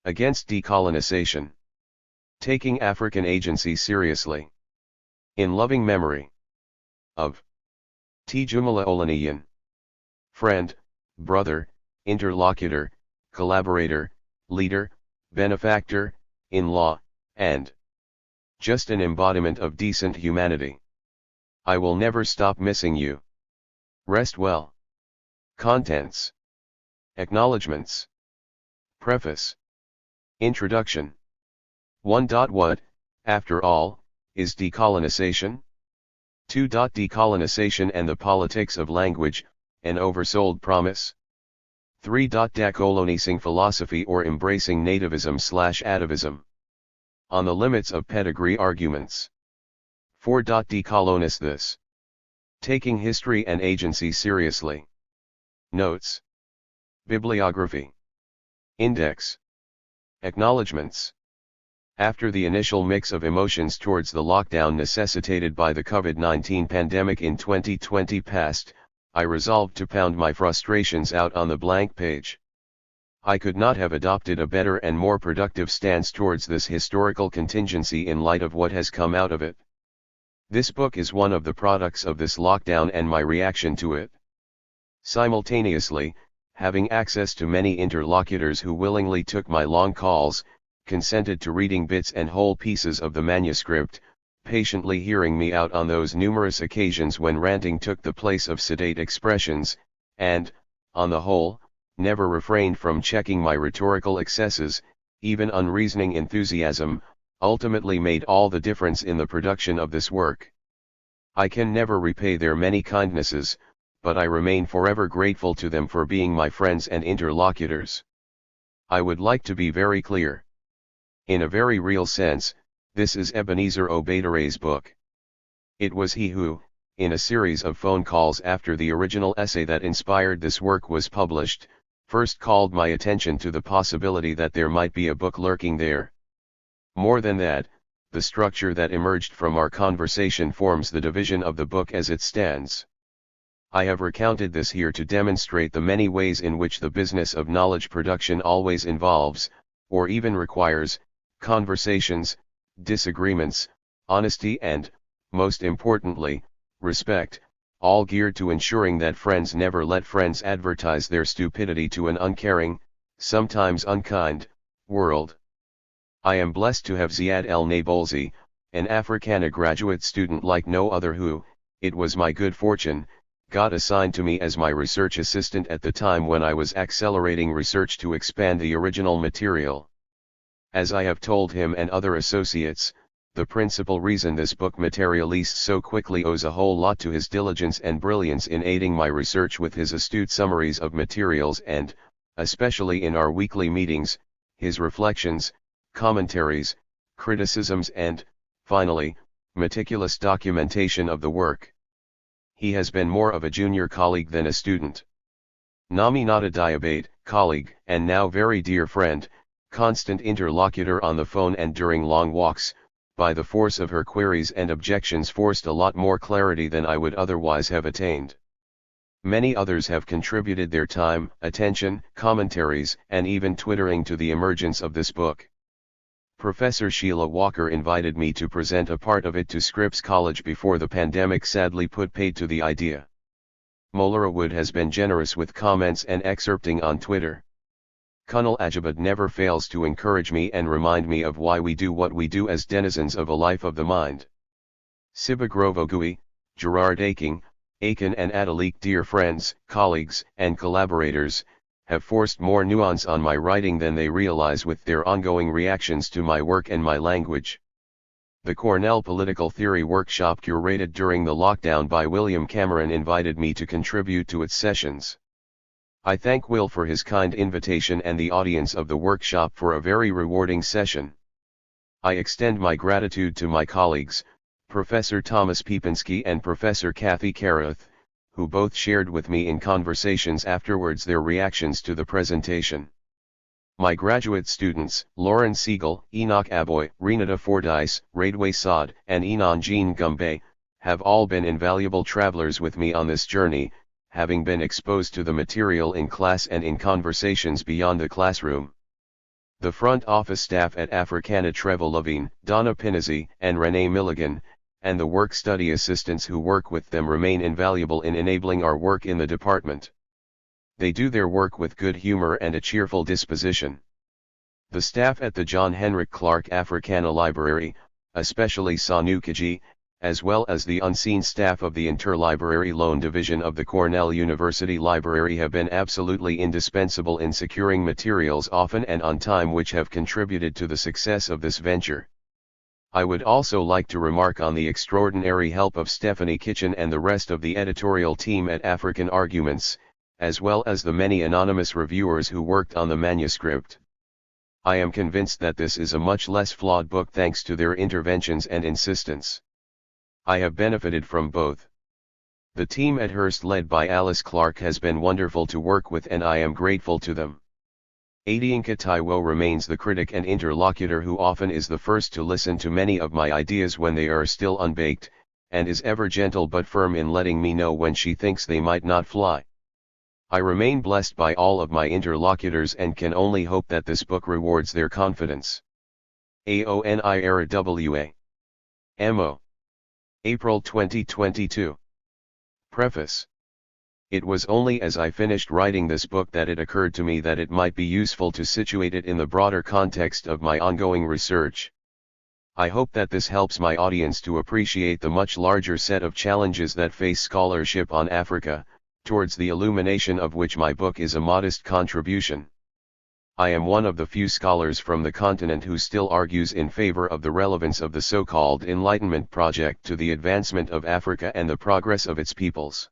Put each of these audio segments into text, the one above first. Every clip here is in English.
Against decolonization. Taking African agency seriously. In loving memory of Tijumala Olaniyan. Friend, brother, interlocutor, collaborator, leader, benefactor, in-law, and just an embodiment of decent humanity. I will never stop missing you. Rest well. Contents. Acknowledgements. Preface. Introduction. 1. What, after all, is decolonization? 2. Decolonization and the politics of language, an oversold promise. 3. Decolonizing philosophy or embracing nativism/atavism. On the limits of pedigree arguments. 4. Decolonize this. Taking history and agency seriously. Notes. Bibliography. Index. Acknowledgements. After the initial mix of emotions towards the lockdown necessitated by the COVID-19 pandemic in 2020 passed, I resolved to pound my frustrations out on the blank page. I could not have adopted a better and more productive stance towards this historical contingency in light of what has come out of it. This book is one of the products of this lockdown and my reaction to it. Simultaneously, having access to many interlocutors who willingly took my long calls, consented to reading bits and whole pieces of the manuscript, patiently hearing me out on those numerous occasions when ranting took the place of sedate expressions, and, on the whole, never refrained from checking my rhetorical excesses, even unreasoning enthusiasm, ultimately made all the difference in the production of this work. I can never repay their many kindnesses, but I remain forever grateful to them for being my friends and interlocutors. I would like to be very clear. In a very real sense, this is Ebenezer Obeidare's book. It was he who, in a series of phone calls after the original essay that inspired this work was published, first called my attention to the possibility that there might be a book lurking there. More than that, the structure that emerged from our conversation forms the division of the book as it stands. I have recounted this here to demonstrate the many ways in which the business of knowledge production always involves, or even requires, conversations, disagreements, honesty and, most importantly, respect, all geared to ensuring that friends never let friends advertise their stupidity to an uncaring, sometimes unkind, world. I am blessed to have Ziad El Nabolsi, an Africana graduate student like no other who, it was my good fortune, got assigned to me as my research assistant at the time when I was accelerating research to expand the original material. As I have told him and other associates, the principal reason this book materialized so quickly owes a whole lot to his diligence and brilliance in aiding my research with his astute summaries of materials and, especially in our weekly meetings, his reflections, commentaries, criticisms and, finally, meticulous documentation of the work. He has been more of a junior colleague than a student. Nami Nada Diabate, colleague, and now very dear friend, constant interlocutor on the phone and during long walks, by the force of her queries and objections forced a lot more clarity than I would otherwise have attained. Many others have contributed their time, attention, commentaries, and even twittering to the emergence of this book. Professor Sheila Walker invited me to present a part of it to Scripps College before the pandemic sadly put paid to the idea. Molara Wood has been generous with comments and excerpting on Twitter. Kunal Ajabad never fails to encourage me and remind me of why we do what we do as denizens of a life of the mind. Siba Grovogui, Gerard Aiken and Adalik, dear friends, colleagues, and collaborators, have forced more nuance on my writing than they realize with their ongoing reactions to my work and my language. The Cornell Political Theory Workshop curated during the lockdown by William Cameron invited me to contribute to its sessions. I thank Will for his kind invitation and the audience of the workshop for a very rewarding session. I extend my gratitude to my colleagues, Professor Thomas Piepinsky and Professor Kathy Karath, who both shared with me in conversations afterwards their reactions to the presentation. My graduate students, Lauren Siegel, Enoch Aboy, Renata Fordyce, Radway Saad, and Enon Jean Gumbe, have all been invaluable travelers with me on this journey, having been exposed to the material in class and in conversations beyond the classroom. The front office staff at Africana Trevor Levine, Donna Pinizzi, and Renee Milligan, and the work study assistants who work with them remain invaluable in enabling our work in the department. They do their work with good humor and a cheerful disposition. The staff at the John Henrik Clark Africana Library, especially Sanu Kaji, as well as the unseen staff of the Interlibrary Loan Division of the Cornell University Library have been absolutely indispensable in securing materials often and on time, which have contributed to the success of this venture. I would also like to remark on the extraordinary help of Stephanie Kitchen and the rest of the editorial team at African Arguments, as well as the many anonymous reviewers who worked on the manuscript. I am convinced that this is a much less flawed book thanks to their interventions and insistence. I have benefited from both. The team at Hearst led by Alice Clark has been wonderful to work with, and I am grateful to them. Adiyinka Táíwò remains the critic and interlocutor who often is the first to listen to many of my ideas when they are still unbaked, and is ever gentle but firm in letting me know when she thinks they might not fly. I remain blessed by all of my interlocutors and can only hope that this book rewards their confidence. AONIRAWA. MO. April 2022. Preface. It was only as I finished writing this book that it occurred to me that it might be useful to situate it in the broader context of my ongoing research. I hope that this helps my audience to appreciate the much larger set of challenges that face scholarship on Africa, towards the illumination of which my book is a modest contribution. I am one of the few scholars from the continent who still argues in favor of the relevance of the so-called Enlightenment project to the advancement of Africa and the progress of its peoples.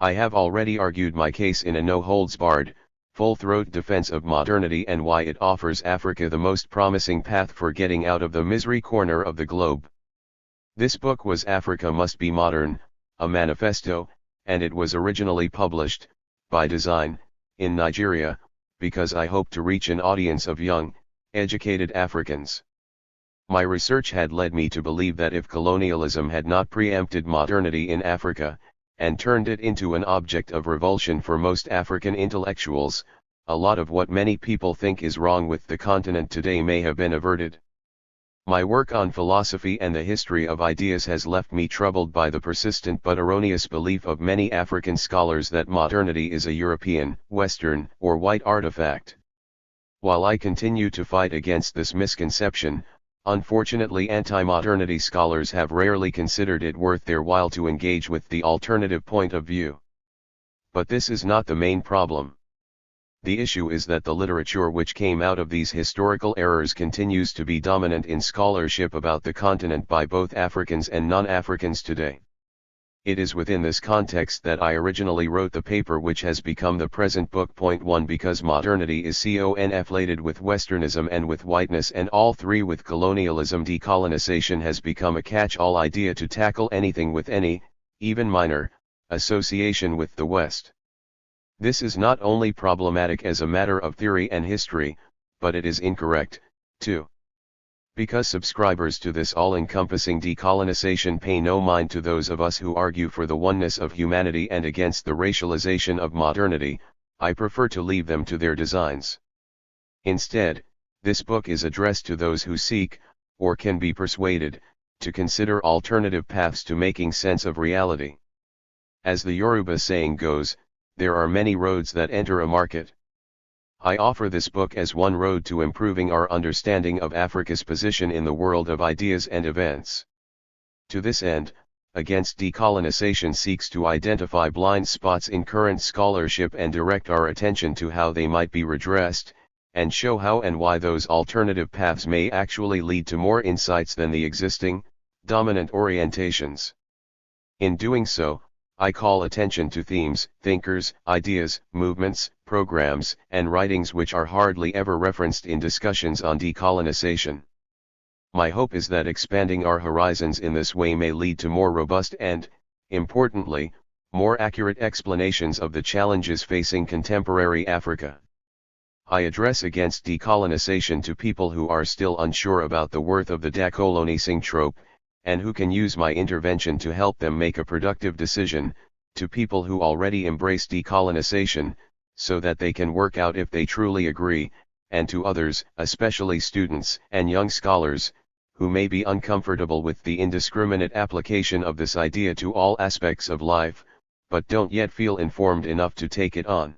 I have already argued my case in a no-holds-barred, full-throat defense of modernity and why it offers Africa the most promising path for getting out of the misery corner of the globe. This book was Africa Must Be Modern, a manifesto, and it was originally published, by design, in Nigeria, because I hoped to reach an audience of young, educated Africans. My research had led me to believe that if colonialism had not preempted modernity in Africa, and turned it into an object of revulsion for most African intellectuals, a lot of what many people think is wrong with the continent today may have been averted. My work on philosophy and the history of ideas has left me troubled by the persistent but erroneous belief of many African scholars that modernity is a European, Western, or white artifact. While I continue to fight against this misconception, unfortunately anti-modernity scholars have rarely considered it worth their while to engage with the alternative point of view. But this is not the main problem. The issue is that the literature which came out of these historical errors continues to be dominant in scholarship about the continent by both Africans and non-Africans today. It is within this context that I originally wrote the paper which has become the present book. Point 1. Because modernity is conflated with Westernism and with whiteness, and all three with colonialism, decolonization has become a catch-all idea to tackle anything with any, even minor, association with the West. This is not only problematic as a matter of theory and history, but it is incorrect, too. Because subscribers to this all-encompassing decolonization pay no mind to those of us who argue for the oneness of humanity and against the racialization of modernity, I prefer to leave them to their designs. Instead, this book is addressed to those who seek, or can be persuaded, to consider alternative paths to making sense of reality. As the Yoruba saying goes, there are many roads that enter a market. I offer this book as one road to improving our understanding of Africa's position in the world of ideas and events. To this end, Against Decolonization seeks to identify blind spots in current scholarship and direct our attention to how they might be redressed, and show how and why those alternative paths may actually lead to more insights than the existing, dominant orientations. In doing so, I call attention to themes, thinkers, ideas, movements, programs, and writings which are hardly ever referenced in discussions on decolonization. My hope is that expanding our horizons in this way may lead to more robust and, importantly, more accurate explanations of the challenges facing contemporary Africa. I address Against Decolonization to people who are still unsure about the worth of the decolonising trope, and who can use my intervention to help them make a productive decision, to people who already embrace decolonization, so that they can work out if they truly agree, and to others, especially students and young scholars, who may be uncomfortable with the indiscriminate application of this idea to all aspects of life, but don't yet feel informed enough to take it on.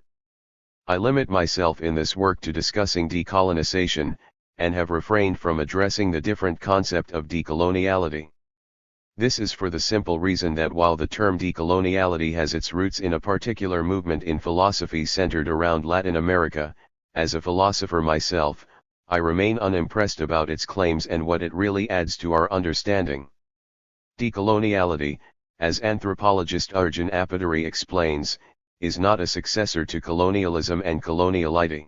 I limit myself in this work to discussing decolonization, and have refrained from addressing the different concept of decoloniality. This is for the simple reason that while the term decoloniality has its roots in a particular movement in philosophy centered around Latin America, as a philosopher myself, I remain unimpressed about its claims and what it really adds to our understanding. Decoloniality, as anthropologist Arjun Appaduri explains, is not a successor to colonialism and coloniality.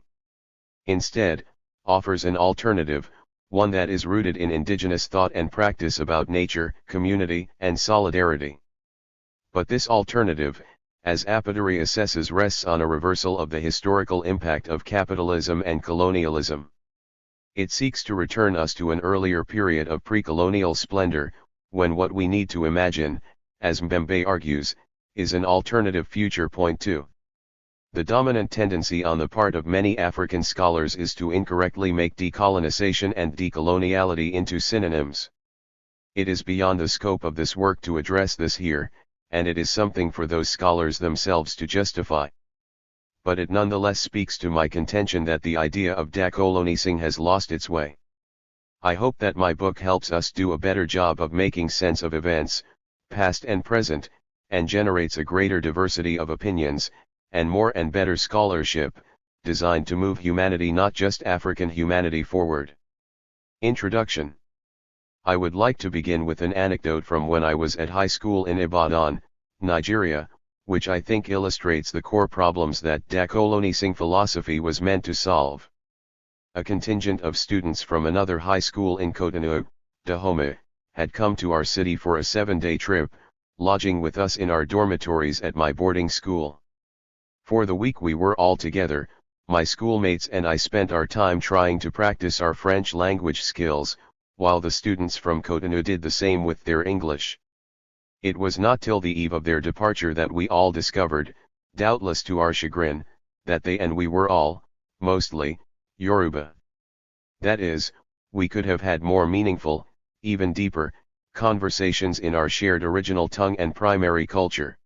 Instead, offers an alternative, one that is rooted in indigenous thought and practice about nature, community, and solidarity. But this alternative, as Appaduri assesses, rests on a reversal of the historical impact of capitalism and colonialism. It seeks to return us to an earlier period of pre-colonial splendor, when what we need to imagine, as Mbembe argues, is an alternative future. Point 2. The dominant tendency on the part of many African scholars is to incorrectly make decolonization and decoloniality into synonyms. It is beyond the scope of this work to address this here, and it is something for those scholars themselves to justify. But it nonetheless speaks to my contention that the idea of decolonizing has lost its way. I hope that my book helps us do a better job of making sense of events, past and present, and generates a greater diversity of opinions, and more and better scholarship, designed to move humanity, not just African humanity, forward. Introduction. I would like to begin with an anecdote from when I was at high school in Ibadan, Nigeria, which I think illustrates the core problems that decolonizing philosophy was meant to solve. A contingent of students from another high school in Cotonou, Dahomey, had come to our city for a 7-day trip, lodging with us in our dormitories at my boarding school. For the week we were all together, my schoolmates and I spent our time trying to practice our French language skills, while the students from Cotonou did the same with their English. It was not till the eve of their departure that we all discovered, doubtless to our chagrin, that they and we were all, mostly, Yoruba. That is, we could have had more meaningful, even deeper, conversations in our shared original tongue and primary culture.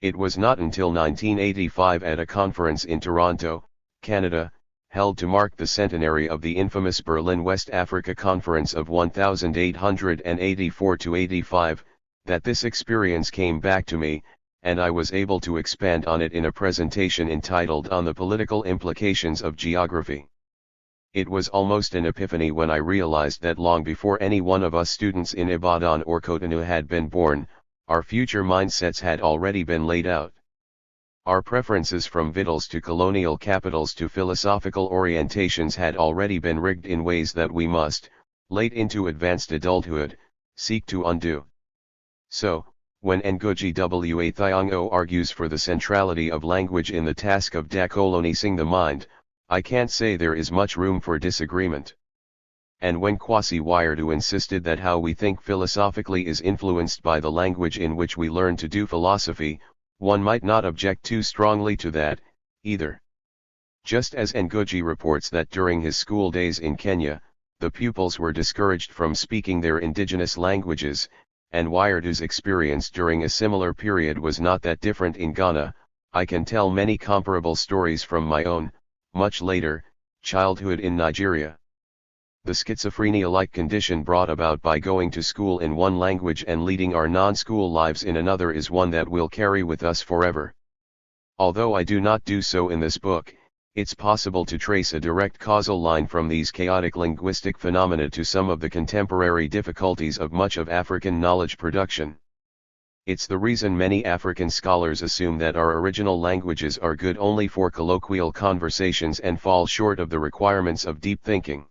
It was not until 1985 at a conference in Toronto, Canada, held to mark the centenary of the infamous Berlin West Africa Conference of 1884-85, that this experience came back to me, and I was able to expand on it in a presentation entitled On the Political Implications of Geography. It was almost an epiphany when I realized that long before any one of us students in Ibadan or Cotonou had been born, our future mindsets had already been laid out. Our preferences from victuals to colonial capitals to philosophical orientations had already been rigged in ways that we must, late into advanced adulthood, seek to undo. So, when Ngugi wa Thiong'o argues for the centrality of language in the task of decolonizing the mind, I can't say there is much room for disagreement. And when Kwasi Wiredu insisted that how we think philosophically is influenced by the language in which we learn to do philosophy, one might not object too strongly to that, either. Just as Ngugi reports that during his school days in Kenya, the pupils were discouraged from speaking their indigenous languages, and Wiredu's experience during a similar period was not that different in Ghana, I can tell many comparable stories from my own, much later, childhood in Nigeria. The schizophrenia-like condition brought about by going to school in one language and leading our non-school lives in another is one that will carry with us forever. Although I do not do so in this book, it's possible to trace a direct causal line from these chaotic linguistic phenomena to some of the contemporary difficulties of much of African knowledge production. It's the reason many African scholars assume that our original languages are good only for colloquial conversations and fall short of the requirements of deep thinking.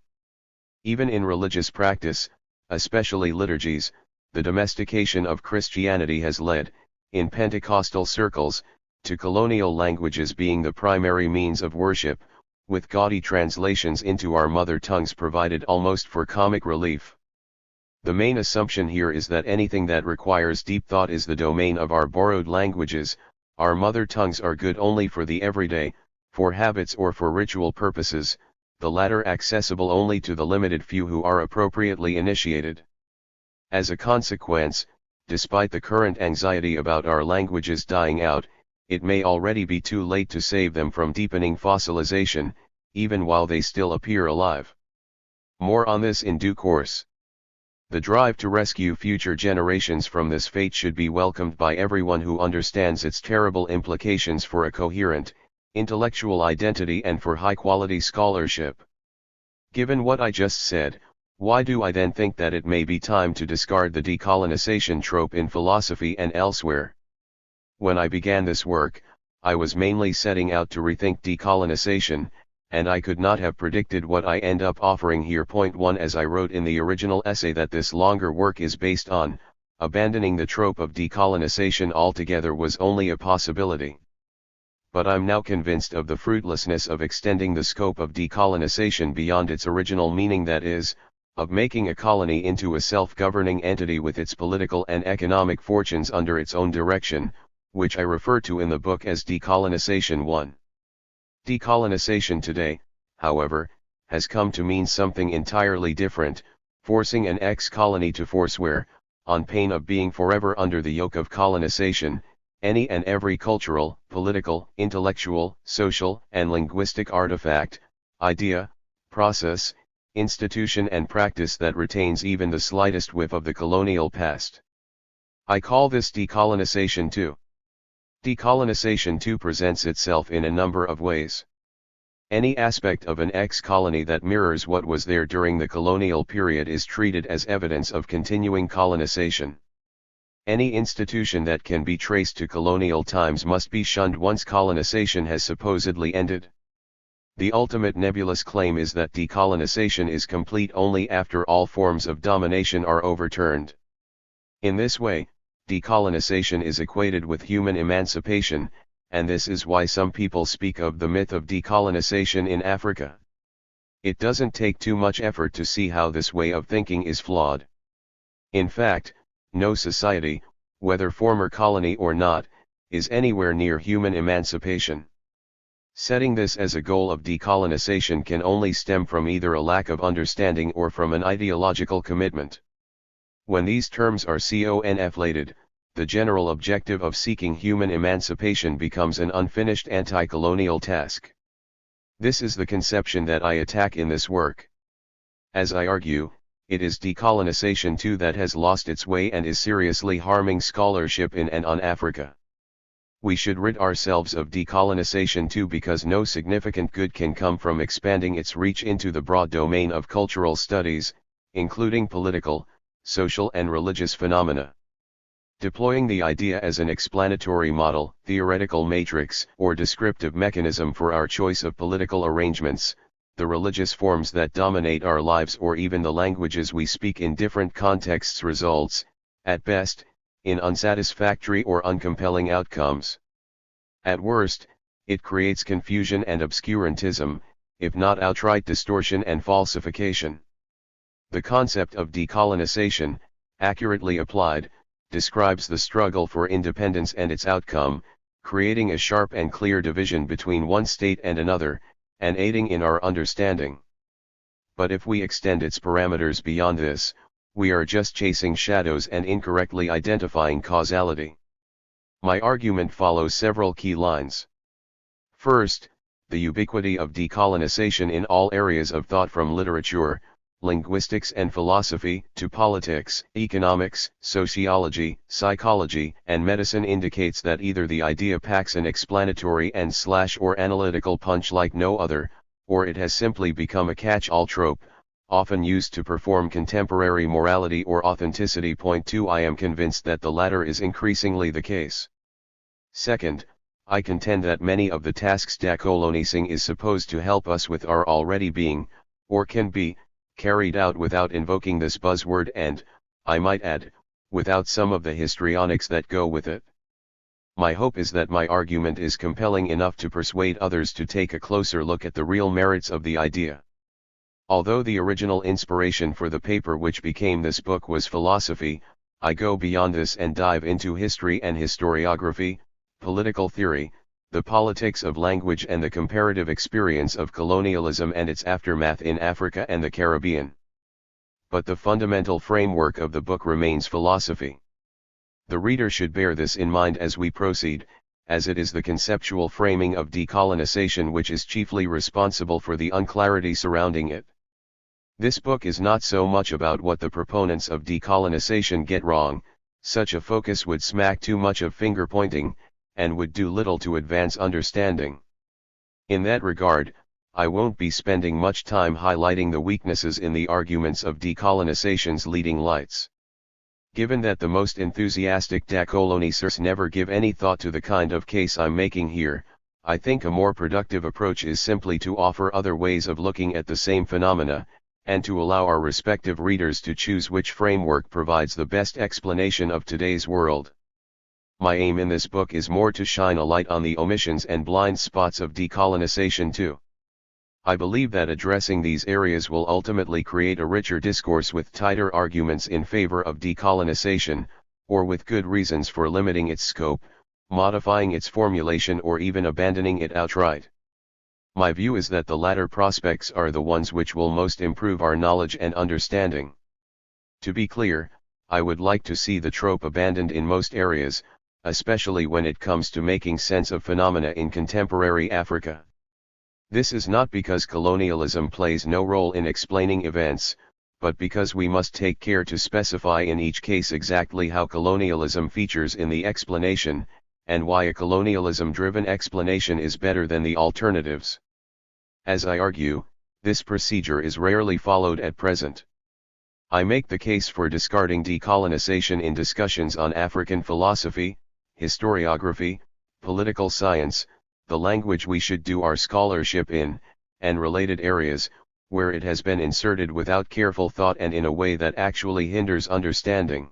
Even in religious practice, especially liturgies, the domestication of Christianity has led, in Pentecostal circles, to colonial languages being the primary means of worship, with gaudy translations into our mother tongues provided almost for comic relief. The main assumption here is that anything that requires deep thought is the domain of our borrowed languages. Our mother tongues are good only for the everyday, for habits or for ritual purposes, the latter accessible only to the limited few who are appropriately initiated. As a consequence, despite the current anxiety about our languages dying out, it may already be too late to save them from deepening fossilization, even while they still appear alive. More on this in due course. The drive to rescue future generations from this fate should be welcomed by everyone who understands its terrible implications for a coherent, intellectual identity and for high-quality scholarship. Given what I just said, why do I then think that it may be time to discard the decolonization trope in philosophy and elsewhere? When I began this work, I was mainly setting out to rethink decolonization, and I could not have predicted what I end up offering here. Point 1, as I wrote in the original essay, that this longer work is based on, abandoning the trope of decolonization altogether was only a possibility. But I'm now convinced of the fruitlessness of extending the scope of decolonization beyond its original meaning, that is, of making a colony into a self-governing entity with its political and economic fortunes under its own direction, which I refer to in the book as Decolonization 1. Decolonization today, however, has come to mean something entirely different, forcing an ex-colony to forswear, on pain of being forever under the yoke of colonization, any and every cultural, political, intellectual, social, and linguistic artifact, idea, process, institution and practice that retains even the slightest whiff of the colonial past. I call this decolonization 2. Decolonization 2 presents itself in a number of ways. Any aspect of an ex-colony that mirrors what was there during the colonial period is treated as evidence of continuing colonization. Any institution that can be traced to colonial times must be shunned once colonization has supposedly ended. The ultimate nebulous claim is that decolonization is complete only after all forms of domination are overturned. In this way, decolonization is equated with human emancipation, and this is why some people speak of the myth of decolonization in Africa. It doesn't take too much effort to see how this way of thinking is flawed. In fact, no society, whether former colony or not, is anywhere near human emancipation. Setting this as a goal of decolonization can only stem from either a lack of understanding or from an ideological commitment. When these terms are conflated, the general objective of seeking human emancipation becomes an unfinished anti-colonial task. This is the conception that I attack in this work. As I argue, it is decolonization too that has lost its way and is seriously harming scholarship in and on Africa. We should rid ourselves of decolonization too, because no significant good can come from expanding its reach into the broad domain of cultural studies, including political, social and religious phenomena. Deploying the idea as an explanatory model, theoretical matrix, or descriptive mechanism for our choice of political arrangements, the religious forms that dominate our lives, or even the languages we speak in different contexts results, at best, in unsatisfactory or uncompelling outcomes. At worst, it creates confusion and obscurantism, if not outright distortion and falsification. The concept of decolonization, accurately applied, describes the struggle for independence and its outcome, creating a sharp and clear division between one state and another, and aiding in our understanding. But if we extend its parameters beyond this, we are just chasing shadows and incorrectly identifying causality. My argument follows several key lines. First, the ubiquity of decolonization in all areas of thought, from literature, linguistics and philosophy, to politics, economics, sociology, psychology, and medicine, indicates that either the idea packs an explanatory and/or analytical punch like no other, or it has simply become a catch-all trope, often used to perform contemporary morality or authenticity. Point 2, I am convinced that the latter is increasingly the case. Second, I contend that many of the tasks decolonizing is supposed to help us with are already being, or can be, carried out without invoking this buzzword and, I might add, without some of the histrionics that go with it. My hope is that my argument is compelling enough to persuade others to take a closer look at the real merits of the idea. Although the original inspiration for the paper which became this book was philosophy, I go beyond this and dive into history and historiography, political theory, the politics of language and the comparative experience of colonialism and its aftermath in Africa and the Caribbean. But the fundamental framework of the book remains philosophy. The reader should bear this in mind as we proceed, as it is the conceptual framing of decolonization which is chiefly responsible for the unclarity surrounding it. This book is not so much about what the proponents of decolonization get wrong. Such a focus would smack too much of finger-pointing, and would do little to advance understanding. In that regard, I won't be spending much time highlighting the weaknesses in the arguments of decolonization's leading lights. Given that the most enthusiastic decolonisers never give any thought to the kind of case I'm making here, I think a more productive approach is simply to offer other ways of looking at the same phenomena, and to allow our respective readers to choose which framework provides the best explanation of today's world. My aim in this book is more to shine a light on the omissions and blind spots of decolonization too. I believe that addressing these areas will ultimately create a richer discourse with tighter arguments in favor of decolonization, or with good reasons for limiting its scope, modifying its formulation or even abandoning it outright. My view is that the latter prospects are the ones which will most improve our knowledge and understanding. To be clear, I would like to see the trope abandoned in most areas, especially when it comes to making sense of phenomena in contemporary Africa. This is not because colonialism plays no role in explaining events, but because we must take care to specify in each case exactly how colonialism features in the explanation, and why a colonialism-driven explanation is better than the alternatives. As I argue, this procedure is rarely followed at present. I make the case for discarding decolonization in discussions on African philosophy, historiography, political science, the language we should do our scholarship in, and related areas, where it has been inserted without careful thought and in a way that actually hinders understanding.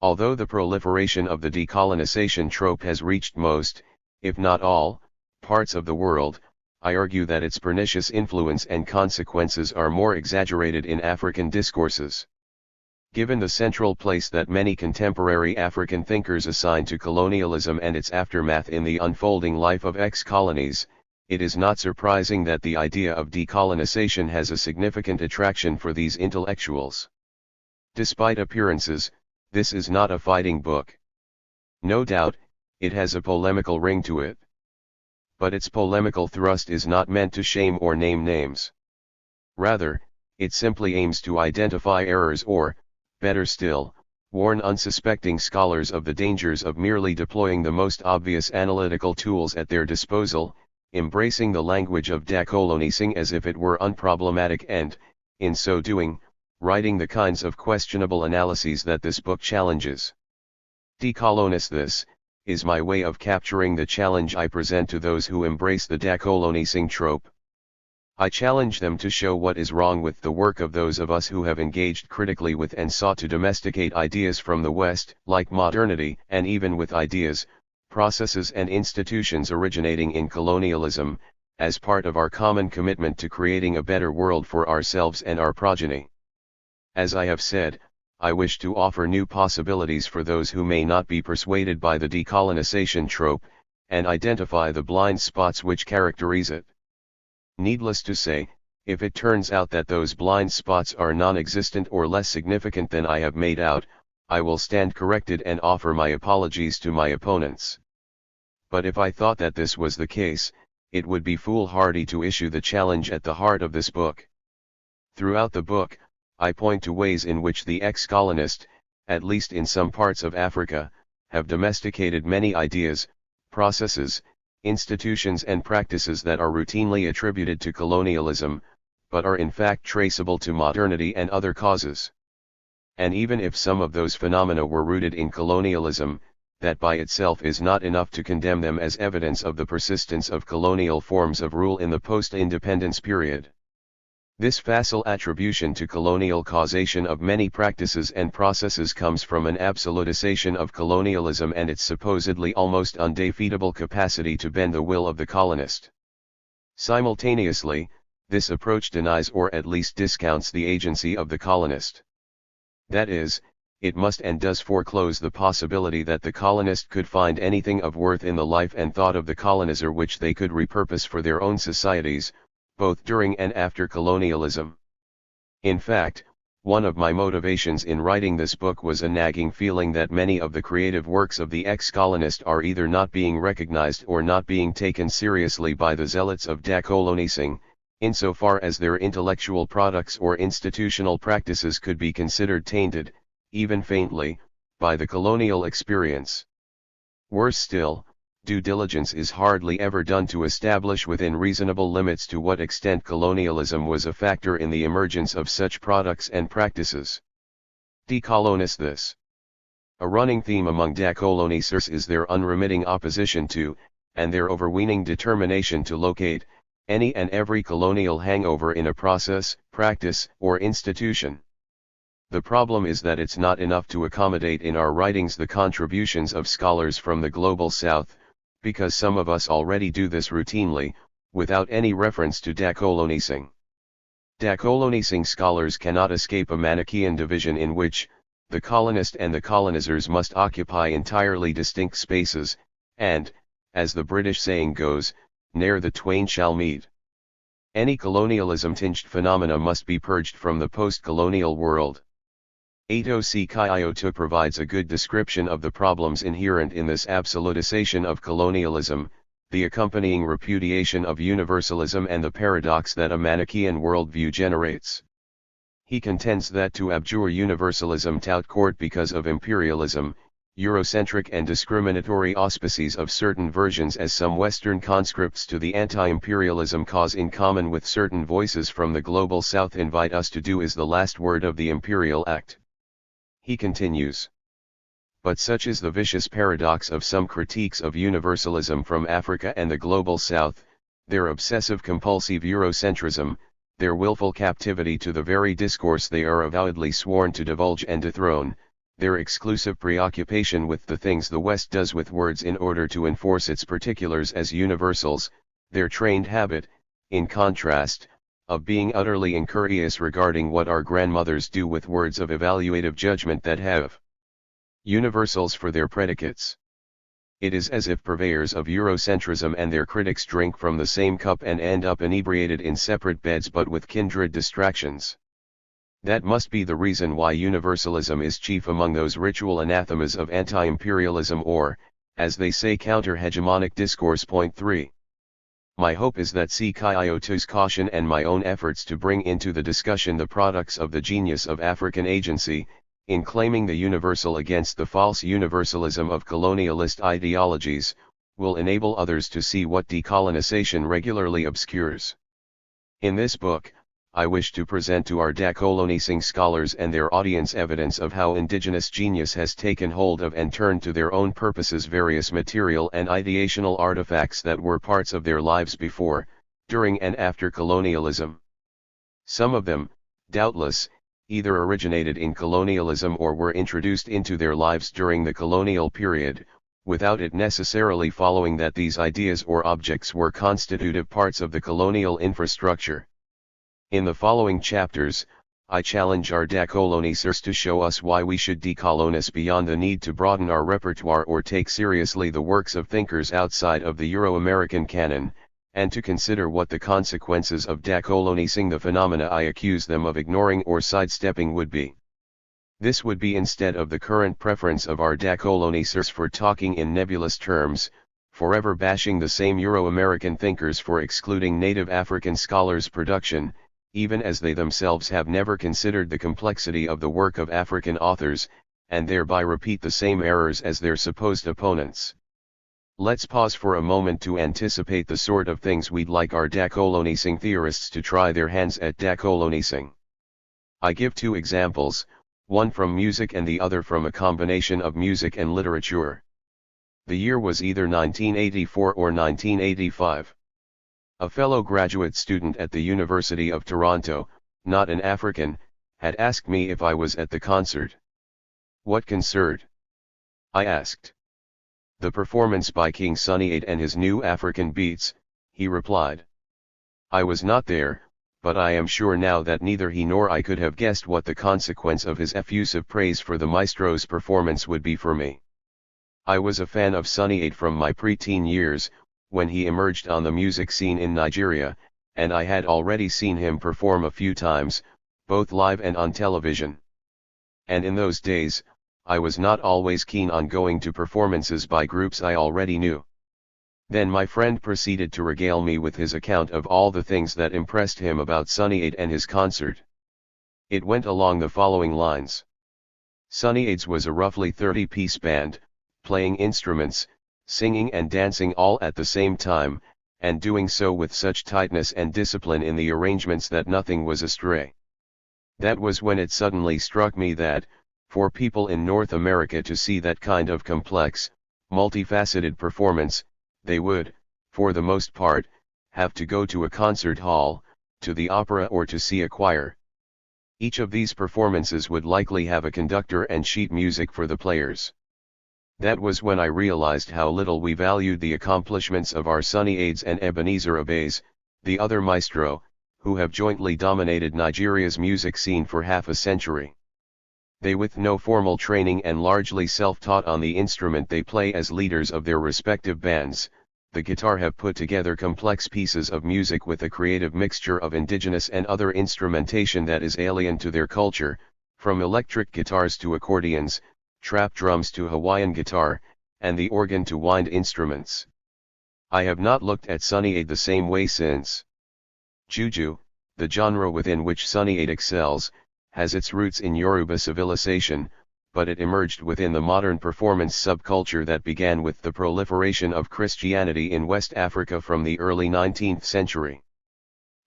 Although the proliferation of the decolonization trope has reached most, if not all, parts of the world, I argue that its pernicious influence and consequences are more exaggerated in African discourses. Given the central place that many contemporary African thinkers assign to colonialism and its aftermath in the unfolding life of ex-colonies, it is not surprising that the idea of decolonization has a significant attraction for these intellectuals. Despite appearances, this is not a fighting book. No doubt, it has a polemical ring to it. But its polemical thrust is not meant to shame or name names. Rather, it simply aims to identify errors or, better still, warn unsuspecting scholars of the dangers of merely deploying the most obvious analytical tools at their disposal, embracing the language of decolonizing as if it were unproblematic and, in so doing, writing the kinds of questionable analyses that this book challenges. Decolonize this, is my way of capturing the challenge I present to those who embrace the decolonizing trope. I challenge them to show what is wrong with the work of those of us who have engaged critically with and sought to domesticate ideas from the West, like modernity, and even with ideas, processes and institutions originating in colonialism, as part of our common commitment to creating a better world for ourselves and our progeny. As I have said, I wish to offer new possibilities for those who may not be persuaded by the decolonization trope, and identify the blind spots which characterize it. Needless to say, if it turns out that those blind spots are non-existent or less significant than I have made out, I will stand corrected and offer my apologies to my opponents. But if I thought that this was the case, it would be foolhardy to issue the challenge at the heart of this book. Throughout the book, I point to ways in which the ex-colonists, at least in some parts of Africa, have domesticated many ideas, processes, institutions and practices that are routinely attributed to colonialism, but are in fact traceable to modernity and other causes. And even if some of those phenomena were rooted in colonialism, that by itself is not enough to condemn them as evidence of the persistence of colonial forms of rule in the post-independence period. This facile attribution to colonial causation of many practices and processes comes from an absolutization of colonialism and its supposedly almost undefeatable capacity to bend the will of the colonist. Simultaneously, this approach denies or at least discounts the agency of the colonist. That is, it must and does foreclose the possibility that the colonist could find anything of worth in the life and thought of the colonizer which they could repurpose for their own societies, both during and after colonialism. In fact, one of my motivations in writing this book was a nagging feeling that many of the creative works of the ex-colonist are either not being recognized or not being taken seriously by the zealots of decolonising, insofar as their intellectual products or institutional practices could be considered tainted, even faintly, by the colonial experience. Worse still, due diligence is hardly ever done to establish within reasonable limits to what extent colonialism was a factor in the emergence of such products and practices. Decolonize this. A running theme among decolonisers is their unremitting opposition to, and their overweening determination to locate, any and every colonial hangover in a process, practice, or institution. The problem is that it's not enough to accommodate in our writings the contributions of scholars from the Global South, because some of us already do this routinely, without any reference to decolonising. Decolonising scholars cannot escape a Manichaean division in which, the colonist and the colonizers must occupy entirely distinct spaces, and, as the British saying goes, ne'er the twain shall meet. Any colonialism-tinged phenomena must be purged from the post-colonial world. THIRD-WORLDISM provides a good description of the problems inherent in this absolutization of colonialism, the accompanying repudiation of universalism and the paradox that a Manichaean worldview generates. He contends that to abjure universalism tout court because of imperialism, Eurocentric and discriminatory auspices of certain versions as some Western conscripts to the anti-imperialism cause in common with certain voices from the Global South invite us to do is the last word of the imperial act. He continues. But such is the vicious paradox of some critiques of universalism from Africa and the Global South, their obsessive-compulsive Eurocentrism, their willful captivity to the very discourse they are avowedly sworn to divulge and dethrone, their exclusive preoccupation with the things the West does with words in order to enforce its particulars as universals, their trained habit, in contrast, of being utterly incurious regarding what our grandmothers do with words of evaluative judgment that have universals for their predicates. It is as if purveyors of Eurocentrism and their critics drink from the same cup and end up inebriated in separate beds but with kindred distractions. That must be the reason why universalism is chief among those ritual anathemas of anti-imperialism or, as they say, counter-hegemonic discourse. Point 3. My hope is that CKIO2's caution and my own efforts to bring into the discussion the products of the genius of African agency, in claiming the universal against the false universalism of colonialist ideologies, will enable others to see what decolonization regularly obscures. In this book, I wish to present to our decolonising scholars and their audience evidence of how indigenous genius has taken hold of and turned to their own purposes various material and ideational artifacts that were parts of their lives before, during and after colonialism. Some of them, doubtless, either originated in colonialism or were introduced into their lives during the colonial period, without it necessarily following that these ideas or objects were constitutive parts of the colonial infrastructure. In the following chapters, I challenge our decolonisers to show us why we should decolonize beyond the need to broaden our repertoire or take seriously the works of thinkers outside of the Euro-American canon, and to consider what the consequences of decolonizing the phenomena I accuse them of ignoring or sidestepping would be. This would be instead of the current preference of our decolonisers for talking in nebulous terms, forever bashing the same Euro-American thinkers for excluding native African scholars' production, even as they themselves have never considered the complexity of the work of African authors, and thereby repeat the same errors as their supposed opponents. Let's pause for a moment to anticipate the sort of things we'd like our decolonizing theorists to try their hands at decolonizing. I give two examples, one from music and the other from a combination of music and literature. The year was either 1984 or 1985. A fellow graduate student at the University of Toronto, not an African, had asked me if I was at the concert. "What concert?" I asked. "The performance by King Sunny 8 and his new African beats," he replied. "I was not there, but I am sure now that neither he nor I could have guessed what the consequence of his effusive praise for the maestro's performance would be for me. I was a fan of Sunny 8 from my pre-teen years, when he emerged on the music scene in Nigeria, and I had already seen him perform a few times, both live and on television. And in those days, I was not always keen on going to performances by groups I already knew. Then my friend proceeded to regale me with his account of all the things that impressed him about Sunny 8 and his concert. It went along the following lines. Sunny 8's was a roughly 30-piece band, playing instruments, singing and dancing all at the same time, and doing so with such tightness and discipline in the arrangements that nothing was astray. That was when it suddenly struck me that, for people in North America to see that kind of complex, multifaceted performance, they would, for the most part, have to go to a concert hall, to the opera or to see a choir. Each of these performances would likely have a conductor and sheet music for the players. That was when I realized how little we valued the accomplishments of our Sunny 8's and Ebenezer Obeys, the other maestro, who have jointly dominated Nigeria's music scene for half a century. They, with no formal training and largely self-taught on the instrument they play as leaders of their respective bands, the guitar, have put together complex pieces of music with a creative mixture of indigenous and other instrumentation that is alien to their culture, from electric guitars to accordions, trap drums to Hawaiian guitar, and the organ to wind instruments. I have not looked at Sunny 8 the same way since. Juju, the genre within which Sunny 8 excels, has its roots in Yoruba civilization, but it emerged within the modern performance subculture that began with the proliferation of Christianity in West Africa from the early 19th century.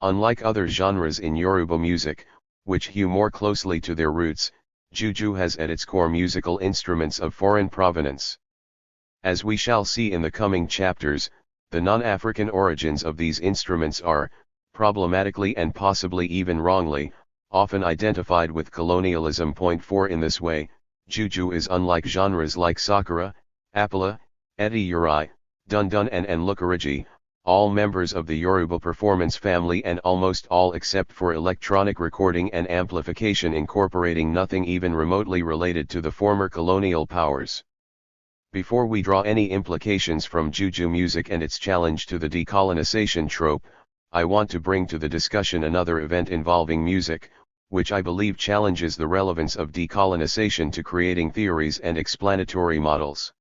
Unlike other genres in Yoruba music, which hew more closely to their roots, Juju has at its core musical instruments of foreign provenance. As we shall see in the coming chapters, the non-African origins of these instruments are, problematically and possibly even wrongly, often identified with colonialism. Point 4. In this way, Juju is unlike genres like Sakura, Apala, Edi Uri, Dundun and Lukuriji, all members of the Yoruba performance family and almost all except for electronic recording and amplification incorporating nothing even remotely related to the former colonial powers. Before we draw any implications from Juju music and its challenge to the decolonization trope, I want to bring to the discussion another event involving music, which I believe challenges the relevance of decolonization to creating theories and explanatory models.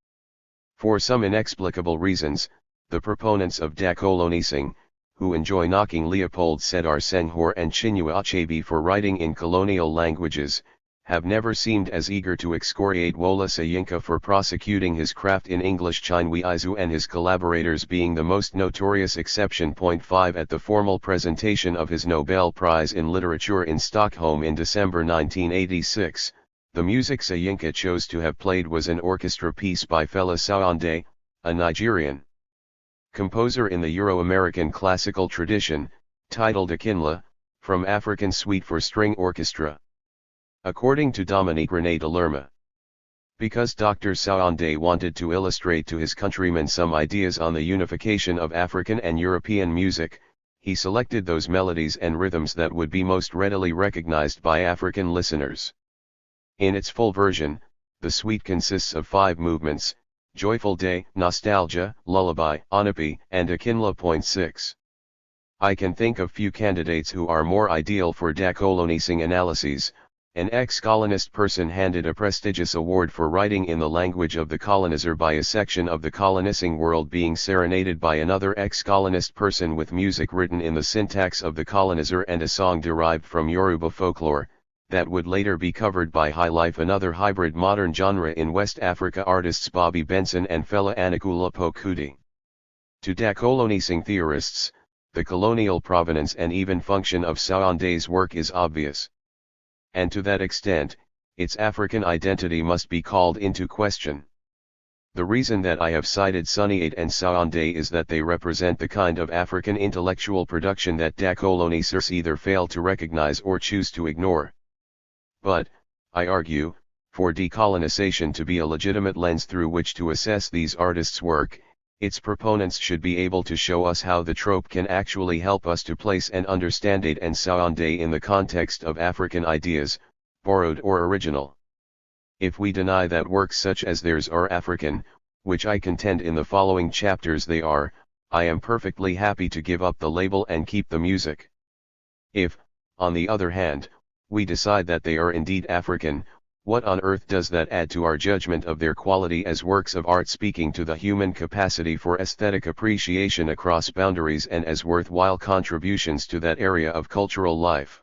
For some inexplicable reasons, the proponents of decolonising, who enjoy knocking Leopold Sedar Senghor and Chinua Achebe for writing in colonial languages, have never seemed as eager to excoriate Wole Soyinka for prosecuting his craft in English. Chinua Izu and his collaborators being the most notorious exception. Point 5. At the formal presentation of his Nobel Prize in Literature in Stockholm in December 1986, the music Soyinka chose to have played was an orchestra piece by Fela Soande, a Nigerian composer in the Euro-American classical tradition, titled Akinla, from African Suite for String Orchestra. According to Dominique René de Lerma, because Dr. Soande wanted to illustrate to his countrymen some ideas on the unification of African and European music, he selected those melodies and rhythms that would be most readily recognized by African listeners. In its full version, the suite consists of 5 movements: Joyful Day, Nostalgia, Lullaby, Onapi, and Akinla. Point 6. I can think of few candidates who are more ideal for decolonising analyses. An ex-colonist person handed a prestigious award for writing in the language of the colonizer by a section of the colonizing world being serenaded by another ex-colonist person with music written in the syntax of the colonizer and a song derived from Yoruba folklore, that would later be covered by High Life, another hybrid modern genre in West Africa artists Bobby Benson and Fela Anikulapo Kuti. To decolonising theorists, the colonial provenance and even function of Soande's work is obvious. And to that extent, its African identity must be called into question. The reason that I have cited Sunny 8 and Soande is that they represent the kind of African intellectual production that decolonisers either fail to recognize or choose to ignore. But, I argue, for decolonization to be a legitimate lens through which to assess these artists' work, Its proponents should be able to show us how the trope can actually help us to place and understand it and Soande in the context of African ideas, borrowed or original. If we deny that works such as theirs are African, which I contend in the following chapters they are, I am perfectly happy to give up the label and keep the music. If, on the other hand, we decide that they are indeed African, what on earth does that add to our judgment of their quality as works of art speaking to the human capacity for aesthetic appreciation across boundaries and as worthwhile contributions to that area of cultural life?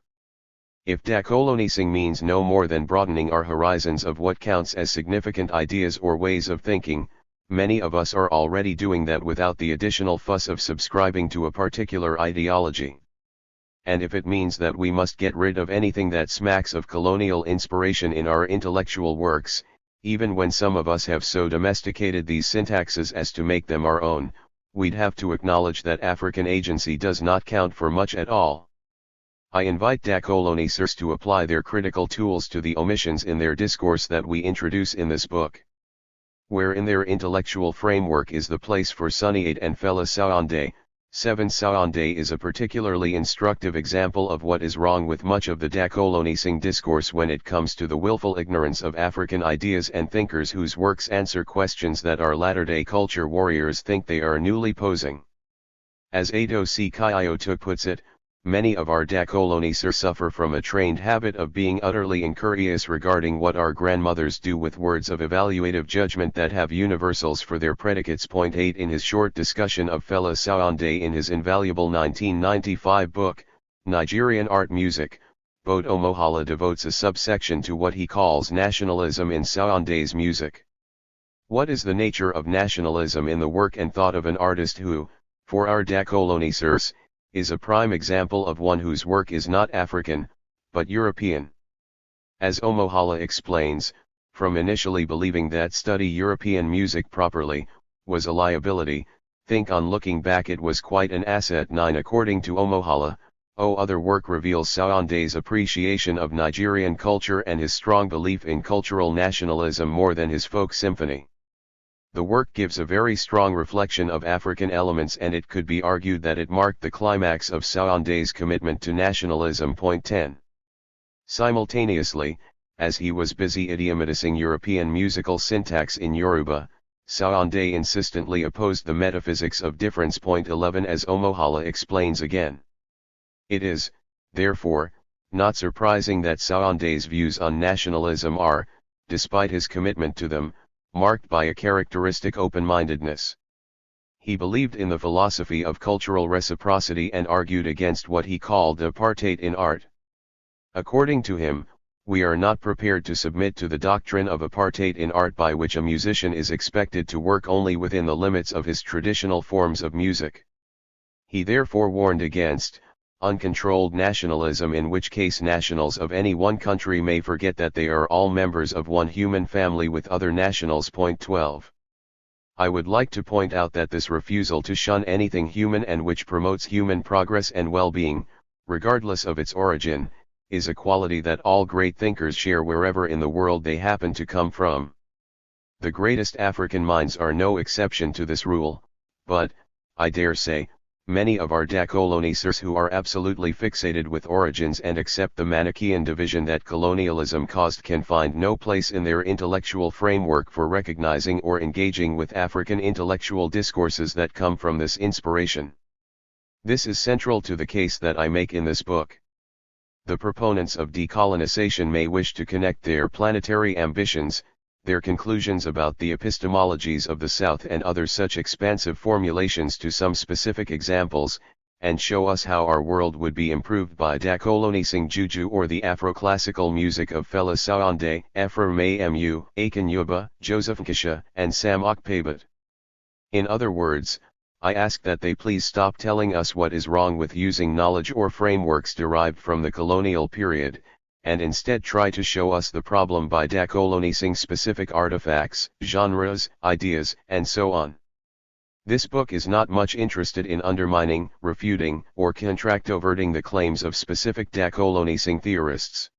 If decolonising means no more than broadening our horizons of what counts as significant ideas or ways of thinking, many of us are already doing that without the additional fuss of subscribing to a particular ideology. And if it means that we must get rid of anything that smacks of colonial inspiration in our intellectual works, even when some of us have so domesticated these syntaxes as to make them our own, we'd have to acknowledge that African agency does not count for much at all. I invite decolonisers to apply their critical tools to the omissions in their discourse that we introduce in this book. Where in their intellectual framework is the place for Sunniade and Fela Soande? 7 Soande is a particularly instructive example of what is wrong with much of the decolonising discourse when it comes to the willful ignorance of African ideas and thinkers whose works answer questions that our latter-day culture warriors think they are newly posing. As Ado C. Kyoto puts it, many of our decolonisers suffer from a trained habit of being utterly incurious regarding what our grandmothers do with words of evaluative judgment that have universals for their predicates. 8 In his short discussion of Fela Soande in his invaluable 1995 book, Nigerian Art Music, Bode Omohala devotes a subsection to what he calls nationalism in Soande's music. What is the nature of nationalism in the work and thought of an artist who, for our decolonisers, is a prime example of one whose work is not African, but European? As Omohala explains, from initially believing that study European music properly was a liability, think on looking back it was quite an asset. 9 According to Omohala, other work reveals Soande's appreciation of Nigerian culture and his strong belief in cultural nationalism more than his folk symphony. The work gives a very strong reflection of African elements and it could be argued that it marked the climax of Soande's commitment to nationalism. 10. Simultaneously, as he was busy idiomatizing European musical syntax in Yoruba, Soande insistently opposed the metaphysics of difference. 11 As Omohala explains again. It is, therefore, not surprising that Soande's views on nationalism are, despite his commitment to them, marked by a characteristic open-mindedness. He believed in the philosophy of cultural reciprocity and argued against what he called apartheid in art. According to him, we are not prepared to submit to the doctrine of apartheid in art by which a musician is expected to work only within the limits of his traditional forms of music. He therefore warned against uncontrolled nationalism, in which case nationals of any one country may forget that they are all members of one human family with other nationals. 12. I would like to point out that this refusal to shun anything human and which promotes human progress and well-being, regardless of its origin, is a quality that all great thinkers share wherever in the world they happen to come from. The greatest African minds are no exception to this rule, but, I dare say, many of our decolonisers who are absolutely fixated with origins and accept the Manichaean division that colonialism caused can find no place in their intellectual framework for recognizing or engaging with African intellectual discourses that come from this inspiration. This is central to the case that I make in this book. The proponents of decolonisation may wish to connect their planetary ambitions, their conclusions about the epistemologies of the South and other such expansive formulations to some specific examples, and show us how our world would be improved by decolonising Juju or the Afro-classical music of Fela Soande, Ephraim Amu, Akin Yuba, Joseph Nkisha, and Sam Okpebet. In other words, I ask that they please stop telling us what is wrong with using knowledge or frameworks derived from the colonial period, and instead try to show us the problem by decolonising specific artifacts, genres, ideas, and so on. This book is not much interested in undermining, refuting, or controverting the claims of specific decolonising theorists.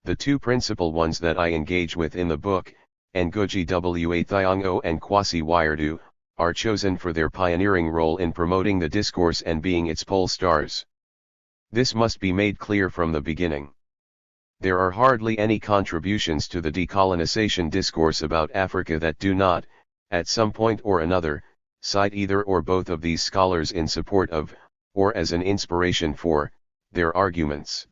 The two principal ones that I engage with in the book, Ngugi wa Thiong'o and Kwasi Wiredu, are chosen for their pioneering role in promoting the discourse and being its pole stars. This must be made clear from the beginning. There are hardly any contributions to the decolonization discourse about Africa that do not, at some point or another, cite either or both of these scholars in support of, or as an inspiration for, their arguments.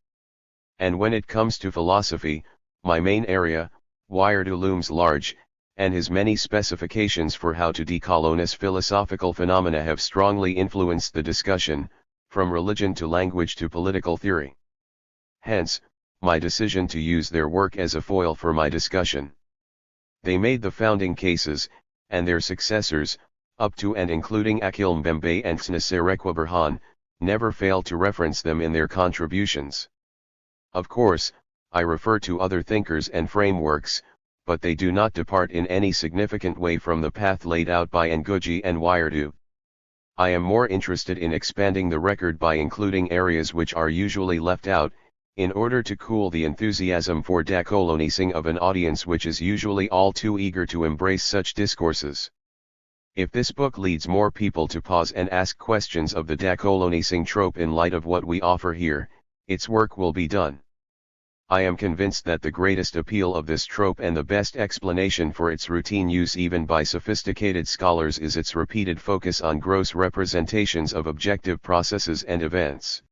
And when it comes to philosophy, my main area, Wayardu looms large, and his many specifications for how to decolonize philosophical phenomena have strongly influenced the discussion, from religion to language to political theory. Hence, my decision to use their work as a foil for my discussion. They made the founding cases, and their successors, up to and including Akil Mbembe and Tsnaserekwa Burhan, never failed to reference them in their contributions. Of course, I refer to other thinkers and frameworks, but they do not depart in any significant way from the path laid out by Ngugi and Wayardu. I am more interested in expanding the record by including areas which are usually left out, in order to cool the enthusiasm for decolonizing of an audience which is usually all too eager to embrace such discourses. If this book leads more people to pause and ask questions of the decolonizing trope in light of what we offer here, its work will be done. I am convinced that the greatest appeal of this trope and the best explanation for its routine use even by sophisticated scholars is its repeated focus on gross representations of objective processes and events.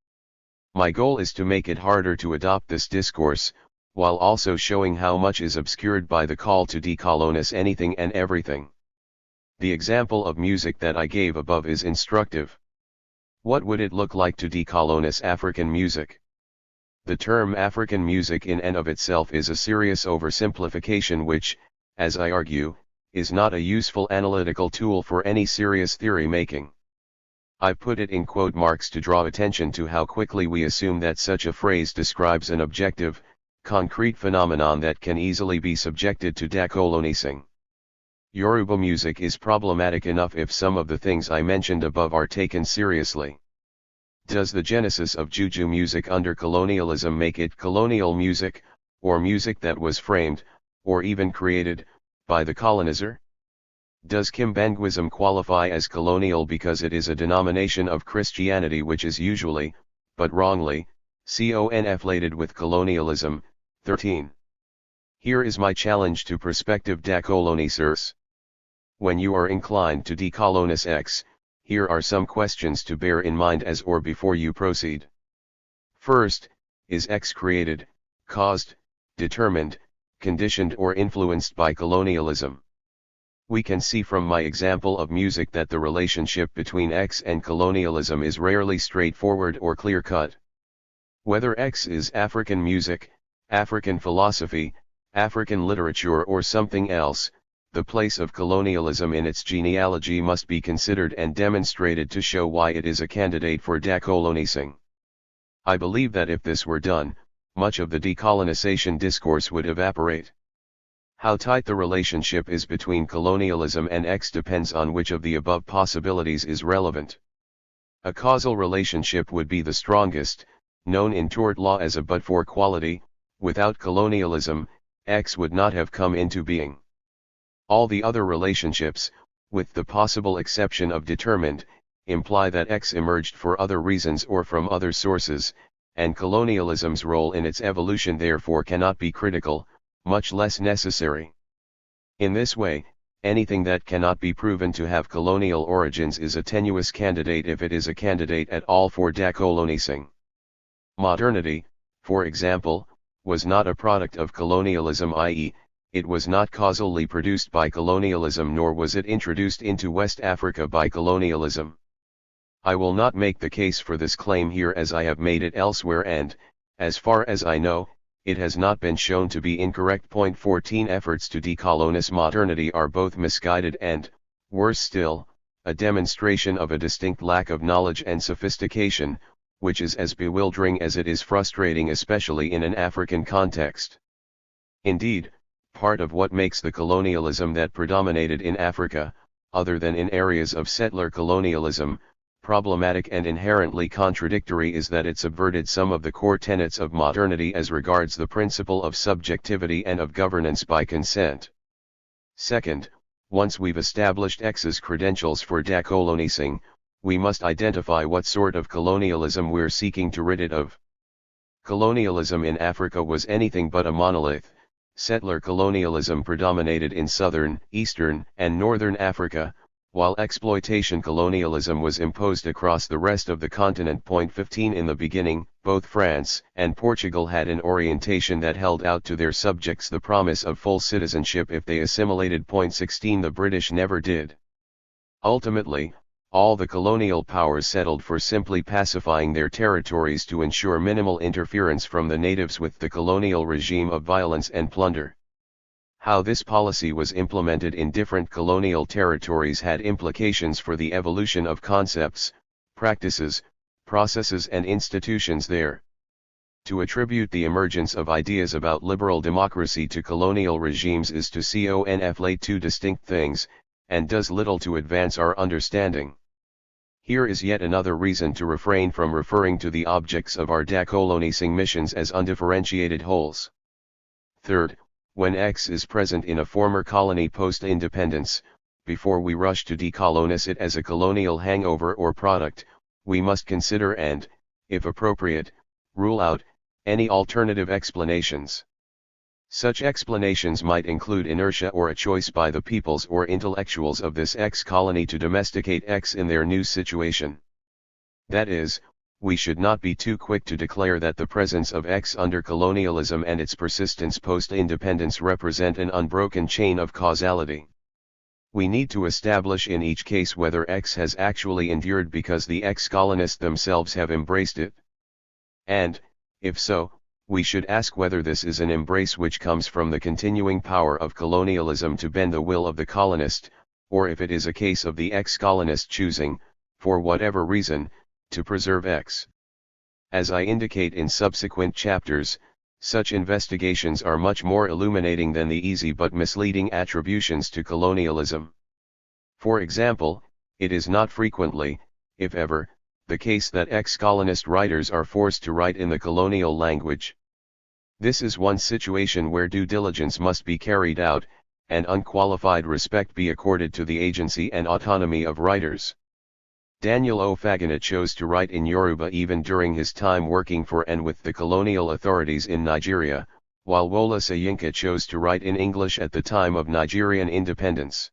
My goal is to make it harder to adopt this discourse, while also showing how much is obscured by the call to decolonize anything and everything. The example of music that I gave above is instructive. What would it look like to decolonize African music? The term African music in and of itself is a serious oversimplification which, as I argue, is not a useful analytical tool for any serious theory making. I put it in quote marks to draw attention to how quickly we assume that such a phrase describes an objective, concrete phenomenon that can easily be subjected to decolonizing. Yoruba music is problematic enough if some of the things I mentioned above are taken seriously. Does the genesis of Juju music under colonialism make it colonial music, or music that was framed, or even created, by the colonizer? Does Kimbanguism qualify as colonial because it is a denomination of Christianity which is usually, but wrongly, conflated with colonialism? 13. Here is my challenge to prospective decolonizers. When you are inclined to decolonize X, here are some questions to bear in mind as or before you proceed. First, is X created, caused, determined, conditioned or influenced by colonialism? We can see from my example of music that the relationship between X and colonialism is rarely straightforward or clear-cut. Whether X is African music, African philosophy, African literature or something else, the place of colonialism in its genealogy must be considered and demonstrated to show why it is a candidate for decolonizing. I believe that if this were done, much of the decolonization discourse would evaporate. How tight the relationship is between colonialism and X depends on which of the above possibilities is relevant. A causal relationship would be the strongest, known in tort law as a but-for quality. Without colonialism, X would not have come into being. All the other relationships, with the possible exception of determined, imply that X emerged for other reasons or from other sources, and colonialism's role in its evolution therefore cannot be critical, much less necessary. In this way, anything that cannot be proven to have colonial origins is a tenuous candidate if it is a candidate at all for decolonizing. Modernity, for example, was not a product of colonialism, i.e., it was not causally produced by colonialism nor was it introduced into West Africa by colonialism. I will not make the case for this claim here as I have made it elsewhere and, as far as I know, it has not been shown to be incorrect. 14 Efforts to decolonize modernity are both misguided and, worse still, a demonstration of a distinct lack of knowledge and sophistication, which is as bewildering as it is frustrating, especially in an African context. Indeed, part of what makes the colonialism that predominated in Africa, other than in areas of settler colonialism, problematic and inherently contradictory is that it subverted some of the core tenets of modernity as regards the principle of subjectivity and of governance by consent. Second, Once we've established X's credentials for decolonising, we must identify what sort of colonialism we're seeking to rid it of. Colonialism in Africa was anything but a monolith. Settler colonialism predominated in southern, eastern, and northern Africa, while exploitation colonialism was imposed across the rest of the continent. 15 In the beginning, both France and Portugal had an orientation that held out to their subjects the promise of full citizenship if they assimilated. 16 The British never did. Ultimately, all the colonial powers settled for simply pacifying their territories to ensure minimal interference from the natives with the colonial regime of violence and plunder. How this policy was implemented in different colonial territories had implications for the evolution of concepts, practices, processes and institutions there. To attribute the emergence of ideas about liberal democracy to colonial regimes is to conflate two distinct things, and does little to advance our understanding. Here is yet another reason to refrain from referring to the objects of our decolonising missions as undifferentiated wholes. Third, when X is present in a former colony post-independence, before we rush to decolonize it as a colonial hangover or product, we must consider and, if appropriate, rule out any alternative explanations. Such explanations might include inertia or a choice by the peoples or intellectuals of this X colony to domesticate X in their new situation. That is, we should not be too quick to declare that the presence of X under colonialism and its persistence post-independence represent an unbroken chain of causality. We need to establish in each case whether X has actually endured because the X-colonists themselves have embraced it. And, if so, we should ask whether this is an embrace which comes from the continuing power of colonialism to bend the will of the colonist, or if it is a case of the ex-colonist choosing, for whatever reason, to preserve X. As I indicate in subsequent chapters, such investigations are much more illuminating than the easy but misleading attributions to colonialism. For example, it is not frequently, if ever, the case that ex-colonist writers are forced to write in the colonial language. This is one situation where due diligence must be carried out, and unqualified respect be accorded to the agency and autonomy of writers. Daniel O. Fagana chose to write in Yoruba even during his time working for and with the colonial authorities in Nigeria, while Wole Soyinka chose to write in English at the time of Nigerian independence.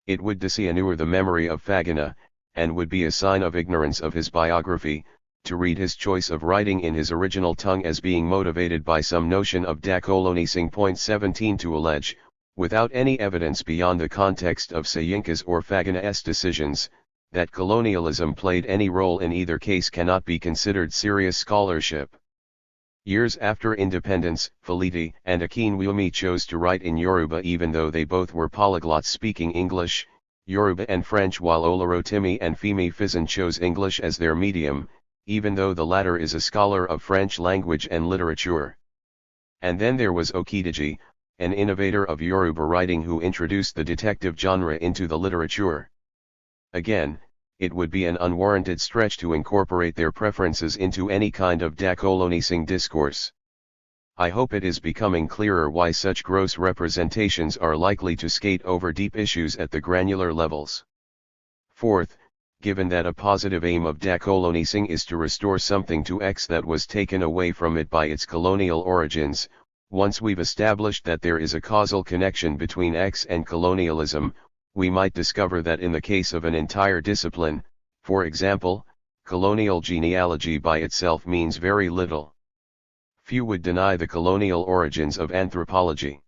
It would dishonor the memory of Fagana, and would be a sign of ignorance of his biography, to read his choice of writing in his original tongue as being motivated by some notion of decolonising. 17 To allege, without any evidence beyond the context of Soyinka's or Fagana's decisions, that colonialism played any role in either case cannot be considered serious scholarship. Years after independence, Faliti and Akinwumi chose to write in Yoruba even though they both were polyglots speaking English, Yoruba and French, while Olúfemi and Femi Fizan chose English as their medium, even though the latter is a scholar of French language and literature. And then there was Okidiji, an innovator of Yoruba writing who introduced the detective genre into the literature. Again, it would be an unwarranted stretch to incorporate their preferences into any kind of decolonising discourse. I hope it is becoming clearer why such gross representations are likely to skate over deep issues at the granular levels. Fourth, given that a positive aim of decolonising is to restore something to X that was taken away from it by its colonial origins, once we've established that there is a causal connection between X and colonialism, we might discover that in the case of an entire discipline, for example, colonial genealogy by itself means very little. Few would deny the colonial origins of anthropology.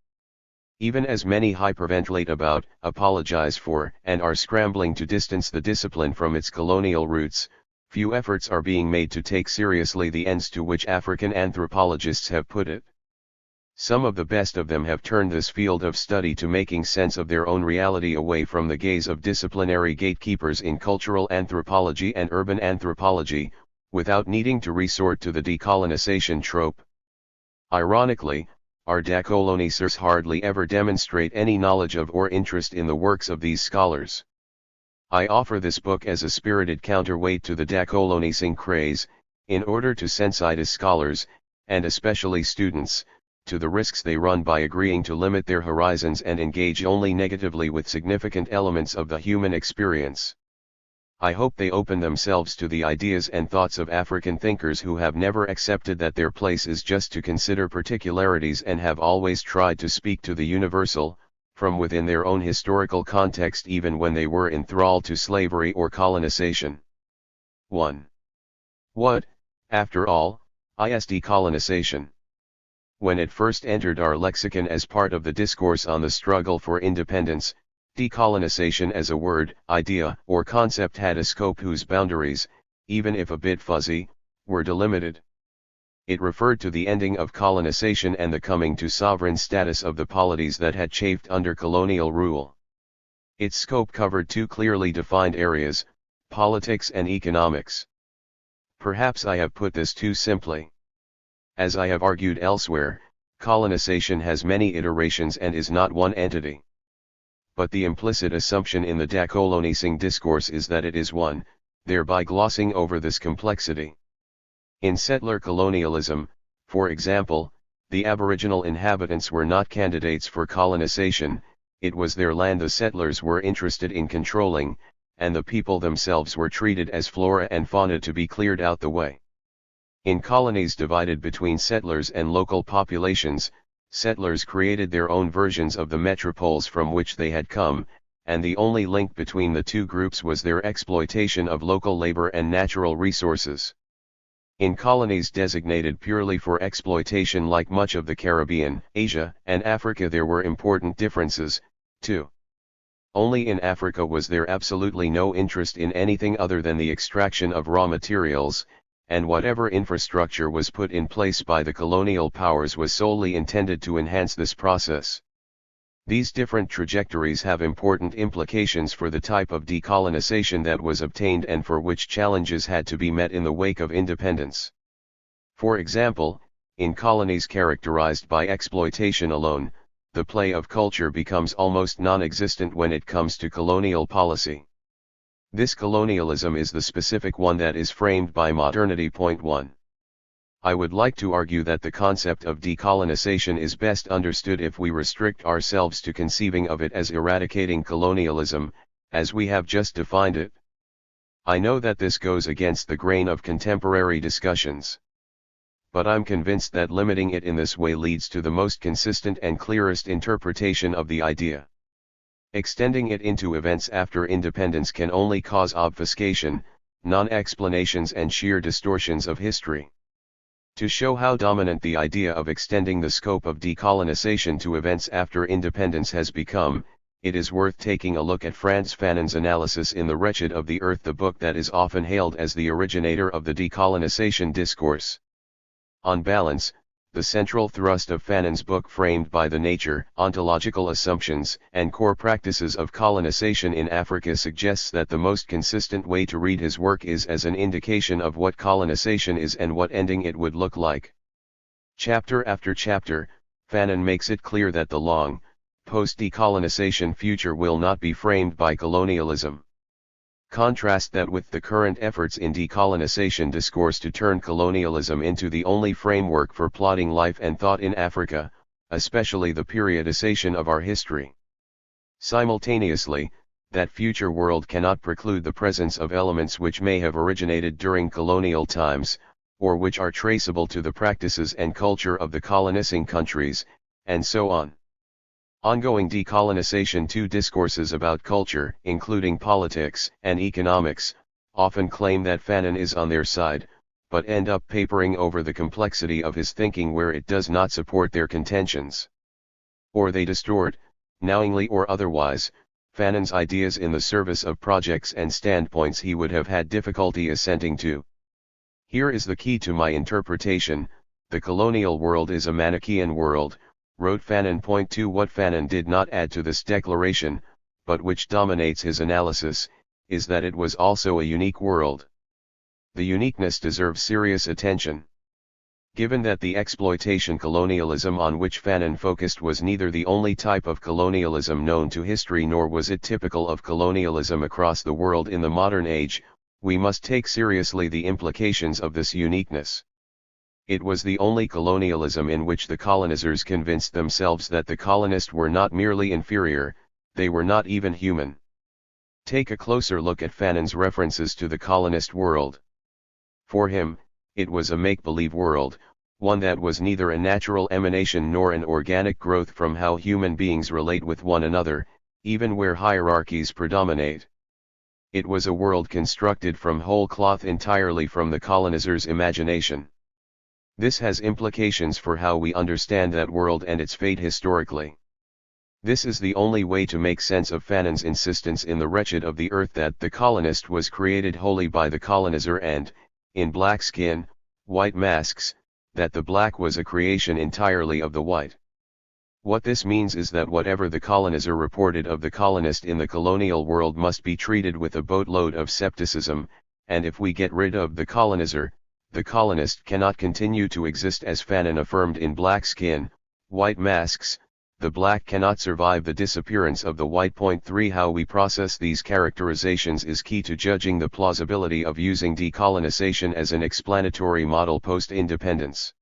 Even as many hyperventilate about, apologize for, and are scrambling to distance the discipline from its colonial roots, few efforts are being made to take seriously the ends to which African anthropologists have put it. Some of the best of them have turned this field of study to making sense of their own reality away from the gaze of disciplinary gatekeepers in cultural anthropology and urban anthropology, without needing to resort to the decolonization trope. Ironically, our decolonisers hardly ever demonstrate any knowledge of or interest in the works of these scholars. I offer this book as a spirited counterweight to the decolonising craze, in order to sensitize scholars, and especially students, to the risks they run by agreeing to limit their horizons and engage only negatively with significant elements of the human experience. I hope they open themselves to the ideas and thoughts of African thinkers who have never accepted that their place is just to consider particularities and have always tried to speak to the universal, from within their own historical context even when they were enthralled to slavery or colonization. 1. What, after all, is decolonization? When it first entered our lexicon as part of the discourse on the struggle for independence, decolonization as a word, idea, or concept had a scope whose boundaries, even if a bit fuzzy, were delimited. It referred to the ending of colonization and the coming to sovereign status of the polities that had chafed under colonial rule. Its scope covered two clearly defined areas, politics and economics. Perhaps I have put this too simply. As I have argued elsewhere, colonization has many iterations and is not one entity. But the implicit assumption in the decolonizing discourse is that it is one, thereby glossing over this complexity. In settler colonialism, for example, the Aboriginal inhabitants were not candidates for colonization, it was their land the settlers were interested in controlling, and the people themselves were treated as flora and fauna to be cleared out the way. In colonies divided between settlers and local populations, settlers created their own versions of the metropoles from which they had come, and the only link between the two groups was their exploitation of local labor and natural resources. In colonies designated purely for exploitation like much of the Caribbean, Asia, and Africa there were important differences, too. Only in Africa was there absolutely no interest in anything other than the extraction of raw materials, and whatever infrastructure was put in place by the colonial powers was solely intended to enhance this process. These different trajectories have important implications for the type of decolonization that was obtained and for which challenges had to be met in the wake of independence. For example, in colonies characterized by exploitation alone, the play of culture becomes almost non-existent when it comes to colonial policy. This colonialism is the specific one that is framed by modernity. 1. I would like to argue that the concept of decolonization is best understood if we restrict ourselves to conceiving of it as eradicating colonialism, as we have just defined it. I know that this goes against the grain of contemporary discussions. But I'm convinced that limiting it in this way leads to the most consistent and clearest interpretation of the idea. Extending it into events after independence can only cause obfuscation, non-explanations and sheer distortions of history. To show how dominant the idea of extending the scope of decolonization to events after independence has become, it is worth taking a look at Frantz Fanon's analysis in The Wretched of the Earth, the book that is often hailed as the originator of the decolonization discourse. On balance, the central thrust of Fanon's book, framed by the nature, ontological assumptions, and core practices of colonization in Africa, suggests that the most consistent way to read his work is as an indication of what colonization is and what ending it would look like. Chapter after chapter, Fanon makes it clear that the long, post-decolonization future will not be framed by colonialism. Contrast that with the current efforts in decolonization discourse to turn colonialism into the only framework for plotting life and thought in Africa, especially the periodization of our history. Simultaneously, that future world cannot preclude the presence of elements which may have originated during colonial times, or which are traceable to the practices and culture of the colonizing countries, and so on. Ongoing decolonization discourses about culture, including politics and economics, often claim that Fanon is on their side, but end up papering over the complexity of his thinking where it does not support their contentions. Or they distort, knowingly or otherwise, Fanon's ideas in the service of projects and standpoints he would have had difficulty assenting to. Here is the key to my interpretation: the colonial world is a Manichaean world, wrote Fanon. 2. What Fanon did not add to this declaration, but which dominates his analysis, is that it was also a unique world. The uniqueness deserves serious attention. Given that the exploitation colonialism on which Fanon focused was neither the only type of colonialism known to history nor was it typical of colonialism across the world in the modern age, we must take seriously the implications of this uniqueness. It was the only colonialism in which the colonizers convinced themselves that the colonists were not merely inferior, they were not even human. Take a closer look at Fanon's references to the colonist world. For him, it was a make-believe world, one that was neither a natural emanation nor an organic growth from how human beings relate with one another, even where hierarchies predominate. It was a world constructed from whole cloth entirely from the colonizer's imagination. This has implications for how we understand that world and its fate historically. This is the only way to make sense of Fanon's insistence in The Wretched of the Earth that the colonist was created wholly by the colonizer and, in black skin, white masks, that the black was a creation entirely of the white. What this means is that whatever the colonizer reported of the colonist in the colonial world must be treated with a boatload of skepticism, and if we get rid of the colonizer, the colonist cannot continue to exist as Fanon affirmed in Black Skin, White Masks. The black cannot survive the disappearance of the white. 3 How we process these characterizations is key to judging the plausibility of using decolonization as an explanatory model post-independence.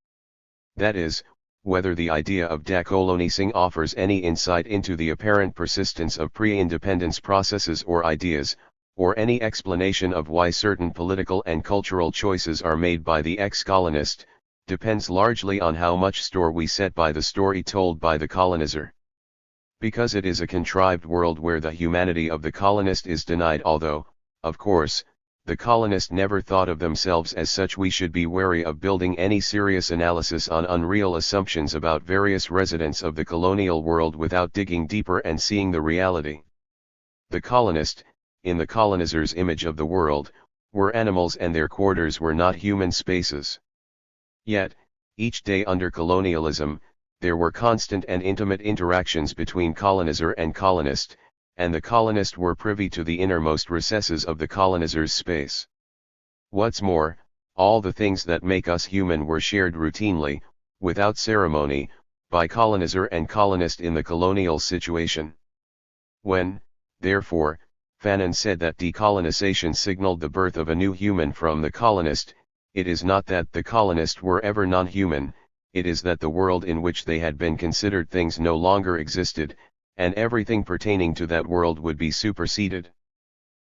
That is, whether the idea of decolonising offers any insight into the apparent persistence of pre-independence processes or ideas, or any explanation of why certain political and cultural choices are made by the ex-colonist, depends largely on how much store we set by the story told by the colonizer. Because it is a contrived world where the humanity of the colonist is denied, although, of course, the colonist never thought of themselves as such, we should be wary of building any serious analysis on unreal assumptions about various residents of the colonial world without digging deeper and seeing the reality. The colonist, in the colonizer's image of the world, were animals and their quarters were not human spaces. Yet, each day under colonialism, there were constant and intimate interactions between colonizer and colonist, and the colonist were privy to the innermost recesses of the colonizer's space. What's more, all the things that make us human were shared routinely, without ceremony, by colonizer and colonist in the colonial situation. When, therefore, Fanon said that decolonization signaled the birth of a new human from the colonist, it is not that the colonists were ever non-human, it is that the world in which they had been considered things no longer existed, and everything pertaining to that world would be superseded.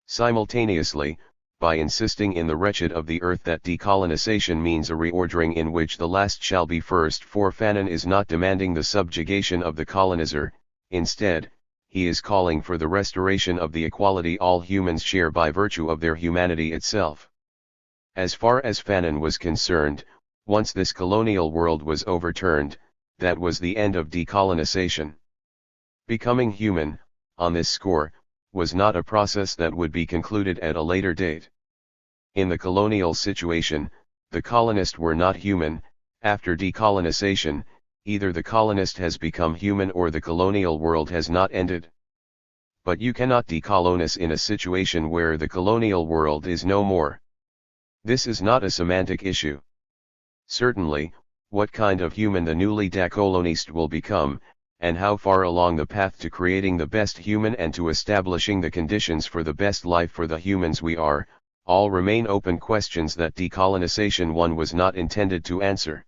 Simultaneously, by insisting in The Wretched of the Earth that decolonization means a reordering in which the last shall be first, for Fanon is not demanding the subjugation of the colonizer, instead, he is calling for the restoration of the equality all humans share by virtue of their humanity itself. As far as Fanon was concerned, once this colonial world was overturned, that was the end of decolonization. Becoming human, on this score, was not a process that would be concluded at a later date. In the colonial situation, the colonists were not human. After decolonization, either the colonist has become human or the colonial world has not ended. But you cannot decolonize in a situation where the colonial world is no more. This is not a semantic issue. Certainly, what kind of human the newly decolonized will become, and how far along the path to creating the best human and to establishing the conditions for the best life for the humans we are, all remain open questions that decolonization 1 was not intended to answer.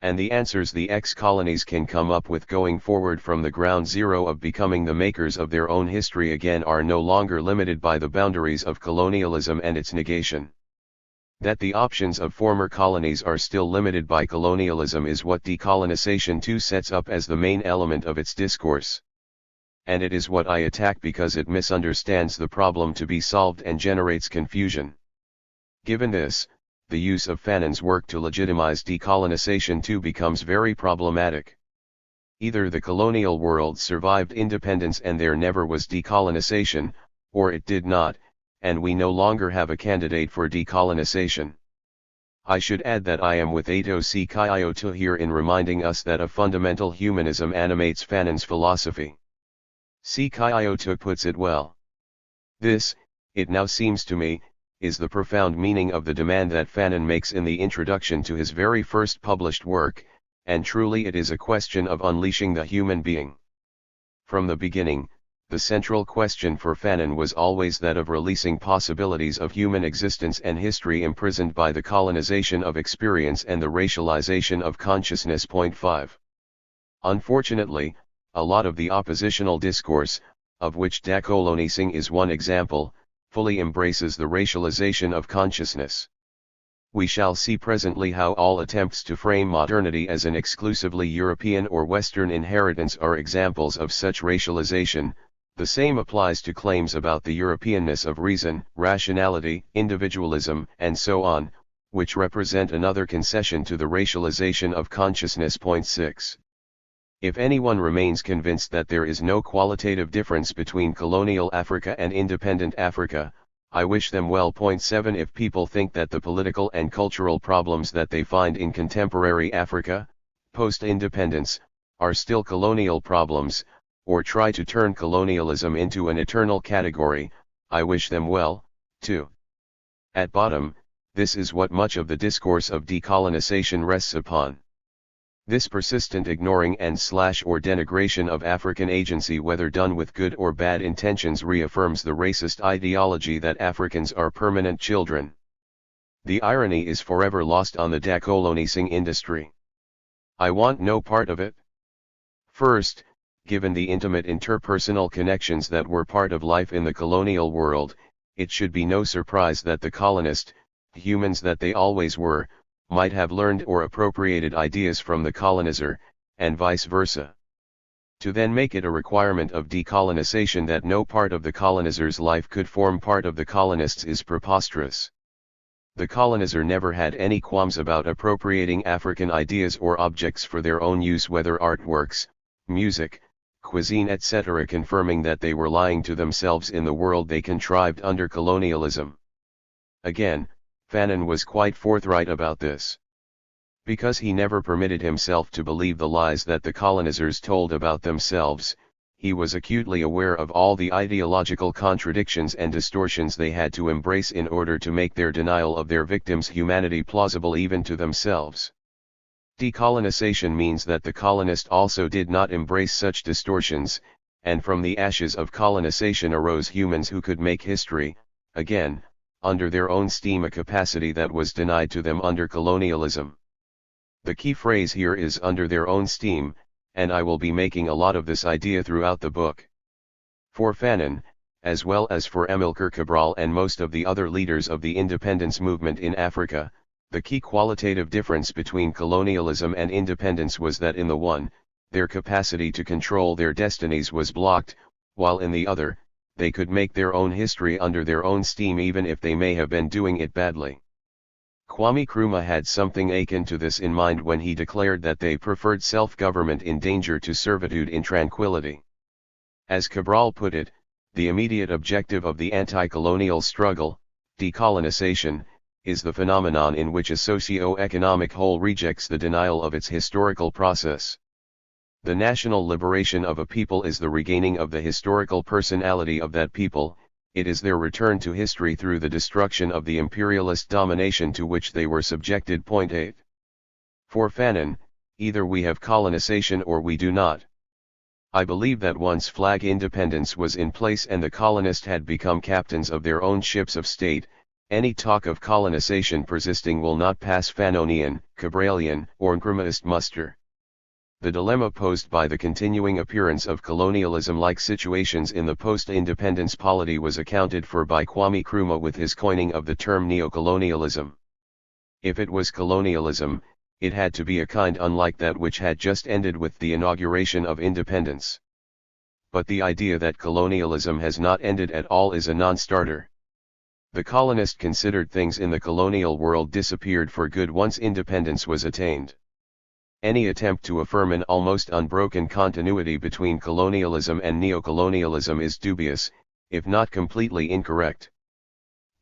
And the answers the ex-colonies can come up with going forward from the ground zero of becoming the makers of their own history again are no longer limited by the boundaries of colonialism and its negation. That the options of former colonies are still limited by colonialism is what Decolonization 2 sets up as the main element of its discourse. And it is what I attack because it misunderstands the problem to be solved and generates confusion. Given this, the use of Fanon's work to legitimize Decolonization 2 becomes very problematic. Either the colonial world survived independence and there never was decolonization, or it did not, and we no longer have a candidate for decolonization. I should add that I am with Ato Cikioto here in reminding us that a fundamental humanism animates Fanon's philosophy. Cikioto puts it well. This, it now seems to me, is the profound meaning of the demand that Fanon makes in the introduction to his very first published work, and truly it is a question of unleashing the human being. From the beginning, the central question for Fanon was always that of releasing possibilities of human existence and history imprisoned by the colonization of experience and the racialization of consciousness. 5. Unfortunately, a lot of the oppositional discourse, of which decolonisation is one example, fully embraces the racialization of consciousness. We shall see presently how all attempts to frame modernity as an exclusively European or Western inheritance are examples of such racialization. The same applies to claims about the Europeanness of reason, rationality, individualism, and so on, which represent another concession to the racialization of consciousness. 6. If anyone remains convinced that there is no qualitative difference between colonial Africa and independent Africa, I wish them well. 7. If people think that the political and cultural problems that they find in contemporary Africa, post-independence, are still colonial problems, or try to turn colonialism into an eternal category, I wish them well, too. At bottom, this is what much of the discourse of decolonisation rests upon. This persistent ignoring and/or denigration of African agency, whether done with good or bad intentions, reaffirms the racist ideology that Africans are permanent children. The irony is forever lost on the decolonising industry. I want no part of it. First, given the intimate interpersonal connections that were part of life in the colonial world, it should be no surprise that the colonist, humans that they always were, might have learned or appropriated ideas from the colonizer, and vice versa. To then make it a requirement of decolonisation that no part of the colonizer's life could form part of the colonist's is preposterous. The colonizer never had any qualms about appropriating African ideas or objects for their own use, whether artworks, music, cuisine, etc., confirming that they were lying to themselves in the world they contrived under colonialism. Again, Fanon was quite forthright about this. Because he never permitted himself to believe the lies that the colonizers told about themselves, he was acutely aware of all the ideological contradictions and distortions they had to embrace in order to make their denial of their victims' humanity plausible even to themselves. Decolonisation means that the colonist also did not embrace such distortions, and from the ashes of colonization arose humans who could make history, again, under their own steam, a capacity that was denied to them under colonialism. The key phrase here is under their own steam, and I will be making a lot of this idea throughout the book. For Fanon, as well as for Amilcar Cabral and most of the other leaders of the independence movement in Africa, the key qualitative difference between colonialism and independence was that in the one, their capacity to control their destinies was blocked, while in the other, they could make their own history under their own steam even if they may have been doing it badly. Kwame Nkrumah had something akin to this in mind when he declared that they preferred self-government in danger to servitude in tranquility. As Cabral put it, the immediate objective of the anti-colonial struggle, decolonisation, is the phenomenon in which a socio-economic whole rejects the denial of its historical process. The national liberation of a people is the regaining of the historical personality of that people, it is their return to history through the destruction of the imperialist domination to which they were subjected. 8. For Fanon, either we have colonization or we do not. I believe that once flag independence was in place and the colonists had become captains of their own ships of state, any talk of colonization persisting will not pass Fanonian, Cabralian, or Nkrumahist muster. The dilemma posed by the continuing appearance of colonialism-like situations in the post-independence polity was accounted for by Kwame Nkrumah with his coining of the term neocolonialism. If it was colonialism, it had to be a kind unlike that which had just ended with the inauguration of independence. But the idea that colonialism has not ended at all is a non-starter. The colonist considered things in the colonial world disappeared for good once independence was attained. Any attempt to affirm an almost unbroken continuity between colonialism and neocolonialism is dubious, if not completely incorrect.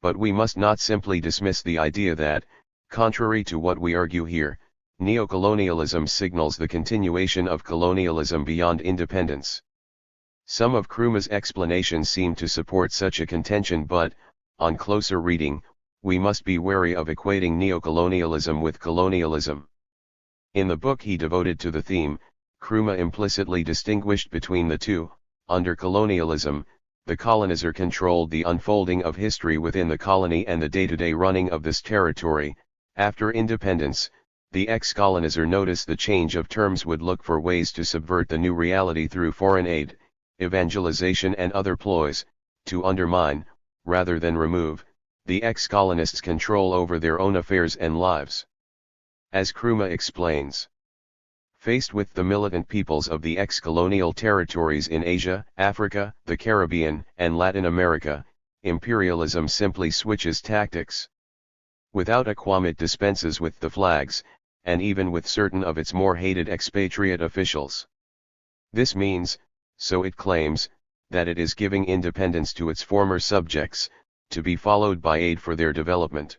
But we must not simply dismiss the idea that, contrary to what we argue here, neocolonialism signals the continuation of colonialism beyond independence. Some of Nkrumah's explanations seem to support such a contention, but, on closer reading, we must be wary of equating neocolonialism with colonialism. In the book he devoted to the theme, Nkrumah implicitly distinguished between the two, under colonialism, the colonizer controlled the unfolding of history within the colony and the day-to-day running of this territory. After independence, the ex-colonizer noticed the change of terms would look for ways to subvert the new reality through foreign aid, evangelization and other ploys, to undermine, rather than remove, the ex-colonists' control over their own affairs and lives. As Nkrumah explains, faced with the militant peoples of the ex-colonial territories in Asia, Africa, the Caribbean, and Latin America, imperialism simply switches tactics. Without a qualm it dispenses with the flags, and even with certain of its more hated expatriate officials. This means, so it claims, that it is giving independence to its former subjects, to be followed by aid for their development.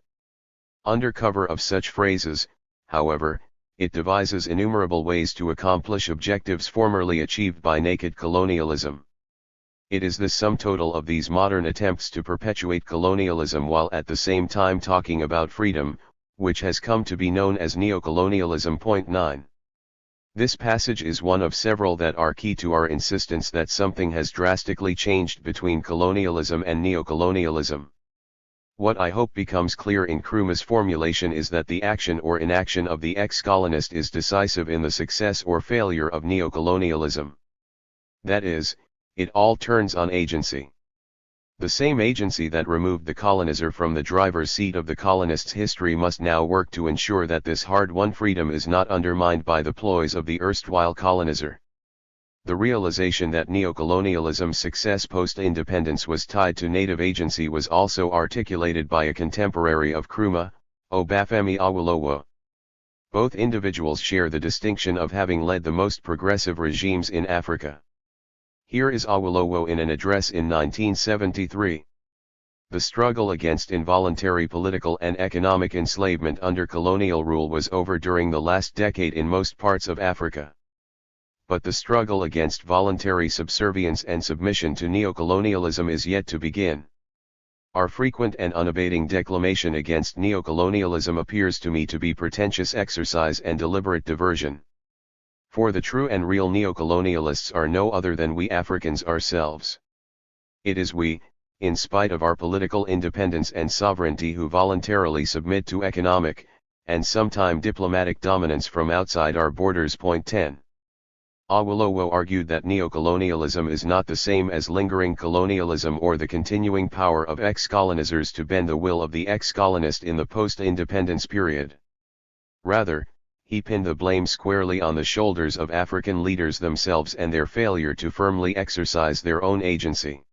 Under cover of such phrases, however, it devises innumerable ways to accomplish objectives formerly achieved by naked colonialism. It is the sum total of these modern attempts to perpetuate colonialism while at the same time talking about freedom, which has come to be known as neocolonialism. 9. This passage is one of several that are key to our insistence that something has drastically changed between colonialism and neocolonialism. What I hope becomes clear in Nkrumah's formulation is that the action or inaction of the ex-colonist is decisive in the success or failure of neocolonialism. That is, it all turns on agency. The same agency that removed the colonizer from the driver's seat of the colonist's history must now work to ensure that this hard-won freedom is not undermined by the ploys of the erstwhile colonizer. The realization that neocolonialism's success post-independence was tied to native agency was also articulated by a contemporary of Nkrumah, Olúfemi Awólọ́wọ̀. Both individuals share the distinction of having led the most progressive regimes in Africa. Here is Awólọ́wọ̀ in an address in 1973. The struggle against involuntary political and economic enslavement under colonial rule was over during the last decade in most parts of Africa. But the struggle against voluntary subservience and submission to neocolonialism is yet to begin. Our frequent and unabating declamation against neocolonialism appears to me to be pretentious exercise and deliberate diversion. For the true and real neocolonialists are no other than we Africans ourselves. It is we, in spite of our political independence and sovereignty, who voluntarily submit to economic, and sometime diplomatic dominance from outside our borders. 10. Awólọ́wọ̀ argued that neocolonialism is not the same as lingering colonialism or the continuing power of ex-colonizers to bend the will of the ex-colonist in the post-independence period. Rather, he pinned the blame squarely on the shoulders of African leaders themselves and their failure to firmly exercise their own agency.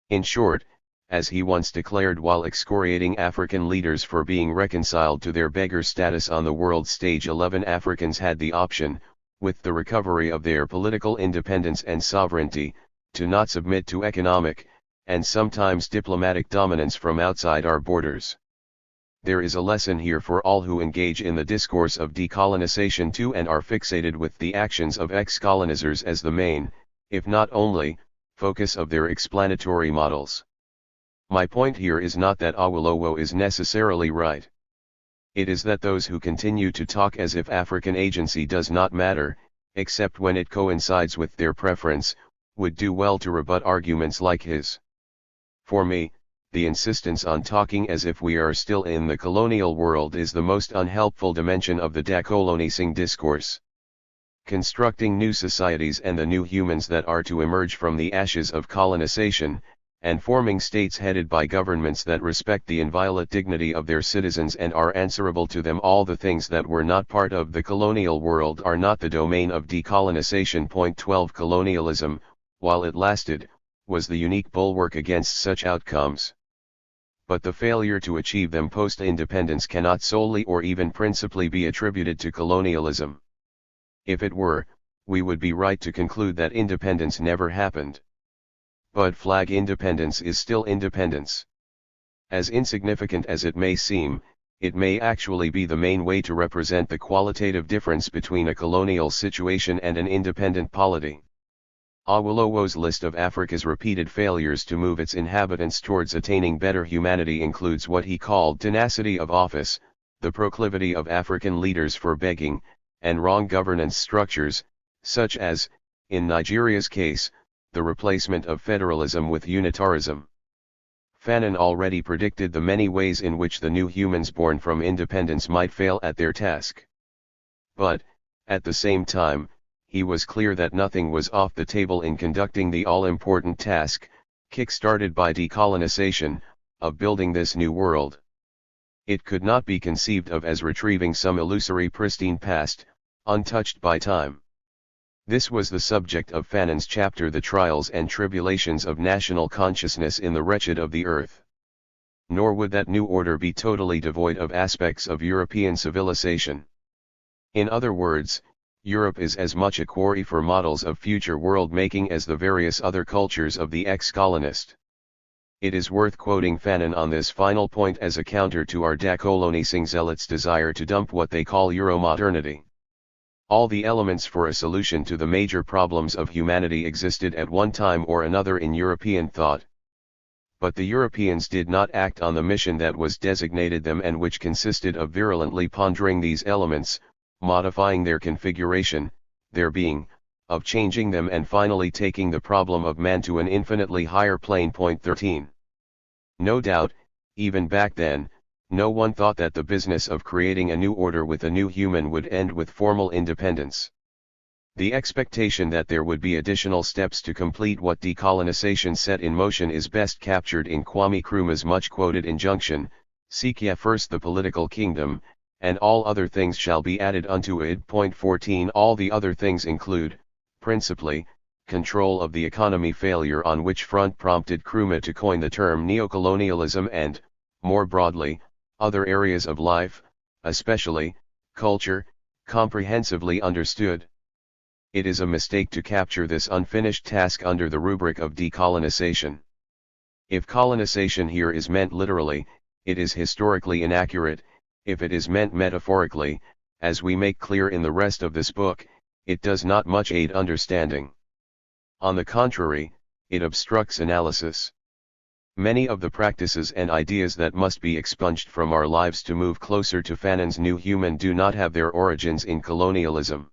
In short, as he once declared while excoriating African leaders for being reconciled to their beggar status on the world stage, 11 Africans had the option, with the recovery of their political independence and sovereignty, to not submit to economic, and sometimes diplomatic dominance from outside our borders. There is a lesson here for all who engage in the discourse of decolonisation too and are fixated with the actions of ex-colonizers as the main, if not only, focus of their explanatory models. My point here is not that Awólọ́wọ̀ is necessarily right. It is that those who continue to talk as if African agency does not matter, except when it coincides with their preference, would do well to rebut arguments like his. For me, the insistence on talking as if we are still in the colonial world is the most unhelpful dimension of the decolonising discourse. Constructing new societies and the new humans that are to emerge from the ashes of colonization, and forming states headed by governments that respect the inviolate dignity of their citizens and are answerable to them, all the things that were not part of the colonial world are not the domain of decolonisation. 12 Colonialism, while it lasted, was the unique bulwark against such outcomes. But the failure to achieve them post-independence cannot solely or even principally be attributed to colonialism. If it were, we would be right to conclude that independence never happened. But flag independence is still independence. As insignificant as it may seem, it may actually be the main way to represent the qualitative difference between a colonial situation and an independent polity. Awólọ́wọ̀'s list of Africa's repeated failures to move its inhabitants towards attaining better humanity includes what he called tenacity of office, the proclivity of African leaders for begging, and wrong governance structures, such as, in Nigeria's case, the replacement of federalism with unitarism. Fanon already predicted the many ways in which the new humans born from independence might fail at their task. But, at the same time, he was clear that nothing was off the table in conducting the all-important task, kick-started by decolonization, of building this new world. It could not be conceived of as retrieving some illusory pristine past, untouched by time. This was the subject of Fanon's chapter The Trials and Tribulations of National Consciousness in the Wretched of the Earth. Nor would that new order be totally devoid of aspects of European civilization. In other words, Europe is as much a quarry for models of future world-making as the various other cultures of the ex-colonist. It is worth quoting Fanon on this final point as a counter to our decolonising zealots' desire to dump what they call Euromodernity. All the elements for a solution to the major problems of humanity existed at one time or another in European thought. But the Europeans did not act on the mission that was designated them and which consisted of virulently pondering these elements, modifying their configuration, their being, of changing them and finally taking the problem of man to an infinitely higher plane. 13. No doubt, even back then, no one thought that the business of creating a new order with a new human would end with formal independence. The expectation that there would be additional steps to complete what decolonization set in motion is best captured in Kwame Nkrumah's much-quoted injunction, "Seek ye first the political kingdom, and all other things shall be added unto it." 14. All the other things include, principally, control of the economy, failure on which front prompted Nkrumah to coin the term neocolonialism, and, more broadly, other areas of life, especially, culture, comprehensively understood. It is a mistake to capture this unfinished task under the rubric of decolonization. If colonization here is meant literally, it is historically inaccurate. If it is meant metaphorically, as we make clear in the rest of this book, it does not much aid understanding. On the contrary, it obstructs analysis. Many of the practices and ideas that must be expunged from our lives to move closer to Fanon's new human do not have their origins in colonialism.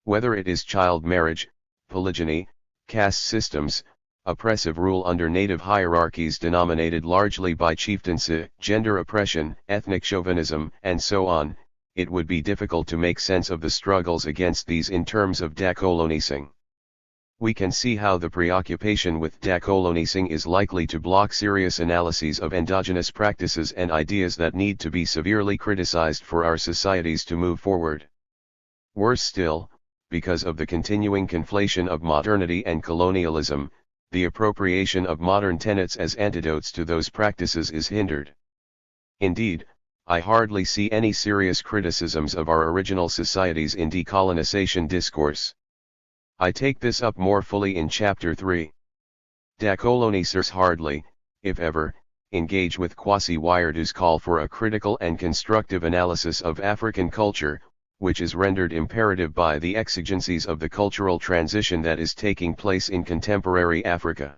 Whether it is child marriage, polygyny, caste systems, oppressive rule under native hierarchies denominated largely by chieftaincy, gender oppression, ethnic chauvinism, and so on, it would be difficult to make sense of the struggles against these in terms of decolonising. We can see how the preoccupation with decolonising is likely to block serious analyses of endogenous practices and ideas that need to be severely criticized for our societies to move forward. Worse still, because of the continuing conflation of modernity and colonialism, the appropriation of modern tenets as antidotes to those practices is hindered. Indeed, I hardly see any serious criticisms of our original societies in decolonization discourse. I take this up more fully in Chapter 3. Decolonisers hardly, if ever, engage with Kwasi Wiredu's call for a critical and constructive analysis of African culture, which is rendered imperative by the exigencies of the cultural transition that is taking place in contemporary Africa.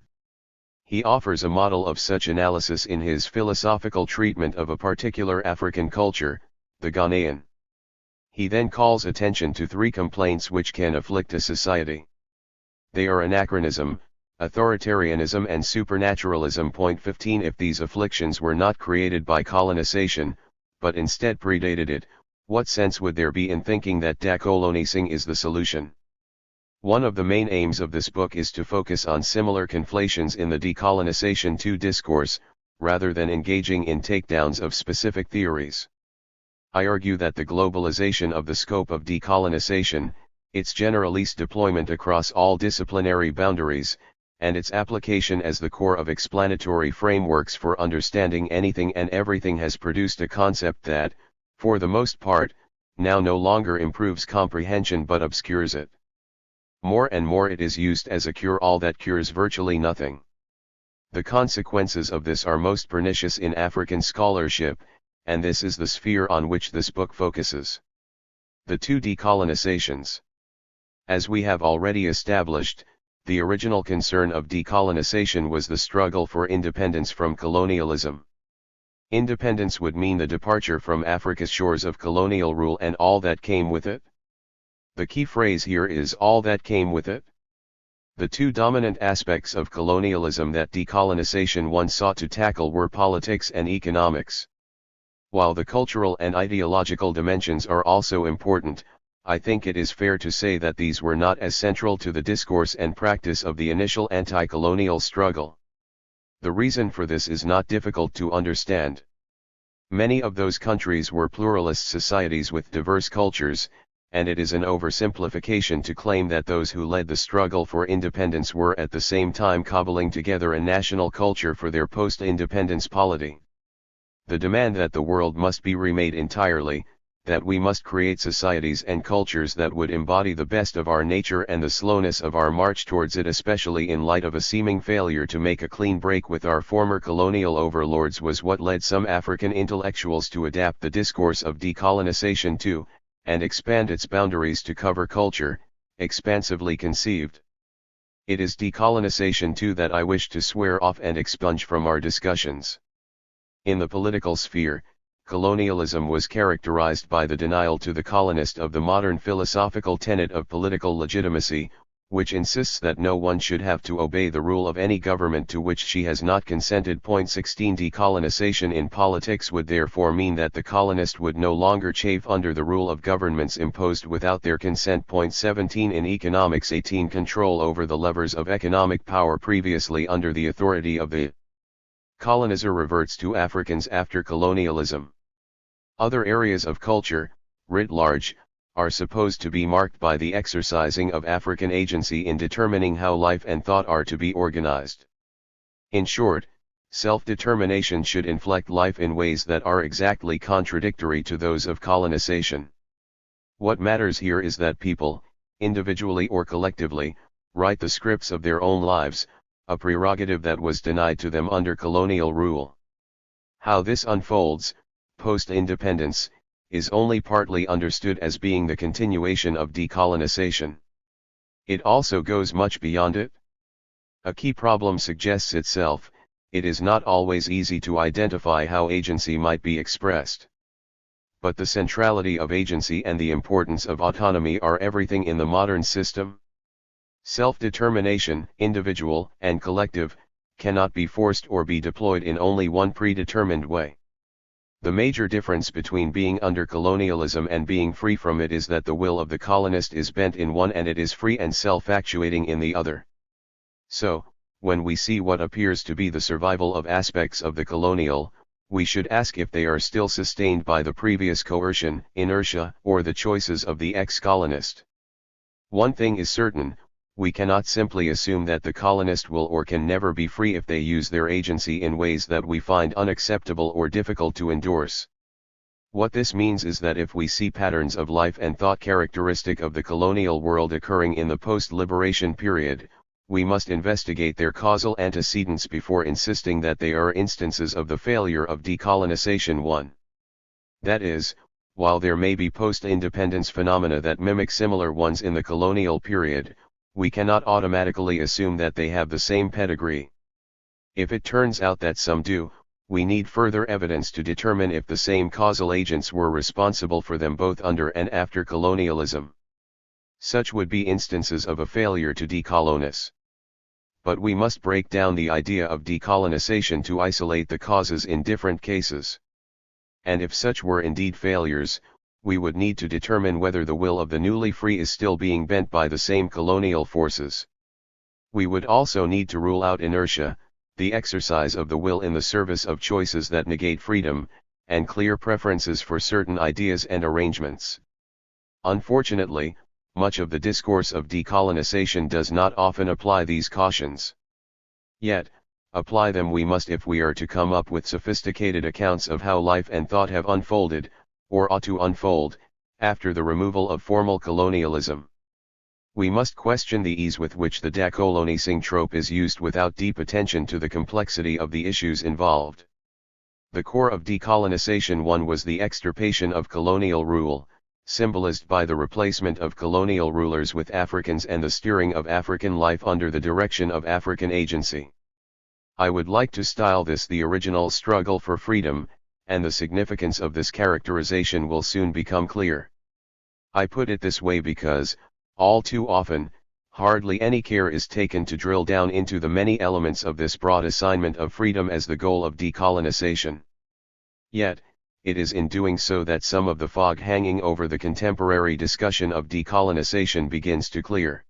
He offers a model of such analysis in his philosophical treatment of a particular African culture, the Ghanaian. He then calls attention to three complaints which can afflict a society. They are anachronism, authoritarianism and supernaturalism. 15. If these afflictions were not created by colonization, but instead predated it, what sense would there be in thinking that decolonising is the solution? One of the main aims of this book is to focus on similar conflations in the decolonization 2 discourse, rather than engaging in takedowns of specific theories. I argue that the globalization of the scope of decolonization, its generalist deployment across all disciplinary boundaries, and its application as the core of explanatory frameworks for understanding anything and everything has produced a concept that, for the most part, now no longer improves comprehension but obscures it. More and more it is used as a cure-all that cures virtually nothing. The consequences of this are most pernicious in African scholarship, and this is the sphere on which this book focuses. The two decolonizations. As we have already established, the original concern of decolonization was the struggle for independence from colonialism. Independence would mean the departure from Africa's shores of colonial rule and all that came with it. The key phrase here is all that came with it. The two dominant aspects of colonialism that decolonization one sought to tackle were politics and economics. While the cultural and ideological dimensions are also important, I think it is fair to say that these were not as central to the discourse and practice of the initial anti-colonial struggle. The reason for this is not difficult to understand. Many of those countries were pluralist societies with diverse cultures, and it is an oversimplification to claim that those who led the struggle for independence were at the same time cobbling together a national culture for their post-independence polity. The demand that the world must be remade entirely, that we must create societies and cultures that would embody the best of our nature and the slowness of our march towards it, especially in light of a seeming failure to make a clean break with our former colonial overlords, was what led some African intellectuals to adapt the discourse of decolonization to, and expand its boundaries to cover culture, expansively conceived. It is decolonization too that I wish to swear off and expunge from our discussions. In the political sphere, colonialism was characterized by the denial to the colonist of the modern philosophical tenet of political legitimacy, which insists that no one should have to obey the rule of any government to which she has not consented. 16 Decolonization in politics would therefore mean that the colonist would no longer chafe under the rule of governments imposed without their consent. 17 In economics, 18 Control over the levers of economic power previously under the authority of the colonizer reverts to Africans after colonialism. Other areas of culture, writ large, are supposed to be marked by the exercising of African agency in determining how life and thought are to be organized. In short, self-determination should inflect life in ways that are exactly contradictory to those of colonization. What matters here is that people, individually or collectively, write the scripts of their own lives, a prerogative that was denied to them under colonial rule. How this unfolds, post-independence, is only partly understood as being the continuation of decolonization. It also goes much beyond it. A key problem suggests itself: it is not always easy to identify how agency might be expressed. But the centrality of agency and the importance of autonomy are everything in the modern system. Self-determination, individual and collective, cannot be forced or be deployed in only one predetermined way. The major difference between being under colonialism and being free from it is that the will of the colonist is bent in one and it is free and self-actuating in the other. So, when we see what appears to be the survival of aspects of the colonial, we should ask if they are still sustained by the previous coercion, inertia, or the choices of the ex-colonist. One thing is certain: we cannot simply assume that the colonist will or can never be free if they use their agency in ways that we find unacceptable or difficult to endorse. What this means is that if we see patterns of life and thought characteristic of the colonial world occurring in the post-liberation period, we must investigate their causal antecedents before insisting that they are instances of the failure of decolonization. 1. That is, while there may be post-independence phenomena that mimic similar ones in the colonial period, we cannot automatically assume that they have the same pedigree. If it turns out that some do, we need further evidence to determine if the same causal agents were responsible for them both under and after colonialism. Such would be instances of a failure to decolonize. But we must break down the idea of decolonization to isolate the causes in different cases. And if such were indeed failures, we would need to determine whether the will of the newly free is still being bent by the same colonial forces. We would also need to rule out inertia, the exercise of the will in the service of choices that negate freedom, and clear preferences for certain ideas and arrangements. Unfortunately, much of the discourse of decolonization does not often apply these cautions. Yet, apply them we must if we are to come up with sophisticated accounts of how life and thought have unfolded, or ought to unfold, after the removal of formal colonialism. We must question the ease with which the decolonising trope is used without deep attention to the complexity of the issues involved. The core of decolonization 1 was the extirpation of colonial rule, symbolized by the replacement of colonial rulers with Africans and the steering of African life under the direction of African agency. I would like to style this the original struggle for freedom, and the significance of this characterization will soon become clear. I put it this way because, all too often, hardly any care is taken to drill down into the many elements of this broad assignment of freedom as the goal of decolonization. Yet, it is in doing so that some of the fog hanging over the contemporary discussion of decolonization begins to clear.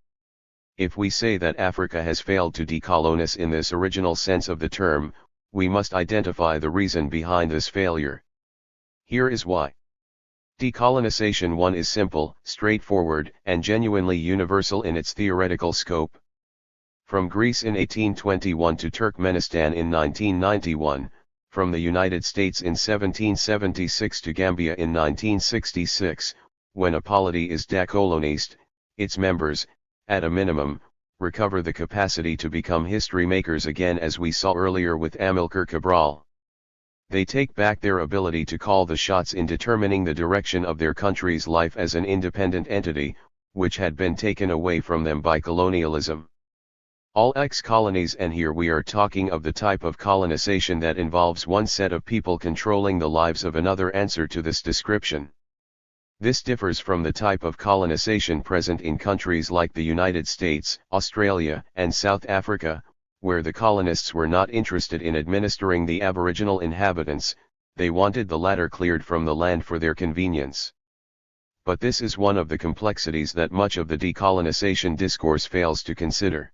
If we say that Africa has failed to decolonize in this original sense of the term, we must identify the reason behind this failure. Here is why. Decolonization 1 is simple, straightforward, and genuinely universal in its theoretical scope. From Greece in 1821 to Turkmenistan in 1991, from the United States in 1776 to Gambia in 1966, when a polity is decolonized, its members, at a minimum, recover the capacity to become history makers again, as we saw earlier with Amilcar Cabral. They take back their ability to call the shots in determining the direction of their country's life as an independent entity, which had been taken away from them by colonialism. All ex-colonies, and here we are talking of the type of colonization that involves one set of people controlling the lives of another, answer to this description. This differs from the type of colonization present in countries like the United States, Australia, and South Africa, where the colonists were not interested in administering the aboriginal inhabitants, they wanted the latter cleared from the land for their convenience. But this is one of the complexities that much of the decolonization discourse fails to consider.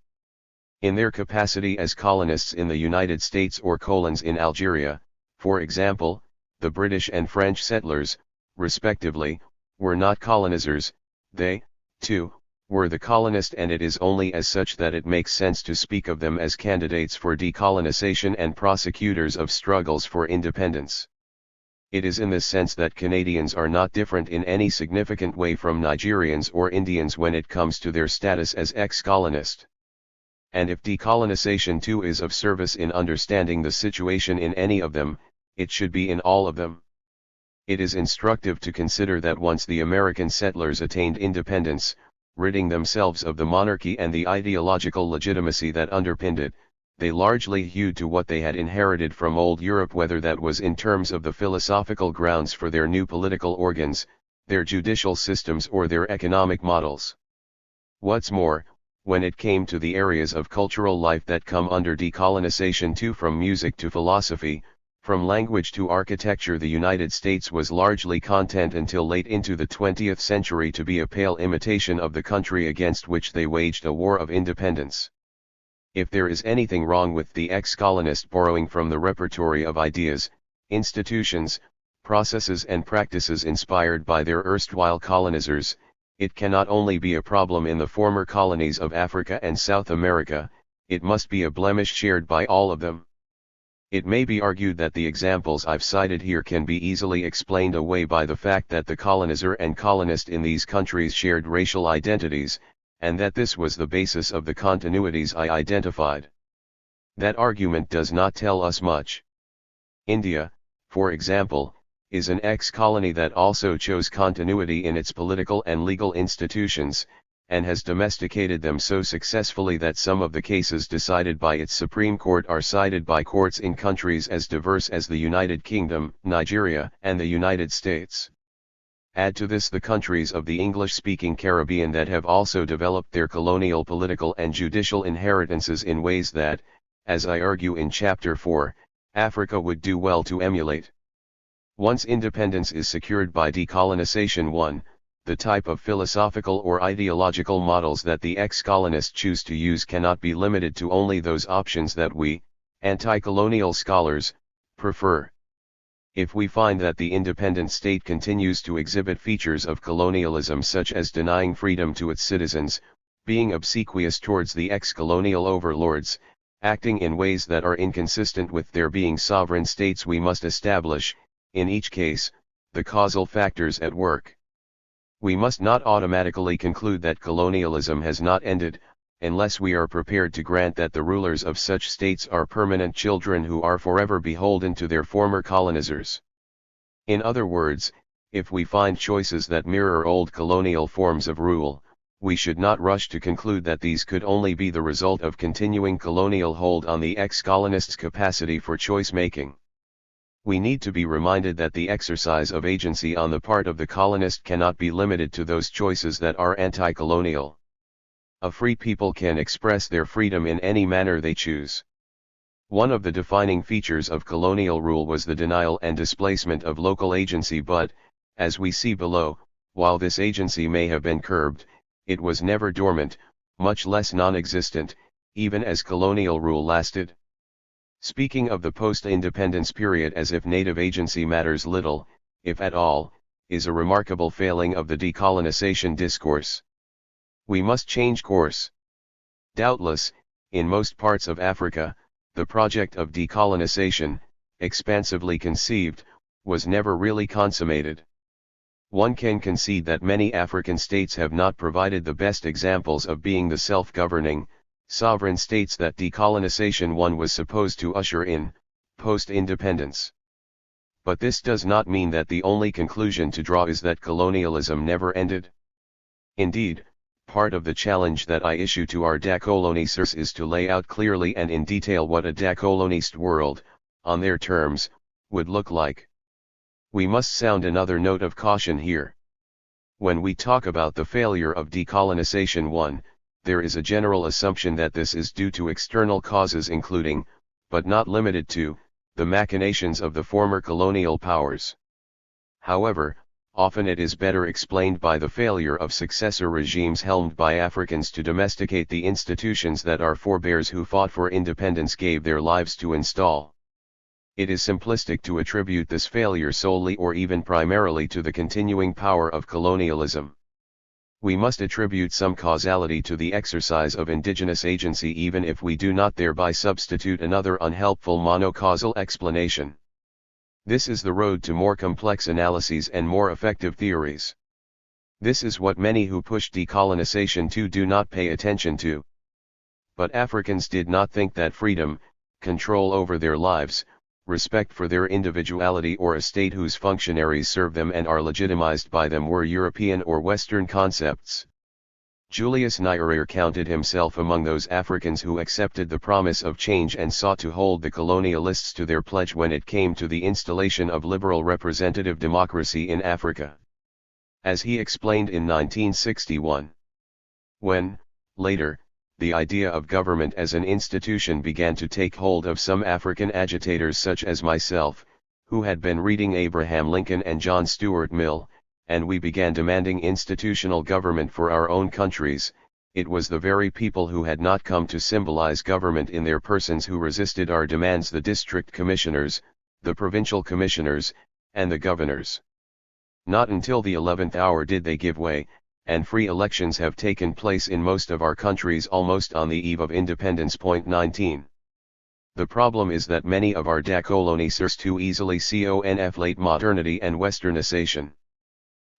In their capacity as colonists in the United States or colons in Algeria, for example, the British and French settlers, respectively, were not colonizers, they, too, were the colonist, and it is only as such that it makes sense to speak of them as candidates for decolonization and prosecutors of struggles for independence. It is in this sense that Canadians are not different in any significant way from Nigerians or Indians when it comes to their status as ex-colonist. And if decolonization too is of service in understanding the situation in any of them, it should be in all of them. It is instructive to consider that once the American settlers attained independence, ridding themselves of the monarchy and the ideological legitimacy that underpinned it, they largely hewed to what they had inherited from old Europe, whether that was in terms of the philosophical grounds for their new political organs, their judicial systems, or their economic models. What's more, when it came to the areas of cultural life that come under decolonization too, from music to philosophy, from language to architecture, the United States was largely content until late into the 20th century to be a pale imitation of the country against which they waged a war of independence. If there is anything wrong with the ex-colonist borrowing from the repertory of ideas, institutions, processes and practices inspired by their erstwhile colonizers, it cannot only be a problem in the former colonies of Africa and South America, it must be a blemish shared by all of them. It may be argued that the examples I've cited here can be easily explained away by the fact that the colonizer and colonist in these countries shared racial identities, and that this was the basis of the continuities I identified. That argument does not tell us much. India, for example, is an ex-colony that also chose continuity in its political and legal institutions, and has domesticated them so successfully that some of the cases decided by its Supreme Court are cited by courts in countries as diverse as the United Kingdom, Nigeria, and the United States. Add to this the countries of the English-speaking Caribbean that have also developed their colonial political and judicial inheritances in ways that, as I argue in Chapter 4, Africa would do well to emulate. Once independence is secured by decolonization 1, the type of philosophical or ideological models that the ex-colonists choose to use cannot be limited to only those options that we, anti-colonial scholars, prefer. If we find that the independent state continues to exhibit features of colonialism such as denying freedom to its citizens, being obsequious towards the ex-colonial overlords, acting in ways that are inconsistent with their being sovereign states, we must establish, in each case, the causal factors at work. We must not automatically conclude that colonialism has not ended, unless we are prepared to grant that the rulers of such states are permanent children who are forever beholden to their former colonizers. In other words, if we find choices that mirror old colonial forms of rule, we should not rush to conclude that these could only be the result of continuing colonial hold on the ex-colonists' capacity for choice-making. We need to be reminded that the exercise of agency on the part of the colonist cannot be limited to those choices that are anti-colonial. A free people can express their freedom in any manner they choose. One of the defining features of colonial rule was the denial and displacement of local agency, but, as we see below, while this agency may have been curbed, it was never dormant, much less non-existent, even as colonial rule lasted. Speaking of the post-independence period as if native agency matters little, if at all, is a remarkable failing of the decolonization discourse. We must change course. Doubtless, in most parts of Africa, the project of decolonization, expansively conceived, was never really consummated. One can concede that many African states have not provided the best examples of being the self-governing, sovereign states that decolonization one was supposed to usher in, post-independence. But this does not mean that the only conclusion to draw is that colonialism never ended. Indeed, part of the challenge that I issue to our decolonisers is to lay out clearly and in detail what a decolonized world, on their terms, would look like. We must sound another note of caution here. When we talk about the failure of decolonization 1, there is a general assumption that this is due to external causes including, but not limited to, the machinations of the former colonial powers. However, often it is better explained by the failure of successor regimes helmed by Africans to domesticate the institutions that our forebears who fought for independence gave their lives to install. It is simplistic to attribute this failure solely or even primarily to the continuing power of colonialism. We must attribute some causality to the exercise of indigenous agency even if we do not thereby substitute another unhelpful monocausal explanation. This is the road to more complex analyses and more effective theories. This is what many who push decolonization do not pay attention to. But Africans did not think that freedom, control over their lives, respect for their individuality or a state whose functionaries serve them and are legitimized by them were European or Western concepts. Julius Nyerere counted himself among those Africans who accepted the promise of change and sought to hold the colonialists to their pledge when it came to the installation of liberal representative democracy in Africa. As he explained in 1961. When, later, the idea of government as an institution began to take hold of some African agitators such as myself, who had been reading Abraham Lincoln and John Stuart Mill, and we began demanding institutional government for our own countries, it was the very people who had not come to symbolize government in their persons who resisted our demands: the district commissioners, the provincial commissioners, and the governors. Not until the 11th hour did they give way, and free elections have taken place in most of our countries almost on the eve of independence. 19. The problem is that many of our decolonisers too easily conflate modernity and westernization.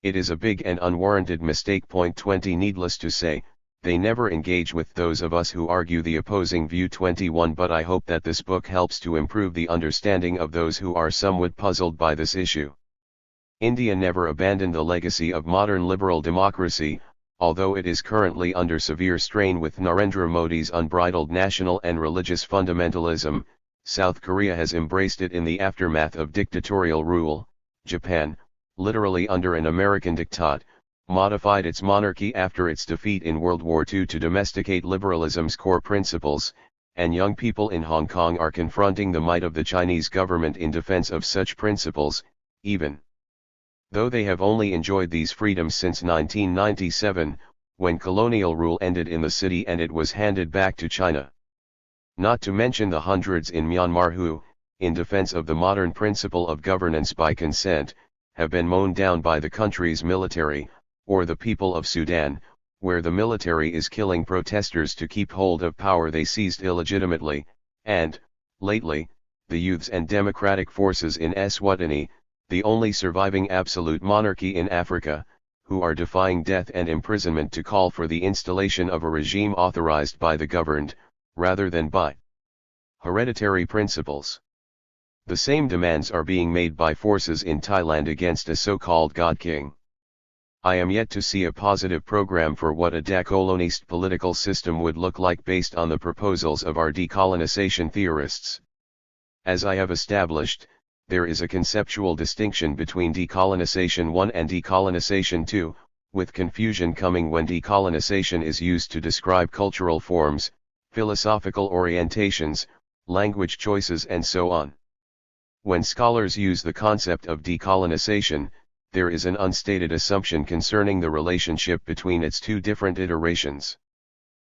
It is a big and unwarranted mistake. 20. Needless to say, they never engage with those of us who argue the opposing view. 21. But I hope that this book helps to improve the understanding of those who are somewhat puzzled by this issue. India never abandoned the legacy of modern liberal democracy, although it is currently under severe strain with Narendra Modi's unbridled national and religious fundamentalism. South Korea has embraced it in the aftermath of dictatorial rule. Japan, literally under an American diktat, modified its monarchy after its defeat in World War II to domesticate liberalism's core principles, and young people in Hong Kong are confronting the might of the Chinese government in defense of such principles, even though they have only enjoyed these freedoms since 1997, when colonial rule ended in the city and it was handed back to China. Not to mention the hundreds in Myanmar who, in defense of the modern principle of governance by consent, have been mown down by the country's military, or the people of Sudan, where the military is killing protesters to keep hold of power they seized illegitimately, and, lately, the youths and democratic forces in Eswatini, the only surviving absolute monarchy in Africa, who are defying death and imprisonment to call for the installation of a regime authorized by the governed, rather than by hereditary principles. The same demands are being made by forces in Thailand against a so-called God King. I am yet to see a positive program for what a decolonist political system would look like based on the proposals of our decolonization theorists. As I have established, there is a conceptual distinction between decolonization 1 and decolonization 2, with confusion coming when decolonization is used to describe cultural forms, philosophical orientations, language choices and so on. When scholars use the concept of decolonization, there is an unstated assumption concerning the relationship between its two different iterations.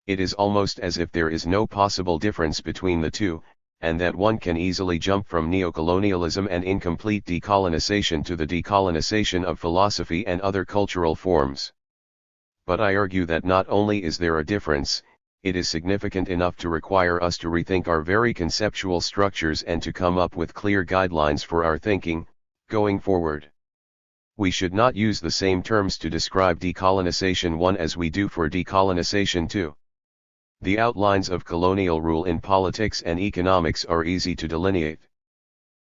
It is almost as if there is no possible difference between the two, and that one can easily jump from neocolonialism and incomplete decolonization to the decolonization of philosophy and other cultural forms. But I argue that not only is there a difference, it is significant enough to require us to rethink our very conceptual structures and to come up with clear guidelines for our thinking, going forward. We should not use the same terms to describe decolonization 1 as we do for decolonization 2. The outlines of colonial rule in politics and economics are easy to delineate.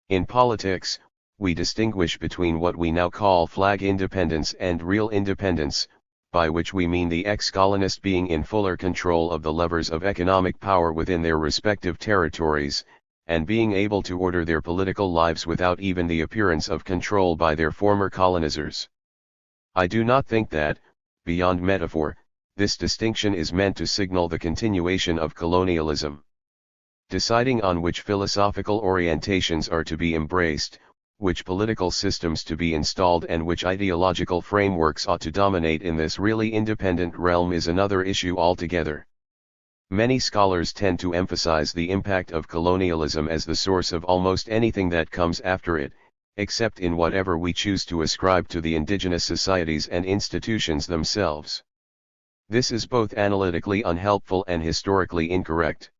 In politics, we distinguish between what we now call flag independence and real independence, by which we mean the ex-colonist being in fuller control of the levers of economic power within their respective territories, and being able to order their political lives without even the appearance of control by their former colonizers. I do not think that, beyond metaphor, this distinction is meant to signal the continuation of colonialism. Deciding on which philosophical orientations are to be embraced, which political systems to be installed and which ideological frameworks ought to dominate in this really independent realm is another issue altogether. Many scholars tend to emphasize the impact of colonialism as the source of almost anything that comes after it, except in whatever we choose to ascribe to the indigenous societies and institutions themselves. This is both analytically unhelpful and historically incorrect.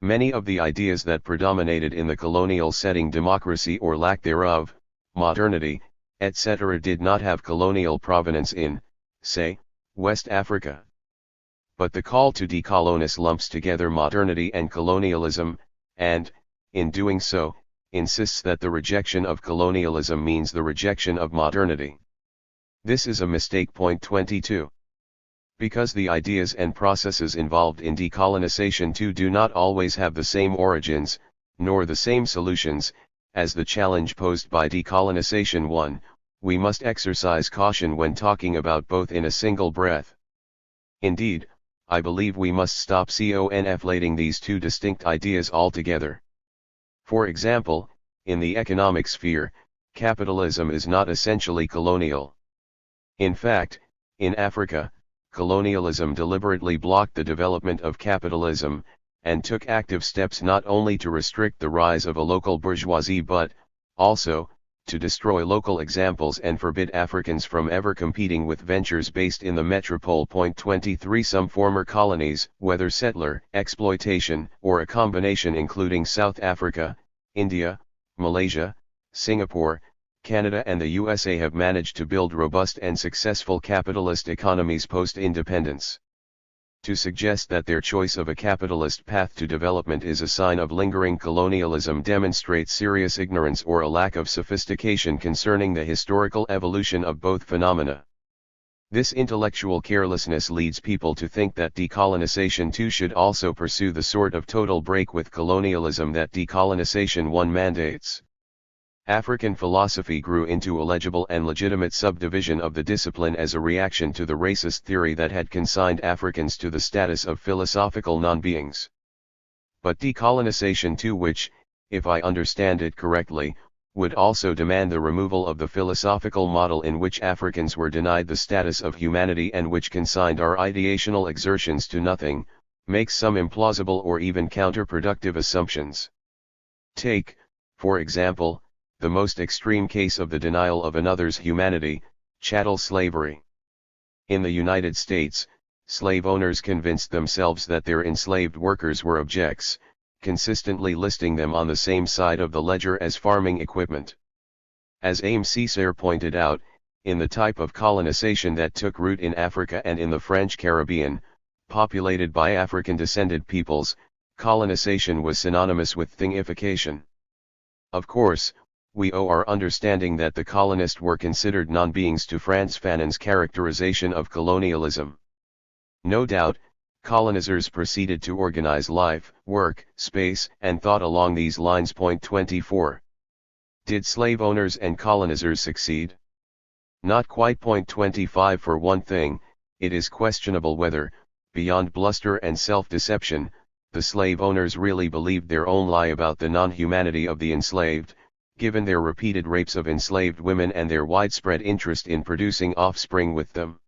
Many of the ideas that predominated in the colonial setting, democracy or lack thereof, modernity, etc., did not have colonial provenance in, say, West Africa. But the call to decolonize lumps together modernity and colonialism, and, in doing so, insists that the rejection of colonialism means the rejection of modernity. This is a mistake. Point 22. Because the ideas and processes involved in decolonization too do not always have the same origins, nor the same solutions, as the challenge posed by decolonization 1, we must exercise caution when talking about both in a single breath. Indeed, I believe we must stop conflating these two distinct ideas altogether. For example, in the economic sphere, capitalism is not essentially colonial. In fact, in Africa, colonialism deliberately blocked the development of capitalism, and took active steps not only to restrict the rise of a local bourgeoisie but, also, to destroy local examples and forbid Africans from ever competing with ventures based in the metropole. Point 23. Some former colonies, whether settler, exploitation, or a combination including South Africa, India, Malaysia, Singapore, Canada and the USA have managed to build robust and successful capitalist economies post-independence. To suggest that their choice of a capitalist path to development is a sign of lingering colonialism demonstrates serious ignorance or a lack of sophistication concerning the historical evolution of both phenomena. This intellectual carelessness leads people to think that decolonization too should also pursue the sort of total break with colonialism that decolonization 1 mandates. African philosophy grew into a legible and legitimate subdivision of the discipline as a reaction to the racist theory that had consigned Africans to the status of philosophical non-beings. But decolonization too, which, if I understand it correctly, would also demand the removal of the philosophical model in which Africans were denied the status of humanity and which consigned our ideational exertions to nothing, makes some implausible or even counterproductive assumptions. Take, for example, the most extreme case of the denial of another's humanity, chattel slavery. In the United States, slave owners convinced themselves that their enslaved workers were objects, consistently listing them on the same side of the ledger as farming equipment. As Aimé Césaire pointed out, in the type of colonization that took root in Africa and in the French Caribbean, populated by African-descended peoples, colonization was synonymous with thingification. Of course, we owe our understanding that the colonists were considered non-beings to Frantz Fanon's characterization of colonialism. No doubt, colonizers proceeded to organize life, work, space, and thought along these lines. Point 24. Did slave owners and colonizers succeed? Not quite. Point 25. For one thing, it is questionable whether, beyond bluster and self-deception, the slave owners really believed their own lie about the non-humanity of the enslaved, given their repeated rapes of enslaved women and their widespread interest in producing offspring with them.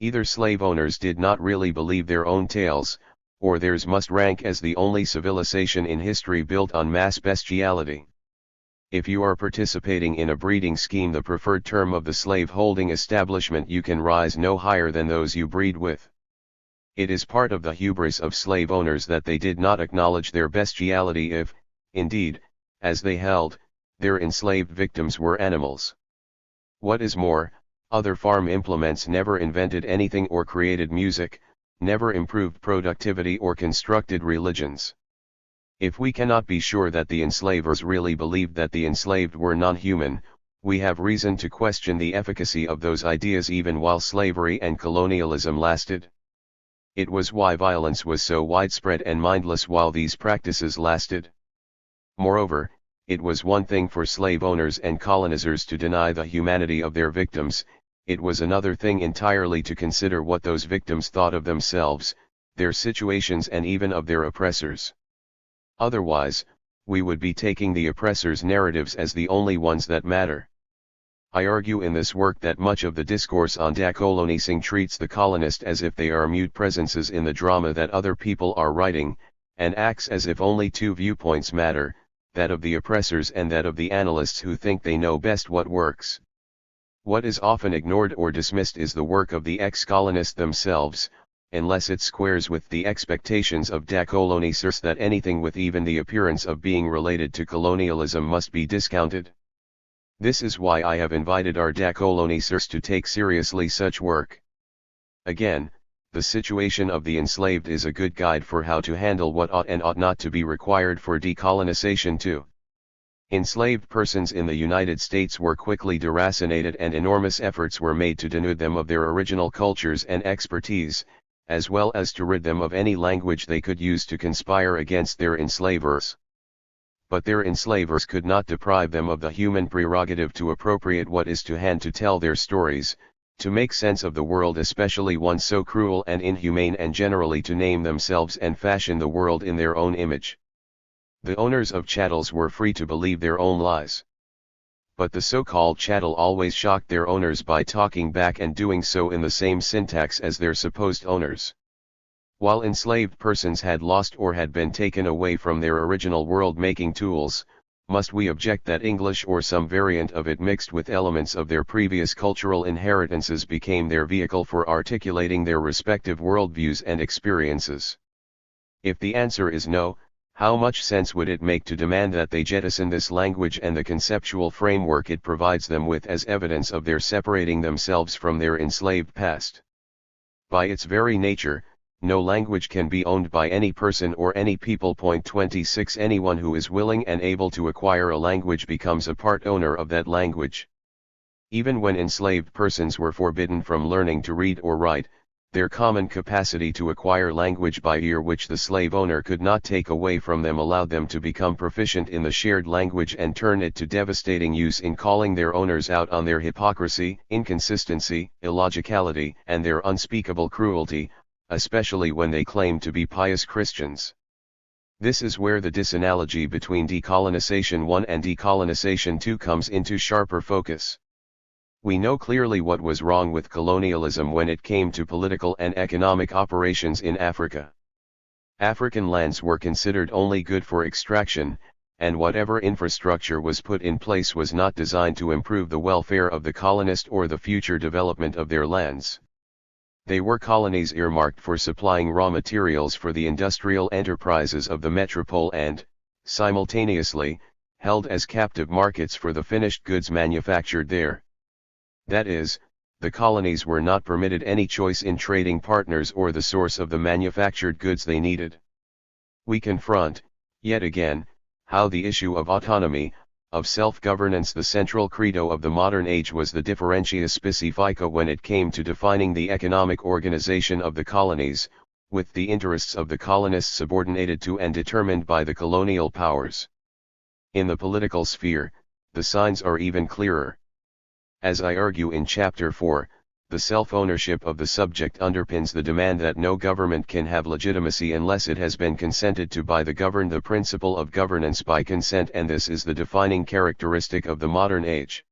Either slave owners did not really believe their own tales, or theirs must rank as the only civilization in history built on mass bestiality. If you are participating in a breeding scheme, the preferred term of the slave-holding establishment, you can rise no higher than those you breed with. It is part of the hubris of slave owners that they did not acknowledge their bestiality if, indeed, as they held, their enslaved victims were animals. What is more, other farm implements never invented anything or created music, never improved productivity or constructed religions. If we cannot be sure that the enslavers really believed that the enslaved were non-human, we have reason to question the efficacy of those ideas even while slavery and colonialism lasted. It was why violence was so widespread and mindless while these practices lasted. Moreover, it was one thing for slave owners and colonizers to deny the humanity of their victims, it was another thing entirely to consider what those victims thought of themselves, their situations, and even of their oppressors. Otherwise, we would be taking the oppressors' narratives as the only ones that matter. I argue in this work that much of the discourse on decolonisation treats the colonist as if they are mute presences in the drama that other people are writing, and acts as if only two viewpoints matter, that of the oppressors and that of the analysts who think they know best what works. What is often ignored or dismissed is the work of the ex-colonists themselves, unless it squares with the expectations of decolonisers that anything with even the appearance of being related to colonialism must be discounted. This is why I have invited our decolonisers to take seriously such work. Again, the situation of the enslaved is a good guide for how to handle what ought and ought not to be required for decolonization too. Enslaved persons in the United States were quickly deracinated and enormous efforts were made to denude them of their original cultures and expertise, as well as to rid them of any language they could use to conspire against their enslavers. But their enslavers could not deprive them of the human prerogative to appropriate what is to hand to tell their stories, to make sense of the world, especially one so cruel and inhumane, and generally to name themselves and fashion the world in their own image. The owners of chattels were free to believe their own lies. But the so-called chattel always shocked their owners by talking back and doing so in the same syntax as their supposed owners. While enslaved persons had lost or had been taken away from their original world-making tools, must we object that English or some variant of it mixed with elements of their previous cultural inheritances became their vehicle for articulating their respective worldviews and experiences? If the answer is no, how much sense would it make to demand that they jettison this language and the conceptual framework it provides them with as evidence of their separating themselves from their enslaved past? By its very nature, no language can be owned by any person or any people. Point 26. Anyone who is willing and able to acquire a language becomes a part owner of that language. Even when enslaved persons were forbidden from learning to read or write, their common capacity to acquire language by ear, which the slave owner could not take away from them, allowed them to become proficient in the shared language and turn it to devastating use in calling their owners out on their hypocrisy, inconsistency, illogicality, and their unspeakable cruelty, especially when they claim to be pious Christians. This is where the disanalogy between Decolonization 1 and Decolonization 2 comes into sharper focus. We know clearly what was wrong with colonialism when it came to political and economic operations in Africa. African lands were considered only good for extraction, and whatever infrastructure was put in place was not designed to improve the welfare of the colonist or the future development of their lands. They were colonies earmarked for supplying raw materials for the industrial enterprises of the metropole and, simultaneously, held as captive markets for the finished goods manufactured there. That is, the colonies were not permitted any choice in trading partners or the source of the manufactured goods they needed. We confront, yet again, how the issue of autonomy, of self-governance, the central credo of the modern age, was the differentia specifica when it came to defining the economic organization of the colonies, with the interests of the colonists subordinated to and determined by the colonial powers. In the political sphere, the signs are even clearer. As I argue in Chapter 4, the self-ownership of the subject underpins the demand that no government can have legitimacy unless it has been consented to by the governed, the principle of governance by consent, and this is the defining characteristic of the modern age.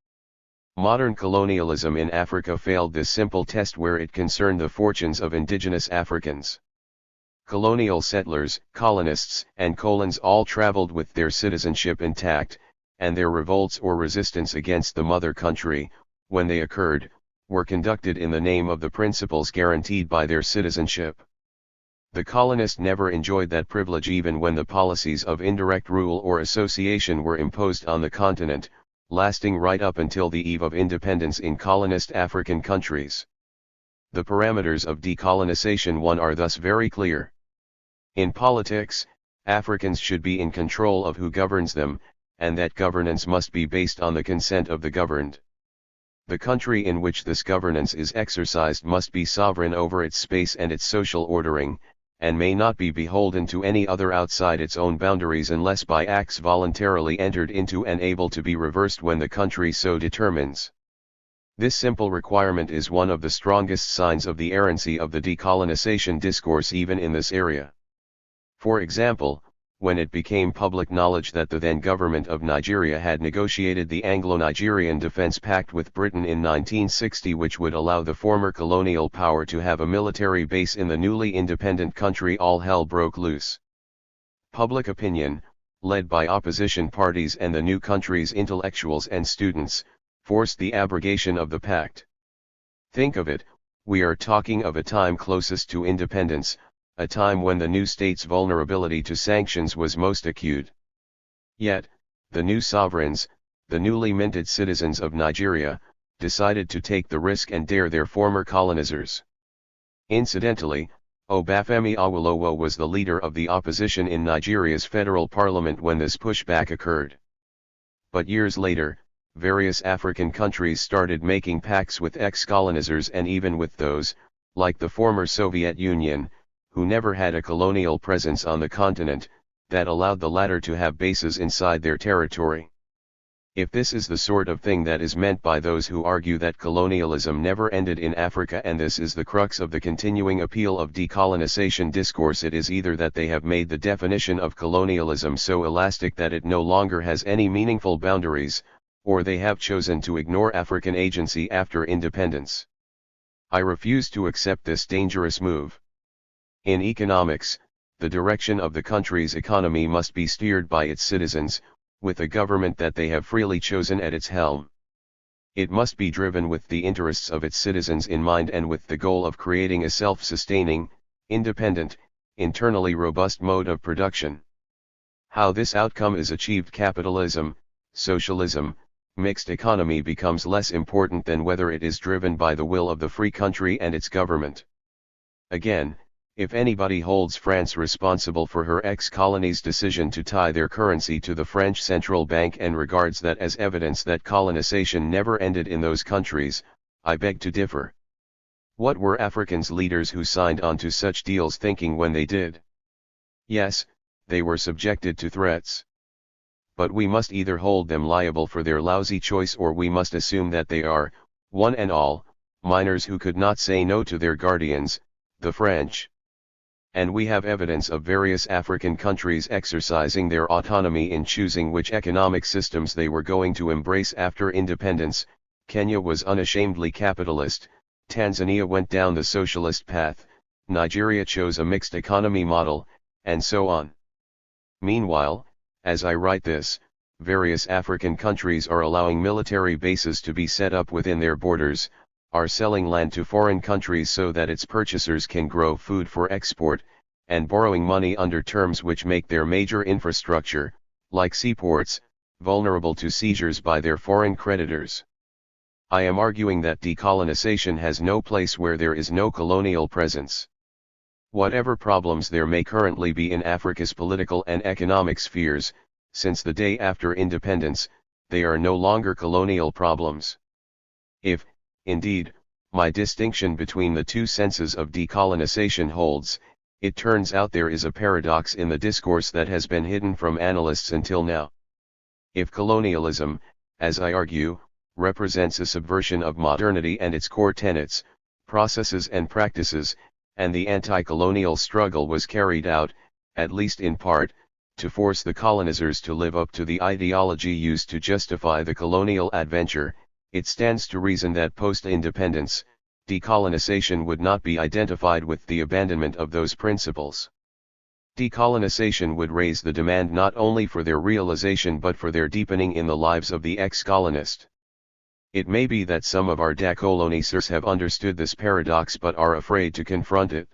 Modern colonialism in Africa failed this simple test where it concerned the fortunes of indigenous Africans. Colonial settlers, colonists, and colons all traveled with their citizenship intact, and their revolts or resistance against the mother country, when they occurred, were conducted in the name of the principles guaranteed by their citizenship. The colonist never enjoyed that privilege even when the policies of indirect rule or association were imposed on the continent, lasting right up until the eve of independence in colonist African countries. The parameters of decolonization 1 are thus very clear. In politics, Africans should be in control of who governs them, and that governance must be based on the consent of the governed. The country in which this governance is exercised must be sovereign over its space and its social ordering, and may not be beholden to any other outside its own boundaries unless by acts voluntarily entered into and able to be reversed when the country so determines. This simple requirement is one of the strongest signs of the errancy of the decolonization discourse even in this area. For example, when it became public knowledge that the then government of Nigeria had negotiated the Anglo-Nigerian Defense Pact with Britain in 1960, which would allow the former colonial power to have a military base in the newly independent country, all hell broke loose. Public opinion, led by opposition parties and the new country's intellectuals and students, forced the abrogation of the pact. Think of it, we are talking of a time closest to independence, a time when the new state's vulnerability to sanctions was most acute. Yet, the new sovereigns, the newly minted citizens of Nigeria, decided to take the risk and dare their former colonizers. Incidentally, Olúfemi Awólọ́wọ̀ was the leader of the opposition in Nigeria's federal parliament when this pushback occurred. But years later, various African countries started making pacts with ex-colonizers and even with those, like the former Soviet Union, who never had a colonial presence on the continent, that allowed the latter to have bases inside their territory. If this is the sort of thing that is meant by those who argue that colonialism never ended in Africa, and this is the crux of the continuing appeal of decolonization discourse, it is either that they have made the definition of colonialism so elastic that it no longer has any meaningful boundaries, or they have chosen to ignore African agency after independence. I refuse to accept this dangerous move. In economics, the direction of the country's economy must be steered by its citizens, with a government that they have freely chosen at its helm. It must be driven with the interests of its citizens in mind and with the goal of creating a self-sustaining, independent, internally robust mode of production. How this outcome is achieved, capitalism, socialism, mixed economy, becomes less important than whether it is driven by the will of the free country and its government. Again, if anybody holds France responsible for her ex-colonies' decision to tie their currency to the French central bank and regards that as evidence that colonization never ended in those countries, I beg to differ. What were Africans' leaders who signed on to such deals thinking when they did? Yes, they were subjected to threats. But we must either hold them liable for their lousy choice, or we must assume that they are, one and all, minors who could not say no to their guardians, the French. And we have evidence of various African countries exercising their autonomy in choosing which economic systems they were going to embrace after independence. Kenya was unashamedly capitalist, Tanzania went down the socialist path, Nigeria chose a mixed economy model, and so on. Meanwhile, as I write this, various African countries are allowing military bases to be set up within their borders, are selling land to foreign countries so that its purchasers can grow food for export, and borrowing money under terms which make their major infrastructure, like seaports, vulnerable to seizures by their foreign creditors. I am arguing that decolonization has no place where there is no colonial presence. Whatever problems there may currently be in Africa's political and economic spheres, since the day after independence, they are no longer colonial problems. If, indeed, my distinction between the two senses of decolonization holds, it turns out there is a paradox in the discourse that has been hidden from analysts until now. If colonialism, as I argue, represents a subversion of modernity and its core tenets, processes and practices, and the anti-colonial struggle was carried out, at least in part, to force the colonizers to live up to the ideology used to justify the colonial adventure. It stands to reason that post-independence, decolonization would not be identified with the abandonment of those principles. Decolonization would raise the demand not only for their realization but for their deepening in the lives of the ex-colonist. It may be that some of our decolonisers have understood this paradox but are afraid to confront it.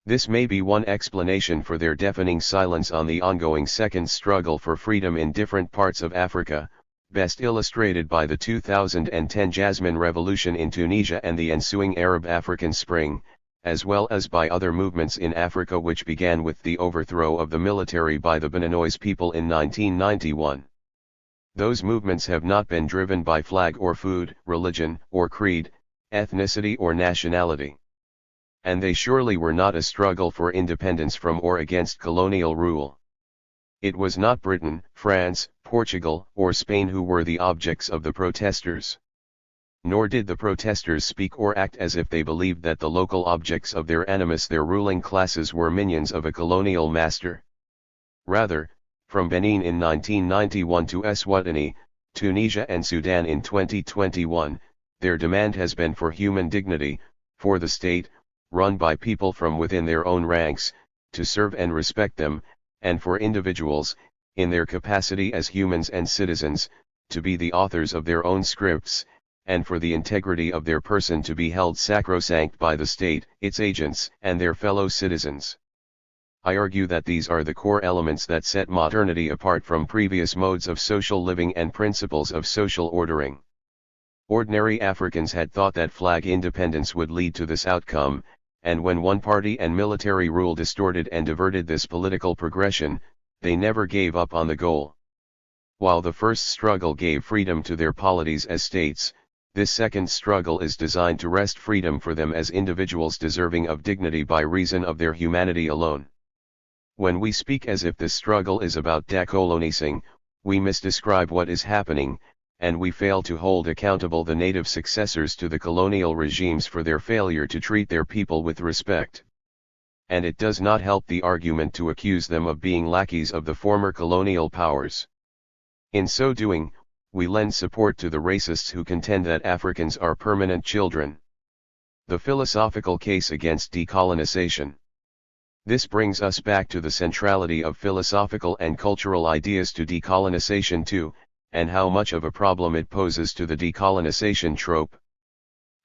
This may be one explanation for their deafening silence on the ongoing second struggle for freedom in different parts of Africa, best illustrated by the 2010 Jasmine Revolution in Tunisia and the ensuing Arab-African Spring, as well as by other movements in Africa which began with the overthrow of the military by the Beninese people in 1991. Those movements have not been driven by flag or food, religion or creed, ethnicity or nationality. And they surely were not a struggle for independence from or against colonial rule. It was not Britain, France, Portugal, or Spain who were the objects of the protesters. Nor did the protesters speak or act as if they believed that the local objects of their animus, their ruling classes, were minions of a colonial master. Rather, from Benin in 1991 to Eswatini, Tunisia and Sudan in 2021, their demand has been for human dignity, for the state, run by people from within their own ranks, to serve and respect them, and for individuals, in their capacity as humans and citizens, to be the authors of their own scripts, and for the integrity of their person to be held sacrosanct by the state, its agents, and their fellow citizens. I argue that these are the core elements that set modernity apart from previous modes of social living and principles of social ordering. Ordinary Africans had thought that flag independence would lead to this outcome, and when one party and military rule distorted and diverted this political progression, they never gave up on the goal. While the first struggle gave freedom to their polities as states, this second struggle is designed to wrest freedom for them as individuals deserving of dignity by reason of their humanity alone. When we speak as if this struggle is about decolonizing, we misdescribe what is happening, and we fail to hold accountable the native successors to the colonial regimes for their failure to treat their people with respect. And it does not help the argument to accuse them of being lackeys of the former colonial powers. In so doing, we lend support to the racists who contend that Africans are permanent children. The philosophical case against decolonization. This brings us back to the centrality of philosophical and cultural ideas to decolonization too, and how much of a problem it poses to the decolonization trope.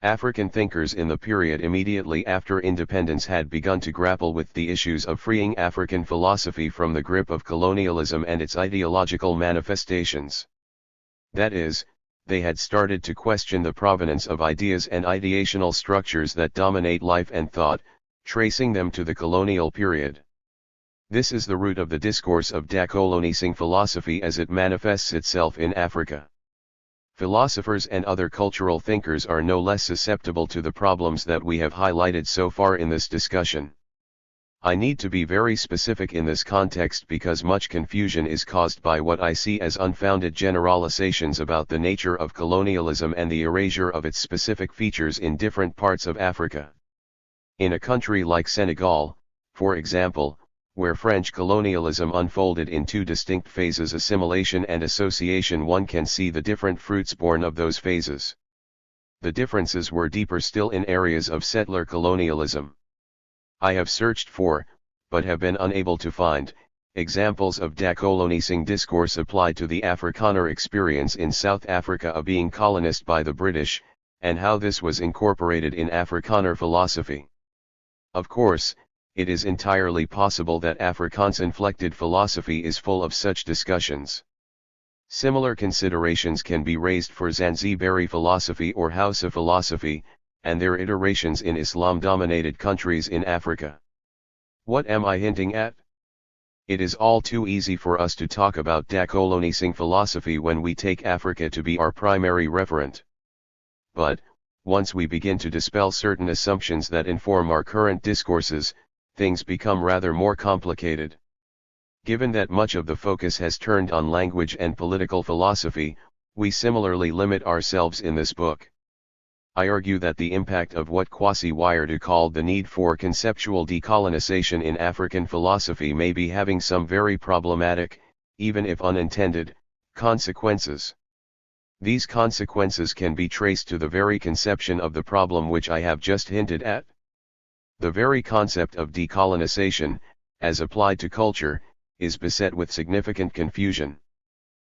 African thinkers in the period immediately after independence had begun to grapple with the issues of freeing African philosophy from the grip of colonialism and its ideological manifestations. That is, they had started to question the provenance of ideas and ideational structures that dominate life and thought, tracing them to the colonial period. This is the root of the discourse of decolonizing philosophy as it manifests itself in Africa. Philosophers and other cultural thinkers are no less susceptible to the problems that we have highlighted so far in this discussion. I need to be very specific in this context because much confusion is caused by what I see as unfounded generalizations about the nature of colonialism and the erasure of its specific features in different parts of Africa. In a country like Senegal, for example, where French colonialism unfolded in two distinct phases, assimilation and association, one can see the different fruits born of those phases. The differences were deeper still in areas of settler colonialism. I have searched for, but have been unable to find, examples of decolonizing discourse applied to the Afrikaner experience in South Africa of being colonized by the British, and how this was incorporated in Afrikaner philosophy. Of course, it is entirely possible that Afrikaans-inflected philosophy is full of such discussions. Similar considerations can be raised for Zanzibari philosophy or Hausa philosophy, and their iterations in Islam-dominated countries in Africa. What am I hinting at? It is all too easy for us to talk about decolonizing philosophy when we take Africa to be our primary referent. But, once we begin to dispel certain assumptions that inform our current discourses, things become rather more complicated. Given that much of the focus has turned on language and political philosophy, We similarly limit ourselves in this book. I argue that the impact of what Kwasi Wiredu called the need for conceptual decolonization in African philosophy may be having some very problematic, even if unintended, consequences. These consequences can be traced to the very conception of the problem which I have just hinted at. The very concept of decolonization, as applied to culture, is beset with significant confusion.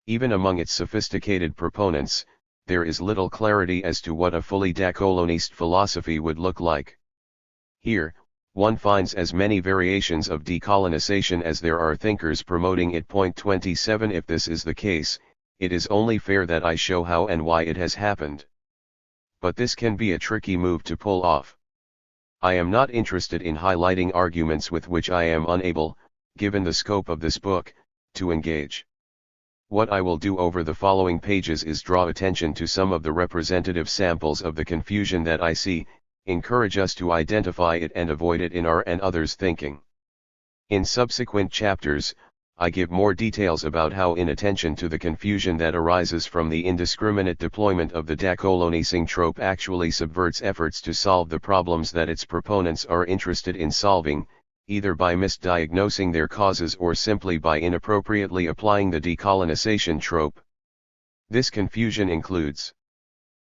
Even among its sophisticated proponents, there is little clarity as to what a fully decolonist philosophy would look like. Here, one finds as many variations of decolonization as there are thinkers promoting it. Point 27. If this is the case, it is only fair that I show how and why it has happened. But this can be a tricky move to pull off. I am not interested in highlighting arguments with which I am unable, given the scope of this book, to engage. What I will do over the following pages is draw attention to some of the representative samples of the confusion that I see, encourage us to identify it and avoid it in our and others' thinking. In subsequent chapters, I give more details about how inattention to the confusion that arises from the indiscriminate deployment of the decolonizing trope actually subverts efforts to solve the problems that its proponents are interested in solving, either by misdiagnosing their causes or simply by inappropriately applying the decolonization trope. This confusion includes: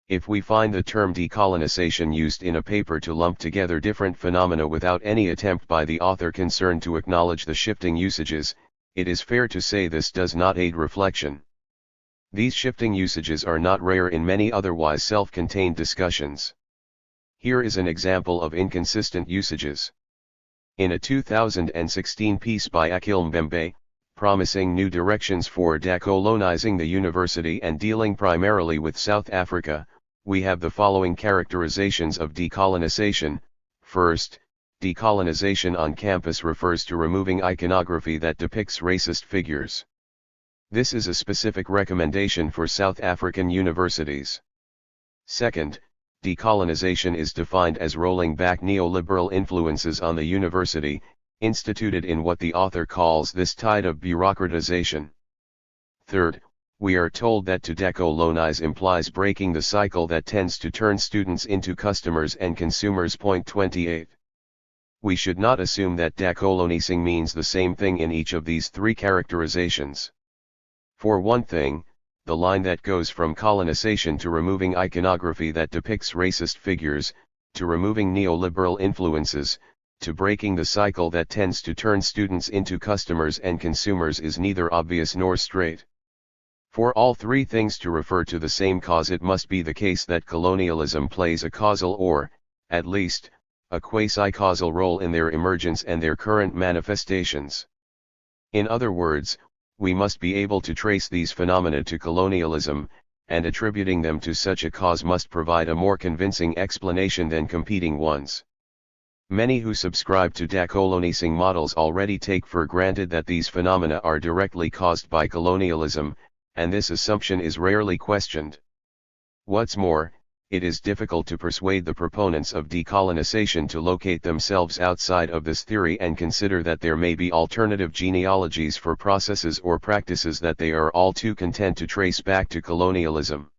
if we find the term decolonization used in a paper to lump together different phenomena without any attempt by the author concerned to acknowledge the shifting usages, it is fair to say this does not aid reflection. These shifting usages are not rare in many otherwise self-contained discussions. Here is an example of inconsistent usages. In a 2016 piece by Akil Mbembe, promising new directions for decolonizing the university and dealing primarily with South Africa, we have the following characterizations of decolonization. First, decolonization on campus refers to removing iconography that depicts racist figures. This is a specific recommendation for South African universities. Second, decolonization is defined as rolling back neoliberal influences on the university, instituted in what the author calls this tide of bureaucratization. Third, we are told that to decolonize implies breaking the cycle that tends to turn students into customers and consumers. Point 28. We should not assume that decolonizing means the same thing in each of these three characterizations. For one thing, the line that goes from colonization to removing iconography that depicts racist figures, to removing neoliberal influences, to breaking the cycle that tends to turn students into customers and consumers is neither obvious nor straight. For all three things to refer to the same cause, it must be the case that colonialism plays a causal or, at least, a quasi-causal role in their emergence and their current manifestations. In other words, we must be able to trace these phenomena to colonialism, and attributing them to such a cause must provide a more convincing explanation than competing ones. Many who subscribe to decolonizing models already take for granted that these phenomena are directly caused by colonialism, and this assumption is rarely questioned. What's more, it is difficult to persuade the proponents of decolonization to locate themselves outside of this theory and consider that there may be alternative genealogies for processes or practices that they are all too content to trace back to colonialism.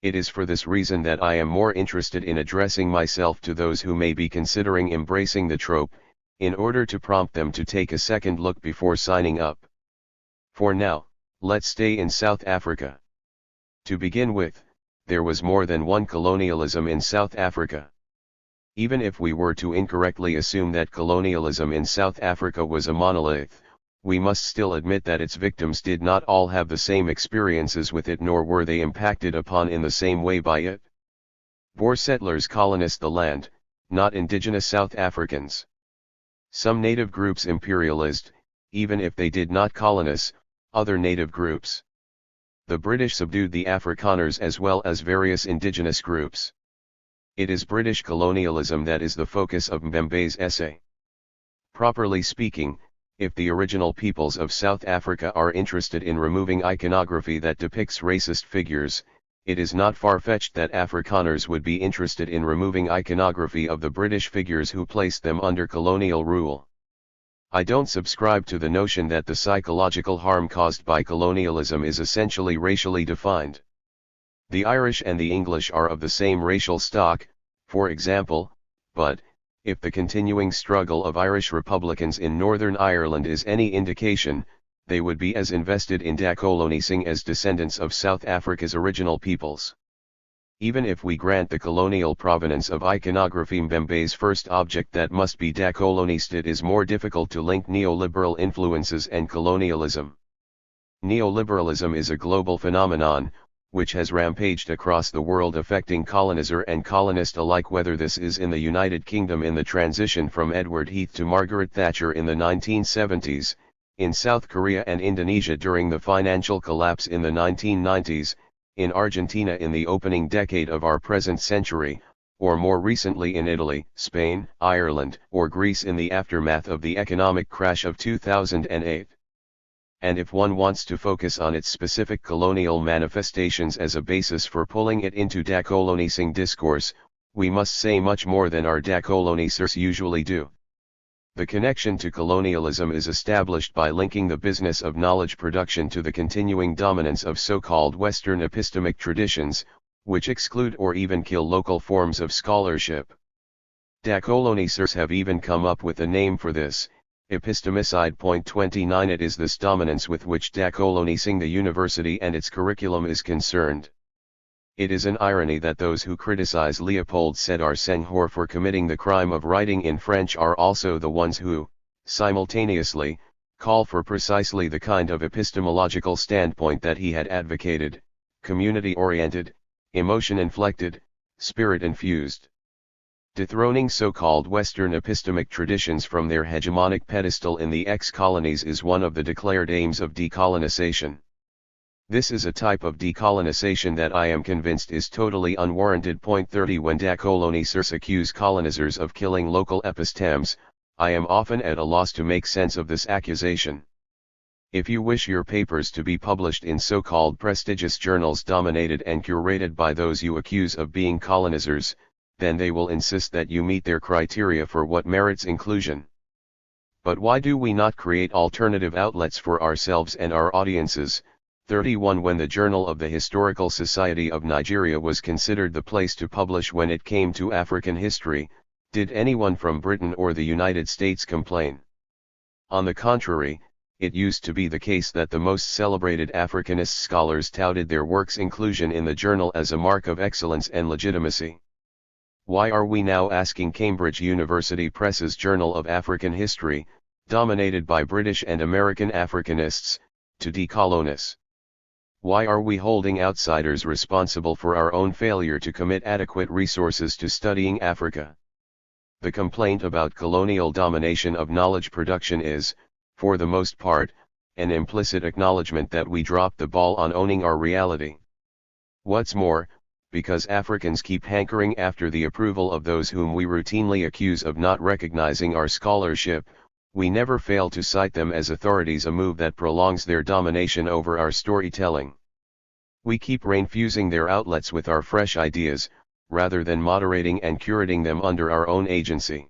It is for this reason that I am more interested in addressing myself to those who may be considering embracing the trope, in order to prompt them to take a second look before signing up. For now, let's stay in South Africa. To begin with, there was more than one colonialism in South Africa. Even if we were to incorrectly assume that colonialism in South Africa was a monolith, we must still admit that its victims did not all have the same experiences with it, nor were they impacted upon in the same way by it. Boer settlers colonized the land, not indigenous South Africans. Some native groups imperialized, even if they did not colonize, other native groups. The British subdued the Afrikaners as well as various indigenous groups. It is British colonialism that is the focus of Mbembe's essay. Properly speaking, if the original peoples of South Africa are interested in removing iconography that depicts racist figures, it is not far-fetched that Afrikaners would be interested in removing iconography of the British figures who placed them under colonial rule. I don't subscribe to the notion that the psychological harm caused by colonialism is essentially racially defined. The Irish and the English are of the same racial stock, for example, but, if the continuing struggle of Irish Republicans in Northern Ireland is any indication, they would be as invested in decolonising as descendants of South Africa's original peoples. Even if we grant the colonial provenance of iconography, Mbembe's first object that must be decolonised, it is more difficult to link neoliberal influences and colonialism. Neoliberalism is a global phenomenon, which has rampaged across the world, affecting colonizer and colonist alike, whether this is in the United Kingdom in the transition from Edward Heath to Margaret Thatcher in the 1970s, in South Korea and Indonesia during the financial collapse in the 1990s, in Argentina in the opening decade of our present century, or more recently in Italy, Spain, Ireland, or Greece in the aftermath of the economic crash of 2008. And if one wants to focus on its specific colonial manifestations as a basis for pulling it into decolonising discourse, we must say much more than our decolonisers usually do. The connection to colonialism is established by linking the business of knowledge production to the continuing dominance of so-called Western epistemic traditions, which exclude or even kill local forms of scholarship. Decolonisers have even come up with a name for this: epistemicide. 29. It is this dominance with which decolonising the university and its curriculum is concerned. It is an irony that those who criticize Léopold Sédar Senghor for committing the crime of writing in French are also the ones who, simultaneously, call for precisely the kind of epistemological standpoint that he had advocated: community-oriented, emotion-inflected, spirit-infused. Dethroning so-called Western epistemic traditions from their hegemonic pedestal in the ex-colonies is one of the declared aims of decolonisation. This is a type of decolonisation that I am convinced is totally unwarranted. 30. When decolonisers accuse colonizers of killing local epistemes, I am often at a loss to make sense of this accusation. If you wish your papers to be published in so-called prestigious journals dominated and curated by those you accuse of being colonizers, then they will insist that you meet their criteria for what merits inclusion. But why do we not create alternative outlets for ourselves and our audiences? 31. When the Journal of the Historical Society of Nigeria was considered the place to publish when it came to African history, did anyone from Britain or the United States complain? On the contrary, it used to be the case that the most celebrated Africanist scholars touted their work's inclusion in the journal as a mark of excellence and legitimacy. Why are we now asking Cambridge University Press's Journal of African History, dominated by British and American Africanists, to decolonize? Why are we holding outsiders responsible for our own failure to commit adequate resources to studying Africa? The complaint about colonial domination of knowledge production is, for the most part, an implicit acknowledgement that we dropped the ball on owning our reality. What's more, because Africans keep hankering after the approval of those whom we routinely accuse of not recognizing our scholarship, we never fail to cite them as authorities, a move that prolongs their domination over our storytelling. We keep rainfusing their outlets with our fresh ideas, rather than moderating and curating them under our own agency.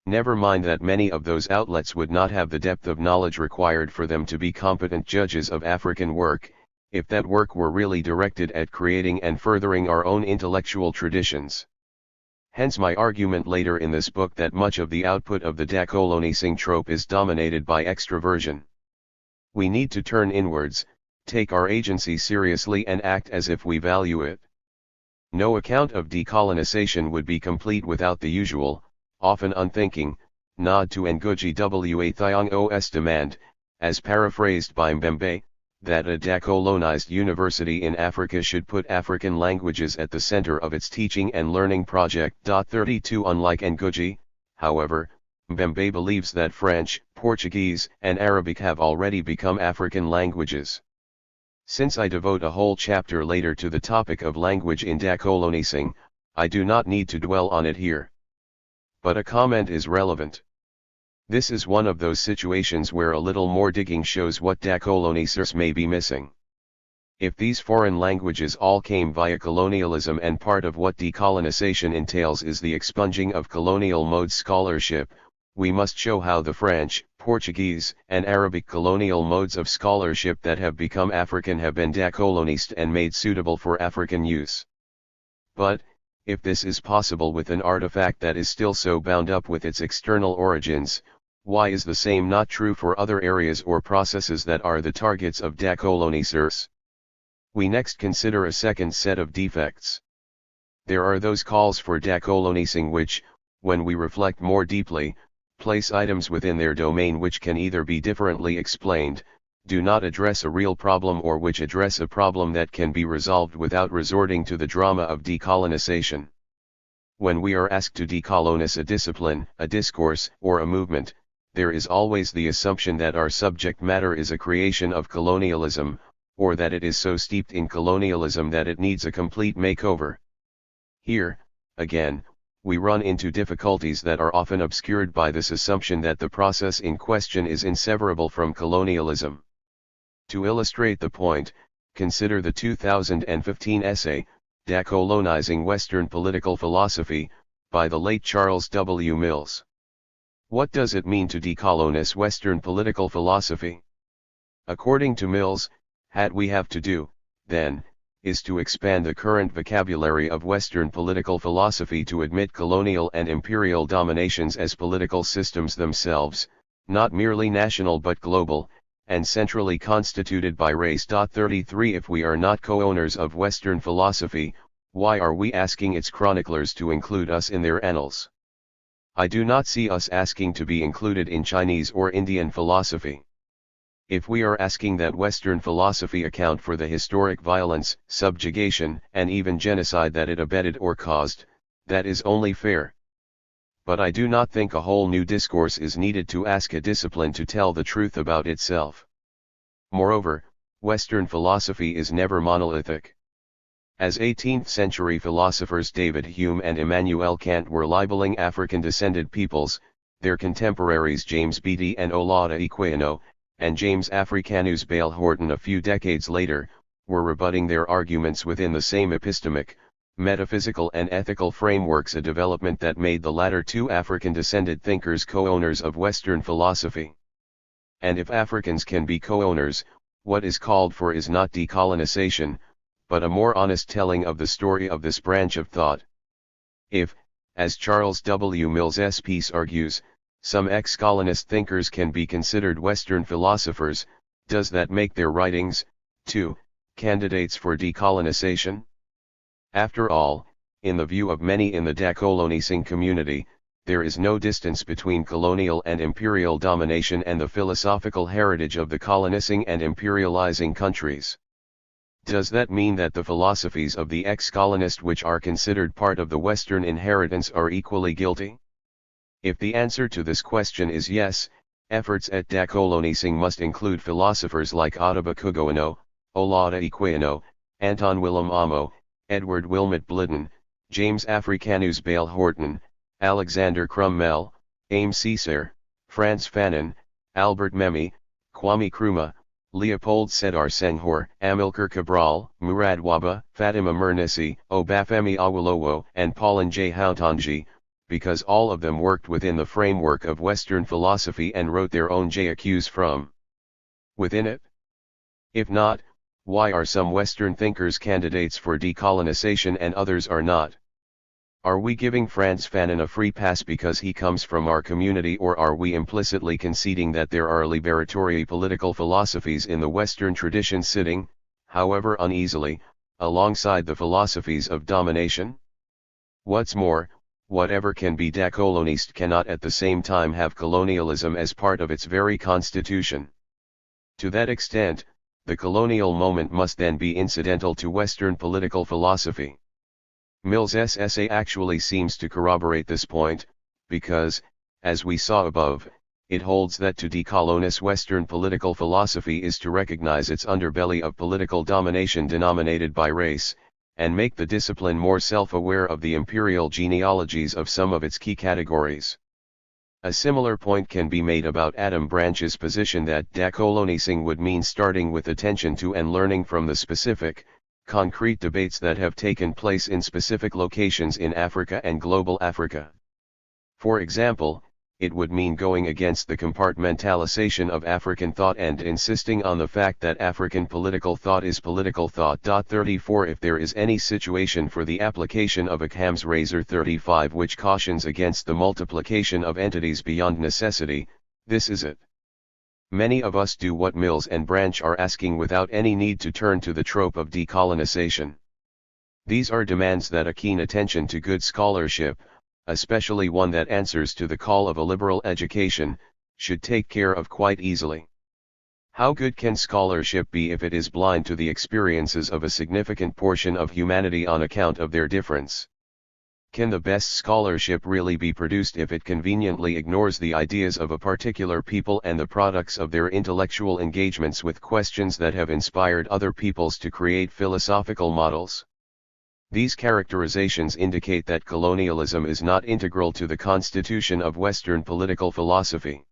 Never mind that many of those outlets would not have the depth of knowledge required for them to be competent judges of African work, if that work were really directed at creating and furthering our own intellectual traditions. Hence my argument later in this book that much of the output of the decolonising trope is dominated by extroversion. We need to turn inwards, take our agency seriously, and act as if we value it. No account of decolonisation would be complete without the usual, often unthinking, nod to Ngugi wa Thiong'o's demand, as paraphrased by Mbembe, that a decolonized university in Africa should put African languages at the center of its teaching and learning project. 32 Unlike Ngugi, however, Mbembe believes that French, Portuguese, and Arabic have already become African languages. Since I devote a whole chapter later to the topic of language in decolonising, I do not need to dwell on it here. But a comment is relevant. This is one of those situations where a little more digging shows what decolonisers may be missing. If these foreign languages all came via colonialism, and part of what decolonisation entails is the expunging of colonial mode scholarship, we must show how the French, Portuguese, and Arabic colonial modes of scholarship that have become African have been decolonized and made suitable for African use. But, if this is possible with an artifact that is still so bound up with its external origins, why is the same not true for other areas or processes that are the targets of decolonizers? We next consider a second set of defects. There are those calls for decolonizing which, when we reflect more deeply, place items within their domain which can either be differently explained, do not address a real problem, or which address a problem that can be resolved without resorting to the drama of decolonization. When we are asked to decolonize a discipline, a discourse, or a movement, there is always the assumption that our subject matter is a creation of colonialism, or that it is so steeped in colonialism that it needs a complete makeover. Here, again, we run into difficulties that are often obscured by this assumption that the process in question is inseparable from colonialism. To illustrate the point, consider the 2015 essay, Decolonizing Western Political Philosophy, by the late Charles W. Mills. What does it mean to decolonize Western political philosophy? According to Mills, what we have to do, then, is to expand the current vocabulary of Western political philosophy to admit colonial and imperial dominations as political systems themselves, not merely national but global, and centrally constituted by race. 33 If we are not co-owners of Western philosophy, why are we asking its chroniclers to include us in their annals? I do not see us asking to be included in Chinese or Indian philosophy. If we are asking that Western philosophy account for the historic violence, subjugation, and even genocide that it abetted or caused, that is only fair. But I do not think a whole new discourse is needed to ask a discipline to tell the truth about itself. Moreover, Western philosophy is never monolithic. As 18th-century philosophers David Hume and Immanuel Kant were libeling African-descended peoples, their contemporaries James Beattie and Olaudah and James Africanus Bale Horton a few decades later, were rebutting their arguments within the same epistemic, metaphysical and ethical frameworks, a development that made the latter two African-descended thinkers co-owners of Western philosophy. And if Africans can be co-owners, what is called for is not decolonization, but a more honest telling of the story of this branch of thought. If, as Charles W. Mills's piece argues, some ex-colonist thinkers can be considered Western philosophers, does that make their writings, too, candidates for decolonization? After all, in the view of many in the decolonizing community, there is no distance between colonial and imperial domination and the philosophical heritage of the colonizing and imperializing countries. Does that mean that the philosophies of the ex-colonist which are considered part of the Western inheritance are equally guilty? If the answer to this question is yes, efforts at decolonizing must include philosophers like Ottobah Cugoano, Olaudah, Anton Willem Amo, Edward Wilmot Blitten, James Africanus Bale Horton, Alexander Crummell, Ames Césaire, Frantz Fanon, Albert Memmi, Kwame Nkrumah, Leopold Sédar Senghor, Amilcar Cabral, Murad Waba, Fatima Mernissi, Obafemi Awolowo, and Pauline J. Houghtonji, because all of them worked within the framework of Western philosophy and wrote their own JQs from within it? If not, why are some Western thinkers candidates for decolonization and others are not? Are we giving Frantz Fanon a free pass because he comes from our community, or are we implicitly conceding that there are liberatory political philosophies in the Western tradition sitting, however uneasily, alongside the philosophies of domination? What's more, whatever can be decolonized cannot at the same time have colonialism as part of its very constitution. To that extent, the colonial moment must then be incidental to Western political philosophy. Mills's essay actually seems to corroborate this point, because, as we saw above, it holds that to decolonize Western political philosophy is to recognize its underbelly of political domination denominated by race, and make the discipline more self-aware of the imperial genealogies of some of its key categories. A similar point can be made about Adam Branch's position that decolonizing would mean starting with attention to and learning from the specific, concrete debates that have taken place in specific locations in Africa and global Africa. For example, it would mean going against the compartmentalization of African thought and insisting on the fact that African political thought is political thought. 34 If there is any situation for the application of Occam's razor 35 which cautions against the multiplication of entities beyond necessity, this is it. Many of us do what Mills and Branch are asking without any need to turn to the trope of decolonization. These are demands that a keen attention to good scholarship, especially one that answers to the call of a liberal education, should take care of quite easily. How good can scholarship be if it is blind to the experiences of a significant portion of humanity on account of their difference? Can the best scholarship really be produced if it conveniently ignores the ideas of a particular people and the products of their intellectual engagements with questions that have inspired other peoples to create philosophical models? These characterizations indicate that colonialism is not integral to the constitution of Western political philosophy.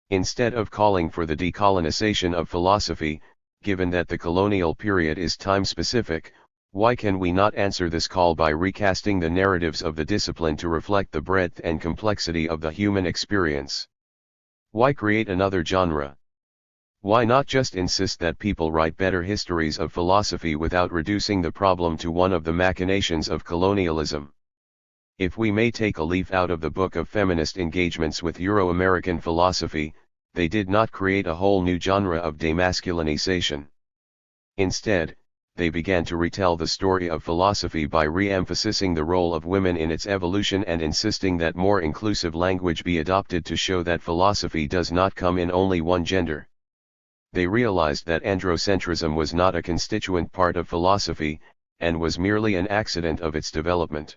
Instead of calling for the decolonization of philosophy, given that the colonial period is time-specific, why can we not answer this call by recasting the narratives of the discipline to reflect the breadth and complexity of the human experience? Why create another genre? Why not just insist that people write better histories of philosophy without reducing the problem to one of the machinations of colonialism? If we may take a leaf out of the book of feminist engagements with Euro-American philosophy, they did not create a whole new genre of demasculinization. Instead, they began to retell the story of philosophy by re-emphasizing the role of women in its evolution and insisting that more inclusive language be adopted to show that philosophy does not come in only one gender. They realized that androcentrism was not a constituent part of philosophy, and was merely an accident of its development.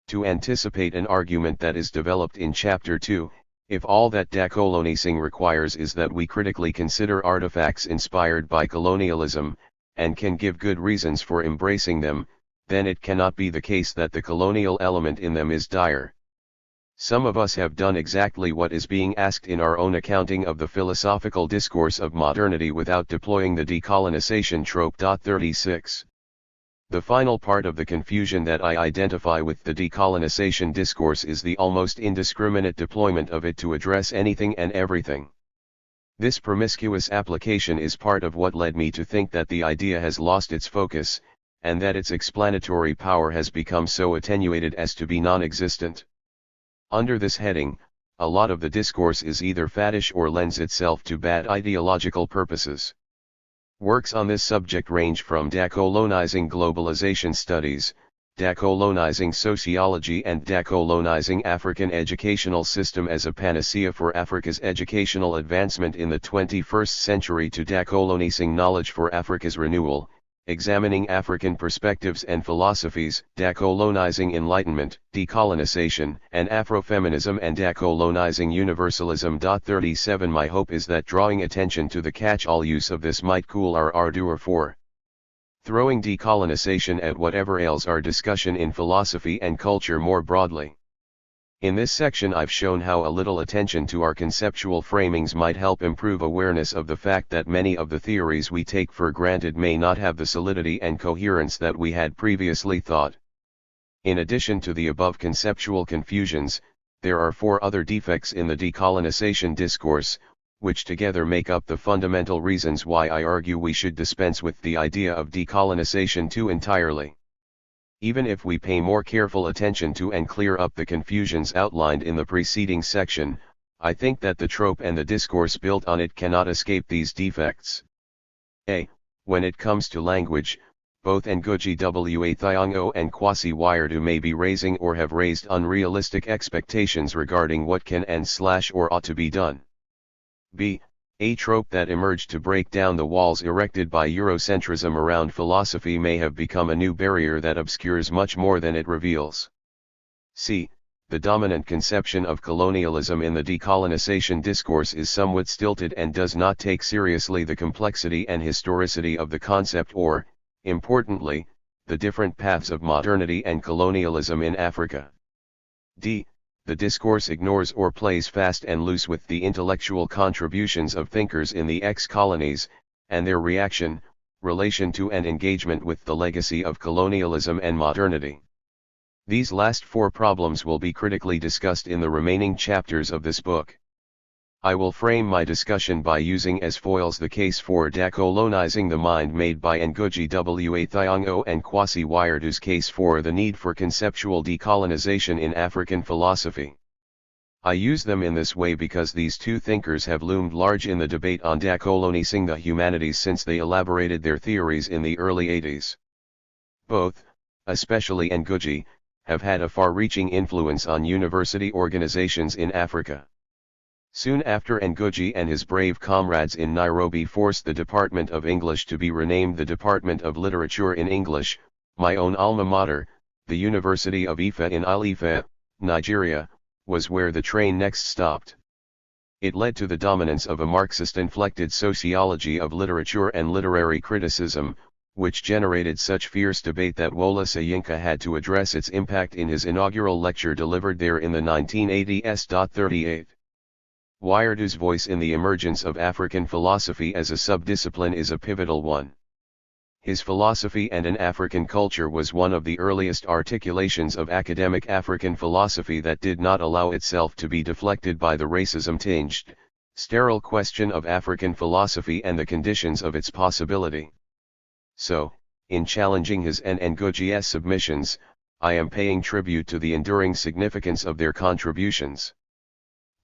To anticipate an argument that is developed in Chapter 2, if all that decolonising requires is that we critically consider artifacts inspired by colonialism, and can give good reasons for embracing them, then it cannot be the case that the colonial element in them is dire. Some of us have done exactly what is being asked in our own accounting of the philosophical discourse of modernity without deploying the decolonization trope. 36. The final part of the confusion that I identify with the decolonization discourse is the almost indiscriminate deployment of it to address anything and everything. This promiscuous application is part of what led me to think that the idea has lost its focus, and that its explanatory power has become so attenuated as to be non-existent. Under this heading, a lot of the discourse is either faddish or lends itself to bad ideological purposes. Works on this subject range from Decolonizing Globalization Studies, Decolonizing Sociology and Decolonizing African Educational System as a Panacea for Africa's Educational Advancement in the 21st Century to Decolonizing Knowledge for Africa's Renewal, Examining African Perspectives and Philosophies, Decolonizing Enlightenment, Decolonization, and Afrofeminism and Decolonizing Universalism. 37 My hope is that drawing attention to the catch-all use of this might cool our ardor for throwing decolonization at whatever ails our discussion in philosophy and culture more broadly. In this section I've shown how a little attention to our conceptual framings might help improve awareness of the fact that many of the theories we take for granted may not have the solidity and coherence that we had previously thought. In addition to the above conceptual confusions, there are 4 other defects in the decolonization discourse, which together make up the fundamental reasons why I argue we should dispense with the idea of decolonization too entirely. Even if we pay more careful attention to and clear up the confusions outlined in the preceding section, I think that the trope and the discourse built on it cannot escape these defects. A. When it comes to language, both Ngugi wa Thiong'o and Kwasi Wiredu may be raising or have raised unrealistic expectations regarding what can and/or ought to be done. B. A trope that emerged to break down the walls erected by Eurocentrism around philosophy may have become a new barrier that obscures much more than it reveals. C. The dominant conception of colonialism in the decolonization discourse is somewhat stilted and does not take seriously the complexity and historicity of the concept or, importantly, the different paths of modernity and colonialism in Africa. D. The discourse ignores or plays fast and loose with the intellectual contributions of thinkers in the ex-colonies, and their relation to and engagement with the legacy of colonialism and modernity. These last four problems will be critically discussed in the remaining chapters of this book. I will frame my discussion by using as foils the case for decolonizing the mind made by Ngugi wa Thiong'o and Kwasi Wiredu's case for the need for conceptual decolonization in African philosophy. I use them in this way because these two thinkers have loomed large in the debate on decolonizing the humanities since they elaborated their theories in the early 80s. Both, especially Ngugi, have had a far-reaching influence on university organizations in Africa. Soon after, Ngugi and his brave comrades in Nairobi forced the Department of English to be renamed the Department of Literature in English. My own alma mater, the University of Ife in Ile-Ife, Nigeria, was where the train next stopped. It led to the dominance of a Marxist-inflected sociology of literature and literary criticism, which generated such fierce debate that Wole Soyinka had to address its impact in his inaugural lecture delivered there in the 1980s. Wiredu's voice in the emergence of African philosophy as a subdiscipline is a pivotal one. His philosophy and an African culture was one of the earliest articulations of academic African philosophy that did not allow itself to be deflected by the racism-tinged, sterile question of African philosophy and the conditions of its possibility. So, in challenging his and Ngugi's submissions, I am paying tribute to the enduring significance of their contributions.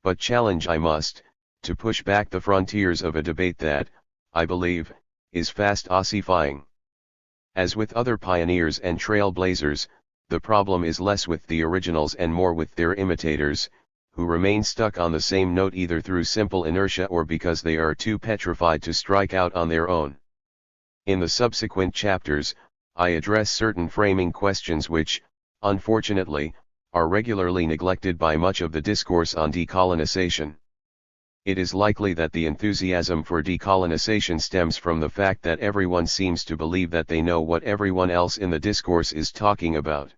But challenge I must, to push back the frontiers of a debate that, I believe, is fast ossifying. As with other pioneers and trailblazers, the problem is less with the originals and more with their imitators, who remain stuck on the same note either through simple inertia or because they are too petrified to strike out on their own. In the subsequent chapters, I address certain framing questions which, unfortunately, are regularly neglected by much of the discourse on decolonization. It is likely that the enthusiasm for decolonization stems from the fact that everyone seems to believe that they know what everyone else in the discourse is talking about.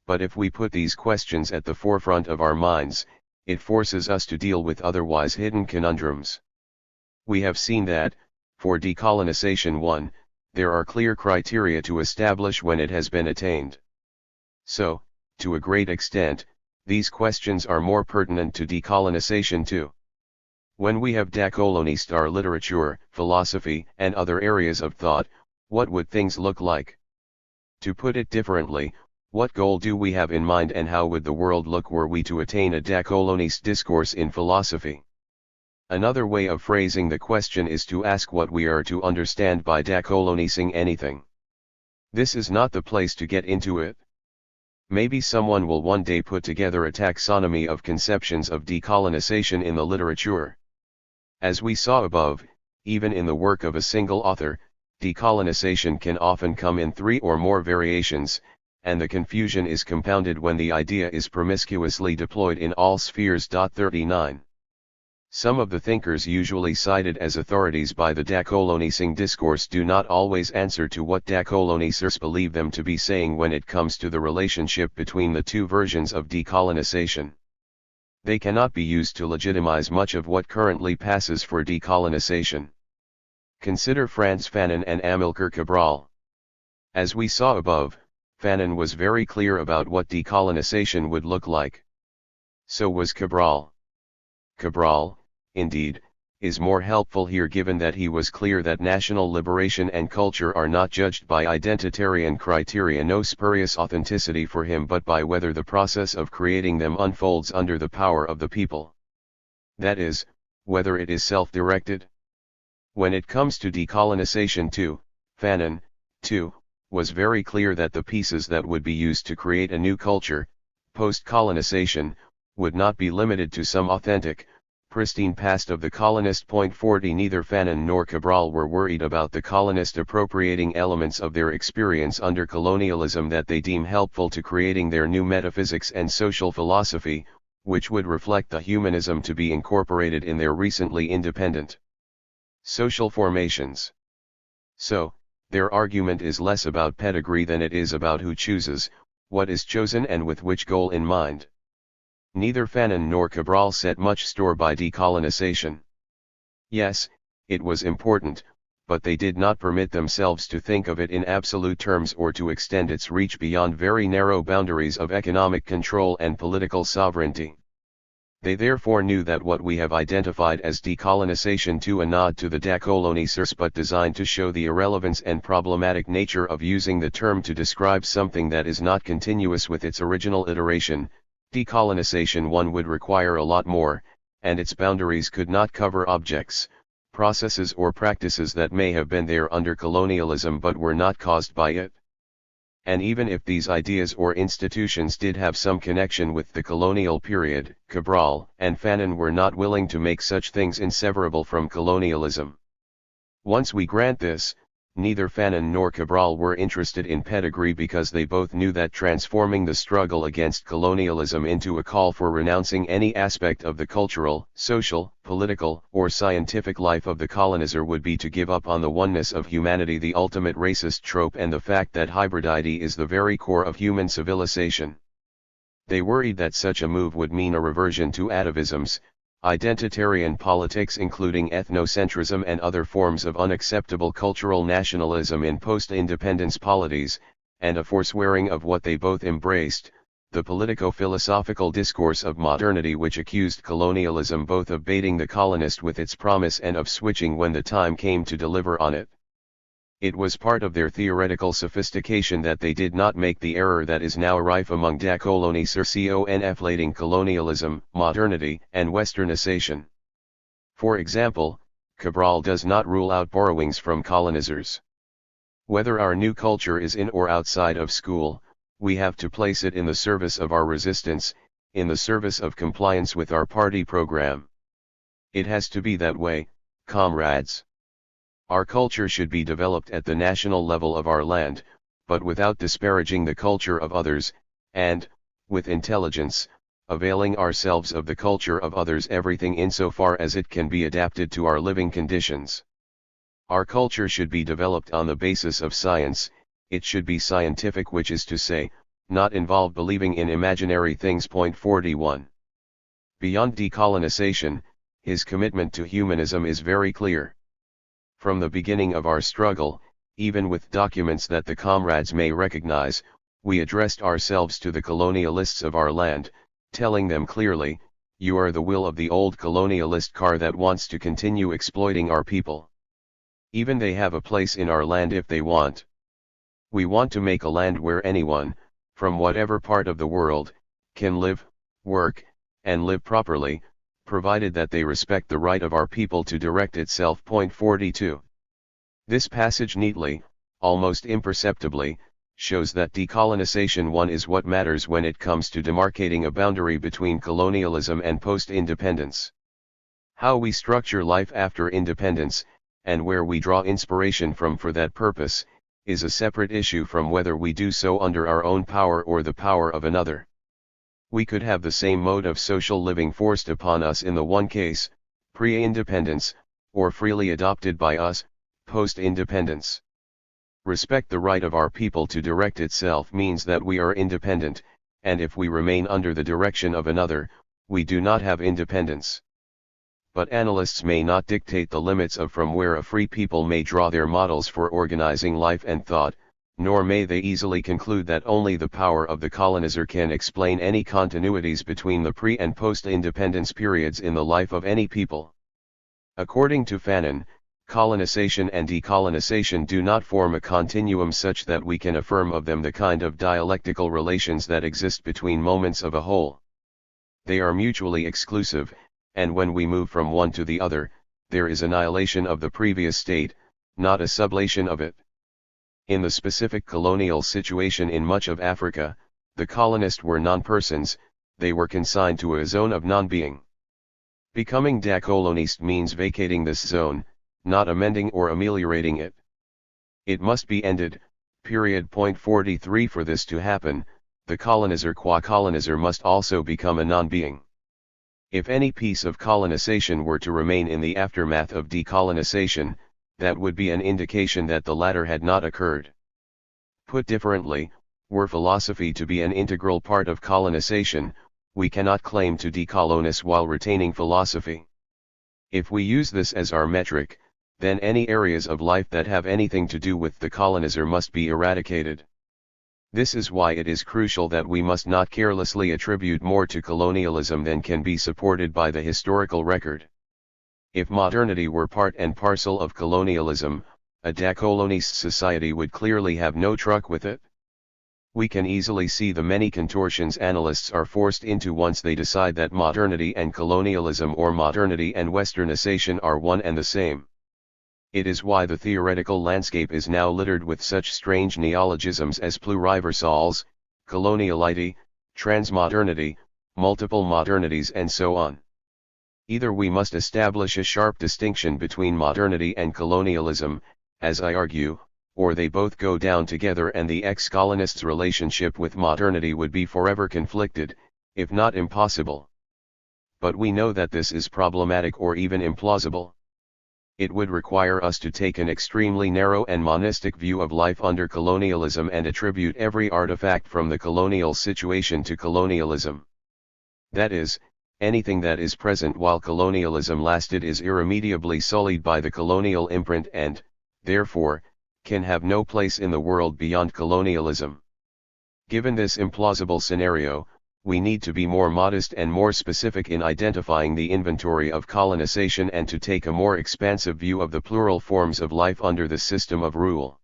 But if we put these questions at the forefront of our minds, it forces us to deal with otherwise hidden conundrums. We have seen that, for decolonization 1, there are clear criteria to establish when it has been attained. So, to a great extent, these questions are more pertinent to decolonization 2. When we have decolonized our literature, philosophy, and other areas of thought, what would things look like? To put it differently, what goal do we have in mind and how would the world look were we to attain a decolonized discourse in philosophy? Another way of phrasing the question is to ask what we are to understand by decolonizing anything. This is not the place to get into it. Maybe someone will one day put together a taxonomy of conceptions of decolonization in the literature. As we saw above, even in the work of a single author, decolonization can often come in 3 or more variations, and the confusion is compounded when the idea is promiscuously deployed in all spheres. 39. Some of the thinkers usually cited as authorities by the decolonizing discourse do not always answer to what decolonizers believe them to be saying when it comes to the relationship between the two versions of decolonization. They cannot be used to legitimize much of what currently passes for decolonization. Consider Frantz Fanon and Amilcar Cabral. As we saw above, Fanon was very clear about what decolonization would look like. So was Cabral. Cabral, indeed, is more helpful here given that he was clear that national liberation and culture are not judged by identitarian criteria, no spurious authenticity for him, but by whether the process of creating them unfolds under the power of the people. That is, whether it is self-directed. When it comes to decolonization too, Fanon, too, was very clear that the pieces that would be used to create a new culture, post-colonization, would not be limited to some authentic, pristine past of the colonist. 40 Neither Fanon nor Cabral were worried about the colonist appropriating elements of their experience under colonialism that they deem helpful to creating their new metaphysics and social philosophy, which would reflect the humanism to be incorporated in their recently independent social formations. So, their argument is less about pedigree than it is about who chooses, what is chosen and with which goal in mind. Neither Fanon nor Cabral set much store by decolonization. Yes, it was important, but they did not permit themselves to think of it in absolute terms or to extend its reach beyond very narrow boundaries of economic control and political sovereignty. They therefore knew that what we have identified as decolonization to a nod to the Decolonisation but designed to show the irrelevance and problematic nature of using the term to describe something that is not continuous with its original iteration. Decolonization 1 would require a lot more, and its boundaries could not cover objects, processes or practices that may have been there under colonialism but were not caused by it. And even if these ideas or institutions did have some connection with the colonial period, Cabral and Fanon were not willing to make such things inseparable from colonialism. Once we grant this, neither Fanon nor Cabral were interested in pedigree because they both knew that transforming the struggle against colonialism into a call for renouncing any aspect of the cultural, social, political, or scientific life of the colonizer would be to give up on the oneness of humanity, the ultimate racist trope, and the fact that hybridity is the very core of human civilization. They worried that such a move would mean a reversion to atavisms, identitarian politics including ethnocentrism and other forms of unacceptable cultural nationalism in post-independence polities, and a forswearing of what they both embraced, the politico-philosophical discourse of modernity, which accused colonialism both of baiting the colonist with its promise and of switching when the time came to deliver on it. It was part of their theoretical sophistication that they did not make the error that is now rife among decolonisers conflating colonialism, modernity, and westernization. For example, Cabral does not rule out borrowings from colonizers. Whether our new culture is in or outside of school, we have to place it in the service of our resistance, in the service of compliance with our party program. It has to be that way, comrades. Our culture should be developed at the national level of our land, but without disparaging the culture of others, and, with intelligence, availing ourselves of the culture of others, everything insofar as it can be adapted to our living conditions. Our culture should be developed on the basis of science. It should be scientific, which is to say, not involve believing in imaginary things. 41. Beyond decolonization, his commitment to humanism is very clear. From the beginning of our struggle, even with documents that the comrades may recognize, we addressed ourselves to the colonialists of our land, telling them clearly, you are the will of the old colonialist car that wants to continue exploiting our people. Even they have a place in our land if they want. We want to make a land where anyone, from whatever part of the world, can live, work, and live properly, provided that they respect the right of our people to direct itself. 42. This passage neatly, almost imperceptibly, shows that decolonization 1 is what matters when it comes to demarcating a boundary between colonialism and post-independence. How we structure life after independence, and where we draw inspiration from for that purpose, is a separate issue from whether we do so under our own power or the power of another. We could have the same mode of social living forced upon us in the one case, pre-independence, or freely adopted by us, post-independence. Respect the right of our people to direct itself means that we are independent, and if we remain under the direction of another, we do not have independence. But analysts may not dictate the limits of from where a free people may draw their models for organizing life and thought, nor may they easily conclude that only the power of the colonizer can explain any continuities between the pre- and post-independence periods in the life of any people. According to Fanon, colonization and decolonization do not form a continuum such that we can affirm of them the kind of dialectical relations that exist between moments of a whole. They are mutually exclusive, and when we move from one to the other, there is annihilation of the previous state, not a sublation of it. In the specific colonial situation in much of Africa, the colonists were non-persons, they were consigned to a zone of non-being. Becoming decolonist means vacating this zone, not amending or ameliorating it. It must be ended, period. 43. For this to happen, the colonizer qua colonizer must also become a non-being. If any piece of colonization were to remain in the aftermath of decolonization, that would be an indication that the latter had not occurred. Put differently, were philosophy to be an integral part of colonization, we cannot claim to decolonize while retaining philosophy. If we use this as our metric, then any areas of life that have anything to do with the colonizer must be eradicated. This is why it is crucial that we must not carelessly attribute more to colonialism than can be supported by the historical record. If modernity were part and parcel of colonialism, a decolonist society would clearly have no truck with it. We can easily see the many contortions analysts are forced into once they decide that modernity and colonialism or modernity and westernization are one and the same. It is why the theoretical landscape is now littered with such strange neologisms as pluriversals, coloniality, transmodernity, multiple modernities and so on. Either we must establish a sharp distinction between modernity and colonialism, as I argue, or they both go down together and the ex-colonists' relationship with modernity would be forever conflicted, if not impossible. But we know that this is problematic or even implausible. It would require us to take an extremely narrow and monistic view of life under colonialism and attribute every artifact from the colonial situation to colonialism. That is, anything that is present while colonialism lasted is irremediably sullied by the colonial imprint and, therefore, can have no place in the world beyond colonialism. Given this implausible scenario, we need to be more modest and more specific in identifying the inventory of colonization and to take a more expansive view of the plural forms of life under the system of rule.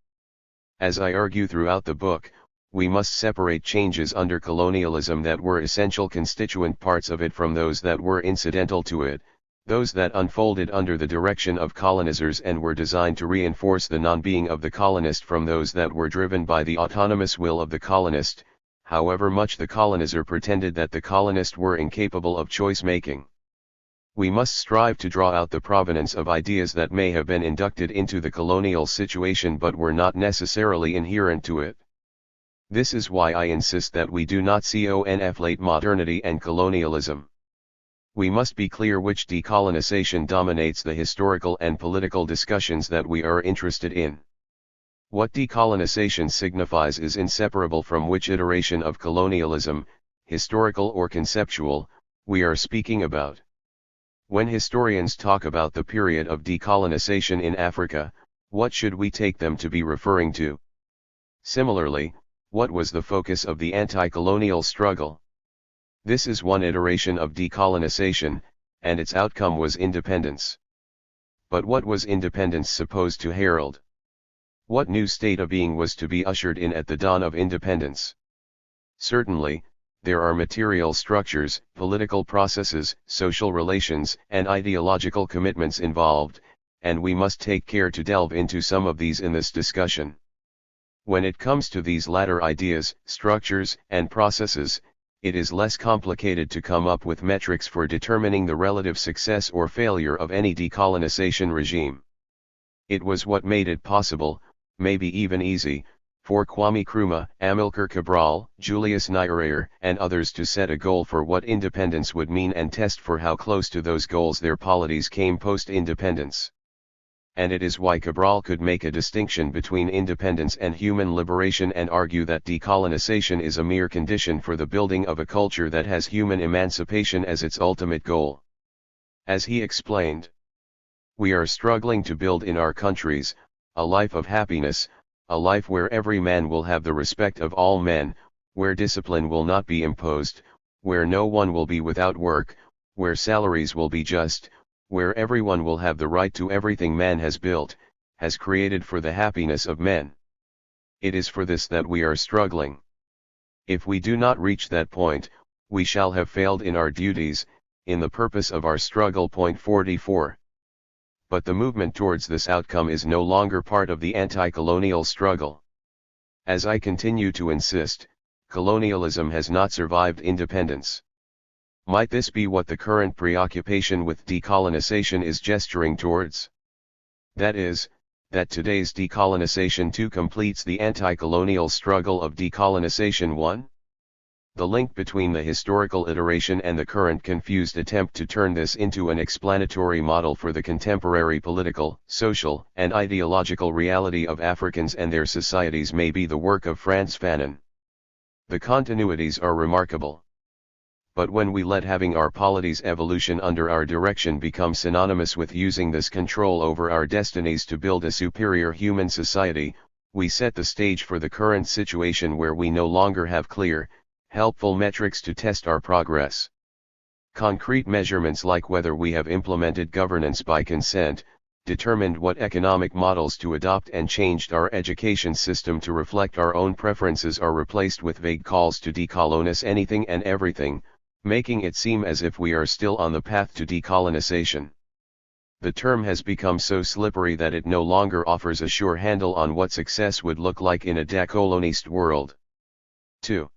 As I argue throughout the book, we must separate changes under colonialism that were essential constituent parts of it from those that were incidental to it, those that unfolded under the direction of colonizers and were designed to reinforce the non-being of the colonist from those that were driven by the autonomous will of the colonist, however much the colonizer pretended that the colonist were incapable of choice-making. We must strive to draw out the provenance of ideas that may have been inducted into the colonial situation but were not necessarily inherent to it. This is why I insist that we do not conflate modernity and colonialism. We must be clear which decolonization dominates the historical and political discussions that we are interested in. What decolonization signifies is inseparable from which iteration of colonialism, historical or conceptual, we are speaking about. When historians talk about the period of decolonization in Africa, what should we take them to be referring to? Similarly, what was the focus of the anti-colonial struggle? This is one iteration of decolonization, and its outcome was independence. But what was independence supposed to herald? What new state of being was to be ushered in at the dawn of independence? Certainly, there are material structures, political processes, social relations, and ideological commitments involved, and we must take care to delve into some of these in this discussion. When it comes to these latter ideas, structures, and processes, it is less complicated to come up with metrics for determining the relative success or failure of any decolonization regime. It was what made it possible, maybe even easy, for Kwame Nkrumah, Amilcar Cabral, Julius Nyerere, and others to set a goal for what independence would mean and test for how close to those goals their polities came post-independence. And it is why Cabral could make a distinction between independence and human liberation and argue that decolonization is a mere condition for the building of a culture that has human emancipation as its ultimate goal. As he explained, we are struggling to build in our countries a life of happiness, a life where every man will have the respect of all men, where discipline will not be imposed, where no one will be without work, where salaries will be just, where everyone will have the right to everything man has built, has created for the happiness of men. It is for this that we are struggling. If we do not reach that point, we shall have failed in our duties, in the purpose of our struggle. 44. But the movement towards this outcome is no longer part of the anti-colonial struggle. As I continue to insist, colonialism has not survived independence. Might this be what the current preoccupation with decolonization is gesturing towards? That is, that today's decolonization 2 completes the anti-colonial struggle of decolonization 1? The link between the historical iteration and the current confused attempt to turn this into an explanatory model for the contemporary political, social, and ideological reality of Africans and their societies may be the work of Frantz Fanon. The continuities are remarkable. but when we let having our polity's evolution under our direction become synonymous with using this control over our destinies to build a superior human society, we set the stage for the current situation where we no longer have clear, helpful metrics to test our progress. Concrete measurements like whether we have implemented governance by consent, determined what economic models to adopt and changed our education system to reflect our own preferences are replaced with vague calls to decolonize anything and everything, making it seem as if we are still on the path to decolonization. The term has become so slippery that it no longer offers a sure handle on what success would look like in a decolonized world. 2.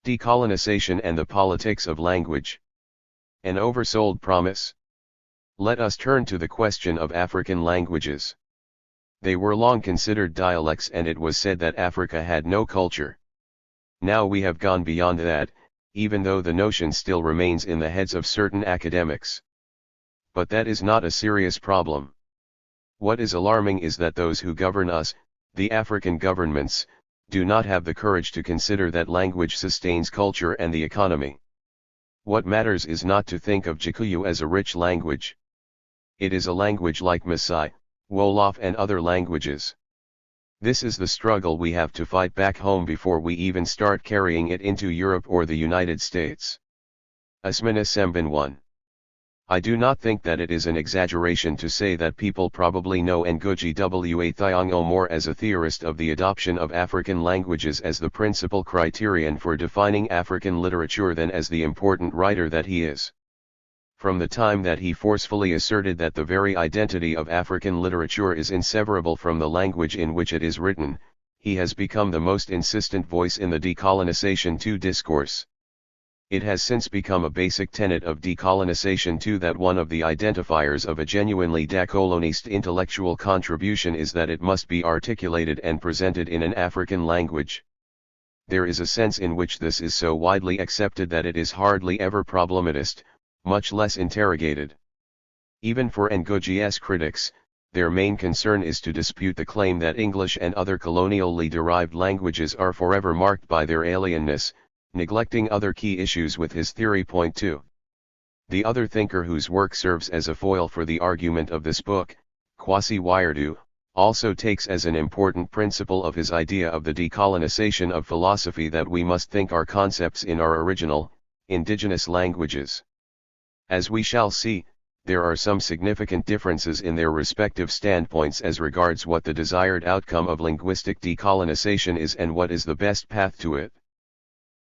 Decolonization and the politics of language. An oversold promise. Let us turn to the question of African languages. They were long considered dialects, and it was said that Africa had no culture. Now we have gone beyond that, even though the notion still remains in the heads of certain academics. But that is not a serious problem. What is alarming is that those who govern us, the African governments, do not have the courage to consider that language sustains culture and the economy. What matters is not to think of Gikuyu as a rich language. It is a language like Maasai, Wolof and other languages. This is the struggle we have to fight back home before we even start carrying it into Europe or the United States. Asmina Sembin 1. I do not think that it is an exaggeration to say that people probably know Ngugi wa Thiong'o more as a theorist of the adoption of African languages as the principal criterion for defining African literature than as the important writer that he is. From the time that he forcefully asserted that the very identity of African literature is inseparable from the language in which it is written, he has become the most insistent voice in the Decolonisation 2 discourse. It has since become a basic tenet of Decolonisation 2 that one of the identifiers of a genuinely decolonist intellectual contribution is that it must be articulated and presented in an African language. There is a sense in which this is so widely accepted that it is hardly ever problematized, much less interrogated. Even for Ngugi's critics, their main concern is to dispute the claim that English and other colonially derived languages are forever marked by their alienness, neglecting other key issues with his theory. Point 2. The other thinker whose work serves as a foil for the argument of this book, Kwasi Wiredu, also takes as an important principle of his idea of the decolonization of philosophy that we must think our concepts in our original, indigenous languages. As we shall see, there are some significant differences in their respective standpoints as regards what the desired outcome of linguistic decolonization is and what is the best path to it.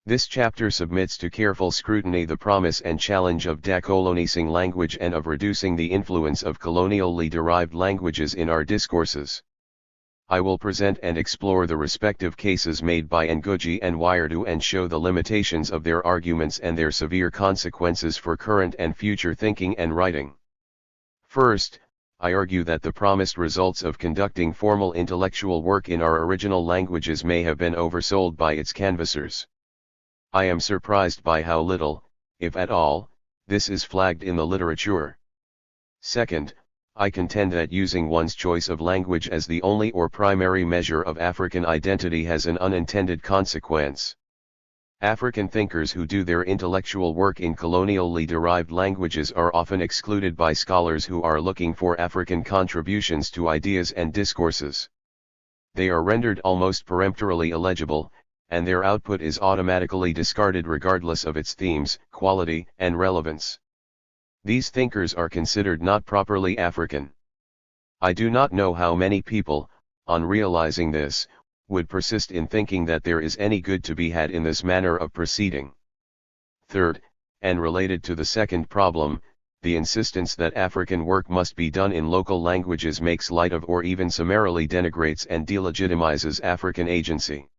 This chapter submits to careful scrutiny the promise and challenge of decolonizing language and of reducing the influence of colonially derived languages in our discourses. I will present and explore the respective cases made by Ngugi and Wiredu and show the limitations of their arguments and their severe consequences for current and future thinking and writing. First, I argue that the promised results of conducting formal intellectual work in our original languages may have been oversold by its canvassers. I am surprised by how little, if at all, this is flagged in the literature. Second, I contend that using one's choice of language as the only or primary measure of African identity has an unintended consequence. African thinkers who do their intellectual work in colonially derived languages are often excluded by scholars who are looking for African contributions to ideas and discourses. They are rendered almost peremptorily illegible, and their output is automatically discarded regardless of its themes, quality, and relevance. These thinkers are considered not properly African. I do not know how many people, on realizing this, would persist in thinking that there is any good to be had in this manner of proceeding. Third, and related to the second problem, the insistence that African work must be done in local languages makes light of or even summarily denigrates and delegitimizes African agency.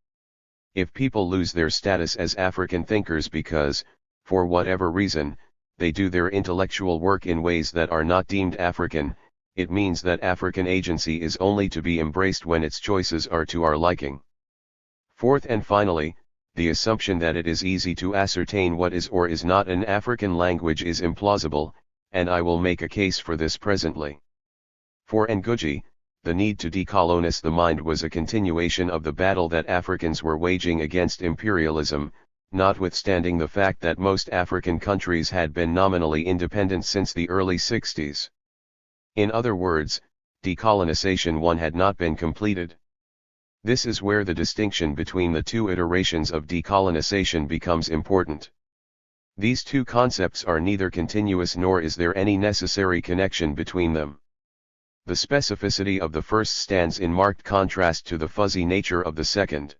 If people lose their status as African thinkers because, for whatever reason, they do their intellectual work in ways that are not deemed African, it means that African agency is only to be embraced when its choices are to our liking. Fourth and finally, the assumption that it is easy to ascertain what is or is not an African language is implausible, and I will make a case for this presently. For Ngugi, the need to decolonize the mind was a continuation of the battle that Africans were waging against imperialism, notwithstanding the fact that most African countries had been nominally independent since the early 60s. In other words, decolonization 1 had not been completed. This is where the distinction between the two iterations of decolonization becomes important. These two concepts are neither continuous nor is there any necessary connection between them. The specificity of the first stands in marked contrast to the fuzzy nature of the second.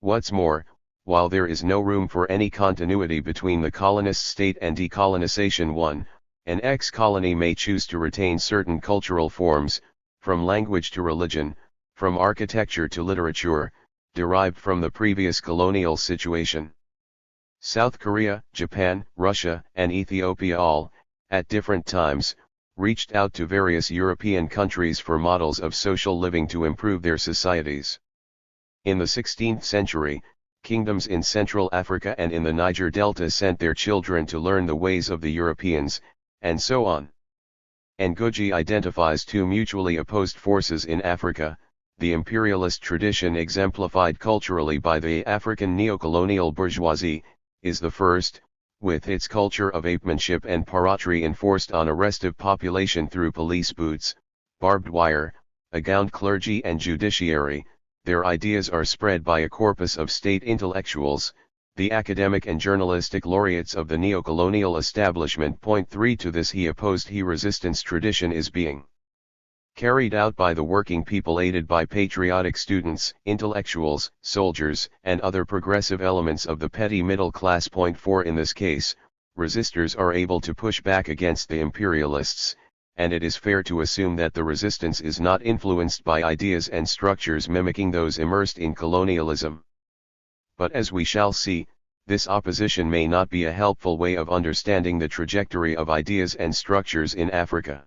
What's more, while there is no room for any continuity between the colonist state and decolonization 1, an ex-colony may choose to retain certain cultural forms, from language to religion, from architecture to literature, derived from the previous colonial situation. South Korea, Japan, Russia, and Ethiopia all, at different times, reached out to various European countries for models of social living to improve their societies. In the 16th century, kingdoms in Central Africa and in the Niger Delta sent their children to learn the ways of the Europeans, and so on. Ngugi identifies two mutually opposed forces in Africa, the imperialist tradition exemplified culturally by the African neocolonial bourgeoisie, is the first, with its culture of apemanship and piratery enforced on a restive population through police boots, barbed wire, a gowned clergy and judiciary. Their ideas are spread by a corpus of state intellectuals, the academic and journalistic laureates of the neocolonial establishment. Point 3 To this he opposed he resistance tradition is being carried out by the working people aided by patriotic students, intellectuals, soldiers, and other progressive elements of the petty middle class. Point 4 In this case, resistors are able to push back against the imperialists, and it is fair to assume that the resistance is not influenced by ideas and structures mimicking those immersed in colonialism. But as we shall see, this opposition may not be a helpful way of understanding the trajectory of ideas and structures in Africa.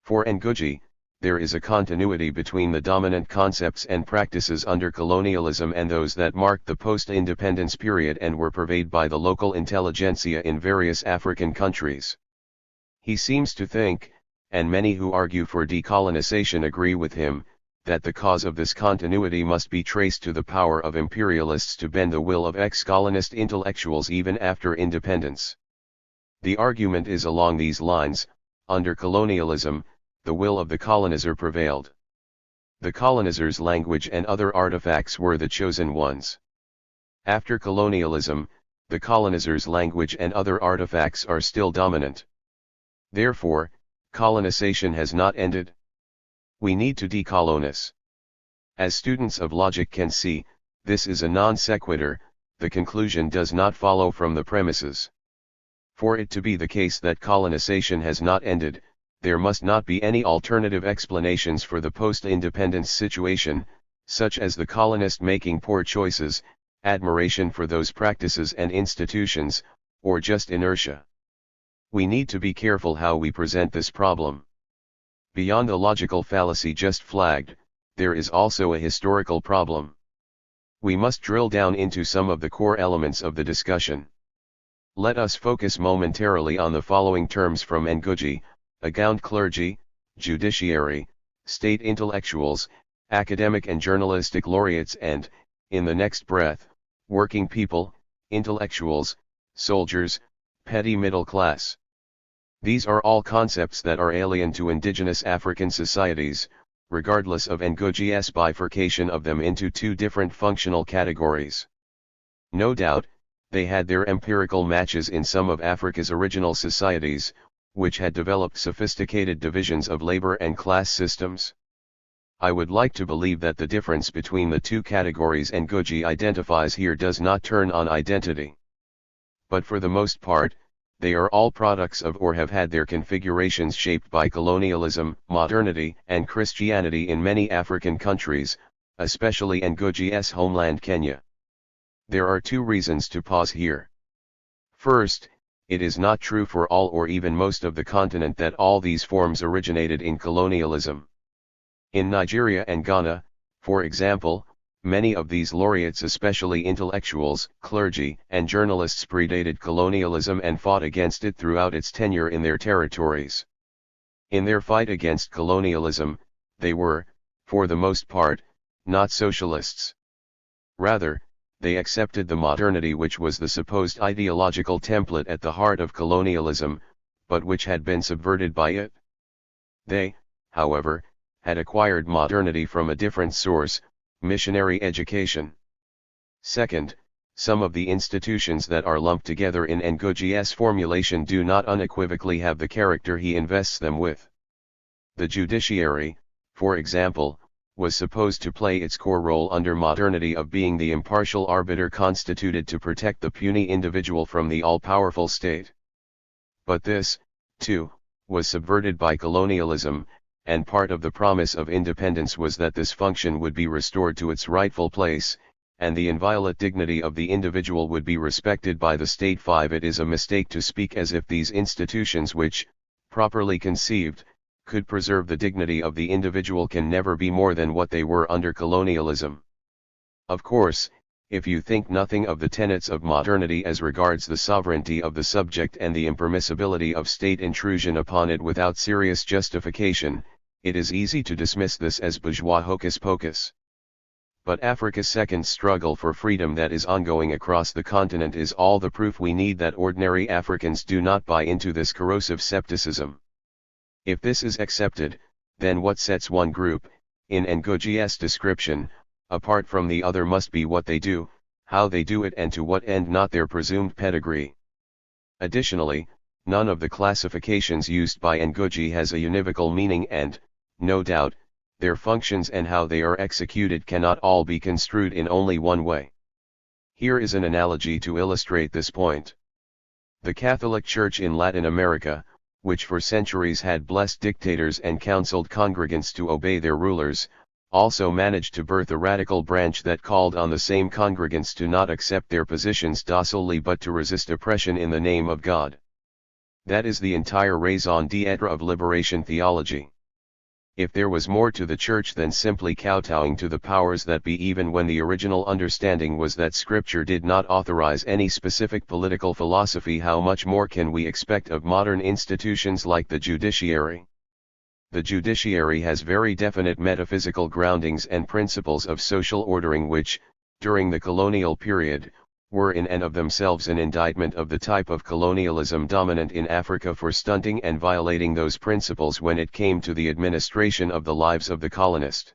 For Ngugi, there is a continuity between the dominant concepts and practices under colonialism and those that marked the post-independence period and were purveyed by the local intelligentsia in various African countries. He seems to think, and many who argue for decolonization agree with him, that the cause of this continuity must be traced to the power of imperialists to bend the will of ex-colonist intellectuals even after independence. The argument is along these lines: under colonialism, the will of the colonizer prevailed. The colonizer's language and other artifacts were the chosen ones. After colonialism, the colonizer's language and other artifacts are still dominant. Therefore, colonization has not ended. We need to decolonize. As students of logic can see, this is a non sequitur. The conclusion does not follow from the premises. For it to be the case that colonization has not ended, there must not be any alternative explanations for the post-independence situation, such as the colonist making poor choices, admiration for those practices and institutions, or just inertia. We need to be careful how we present this problem. Beyond the logical fallacy just flagged, there is also a historical problem. We must drill down into some of the core elements of the discussion. Let us focus momentarily on the following terms from Ngugi: a gowned clergy, judiciary, state intellectuals, academic and journalistic laureates, and, in the next breath, working people, intellectuals, soldiers, petty middle class. These are all concepts that are alien to indigenous African societies, regardless of Ngugi's bifurcation of them into two different functional categories. No doubt, they had their empirical matches in some of Africa's original societies, which had developed sophisticated divisions of labor and class systems. I would like to believe that the difference between the two categories Ngugi identifies here does not turn on identity. But for the most part, they are all products of or have had their configurations shaped by colonialism, modernity, and Christianity in many African countries, especially Ngugi's homeland Kenya. There are two reasons to pause here. First, it is not true for all or even most of the continent that all these forms originated in colonialism. In Nigeria and Ghana, for example, many of these laureates, especially intellectuals, clergy, and journalists, predated colonialism and fought against it throughout its tenure in their territories. In their fight against colonialism, they were, for the most part, not socialists. Rather, they accepted the modernity which was the supposed ideological template at the heart of colonialism, but which had been subverted by it. They, however, had acquired modernity from a different source, missionary education. Second, some of the institutions that are lumped together in Ngugi's formulation do not unequivocally have the character he invests them with. The judiciary, for example, was supposed to play its core role under modernity of being the impartial arbiter constituted to protect the puny individual from the all-powerful state. But this, too, was subverted by colonialism, and part of the promise of independence was that this function would be restored to its rightful place, and the inviolate dignity of the individual would be respected by the state. 5. It is a mistake to speak as if these institutions which, properly conceived, could preserve the dignity of the individual can never be more than what they were under colonialism. Of course, if you think nothing of the tenets of modernity as regards the sovereignty of the subject and the impermissibility of state intrusion upon it without serious justification, it is easy to dismiss this as bourgeois hocus pocus. But Africa's second struggle for freedom that is ongoing across the continent is all the proof we need that ordinary Africans do not buy into this corrosive scepticism. If this is accepted, then what sets one group, in Ngugi's description, apart from the other must be what they do, how they do it and to what end, not their presumed pedigree. Additionally, none of the classifications used by Ngugi has a univocal meaning and, no doubt, their functions and how they are executed cannot all be construed in only one way. Here is an analogy to illustrate this point. The Catholic Church in Latin America, which for centuries had blessed dictators and counseled congregants to obey their rulers, also managed to birth a radical branch that called on the same congregants to not accept their positions docilely but to resist oppression in the name of God. That is the entire raison d'être of liberation theology. If there was more to the Church than simply kowtowing to the powers that be, even when the original understanding was that Scripture did not authorize any specific political philosophy, how much more can we expect of modern institutions like the judiciary? The judiciary has very definite metaphysical groundings and principles of social ordering which, during the colonial period, were in and of themselves an indictment of the type of colonialism dominant in Africa for stunting and violating those principles when it came to the administration of the lives of the colonist.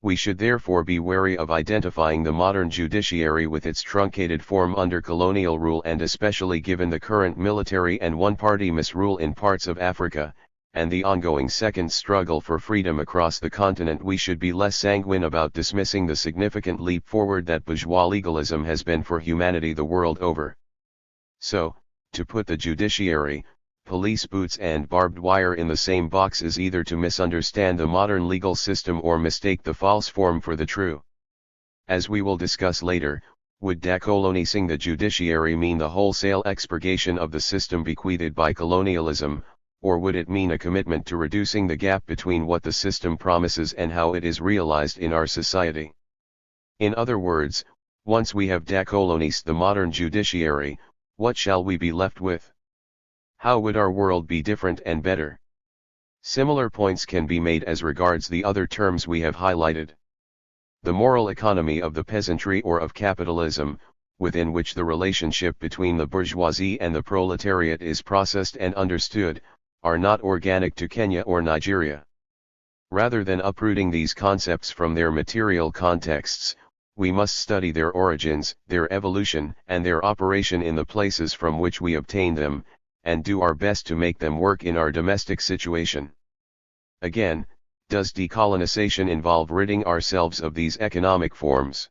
We should therefore be wary of identifying the modern judiciary with its truncated form under colonial rule, and especially given the current military and one-party misrule in parts of Africa, and the ongoing second struggle for freedom across the continent, we should be less sanguine about dismissing the significant leap forward that bourgeois legalism has been for humanity the world over. So, to put the judiciary, police boots and barbed wire in the same box is either to misunderstand the modern legal system or mistake the false form for the true. As we will discuss later, would decolonising the judiciary mean the wholesale expurgation of the system bequeathed by colonialism, or would it mean a commitment to reducing the gap between what the system promises and how it is realized in our society? In other words, once we have decolonised the modern judiciary, what shall we be left with? How would our world be different and better? Similar points can be made as regards the other terms we have highlighted. The moral economy of the peasantry or of capitalism, within which the relationship between the bourgeoisie and the proletariat is processed and understood, are not organic to Kenya or Nigeria. Rather than uprooting these concepts from their material contexts, we must study their origins, their evolution, and their operation in the places from which we obtain them, and do our best to make them work in our domestic situation. Again, does decolonisation involve ridding ourselves of these economic forms?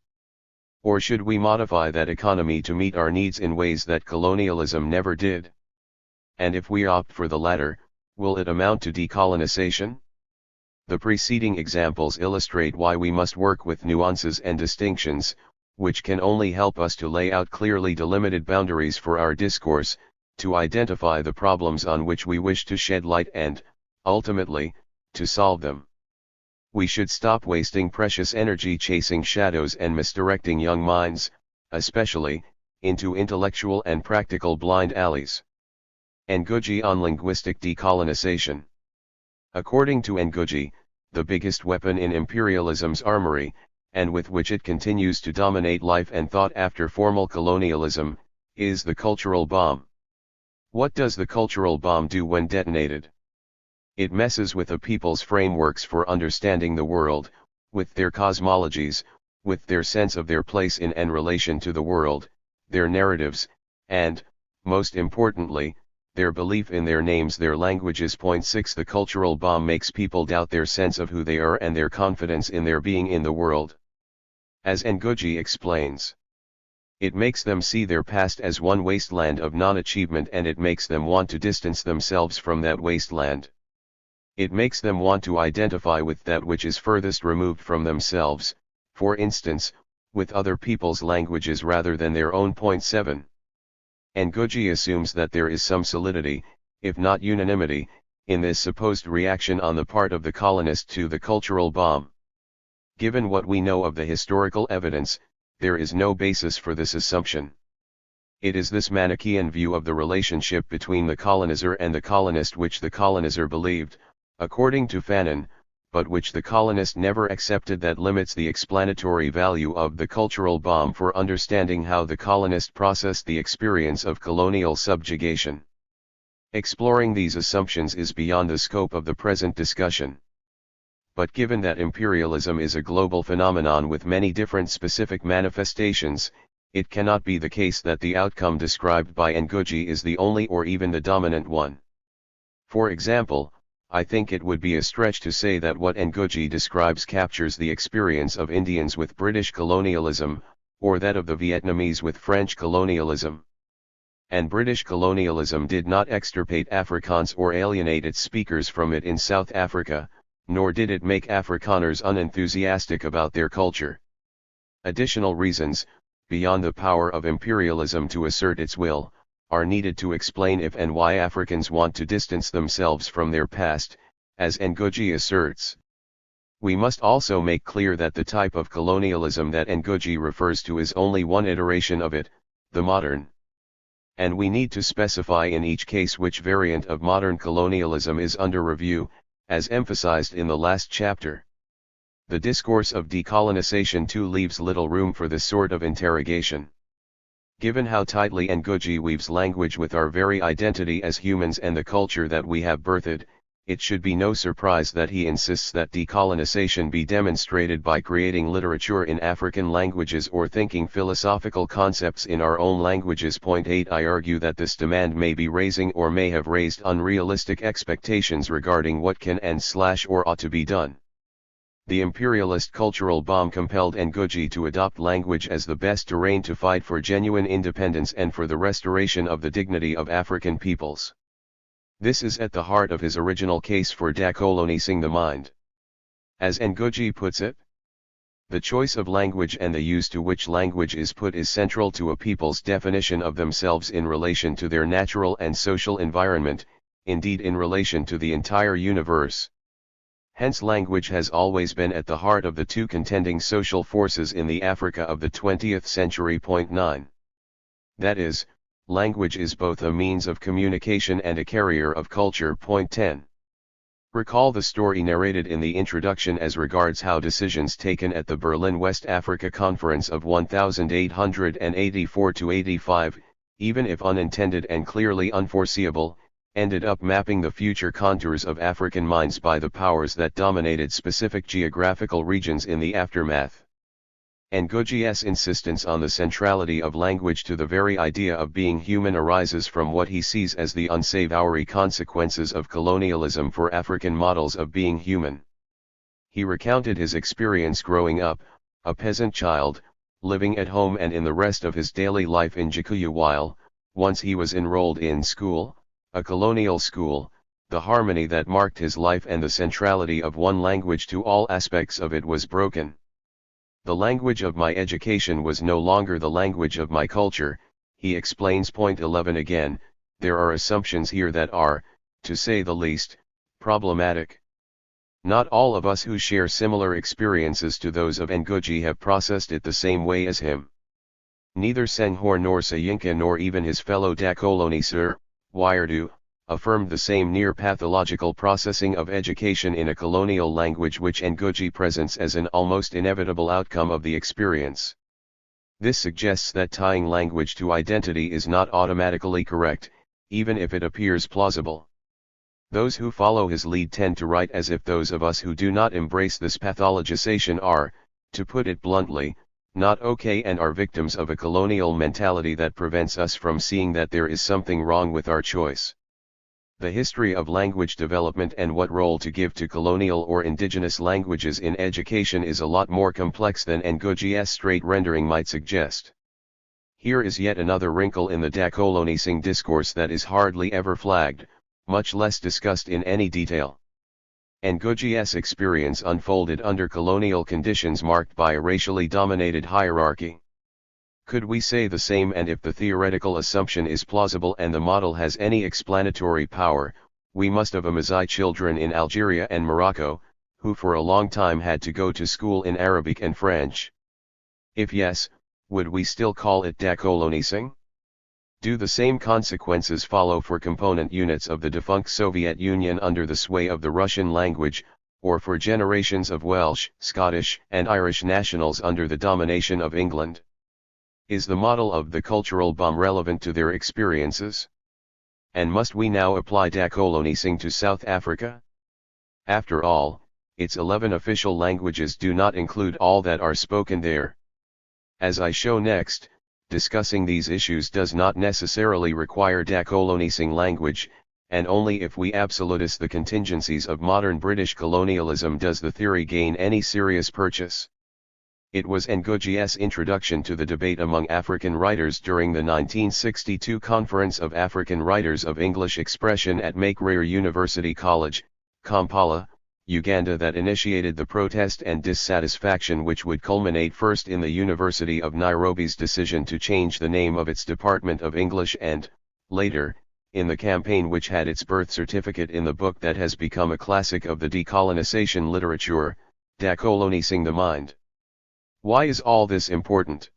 Or should we modify that economy to meet our needs in ways that colonialism never did? And if we opt for the latter, will it amount to decolonisation? The preceding examples illustrate why we must work with nuances and distinctions, which can only help us to lay out clearly delimited boundaries for our discourse, to identify the problems on which we wish to shed light and, ultimately, to solve them. We should stop wasting precious energy chasing shadows and misdirecting young minds, especially, into intellectual and practical blind alleys. Ngugi on linguistic decolonisation. According to Ngugi, the biggest weapon in imperialism's armory, and with which it continues to dominate life and thought after formal colonialism, is the cultural bomb. What does the cultural bomb do when detonated? It messes with a people's frameworks for understanding the world, with their cosmologies, with their sense of their place in and relation to the world, their narratives, and, most importantly, their belief in their names, their languages. Point 6. The cultural bomb makes people doubt their sense of who they are and their confidence in their being in the world. As Ngugi explains, it makes them see their past as one wasteland of non-achievement, and it makes them want to distance themselves from that wasteland. It makes them want to identify with that which is furthest removed from themselves, for instance, with other people's languages rather than their own. Point 7. Ngugi assumes that there is some solidity, if not unanimity, in this supposed reaction on the part of the colonist to the cultural bomb. Given what we know of the historical evidence, there is no basis for this assumption. It is this Manichaean view of the relationship between the colonizer and the colonist which the colonizer believed, according to Fanon, but which the colonist never accepted, that limits the explanatory value of the cultural bomb for understanding how the colonist processed the experience of colonial subjugation. Exploring these assumptions is beyond the scope of the present discussion. But given that imperialism is a global phenomenon with many different specific manifestations, it cannot be the case that the outcome described by Ngugi is the only or even the dominant one. For example, I think it would be a stretch to say that what Ngugi describes captures the experience of Indians with British colonialism, or that of the Vietnamese with French colonialism. And British colonialism did not extirpate Afrikaans or alienate its speakers from it in South Africa, nor did it make Afrikaners unenthusiastic about their culture. Additional reasons, beyond the power of imperialism to assert its will, are needed to explain if and why Africans want to distance themselves from their past, as Ngugi asserts. We must also make clear that the type of colonialism that Ngugi refers to is only one iteration of it, the modern. And we need to specify in each case which variant of modern colonialism is under review, as emphasized in the last chapter. The discourse of decolonization too leaves little room for this sort of interrogation. Given how tightly Ngugi weaves language with our very identity as humans and the culture that we have birthed, it should be no surprise that he insists that decolonization be demonstrated by creating literature in African languages or thinking philosophical concepts in our own languages. Point 8. I argue that this demand may be raising or may have raised unrealistic expectations regarding what can and/or ought to be done. The imperialist cultural bomb compelled Ngugi to adopt language as the best terrain to fight for genuine independence and for the restoration of the dignity of African peoples. This is at the heart of his original case for decolonising the mind. As Ngugi puts it, the choice of language and the use to which language is put is central to a people's definition of themselves in relation to their natural and social environment, indeed in relation to the entire universe. Hence language has always been at the heart of the two contending social forces in the Africa of the 20th century. Point 9. That is, language is both a means of communication and a carrier of culture. Point 10. Recall the story narrated in the introduction as regards how decisions taken at the Berlin West Africa Conference of 1884–85, even if unintended and clearly unforeseeable, ended up mapping the future contours of African minds by the powers that dominated specific geographical regions in the aftermath. Ngugi's insistence on the centrality of language to the very idea of being human arises from what he sees as the unsavory consequences of colonialism for African models of being human. He recounted his experience growing up, a peasant child, living at home and in the rest of his daily life in Gikuyu while, once he was enrolled in school, a colonial school, the harmony that marked his life and the centrality of one language to all aspects of it was broken. The language of my education was no longer the language of my culture, he explains. Point 11. Again, there are assumptions here that are, to say the least, problematic. Not all of us who share similar experiences to those of Ngugi have processed it the same way as him. Neither Senghor nor Soyinka nor even his fellow decoloniseur, Wiredu, affirmed the same near-pathological processing of education in a colonial language which Ngugi presents as an almost inevitable outcome of the experience. This suggests that tying language to identity is not automatically correct, even if it appears plausible. Those who follow his lead tend to write as if those of us who do not embrace this pathologization are, to put it bluntly, not okay and are victims of a colonial mentality that prevents us from seeing that there is something wrong with our choice. The history of language development and what role to give to colonial or indigenous languages in education is a lot more complex than Ngugi's straight rendering might suggest. Here is yet another wrinkle in the decolonising discourse that is hardly ever flagged, much less discussed in any detail. Ngugi's experience unfolded under colonial conditions marked by a racially dominated hierarchy. Could we say the same? And if the theoretical assumption is plausible and the model has any explanatory power, we must have Amazigh children in Algeria and Morocco, who for a long time had to go to school in Arabic and French. If yes, would we still call it decolonising? Do the same consequences follow for component units of the defunct Soviet Union under the sway of the Russian language, or for generations of Welsh, Scottish, and Irish nationals under the domination of England? Is the model of the cultural bomb relevant to their experiences? And must we now apply decolonising to South Africa? After all, its 11 official languages do not include all that are spoken there. As I show next, discussing these issues does not necessarily require decolonising language, and only if we absolutise the contingencies of modern British colonialism does the theory gain any serious purchase. It was Ngugi's introduction to the debate among African writers during the 1962 Conference of African Writers of English Expression at Makerere University College, Kampala, Uganda that initiated the protest and dissatisfaction which would culminate first in the University of Nairobi's decision to change the name of its Department of English and, later, in the campaign which had its birth certificate in the book that has become a classic of the decolonisation literature, Decolonising the Mind. Why is all this important?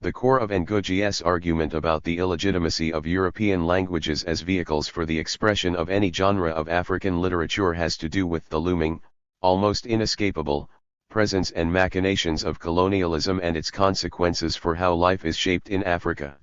The core of Ngugi's argument about the illegitimacy of European languages as vehicles for the expression of any genre of African literature has to do with the looming, almost inescapable, presence and machinations of colonialism and its consequences for how life is shaped in Africa.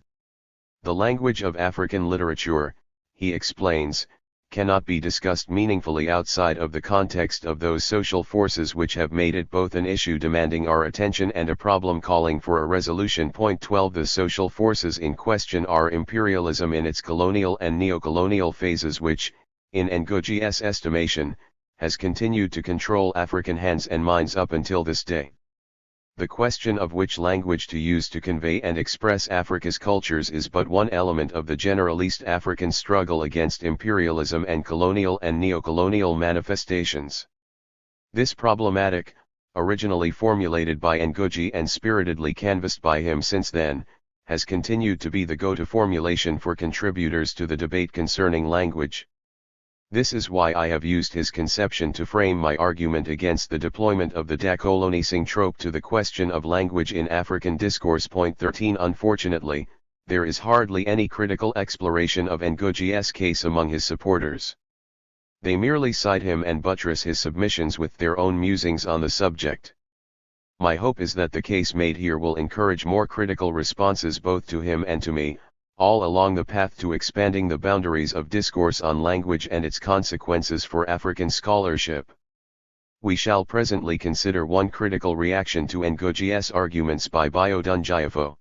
The language of African literature, he explains, cannot be discussed meaningfully outside of the context of those social forces which have made it both an issue demanding our attention and a problem calling for a resolution. Point 12 The social forces in question are imperialism in its colonial and neocolonial phases which, in Ngugi's estimation, has continued to control African hands and minds up until this day. The question of which language to use to convey and express Africa's cultures is but one element of the general East African struggle against imperialism and colonial and neocolonial manifestations. This problematic, originally formulated by Ngugi and spiritedly canvassed by him since then, has continued to be the go-to formulation for contributors to the debate concerning language. This is why I have used his conception to frame my argument against the deployment of the decolonising trope to the question of language in African discourse. Point 13 Unfortunately, there is hardly any critical exploration of Ngugi's case among his supporters. They merely cite him and buttress his submissions with their own musings on the subject. My hope is that the case made here will encourage more critical responses both to him and to me, all along the path to expanding the boundaries of discourse on language and its consequences for African scholarship. We shall presently consider one critical reaction to Ngugi's arguments by Biodun Jayafo.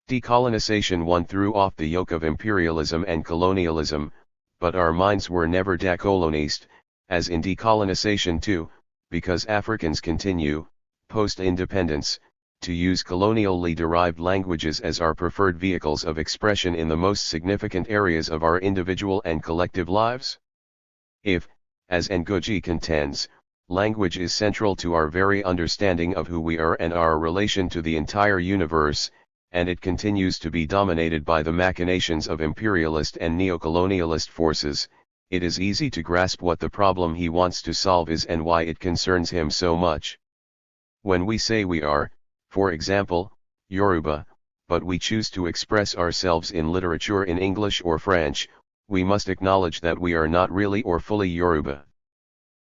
Decolonisation 1 threw off the yoke of imperialism and colonialism, but our minds were never decolonised, as in decolonisation 2, because Africans continue, post-independence, to use colonially derived languages as our preferred vehicles of expression in the most significant areas of our individual and collective lives? If, as Ngugi contends, language is central to our very understanding of who we are and our relation to the entire universe, and it continues to be dominated by the machinations of imperialist and neocolonialist forces, it is easy to grasp what the problem he wants to solve is and why it concerns him so much. When we say we are, for example, Yoruba, but we choose to express ourselves in literature in English or French, we must acknowledge that we are not really or fully Yoruba.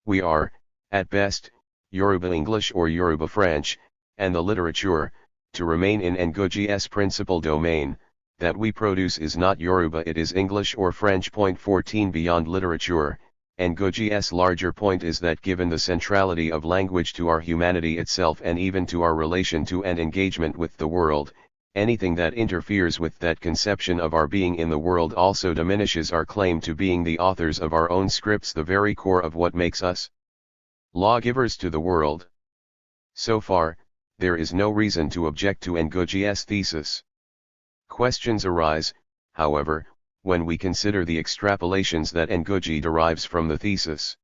We are, at best, Yoruba English or Yoruba French, and the literature, to remain in Ngogi's principal domain, that we produce is not Yoruba, it is English or French. Point 14. Beyond literature, Ngogi's larger point is that given the centrality of language to our humanity itself and even to our relation to and engagement with the world, anything that interferes with that conception of our being in the world also diminishes our claim to being the authors of our own scripts, the very core of what makes us lawgivers to the world. So far, there is no reason to object to Ngogi's thesis. Questions arise, however, when we consider the extrapolations that Ngogi derives from the thesis.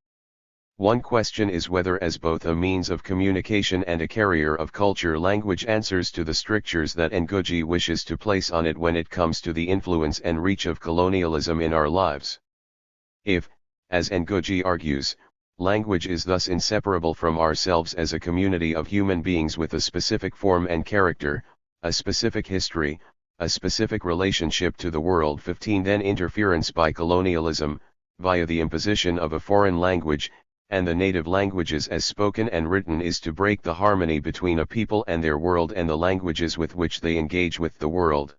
One question is whether, as both a means of communication and a carrier of culture, language answers to the strictures that Ngogi wishes to place on it when it comes to the influence and reach of colonialism in our lives. If, as Ngogi argues, language is thus inseparable from ourselves as a community of human beings with a specific form and character, a specific history, a specific relationship to the world. 15. Then interference by colonialism, via the imposition of a foreign language, and the native languages as spoken and written, is to break the harmony between a people and their world and the languages with which they engage with the world.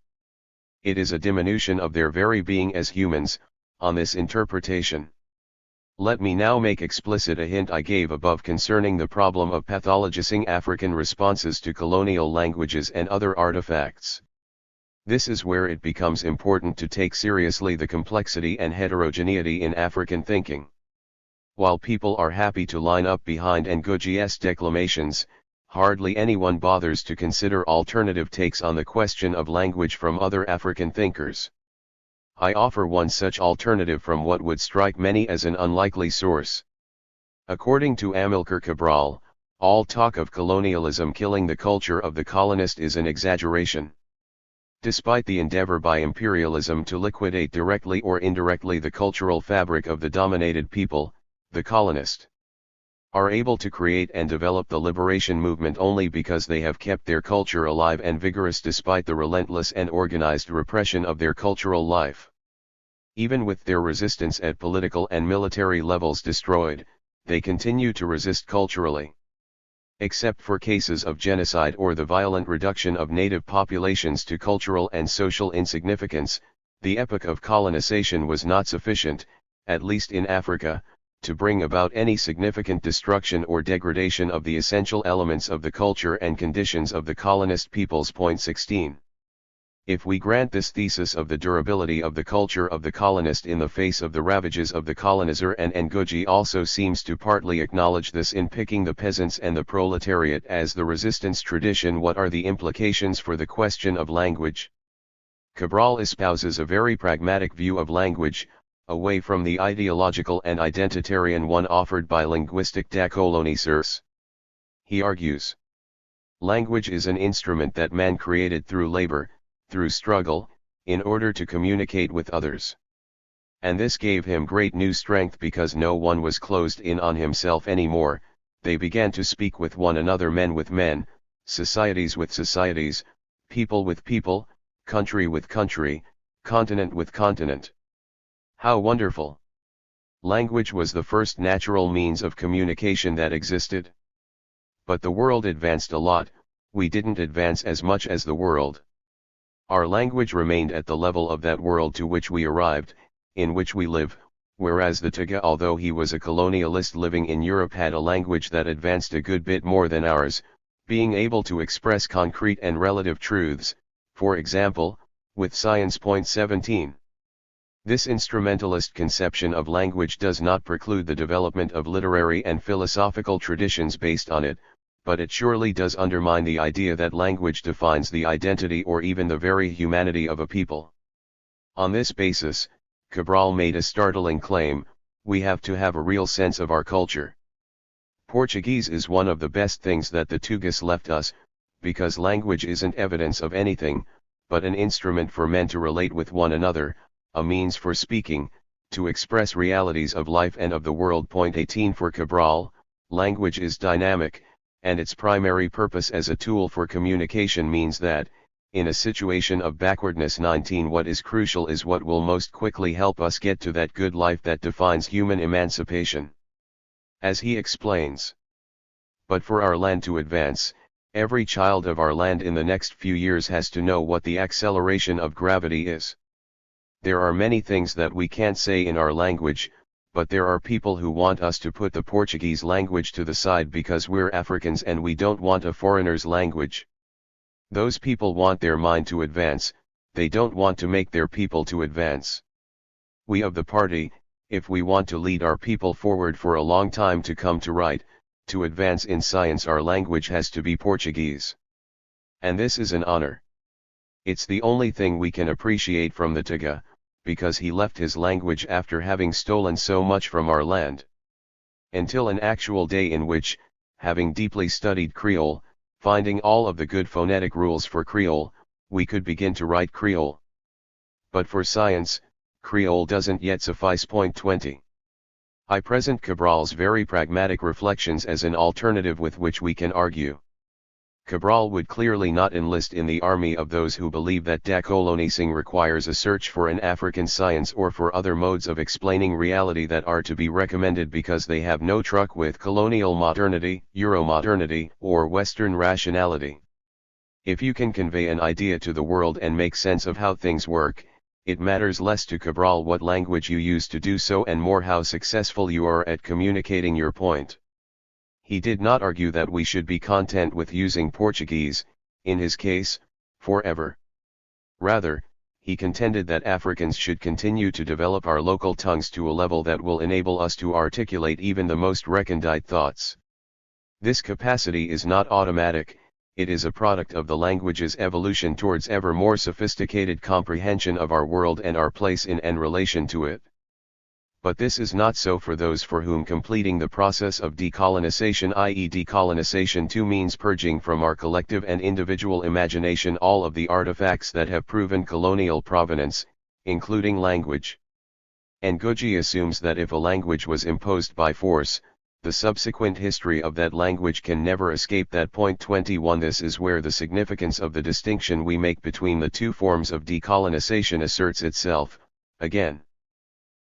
It is a diminution of their very being as humans, on this interpretation. Let me now make explicit a hint I gave above concerning the problem of pathologizing African responses to colonial languages and other artifacts. This is where it becomes important to take seriously the complexity and heterogeneity in African thinking. While people are happy to line up behind Ngogi's declamations, hardly anyone bothers to consider alternative takes on the question of language from other African thinkers. I offer one such alternative from what would strike many as an unlikely source. According to Amilcar Cabral, all talk of colonialism killing the culture of the colonist is an exaggeration. Despite the endeavor by imperialism to liquidate directly or indirectly the cultural fabric of the dominated people, the colonists are able to create and develop the liberation movement only because they have kept their culture alive and vigorous despite the relentless and organized repression of their cultural life. Even with their resistance at political and military levels destroyed, they continue to resist culturally. Except for cases of genocide or the violent reduction of native populations to cultural and social insignificance, the epoch of colonization was not sufficient, at least in Africa, to bring about any significant destruction or degradation of the essential elements of the culture and conditions of the colonist peoples. Point 16. If we grant this thesis of the durability of the culture of the colonist in the face of the ravages of the colonizer, and Ngogi also seems to partly acknowledge this in picking the peasants and the proletariat as the resistance tradition, what are the implications for the question of language? Cabral espouses a very pragmatic view of language, away from the ideological and identitarian one offered by linguistic décolonisers. He argues, language is an instrument that man created through labor, through struggle, in order to communicate with others. And this gave him great new strength because no one was closed in on himself anymore, they began to speak with one another, men with men, societies with societies, people with people, country with country, continent with continent. How wonderful! Language was the first natural means of communication that existed. But the world advanced a lot, we didn't advance as much as the world. Our language remained at the level of that world to which we arrived, in which we live, whereas the Taga, although he was a colonialist living in Europe, had a language that advanced a good bit more than ours, being able to express concrete and relative truths, for example, with science. Point 17. This instrumentalist conception of language does not preclude the development of literary and philosophical traditions based on it, but it surely does undermine the idea that language defines the identity or even the very humanity of a people. On this basis, Cabral made a startling claim: we have to have a real sense of our culture. Portuguese is one of the best things that the Tugas left us, because language isn't evidence of anything, but an instrument for men to relate with one another, a means for speaking, to express realities of life and of the world. Point 18. For Cabral, language is dynamic, and its primary purpose as a tool for communication means that, in a situation of backwardness. 19. What is crucial is what will most quickly help us get to that good life that defines human emancipation. As he explains. But for our land to advance, every child of our land in the next few years has to know what the acceleration of gravity is. There are many things that we can't say in our language, but there are people who want us to put the Portuguese language to the side because we're Africans and we don't want a foreigner's language. Those people want their mind to advance, they don't want to make their people to advance. We of the party, if we want to lead our people forward for a long time to come to right, to advance in science, our language has to be Portuguese. And this is an honor. It's the only thing we can appreciate from the Taga, because he left his language after having stolen so much from our land. Until an actual day in which, having deeply studied Creole, finding all of the good phonetic rules for Creole, we could begin to write Creole. But for science, Creole doesn't yet suffice. 20. I present Cabral's very pragmatic reflections as an alternative with which we can argue. Cabral would clearly not enlist in the army of those who believe that decolonising requires a search for an African science or for other modes of explaining reality that are to be recommended because they have no truck with colonial modernity, Euro-modernity, or Western rationality. If you can convey an idea to the world and make sense of how things work, it matters less to Cabral what language you use to do so and more how successful you are at communicating your point. He did not argue that we should be content with using Portuguese, in his case, forever. Rather, he contended that Africans should continue to develop our local tongues to a level that will enable us to articulate even the most recondite thoughts. This capacity is not automatic, it is a product of the language's evolution towards ever more sophisticated comprehension of our world and our place in and relation to it. But this is not so for those for whom completing the process of decolonisation, i.e. decolonisation 2, means purging from our collective and individual imagination all of the artifacts that have proven colonial provenance, including language. Ngugi assumes that if a language was imposed by force, the subsequent history of that language can never escape that. 21. This is where the significance of the distinction we make between the two forms of decolonisation asserts itself, again.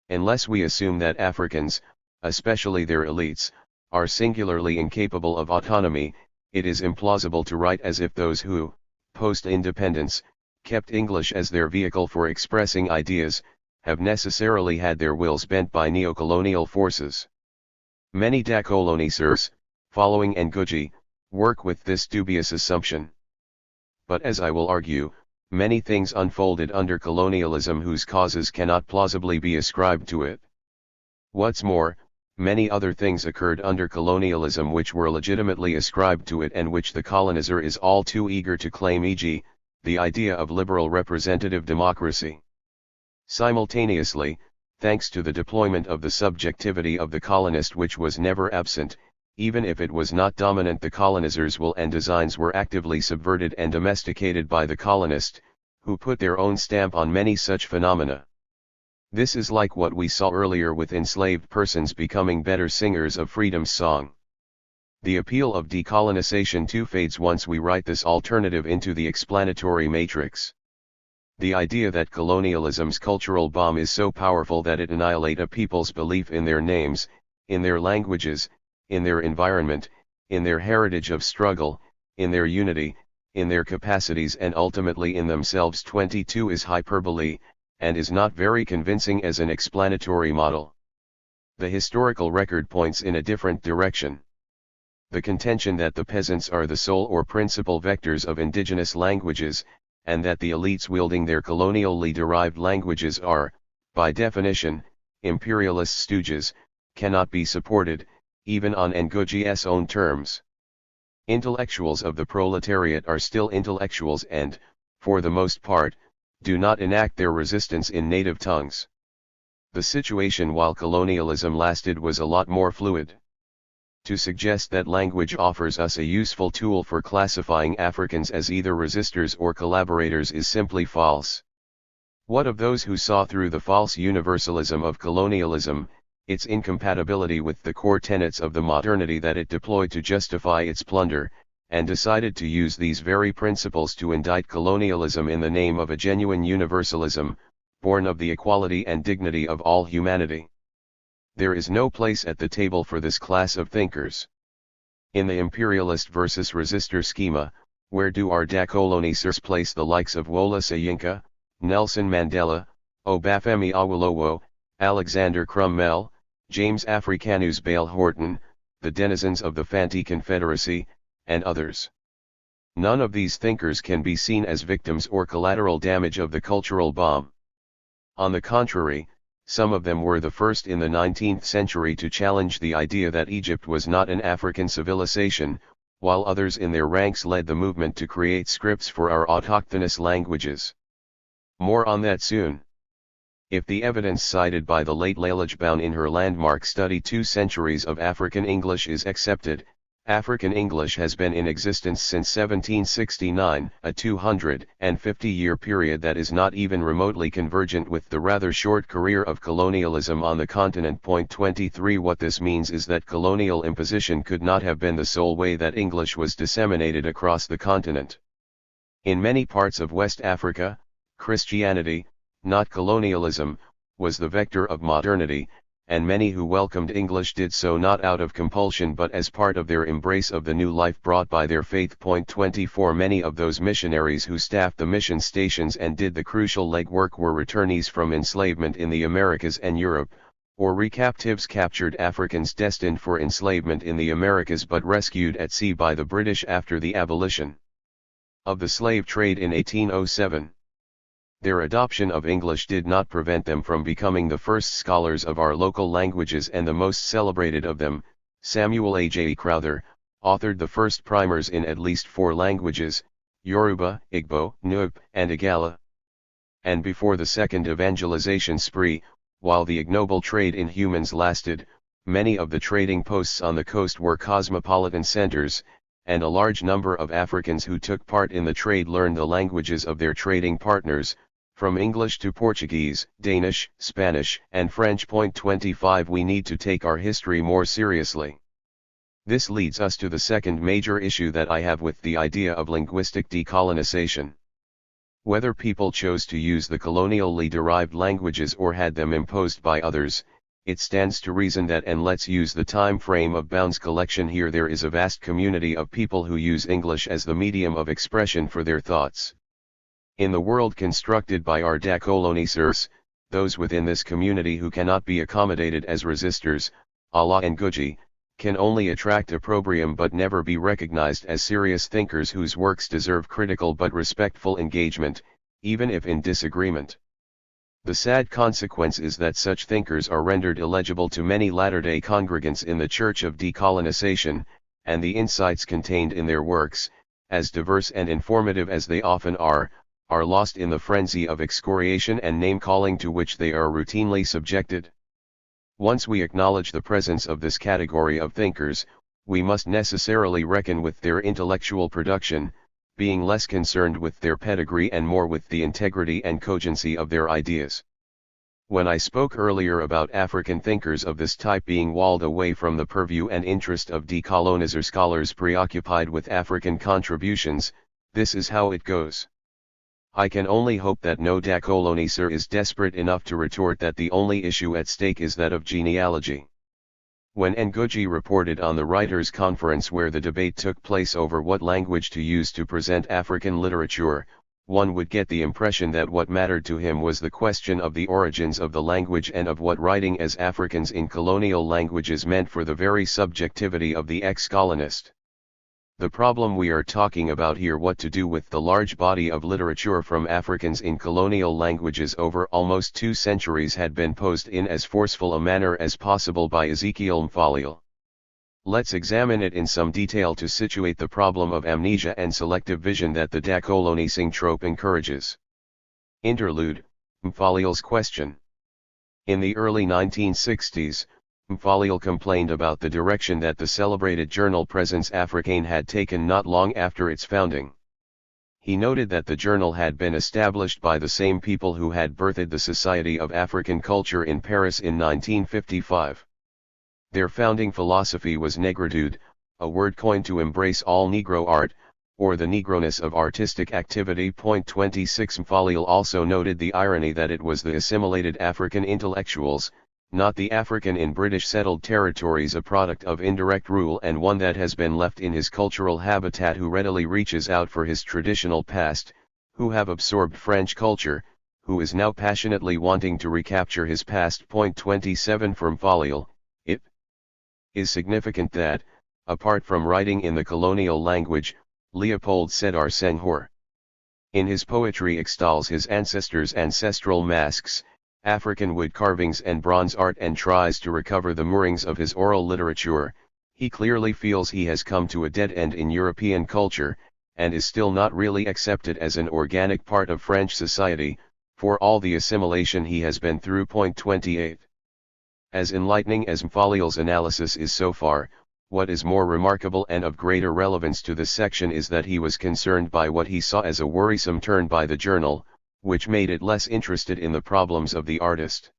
Unless we assume that Africans, especially their elites, are singularly incapable of autonomy, it is implausible to write as if those who, post-independence, kept English as their vehicle for expressing ideas, have necessarily had their wills bent by neocolonial forces. Many decolonisers, following Ngugi, work with this dubious assumption. But as I will argue, many things unfolded under colonialism whose causes cannot plausibly be ascribed to it. What's more, many other things occurred under colonialism which were legitimately ascribed to it and which the colonizer is all too eager to claim, e.g., the idea of liberal representative democracy. Simultaneously, thanks to the deployment of the subjectivity of the colonist which was never absent, even if it was not dominant, the colonizer's will and designs were actively subverted and domesticated by the colonist, who put their own stamp on many such phenomena. This is like what we saw earlier with enslaved persons becoming better singers of freedom's song. The appeal of decolonisation too fades once we write this alternative into the explanatory matrix. The idea that colonialism's cultural bomb is so powerful that it annihilates a people's belief in their names, in their languages, in their environment, in their heritage of struggle, in their unity, in their capacities and ultimately in themselves 22 is hyperbole, and is not very convincing as an explanatory model. The historical record points in a different direction. The contention that the peasants are the sole or principal vectors of indigenous languages, and that the elites wielding their colonially derived languages are, by definition, imperialist stooges, cannot be supported, even on Ngugi's own terms. Intellectuals of the proletariat are still intellectuals and, for the most part, do not enact their resistance in native tongues. The situation while colonialism lasted was a lot more fluid. To suggest that language offers us a useful tool for classifying Africans as either resistors or collaborators is simply false. What of those who saw through the false universalism of colonialism, its incompatibility with the core tenets of the modernity that it deployed to justify its plunder, and decided to use these very principles to indict colonialism in the name of a genuine universalism, born of the equality and dignity of all humanity. There is no place at the table for this class of thinkers. In the imperialist versus resistor schema, where do our decolonisers place the likes of Wole Soyinka, Nelson Mandela, Olúfemi Awólọ́wọ̀, Alexander Crummell, James Africanus Bale Horton, the denizens of the Fanti Confederacy, and others? None of these thinkers can be seen as victims or collateral damage of the cultural bomb. On the contrary, some of them were the first in the 19th century to challenge the idea that Egypt was not an African civilization, while others in their ranks led the movement to create scripts for our autochthonous languages. More on that soon. If the evidence cited by the late Lalichbaum in her landmark study 2 Centuries of African English is accepted, African English has been in existence since 1769, a 250-year period that is not even remotely convergent with the rather short career of colonialism on the continent. 23 What this means is that colonial imposition could not have been the sole way that English was disseminated across the continent. In many parts of West Africa, Christianity, not colonialism, was the vector of modernity, and many who welcomed English did so not out of compulsion but as part of their embrace of the new life brought by their faith. 24 Many of those missionaries who staffed the mission stations and did the crucial legwork were returnees from enslavement in the Americas and Europe, or recaptives captured Africans destined for enslavement in the Americas but rescued at sea by the British after the abolition of the slave trade in 1807. Their adoption of English did not prevent them from becoming the first scholars of our local languages, and the most celebrated of them, Samuel A. J. Crowther, authored the first primers in at least 4 languages, Yoruba, Igbo, Nupe, and Igala. And before the second evangelization spree, while the ignoble trade in humans lasted, many of the trading posts on the coast were cosmopolitan centers, and a large number of Africans who took part in the trade learned the languages of their trading partners, from English to Portuguese, Danish, Spanish, and French. 25 We need to take our history more seriously. This leads us to the second major issue that I have with the idea of linguistic decolonization. Whether people chose to use the colonially derived languages or had them imposed by others, it stands to reason that, and let's use the time frame of Bound's collection here, there is a vast community of people who use English as the medium of expression for their thoughts. In the world constructed by our decolonisers, those within this community who cannot be accommodated as resistors, a la Ngugi, can only attract opprobrium but never be recognized as serious thinkers whose works deserve critical but respectful engagement, even if in disagreement. The sad consequence is that such thinkers are rendered illegible to many latter-day congregants in the Church of Decolonization, and the insights contained in their works, as diverse and informative as they often are lost in the frenzy of excoriation and name-calling to which they are routinely subjected. Once we acknowledge the presence of this category of thinkers, we must necessarily reckon with their intellectual production, being less concerned with their pedigree and more with the integrity and cogency of their ideas. When I spoke earlier about African thinkers of this type being walled away from the purview and interest of decolonizer scholars preoccupied with African contributions, this is how it goes. I can only hope that no decolonizer is desperate enough to retort that the only issue at stake is that of genealogy. When Ngugi reported on the Writers' Conference where the debate took place over what language to use to present African literature, one would get the impression that what mattered to him was the question of the origins of the language and of what writing as Africans in colonial languages meant for the very subjectivity of the ex-colonist. The problem we are talking about here, what to do with the large body of literature from Africans in colonial languages over almost 2 centuries, had been posed in as forceful a manner as possible by Ezekiel Mfalil. Let's examine it in some detail to situate the problem of amnesia and selective vision that the decolonizing trope encourages. Interlude, Mfalil's question. In the early 1960s, Mfalil complained about the direction that the celebrated journal Présence Africaine had taken not long after its founding. He noted that the journal had been established by the same people who had birthed the Society of African Culture in Paris in 1955. Their founding philosophy was negritude, a word coined to embrace all Negro art, or the Negroness of artistic activity. 26 Mfalil also noted the irony that it was the assimilated African intellectuals, not the African in British settled territories, a product of indirect rule and one that has been left in his cultural habitat, who readily reaches out for his traditional past, who have absorbed French culture, who is now passionately wanting to recapture his past. 27 From Mfalil, it is significant that, apart from writing in the colonial language, Leopold Sédar Senghor in his poetry extols his ancestors' ancestral masks, African wood carvings and bronze art, and tries to recover the moorings of his oral literature. He clearly feels he has come to a dead end in European culture, and is still not really accepted as an organic part of French society, for all the assimilation he has been through. 28 As enlightening as Mfalil's analysis is so far, what is more remarkable and of greater relevance to this section is that he was concerned by what he saw as a worrisome turn by the journal, which made it less interested in the problems of the artist.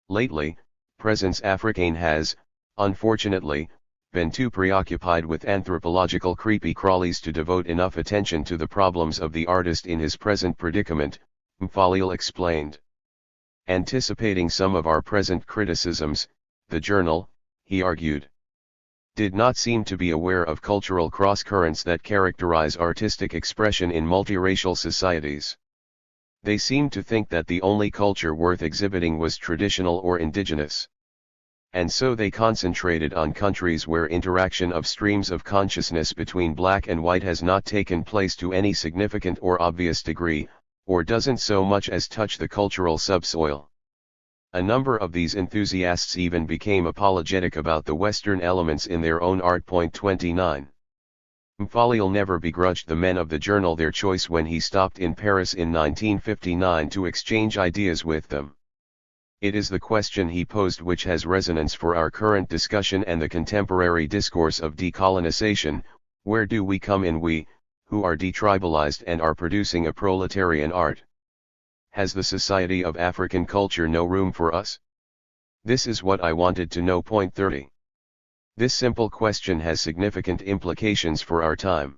Lately, Présence Africaine has, unfortunately, been too preoccupied with anthropological creepy crawlies to devote enough attention to the problems of the artist in his present predicament, Mfalil explained. Anticipating some of our present criticisms, the journal, he argued, did not seem to be aware of cultural cross-currents that characterize artistic expression in multiracial societies. They seemed to think that the only culture worth exhibiting was traditional or indigenous. And so they concentrated on countries where interaction of streams of consciousness between black and white has not taken place to any significant or obvious degree, or doesn't so much as touch the cultural subsoil. A number of these enthusiasts even became apologetic about the Western elements in their own art. 29 Mfalil never begrudged the men of the journal their choice when he stopped in Paris in 1959 to exchange ideas with them. It is the question he posed which has resonance for our current discussion and the contemporary discourse of decolonisation: where do we come in, we, who are detribalized and are producing a proletarian art? Has the society of African culture no room for us? This is what I wanted to know. 30 This simple question has significant implications for our time.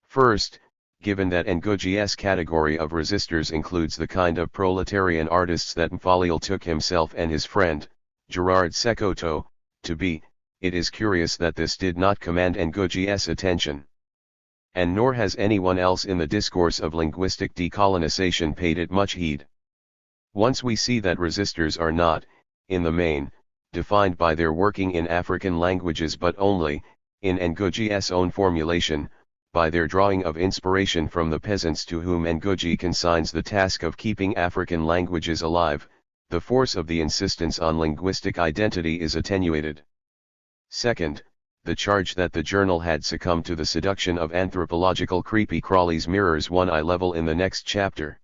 First, given that Ngugi's category of resistors includes the kind of proletarian artists that Mfalil took himself and his friend, Gerard Sekoto, to be, it is curious that this did not command Ngugi's attention. And nor has anyone else in the discourse of linguistic decolonisation paid it much heed. Once we see that resistors are not, in the main, defined by their working in African languages but only, in Ngugi's own formulation, by their drawing of inspiration from the peasants to whom Ngugi consigns the task of keeping African languages alive, the force of the insistence on linguistic identity is attenuated. Second, the charge that the journal had succumbed to the seduction of anthropological creepy crawlies mirrors one I level in the next chapter.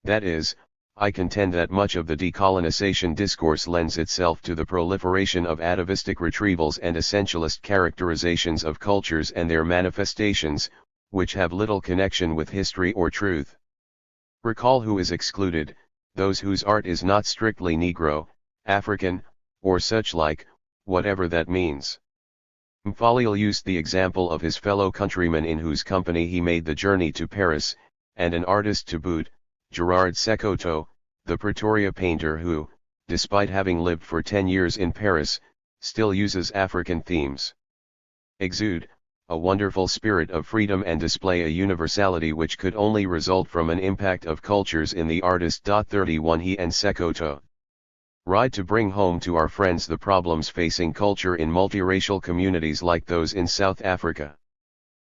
That is, I contend that much of the decolonisation discourse lends itself to the proliferation of atavistic retrievals and essentialist characterizations of cultures and their manifestations, which have little connection with history or truth. Recall who is excluded: those whose art is not strictly Negro, African, or such like, whatever that means. Mfalil used the example of his fellow countrymen in whose company he made the journey to Paris, and an artist to boot, Gerard Sekoto, the Pretoria painter who, despite having lived for 10 years in Paris, still uses African themes. Exude a wonderful spirit of freedom and display a universality which could only result from an impact of cultures in the artist. 31 He and Sekoto ride to bring home to our friends the problems facing culture in multiracial communities like those in South Africa.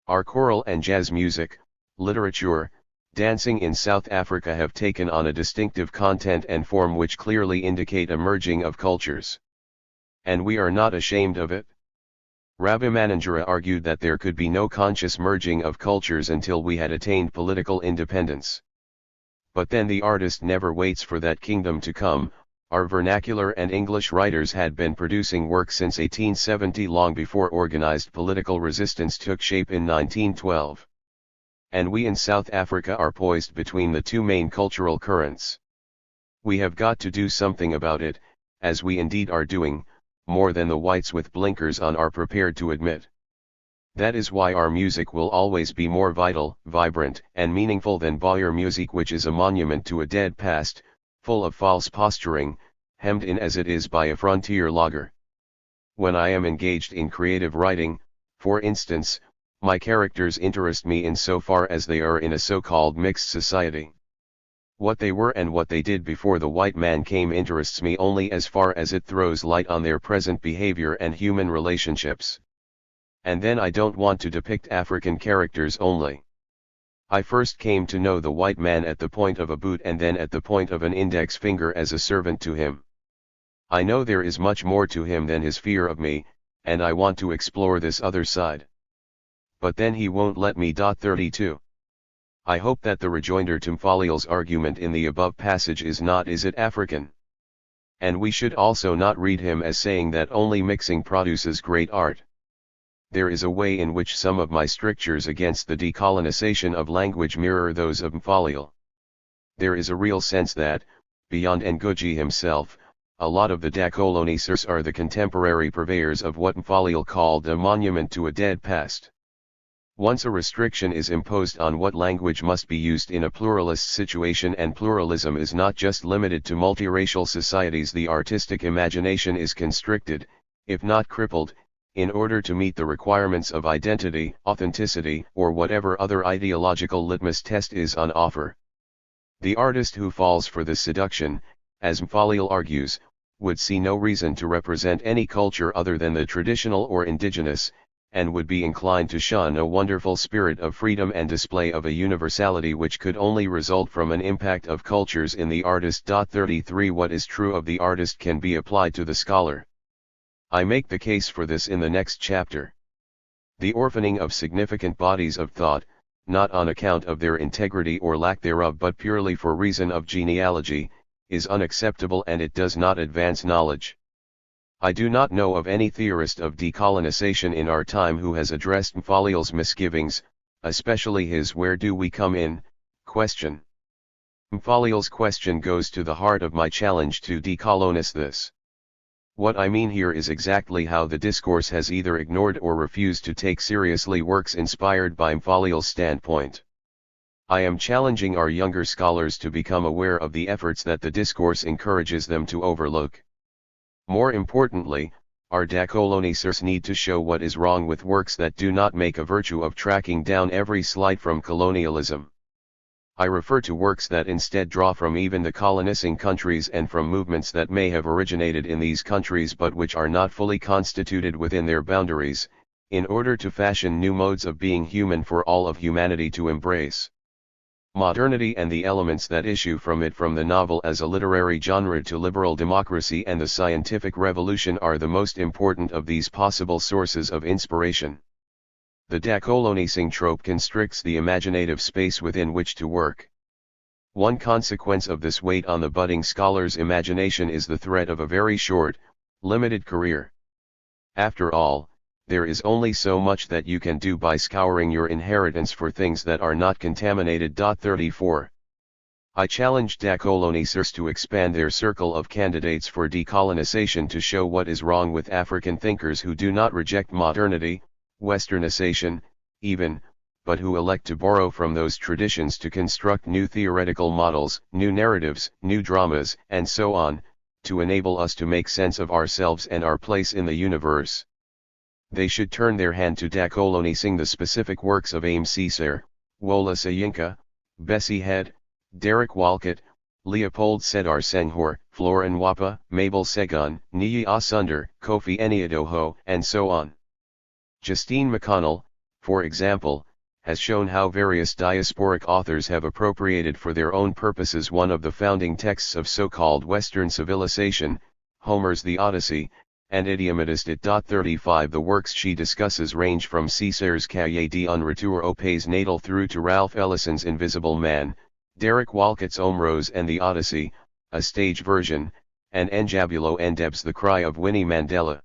Our choral and jazz music, literature, dancing in South Africa have taken on a distinctive content and form which clearly indicate a merging of cultures. And we are not ashamed of it. Ravimanandra argued that there could be no conscious merging of cultures until we had attained political independence. But then the artist never waits for that kingdom to come. Our vernacular and English writers had been producing work since 1870, long before organized political resistance took shape in 1912. And we in South Africa are poised between the two main cultural currents. We have got to do something about it, as we indeed are doing, more than the whites with blinkers on are prepared to admit. That is why our music will always be more vital, vibrant, and meaningful than Boyer music, which is a monument to a dead past, full of false posturing, hemmed in as it is by a frontier logger. When I am engaged in creative writing, for instance, my characters interest me in so far as they are in a so-called mixed society. What they were and what they did before the white man came interests me only as far as it throws light on their present behavior and human relationships. And then I don't want to depict African characters only. I first came to know the white man at the point of a boot and then at the point of an index finger as a servant to him. I know there is much more to him than his fear of me, and I want to explore this other side. But then he won't let me. 32. I hope that the rejoinder to Mfaliel's argument in the above passage is not "is it African?" And we should also not read him as saying that only mixing produces great art. There is a way in which some of my strictures against the decolonization of language mirror those of Mfaliel. There is a real sense that, beyond Ngugi himself, a lot of the decolonisers are the contemporary purveyors of what Mfaliel called a monument to a dead past. Once a restriction is imposed on what language must be used in a pluralist situation, and pluralism is not just limited to multiracial societies, the artistic imagination is constricted, if not crippled, in order to meet the requirements of identity, authenticity, or whatever other ideological litmus test is on offer. The artist who falls for this seduction, as Mfaliel argues, would see no reason to represent any culture other than the traditional or indigenous, and would be inclined to shun a wonderful spirit of freedom and display of a universality which could only result from an impact of cultures in the artist. 33 What is true of the artist can be applied to the scholar. I make the case for this in the next chapter. The orphaning of significant bodies of thought, not on account of their integrity or lack thereof but purely for reason of genealogy, is unacceptable, and it does not advance knowledge. I do not know of any theorist of decolonization in our time who has addressed Mfaliel's misgivings, especially his "where do we come in?" question. Mfaliel's question goes to the heart of my challenge to decolonize this. What I mean here is exactly how the discourse has either ignored or refused to take seriously works inspired by Mfaliel's standpoint. I am challenging our younger scholars to become aware of the efforts that the discourse encourages them to overlook. More importantly, our decolonisers need to show what is wrong with works that do not make a virtue of tracking down every slight from colonialism. I refer to works that instead draw from even the colonizing countries and from movements that may have originated in these countries but which are not fully constituted within their boundaries, in order to fashion new modes of being human for all of humanity to embrace. Modernity and the elements that issue from it, from the novel as a literary genre to liberal democracy and the scientific revolution, are the most important of these possible sources of inspiration. The decolonizing trope constricts the imaginative space within which to work. One consequence of this weight on the budding scholar's imagination is the threat of a very short, limited career. After all, there is only so much that you can do by scouring your inheritance for things that are not contaminated. 34. I challenge decolonizers to expand their circle of candidates for decolonization to show what is wrong with African thinkers who do not reject modernity, westernization, even, but who elect to borrow from those traditions to construct new theoretical models, new narratives, new dramas, and so on, to enable us to make sense of ourselves and our place in the universe. They should turn their hand to decolonizing the specific works of Aimé Césaire, Wole Soyinka, Bessie Head, Derek Walcott, Leopold Sédar Senghor, Flora Nwapa, Mabel Segun, Niyi Asunder, Kofi Eniadoho, and so on. Justine McConnell, for example, has shown how various diasporic authors have appropriated for their own purposes one of the founding texts of so-called Western civilization, Homer's The Odyssey, and idiomatized it. 35 The works she discusses range from Césaire's Cahiers d'un retour au pays natal through to Ralph Ellison's Invisible Man, Derek Walcott's Omrose and the Odyssey, a stage version, and Njabulo Ndeb's The Cry of Winnie Mandela.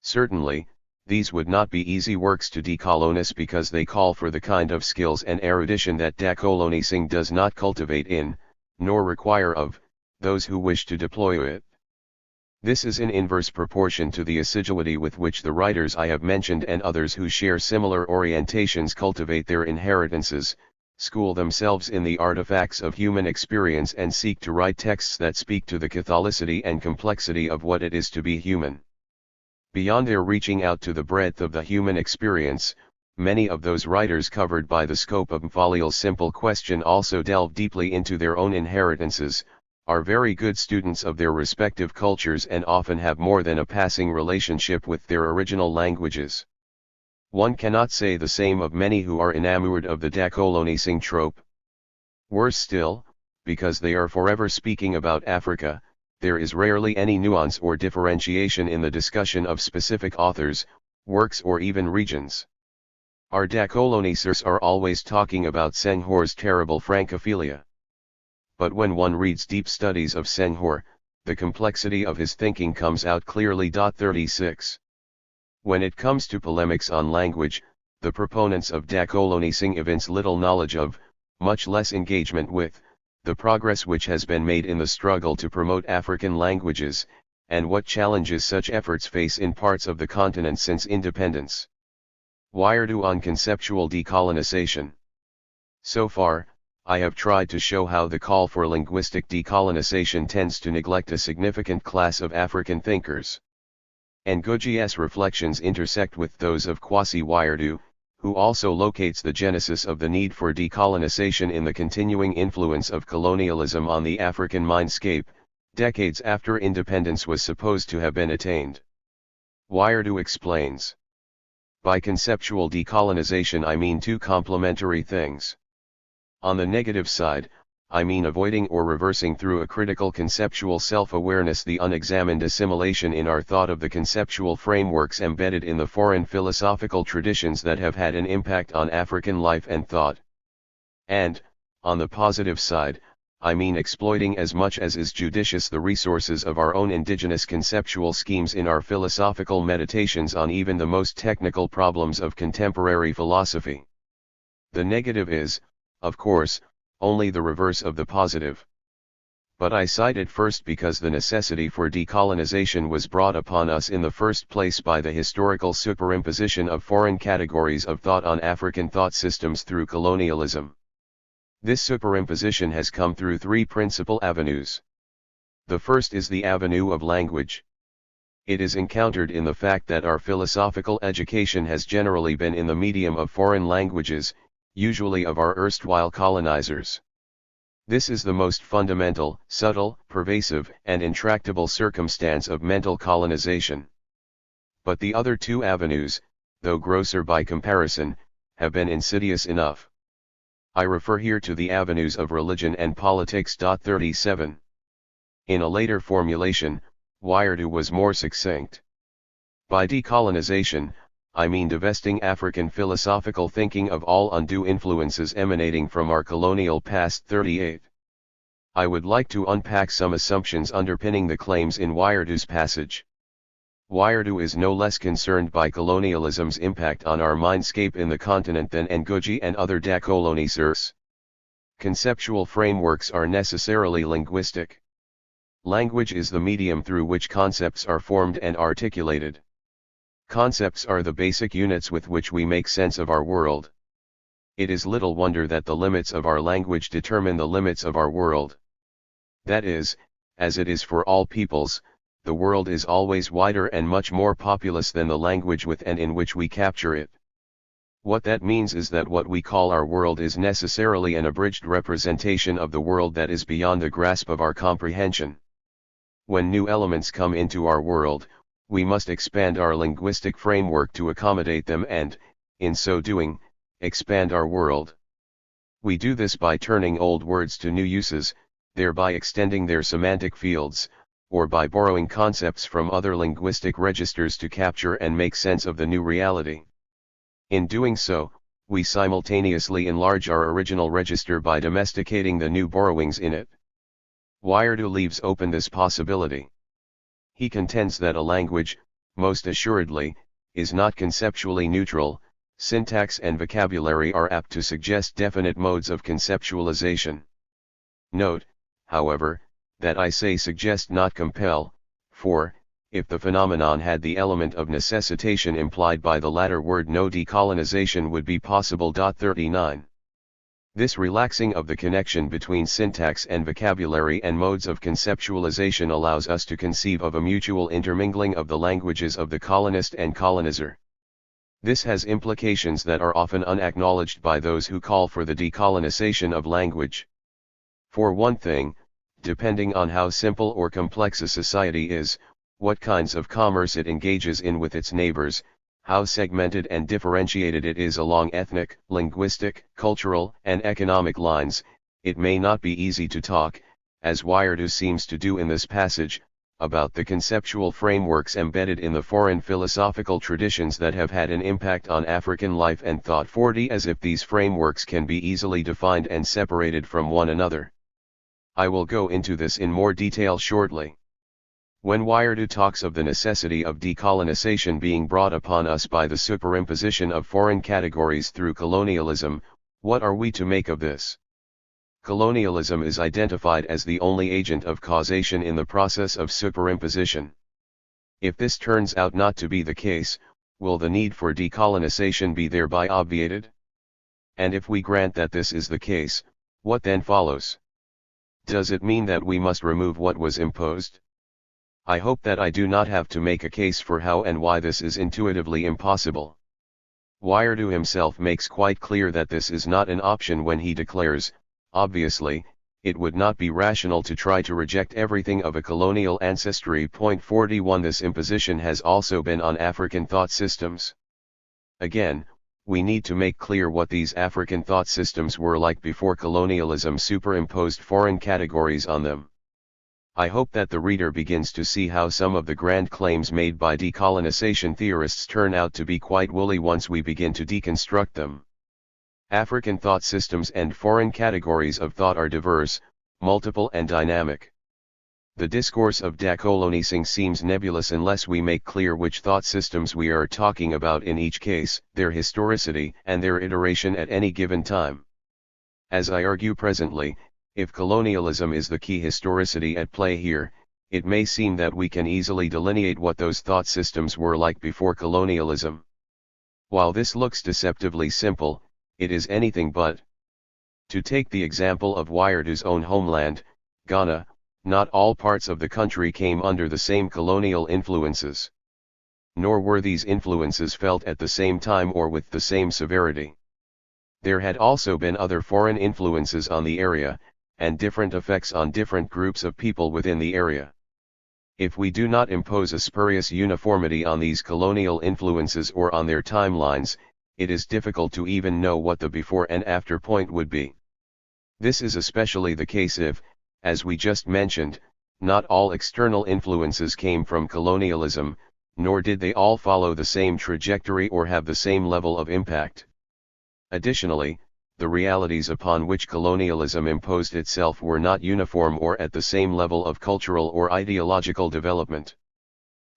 Certainly, these would not be easy works to decolonize because they call for the kind of skills and erudition that decolonizing does not cultivate in, nor require of, those who wish to deploy it. This is in inverse proportion to the assiduity with which the writers I have mentioned and others who share similar orientations cultivate their inheritances, school themselves in the artifacts of human experience and seek to write texts that speak to the Catholicity and complexity of what it is to be human. Beyond their reaching out to the breadth of the human experience, many of those writers covered by the scope of Mfaliel's simple question also delve deeply into their own inheritances, are very good students of their respective cultures and often have more than a passing relationship with their original languages. One cannot say the same of many who are enamored of the decolonising trope. Worse still, because they are forever speaking about Africa, there is rarely any nuance or differentiation in the discussion of specific authors, works or even regions. Our decolonisers are always talking about Senghor's terrible Francophilia. But when one reads deep studies of Senghor, the complexity of his thinking comes out clearly. 36. When it comes to polemics on language, the proponents of decolonising evince little knowledge of, much less engagement with, the progress which has been made in the struggle to promote African languages, and what challenges such efforts face in parts of the continent since independence. Wiredu on conceptual decolonisation. So far, I have tried to show how the call for linguistic decolonisation tends to neglect a significant class of African thinkers. Ngugi's reflections intersect with those of Kwasi Wiredu, who also locates the genesis of the need for decolonisation in the continuing influence of colonialism on the African mindscape, decades after independence was supposed to have been attained. Wiredu explains. By conceptual decolonisation I mean two complementary things. On the negative side, I mean avoiding or reversing through a critical conceptual self-awareness the unexamined assimilation in our thought of the conceptual frameworks embedded in the foreign philosophical traditions that have had an impact on African life and thought. And, on the positive side, I mean exploiting as much as is judicious the resources of our own indigenous conceptual schemes in our philosophical meditations on even the most technical problems of contemporary philosophy. The negative is, of course, only the reverse of the positive. But I cite it first because the necessity for decolonisation was brought upon us in the first place by the historical superimposition of foreign categories of thought on African thought systems through colonialism. This superimposition has come through three principal avenues. The first is the avenue of language. It is encountered in the fact that our philosophical education has generally been in the medium of foreign languages, usually of our erstwhile colonizers. This is the most fundamental, subtle, pervasive, and intractable circumstance of mental colonization. But the other two avenues, though grosser by comparison, have been insidious enough. I refer here to the avenues of religion and politics. 37. In a later formulation, Wiredu was more succinct. By decolonization, I mean divesting African philosophical thinking of all undue influences emanating from our colonial past. 38. I would like to unpack some assumptions underpinning the claims in Wiredu's passage. Wiredu is no less concerned by colonialism's impact on our mindscape in the continent than Ngugi and other decolonisers. Conceptual frameworks are necessarily linguistic. Language is the medium through which concepts are formed and articulated. Concepts are the basic units with which we make sense of our world. It is little wonder that the limits of our language determine the limits of our world. That is, as it is for all peoples, the world is always wider and much more populous than the language with and in which we capture it. What that means is that what we call our world is necessarily an abridged representation of the world that is beyond the grasp of our comprehension. When new elements come into our world, we must expand our linguistic framework to accommodate them and, in so doing, expand our world. We do this by turning old words to new uses, thereby extending their semantic fields, or by borrowing concepts from other linguistic registers to capture and make sense of the new reality. In doing so, we simultaneously enlarge our original register by domesticating the new borrowings in it. Wiredu leaves open this possibility. He contends that a language, most assuredly, is not conceptually neutral. Syntax and vocabulary are apt to suggest definite modes of conceptualization. Note, however, that I say suggest, not compel, For, if the phenomenon had the element of necessitation implied by the latter word, no decolonization would be possible. 39. This relaxing of the connection between syntax and vocabulary and modes of conceptualization allows us to conceive of a mutual intermingling of the languages of the colonist and colonizer. This has implications that are often unacknowledged by those who call for the decolonization of language. For one thing, depending on how simple or complex a society is, what kinds of commerce it engages in with its neighbors, how segmented and differentiated it is along ethnic, linguistic, cultural, and economic lines, it may not be easy to talk, as Wiardu seems to do in this passage, about the conceptual frameworks embedded in the foreign philosophical traditions that have had an impact on African life and thought. 40. As if these frameworks can be easily defined and separated from one another. I will go into this in more detail shortly. When Wiardu talks of the necessity of decolonization being brought upon us by the superimposition of foreign categories through colonialism, what are we to make of this? Colonialism is identified as the only agent of causation in the process of superimposition. If this turns out not to be the case, will the need for decolonization be thereby obviated? And if we grant that this is the case, what then follows? Does it mean that we must remove what was imposed? I hope that I do not have to make a case for how and why this is intuitively impossible. Wiardu himself makes quite clear that this is not an option when he declares, obviously, it would not be rational to try to reject everything of a colonial ancestry. 41. This imposition has also been on African thought systems. Again, we need to make clear what these African thought systems were like before colonialism superimposed foreign categories on them. I hope that the reader begins to see how some of the grand claims made by decolonization theorists turn out to be quite woolly once we begin to deconstruct them. African thought systems and foreign categories of thought are diverse, multiple and dynamic. The discourse of decolonising seems nebulous unless we make clear which thought systems we are talking about in each case, their historicity, and their iteration at any given time. As I argue presently, if colonialism is the key historicity at play here, it may seem that we can easily delineate what those thought systems were like before colonialism. While this looks deceptively simple, it is anything but. To take the example of Wiardu's own homeland, Ghana, not all parts of the country came under the same colonial influences. Nor were these influences felt at the same time or with the same severity. There had also been other foreign influences on the area, and different effects on different groups of people within the area. If we do not impose a spurious uniformity on these colonial influences or on their timelines, it is difficult to even know what the before and after point would be. This is especially the case if, as we just mentioned, not all external influences came from colonialism, nor did they all follow the same trajectory or have the same level of impact. Additionally, the realities upon which colonialism imposed itself were not uniform or at the same level of cultural or ideological development.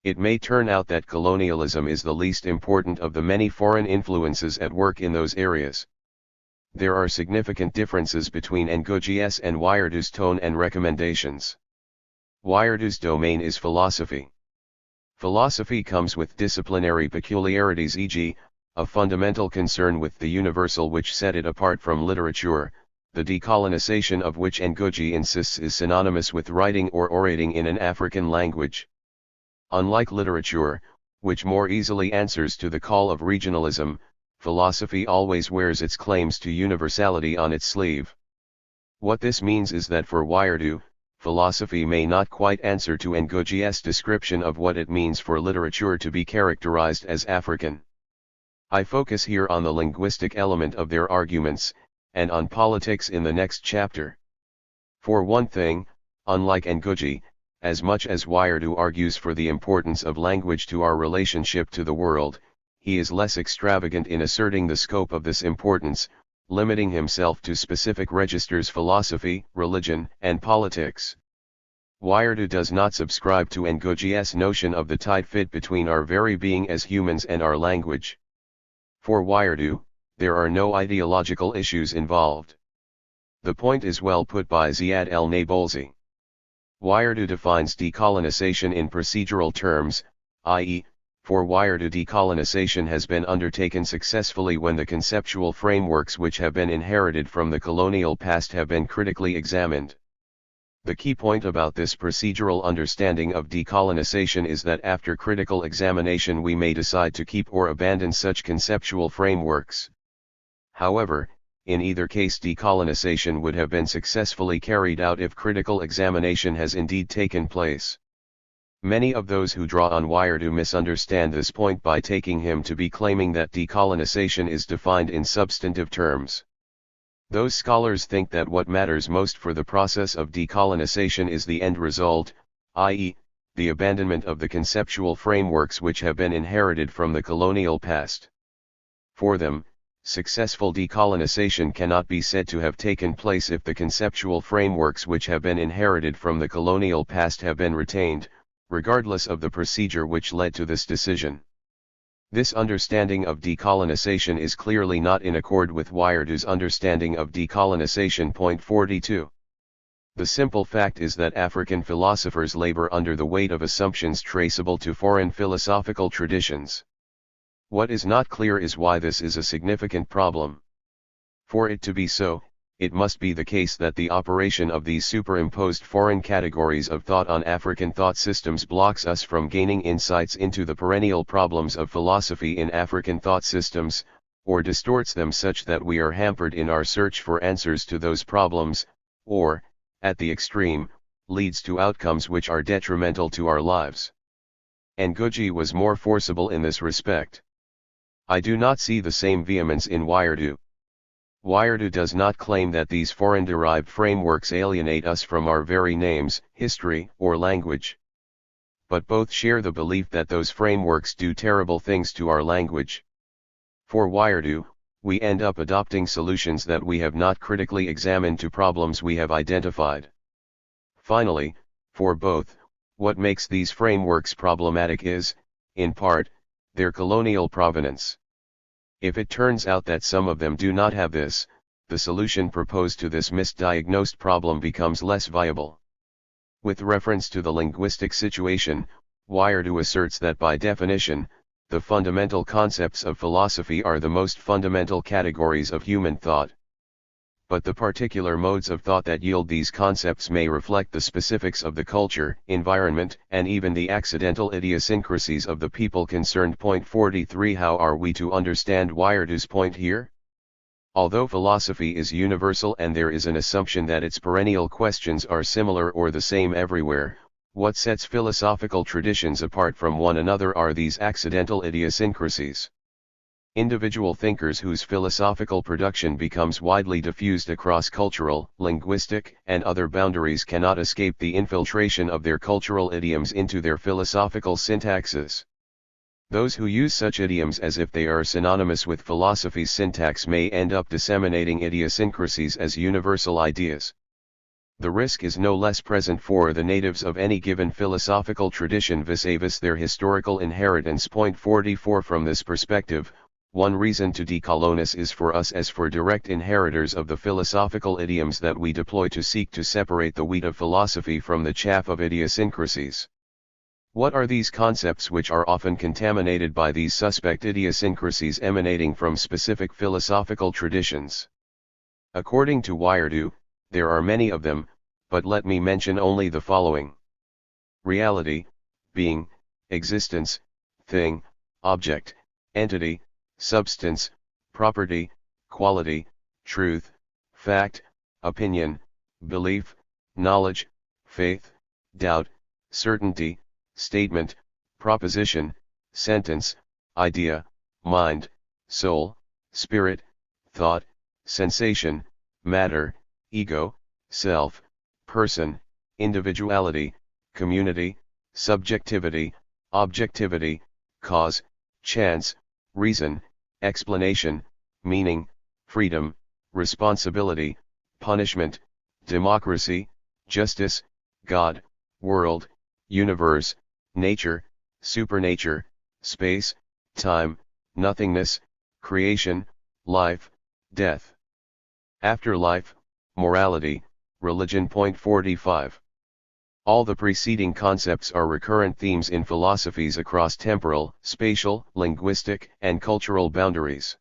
It may turn out that colonialism is the least important of the many foreign influences at work in those areas. There are significant differences between Ngugi's and Wiardu's tone and recommendations. Wiardu's domain is philosophy. Philosophy comes with disciplinary peculiarities, e.g., a fundamental concern with the universal which set it apart from literature, the decolonization of which Ngugi insists is synonymous with writing or orating in an African language. Unlike literature, which more easily answers to the call of regionalism, philosophy always wears its claims to universality on its sleeve. What this means is that for Wiardu, philosophy may not quite answer to Ngugi's description of what it means for literature to be characterized as African. I focus here on the linguistic element of their arguments, and on politics in the next chapter. For one thing, unlike Ngugi, as much as Wiardu argues for the importance of language to our relationship to the world, he is less extravagant in asserting the scope of this importance, limiting himself to specific registers: philosophy, religion, and politics. Wiardu does not subscribe to Ngugi's notion of the tight fit between our very being as humans and our language. For Wiardu, there are no ideological issues involved. The point is well put by Ziad el-Nabolsi. Wiredu defines decolonization in procedural terms, i.e., for Wiredu decolonization has been undertaken successfully when the conceptual frameworks which have been inherited from the colonial past have been critically examined. The key point about this procedural understanding of decolonization is that after critical examination we may decide to keep or abandon such conceptual frameworks. However, in either case decolonization would have been successfully carried out if critical examination has indeed taken place. Many of those who draw on Wiredu misunderstand this point by taking him to be claiming that decolonization is defined in substantive terms. Those scholars think that what matters most for the process of decolonization is the end result, i.e., the abandonment of the conceptual frameworks which have been inherited from the colonial past. For them, successful decolonization cannot be said to have taken place if the conceptual frameworks which have been inherited from the colonial past have been retained, regardless of the procedure which led to this decision. This understanding of decolonization is clearly not in accord with Wiredu's understanding of decolonization. Point 42. The simple fact is that African philosophers labor under the weight of assumptions traceable to foreign philosophical traditions. What is not clear is why this is a significant problem. For it to be so, it must be the case that the operation of these superimposed foreign categories of thought on African thought systems blocks us from gaining insights into the perennial problems of philosophy in African thought systems, or distorts them such that we are hampered in our search for answers to those problems, or, at the extreme, leads to outcomes which are detrimental to our lives. Ngugi was more forcible in this respect. I do not see the same vehemence in Wiredu. Wiredu does not claim that these foreign-derived frameworks alienate us from our very names, history, or language. But both share the belief that those frameworks do terrible things to our language. For Wiredu, we end up adopting solutions that we have not critically examined to problems we have identified. Finally, for both, what makes these frameworks problematic is, in part, their colonial provenance. If it turns out that some of them do not have this, the solution proposed to this misdiagnosed problem becomes less viable. With reference to the linguistic situation, Wiredu asserts that by definition, the fundamental concepts of philosophy are the most fundamental categories of human thought. But the particular modes of thought that yield these concepts may reflect the specifics of the culture, environment, and even the accidental idiosyncrasies of the people concerned. Point 43. How are we to understand Wiredu's point here? Although philosophy is universal and there is an assumption that its perennial questions are similar or the same everywhere, what sets philosophical traditions apart from one another are these accidental idiosyncrasies. Individual thinkers whose philosophical production becomes widely diffused across cultural, linguistic, and other boundaries cannot escape the infiltration of their cultural idioms into their philosophical syntaxes. Those who use such idioms as if they are synonymous with philosophy's syntax may end up disseminating idiosyncrasies as universal ideas. The risk is no less present for the natives of any given philosophical tradition vis-a-vis their historical inheritance. Point 44. From this perspective, one reason to decolonize is for us as for direct inheritors of the philosophical idioms that we deploy to seek to separate the wheat of philosophy from the chaff of idiosyncrasies. What are these concepts which are often contaminated by these suspect idiosyncrasies emanating from specific philosophical traditions? According to Wiredu, there are many of them, but let me mention only the following: reality, being, existence, thing, object, entity, substance, property, quality, truth, fact, opinion, belief, knowledge, faith, doubt, certainty, statement, proposition, sentence, idea, mind, soul, spirit, thought, sensation, matter, ego, self, person, individuality, community, subjectivity, objectivity, cause, chance, reason, explanation, meaning, freedom, responsibility, punishment, democracy, justice, God, world, universe, nature, supernature, space, time, nothingness, creation, life, death, afterlife, morality, religion. Point 45. All the preceding concepts are recurrent themes in philosophies across temporal, spatial, linguistic, and cultural boundaries.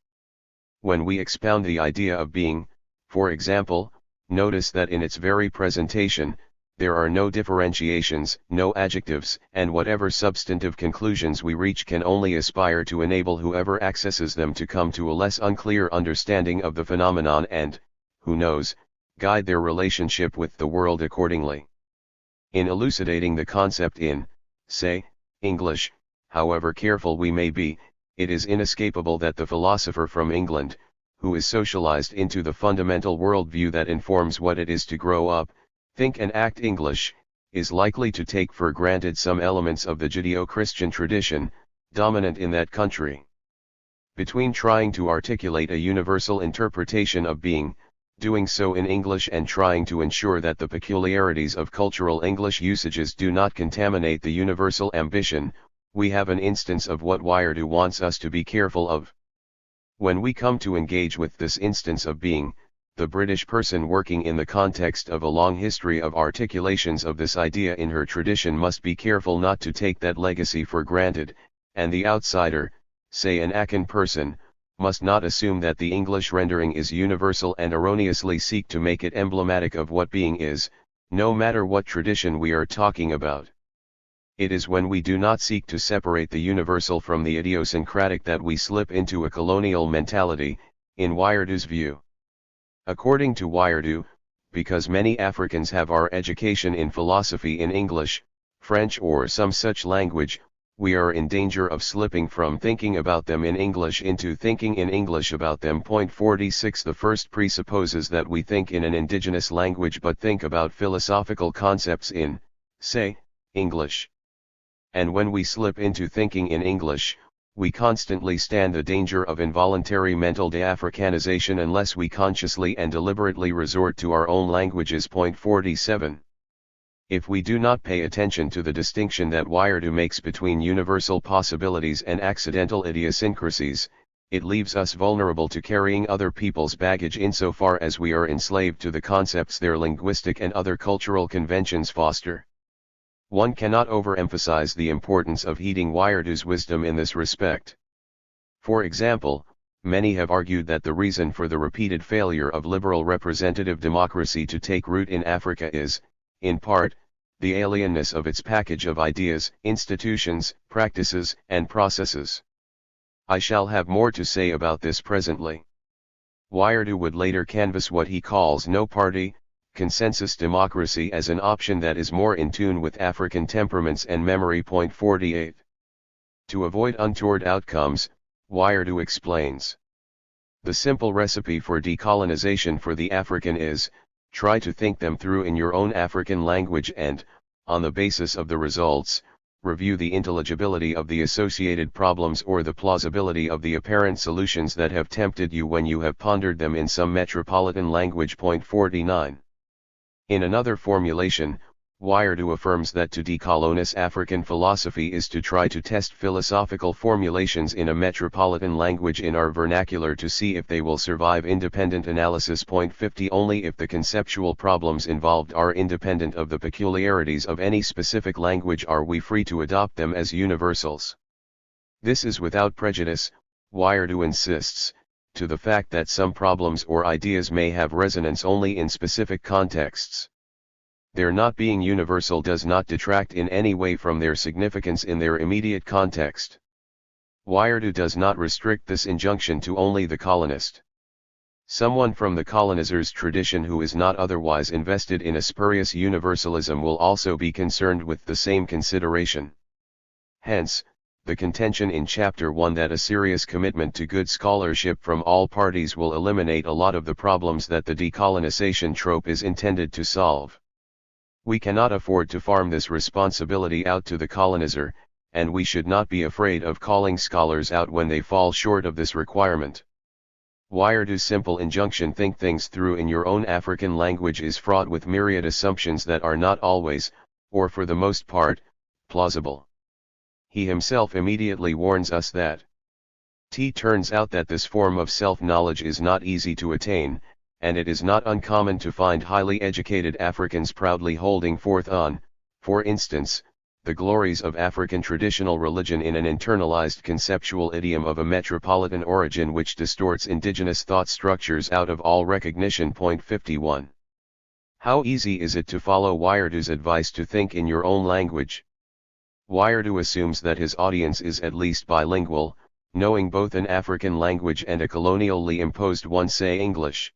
When we expound the idea of being, for example, notice that in its very presentation, there are no differentiations, no adjectives, and whatever substantive conclusions we reach can only aspire to enable whoever accesses them to come to a less unclear understanding of the phenomenon and, who knows, guide their relationship with the world accordingly. In elucidating the concept in, say, English, however careful we may be, it is inescapable that the philosopher from England, who is socialized into the fundamental worldview that informs what it is to grow up, think and act English, is likely to take for granted some elements of the Judeo-Christian tradition, dominant in that country. Between trying to articulate a universal interpretation of being, doing so in English, and trying to ensure that the peculiarities of cultural English usages do not contaminate the universal ambition, we have an instance of what Wiardu wants us to be careful of. When we come to engage with this instance of being, the British person working in the context of a long history of articulations of this idea in her tradition must be careful not to take that legacy for granted, and the outsider, say an Akan person, must not assume that the English rendering is universal and erroneously seek to make it emblematic of what being is, no matter what tradition we are talking about. It is when we do not seek to separate the universal from the idiosyncratic that we slip into a colonial mentality, in Wiardu's view. According to Wiardu, because many Africans have our education in philosophy in English, French or some such language, we are in danger of slipping from thinking about them in English into thinking in English about them. 46 The first presupposes that we think in an indigenous language but think about philosophical concepts in, say, English. And when we slip into thinking in English, we constantly stand the danger of involuntary mental de-Africanization unless we consciously and deliberately resort to our own languages. 47. If we do not pay attention to the distinction that Wiardu makes between universal possibilities and accidental idiosyncrasies, it leaves us vulnerable to carrying other people's baggage insofar as we are enslaved to the concepts their linguistic and other cultural conventions foster. One cannot overemphasize the importance of heeding Wiardu's wisdom in this respect. For example, many have argued that the reason for the repeated failure of liberal representative democracy to take root in Africa is, in part, the alienness of its package of ideas, institutions, practices, and processes. I shall have more to say about this presently. Wiardu would later canvass what he calls no-party, consensus democracy as an option that is more in tune with African temperaments and memory. 48. To avoid untoward outcomes, Wiardu explains. The simple recipe for decolonization for the African is, try to think them through in your own African language and, on the basis of the results, review the intelligibility of the associated problems or the plausibility of the apparent solutions that have tempted you when you have pondered them in some metropolitan language. 49. In another formulation, Wiardu affirms that to decolonize African philosophy is to try to test philosophical formulations in a metropolitan language in our vernacular to see if they will survive independent analysis. 50 Only if the conceptual problems involved are independent of the peculiarities of any specific language are we free to adopt them as universals. This is without prejudice, Wiardu insists, to the fact that some problems or ideas may have resonance only in specific contexts. Their not being universal does not detract in any way from their significance in their immediate context. Wiardu does not restrict this injunction to only the colonist. Someone from the colonizer's tradition who is not otherwise invested in a spurious universalism will also be concerned with the same consideration. Hence, the contention in Chapter 1 that a serious commitment to good scholarship from all parties will eliminate a lot of the problems that the decolonization trope is intended to solve. We cannot afford to farm this responsibility out to the colonizer, and we should not be afraid of calling scholars out when they fall short of this requirement. Wiardu's simple injunction, think things through in your own African language, is fraught with myriad assumptions that are not always, or for the most part, plausible. He himself immediately warns us that it turns out that this form of self-knowledge is not easy to attain, and it is not uncommon to find highly educated Africans proudly holding forth on For instance, the glories of African traditional religion in an internalized conceptual idiom of a metropolitan origin which distorts indigenous thought structures out of all recognition. 51. How easy is it to follow Wiredu's advice to think in your own language? Wiredu assumes that his audience is at least bilingual, knowing both an African language and a colonially imposed one, say English.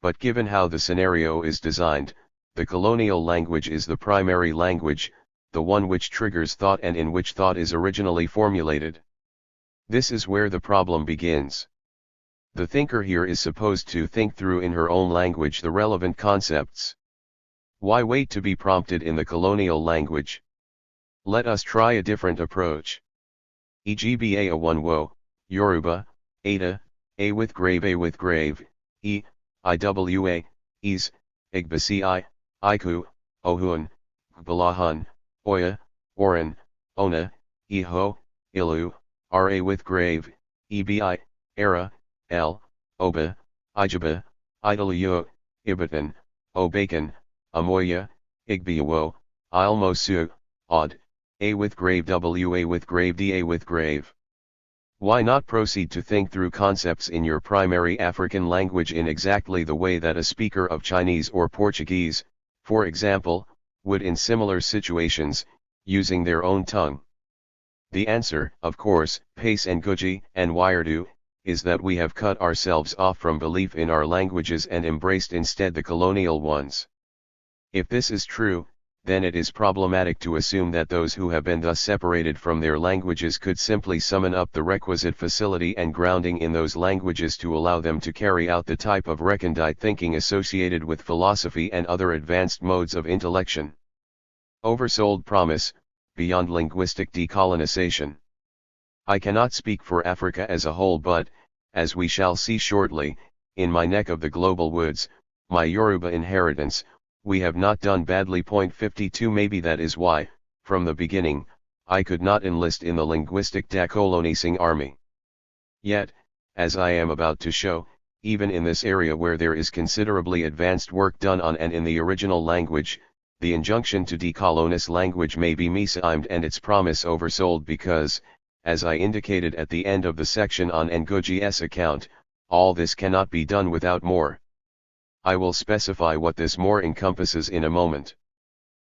But given how the scenario is designed, the colonial language is the primary language, the one which triggers thought and in which thought is originally formulated. This is where the problem begins. The thinker here is supposed to think through in her own language the relevant concepts. Why wait to be prompted in the colonial language? Let us try a different approach. Egba a1 wo, Yoruba, Ada, A with grave, E, Iwa, Is, Igbasi, Iku, Ohun, Balahun, Oya, Oran, Ona, Iho, Ilu, Ra with grave, Ebi, Era, El, Oba, Ijaba, Idaluyo, Ibatan, Obakan, Amoya, Igbiawo, Ilmosu, Odd, A with grave W, A with grave D, A with grave. Why not proceed to think through concepts in your primary African language in exactly the way that a speaker of Chinese or Portuguese, for example, would in similar situations, using their own tongue? The answer, of course, Pace and Guji and Wiredu, is that we have cut ourselves off from belief in our languages and embraced instead the colonial ones. If this is true, then it is problematic to assume that those who have been thus separated from their languages could simply summon up the requisite facility and grounding in those languages to allow them to carry out the type of recondite thinking associated with philosophy and other advanced modes of intellection. Oversold promise, beyond linguistic decolonization. I cannot speak for Africa as a whole, but, as we shall see shortly, in my neck of the global woods, my Yoruba inheritance, we have not done badly. 52 Maybe that is why, from the beginning, I could not enlist in the linguistic decolonising army. Yet, as I am about to show, even in this area where there is considerably advanced work done on and in the original language, the injunction to decolonize language may be misaimed and its promise oversold because, as I indicated at the end of the section on Ngugi's account, all this cannot be done without more. I will specify what this more encompasses in a moment.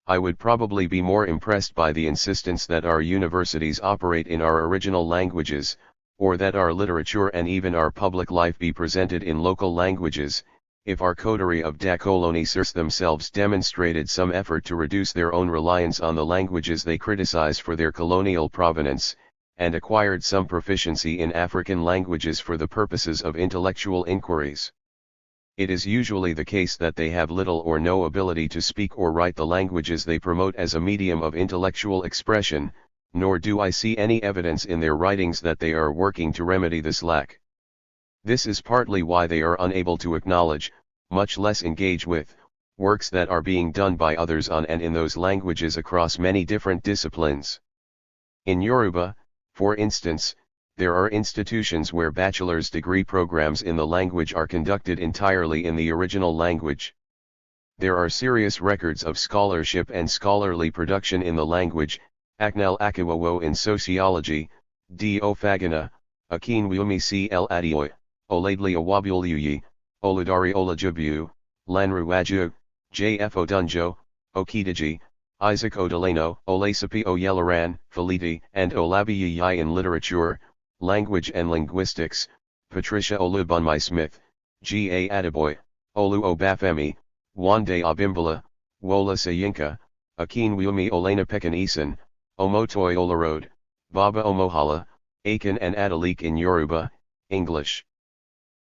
I would probably be more impressed by the insistence that our universities operate in our original languages, or that our literature and even our public life be presented in local languages, if our coterie of decolonisers themselves demonstrated some effort to reduce their own reliance on the languages they criticize for their colonial provenance, and acquired some proficiency in African languages for the purposes of intellectual inquiries. It is usually the case that they have little or no ability to speak or write the languages they promote as a medium of intellectual expression, nor do I see any evidence in their writings that they are working to remedy this lack. This is partly why they are unable to acknowledge, much less engage with, works that are being done by others on and in those languages across many different disciplines. In Yoruba, for instance, there are institutions where bachelor's degree programs in the language are conducted entirely in the original language. There are serious records of scholarship and scholarly production in the language, Aknel Akiwawo in sociology, D. Ofagana, Akinwumi Cl. Adioy, Oladli Awabulyuyi, Oludari Olajubu, Lanruwaju, J. F. Odunjo, Okidiji, Isaac Odelano, Olasapi Oyelaran, Feliti, and Olabiyi in literature, language and linguistics, Patricia Olubunmi Smith, G. A. Adeboy, Olu Obafemi, Wande Abimbala, Wola Sayinka, Akinwumi Olena Pekanisan, Omotoy Olarode, Baba Omohala, Akin and Adalik in Yoruba, English.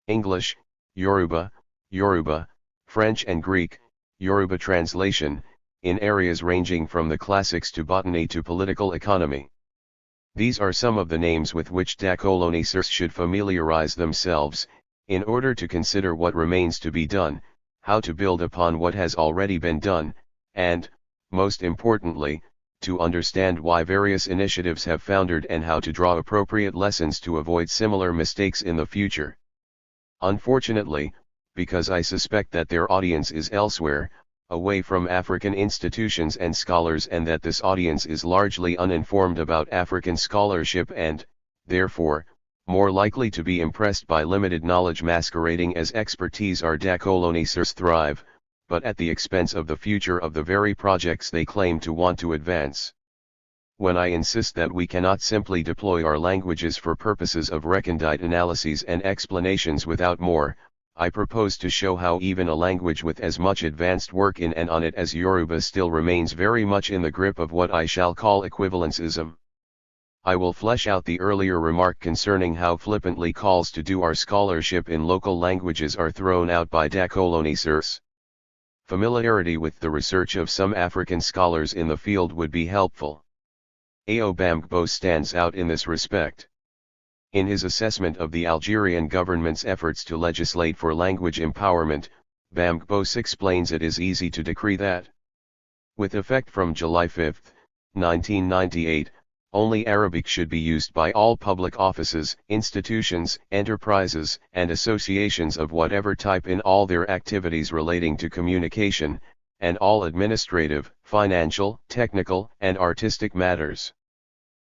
English, Yoruba, Yoruba, French and Greek, Yoruba translation, in areas ranging from the classics to botany to political economy. These are some of the names with which decolonisers should familiarize themselves, in order to consider what remains to be done, how to build upon what has already been done, and, most importantly, to understand why various initiatives have foundered and how to draw appropriate lessons to avoid similar mistakes in the future. Unfortunately, because I suspect that their audience is elsewhere, away from African institutions and scholars, and that this audience is largely uninformed about African scholarship and, therefore, more likely to be impressed by limited knowledge masquerading as expertise. Our decolonisers thrive, but at the expense of the future of the very projects they claim to want to advance. When I insist that we cannot simply deploy our languages for purposes of recondite analyses and explanations without more, I propose to show how even a language with as much advanced work in and on it as Yoruba still remains very much in the grip of what I shall call equivalencism. I will flesh out the earlier remark concerning how flippantly calls to do our scholarship in local languages are thrown out by decolonisers. Familiarity with the research of some African scholars in the field would be helpful. A.O. Bamgbo stands out in this respect. In his assessment of the Algerian government's efforts to legislate for language empowerment, Bamgbo explains it is easy to decree that, with effect from July 5, 1998, only Arabic should be used by all public offices, institutions, enterprises, and associations of whatever type in all their activities relating to communication, and all administrative, financial, technical, and artistic matters.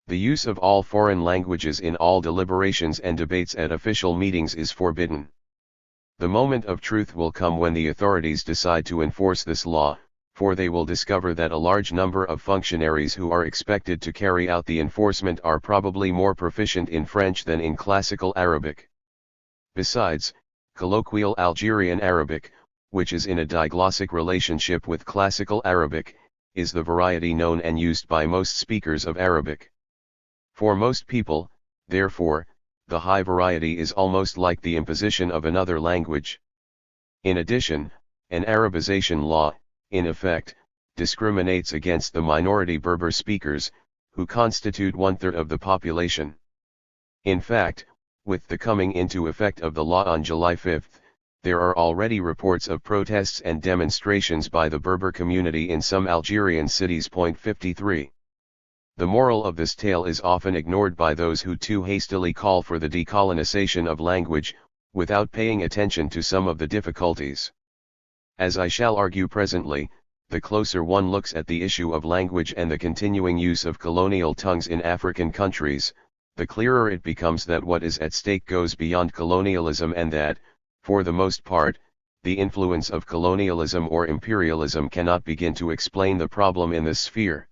The use of all foreign languages in all deliberations and debates at official meetings is forbidden. The moment of truth will come when the authorities decide to enforce this law, for they will discover that a large number of functionaries who are expected to carry out the enforcement are probably more proficient in French than in classical Arabic. Besides, colloquial Algerian Arabic, which is in a diglossic relationship with classical Arabic, is the variety known and used by most speakers of Arabic. For most people, therefore, the high variety is almost like the imposition of another language. In addition, an Arabization law, in effect, discriminates against the minority Berber speakers, who constitute 1/3 of the population. In fact, with the coming into effect of the law on July 5, there are already reports of protests and demonstrations by the Berber community in some Algerian cities. 53. The moral of this tale is often ignored by those who too hastily call for the decolonisation of language, without paying attention to some of the difficulties. As I shall argue presently, the closer one looks at the issue of language and the continuing use of colonial tongues in African countries, the clearer it becomes that what is at stake goes beyond colonialism, and that, for the most part, the influence of colonialism or imperialism cannot begin to explain the problem in this sphere.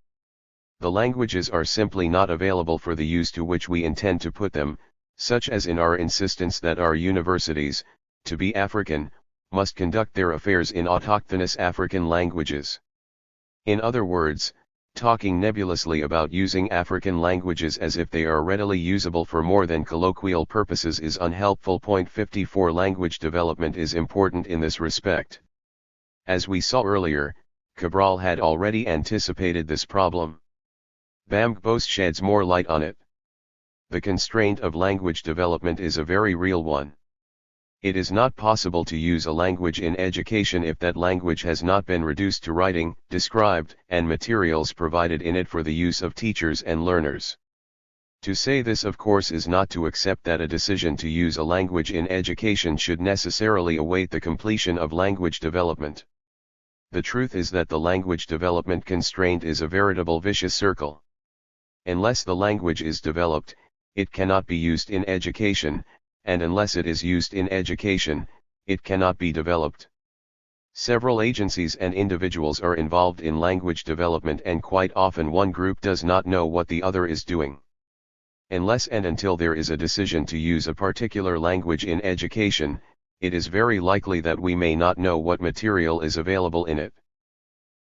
The languages are simply not available for the use to which we intend to put them, such as in our insistence that our universities, to be African, must conduct their affairs in autochthonous African languages. In other words, talking nebulously about using African languages as if they are readily usable for more than colloquial purposes is unhelpful. 54 Language development is important in this respect. As we saw earlier, Cabral had already anticipated this problem. Bamgbo sheds more light on it. The constraint of language development is a very real one. It is not possible to use a language in education if that language has not been reduced to writing, described, and materials provided in it for the use of teachers and learners. To say this, of course, is not to accept that a decision to use a language in education should necessarily await the completion of language development. The truth is that the language development constraint is a veritable vicious circle. Unless the language is developed, it cannot be used in education, and unless it is used in education, it cannot be developed. Several agencies and individuals are involved in language development, and quite often one group does not know what the other is doing. Unless and until there is a decision to use a particular language in education, it is very likely that we may not know what material is available in it.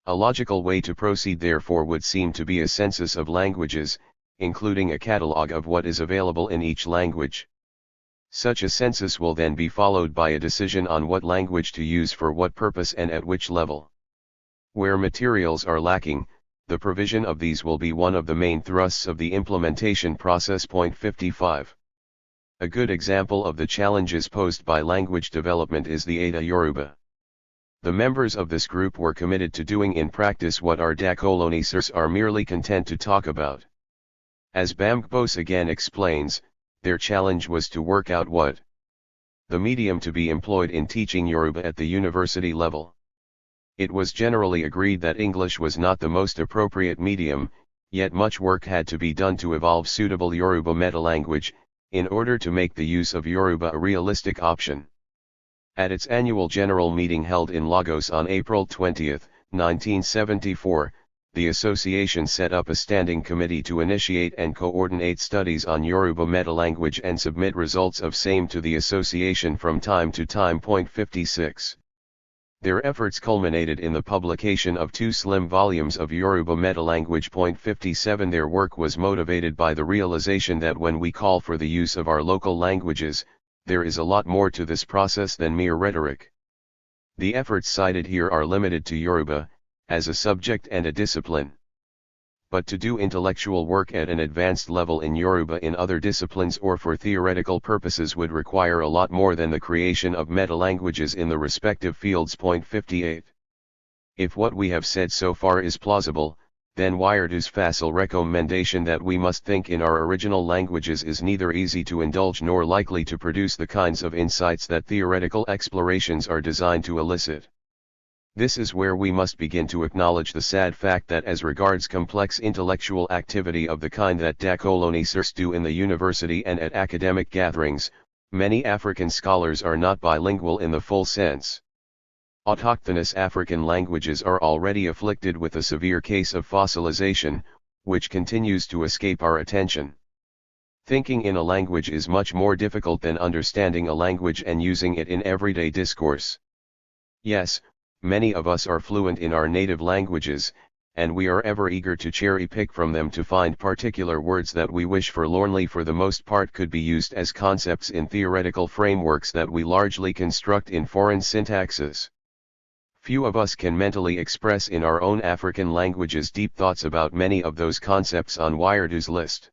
A logical way to proceed, therefore, would seem to be a census of languages, including a catalogue of what is available in each language. Such a census will then be followed by a decision on what language to use for what purpose and at which level. Where materials are lacking, the provision of these will be one of the main thrusts of the implementation process. 55. A good example of the challenges posed by language development is the Ada Yoruba. The members of this group were committed to doing in practice what our decolonisers are merely content to talk about. As Bamgbo again explains, their challenge was to work out what the medium to be employed in teaching Yoruba at the university level. It was generally agreed that English was not the most appropriate medium, yet much work had to be done to evolve suitable Yoruba metalanguage, in order to make the use of Yoruba a realistic option. At its annual general meeting held in Lagos on April 20, 1974, the association set up a standing committee to initiate and coordinate studies on Yoruba metalanguage and submit results of same to the association from time to time. 56. Their efforts culminated in the publication of 2 slim volumes of Yoruba metalanguage. 57. Their work was motivated by the realization that when we call for the use of our local languages, there is a lot more to this process than mere rhetoric. The efforts cited here are limited to Yoruba, as a subject and a discipline. But to do intellectual work at an advanced level in Yoruba in other disciplines or for theoretical purposes would require a lot more than the creation of metalanguages in the respective fields. 58. If what we have said so far is plausible, then Wired's facile recommendation that we must think in our original languages is neither easy to indulge nor likely to produce the kinds of insights that theoretical explorations are designed to elicit. This is where we must begin to acknowledge the sad fact that as regards complex intellectual activity of the kind that decolonisers do in the university and at academic gatherings, many African scholars are not bilingual in the full sense. Autochthonous African languages are already afflicted with a severe case of fossilization, which continues to escape our attention. Thinking in a language is much more difficult than understanding a language and using it in everyday discourse. Yes, many of us are fluent in our native languages, and we are ever eager to cherry-pick from them to find particular words that we wish forlornly for the most part could be used as concepts in theoretical frameworks that we largely construct in foreign syntaxes. Few of us can mentally express in our own African languages deep thoughts about many of those concepts on Wired's list.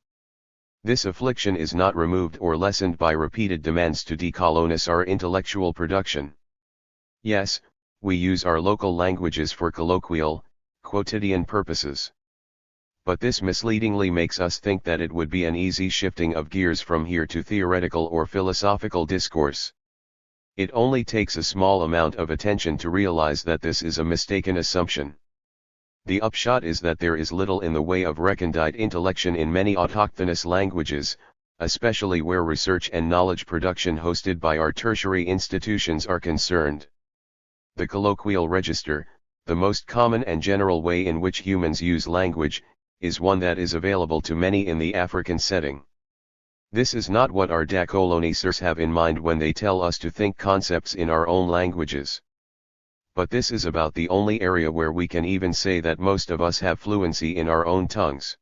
This affliction is not removed or lessened by repeated demands to decolonize our intellectual production. Yes, we use our local languages for colloquial, quotidian purposes. But this misleadingly makes us think that it would be an easy shifting of gears from here to theoretical or philosophical discourse. It only takes a small amount of attention to realize that this is a mistaken assumption. The upshot is that there is little in the way of recondite intellection in many autochthonous languages, especially where research and knowledge production hosted by our tertiary institutions are concerned. The colloquial register, the most common and general way in which humans use language, is one that is available to many in the African setting. This is not what our decolonisers have in mind when they tell us to think concepts in our own languages. But this is about the only area where we can even say that most of us have fluency in our own tongues.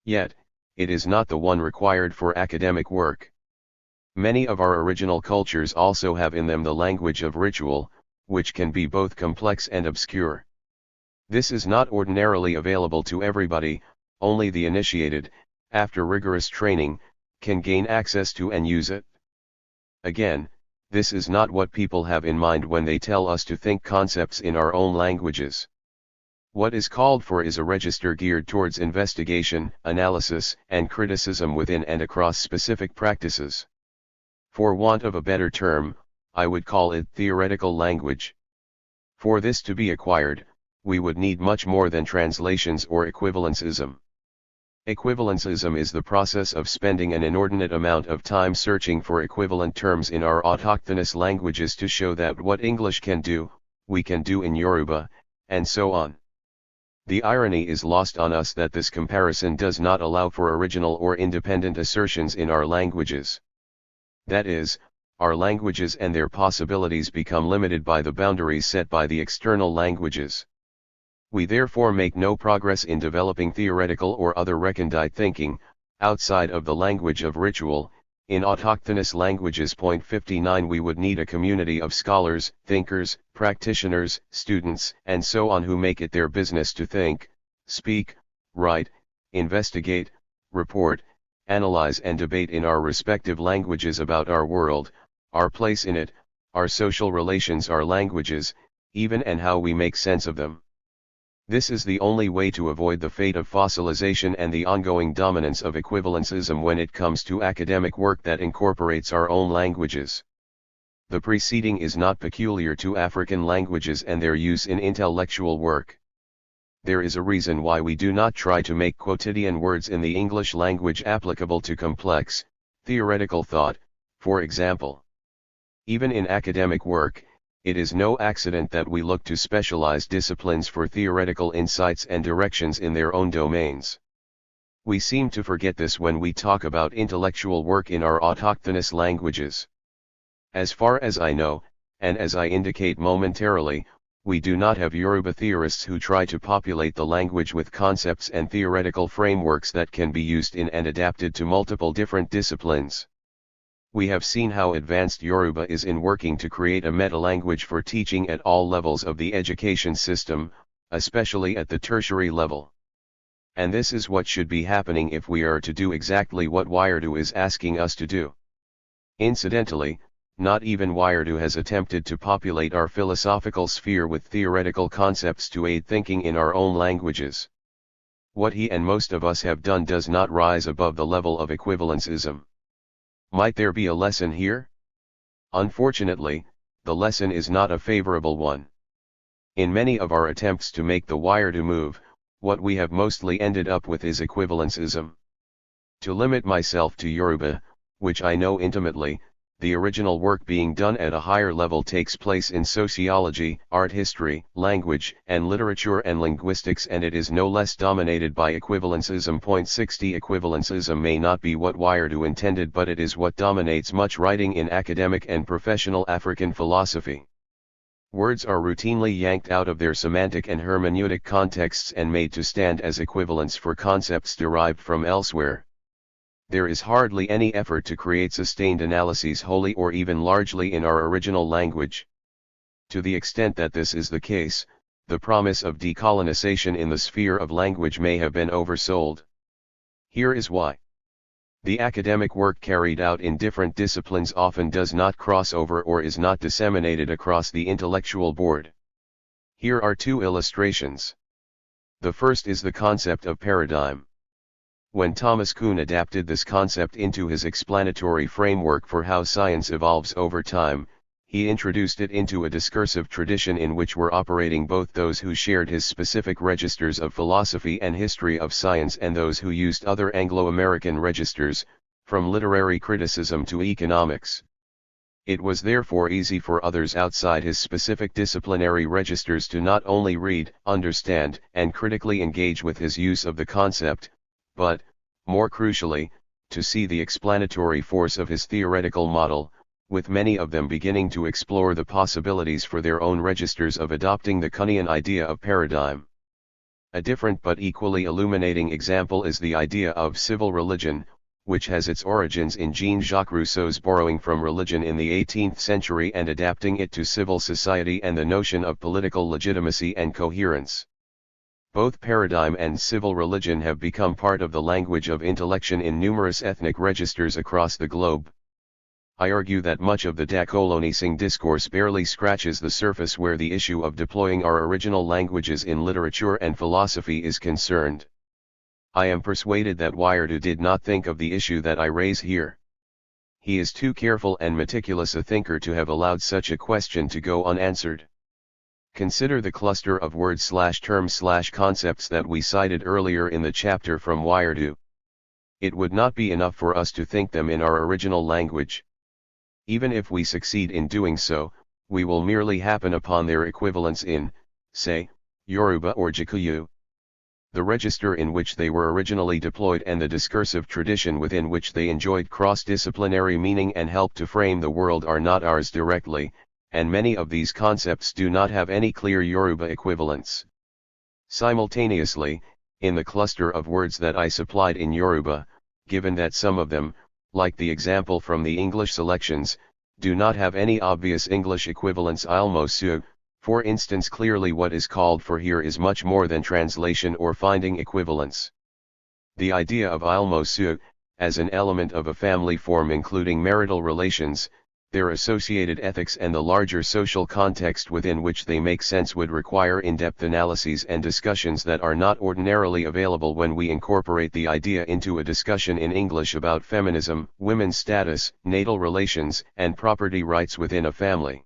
Yet, it is not the one required for academic work. Many of our original cultures also have in them the language of ritual, which can be both complex and obscure. This is not ordinarily available to everybody, only the initiated, after rigorous training, can gain access to and use it. Again, this is not what people have in mind when they tell us to think concepts in our own languages. What is called for is a register geared towards investigation, analysis, and criticism within and across specific practices. For want of a better term, I would call it theoretical language. For this to be acquired, we would need much more than translations or equivalencism. Equivalencism is the process of spending an inordinate amount of time searching for equivalent terms in our autochthonous languages to show that what English can do, we can do in Yoruba, and so on. The irony is lost on us that this comparison does not allow for original or independent assertions in our languages. That is, our languages and their possibilities become limited by the boundaries set by the external languages. We therefore make no progress in developing theoretical or other recondite thinking, outside of the language of ritual. In autochthonous languages. 59 We would need a community of scholars, thinkers, practitioners, students, and so on who make it their business to think, speak, write, investigate, report, analyze and debate in our respective languages about our world, our place in it, our social relations, our languages, even, and how we make sense of them. This is the only way to avoid the fate of fossilization and the ongoing dominance of equivalencism when it comes to academic work that incorporates our own languages. The preceding is not peculiar to African languages and their use in intellectual work. There is a reason why we do not try to make quotidian words in the English language applicable to complex, theoretical thought, for example. Even in academic work, it is no accident that we look to specialized disciplines for theoretical insights and directions in their own domains. We seem to forget this when we talk about intellectual work in our autochthonous languages. As far as I know, and as I indicate momentarily, we do not have Yoruba theorists who try to populate the language with concepts and theoretical frameworks that can be used in and adapted to multiple different disciplines. We have seen how advanced Yoruba is in working to create a meta-language for teaching at all levels of the education system, especially at the tertiary level. And this is what should be happening if we are to do exactly what Wayardu is asking us to do. Incidentally, not even Wayardu has attempted to populate our philosophical sphere with theoretical concepts to aid thinking in our own languages. What he and most of us have done does not rise above the level of equivalencism. Might there be a lesson here? Unfortunately, the lesson is not a favorable one. In many of our attempts to make the Wayardu move, what we have mostly ended up with is equivalencism. To limit myself to Yoruba, which I know intimately, the original work being done at a higher level takes place in sociology, art history, language and literature and linguistics, and it is no less dominated by equivalencism. 60 Equivalencism may not be what Wayardu intended, but it is what dominates much writing in academic and professional African philosophy. Words are routinely yanked out of their semantic and hermeneutic contexts and made to stand as equivalents for concepts derived from elsewhere. There is hardly any effort to create sustained analyses wholly or even largely in our original language. To the extent that this is the case, the promise of decolonization in the sphere of language may have been oversold. Here is why. The academic work carried out in different disciplines often does not cross over or is not disseminated across the intellectual board. Here are two illustrations. The first is the concept of paradigm. When Thomas Kuhn adapted this concept into his explanatory framework for how science evolves over time, he introduced it into a discursive tradition in which were operating both those who shared his specific registers of philosophy and history of science and those who used other Anglo-American registers, from literary criticism to economics. It was therefore easy for others outside his specific disciplinary registers to not only read, understand, and critically engage with his use of the concept, but, more crucially, to see the explanatory force of his theoretical model, with many of them beginning to explore the possibilities for their own registers of adopting the Kuhnian idea of paradigm. A different but equally illuminating example is the idea of civil religion, which has its origins in Jean-Jacques Rousseau's borrowing from religion in the 18th century and adapting it to civil society and the notion of political legitimacy and coherence. Both paradigm and civil religion have become part of the language of intellection in numerous ethnic registers across the globe. I argue that much of the decolonizing discourse barely scratches the surface where the issue of deploying our original languages in literature and philosophy is concerned. I am persuaded that Wayardu did not think of the issue that I raise here. He is too careful and meticulous a thinker to have allowed such a question to go unanswered. Consider the cluster of words/terms/concepts that we cited earlier in the chapter from Wayardu. It would not be enough for us to think them in our original language. Even if we succeed in doing so, we will merely happen upon their equivalents in, say, Yoruba or Gikuyu. The register in which they were originally deployed and the discursive tradition within which they enjoyed cross-disciplinary meaning and helped to frame the world are not ours directly, and many of these concepts do not have any clear Yoruba equivalents. Simultaneously, in the cluster of words that I supplied in Yoruba, given that some of them, like the example from the English selections, do not have any obvious English equivalents ilmosu, for instance, clearly what is called for here is much more than translation or finding equivalents. The idea of ilmosu, as an element of a family form including marital relations, their associated ethics and the larger social context within which they make sense would require in-depth analyses and discussions that are not ordinarily available when we incorporate the idea into a discussion in English about feminism, women's status, natal relations, and property rights within a family.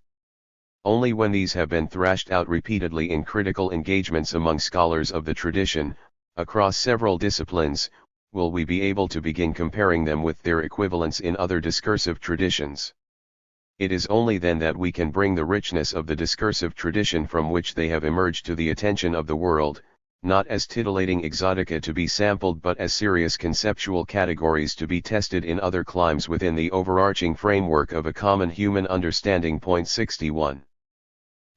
Only when these have been thrashed out repeatedly in critical engagements among scholars of the tradition, across several disciplines, will we be able to begin comparing them with their equivalents in other discursive traditions. It is only then that we can bring the richness of the discursive tradition from which they have emerged to the attention of the world, not as titillating exotica to be sampled but as serious conceptual categories to be tested in other climes within the overarching framework of a common human understanding. 61.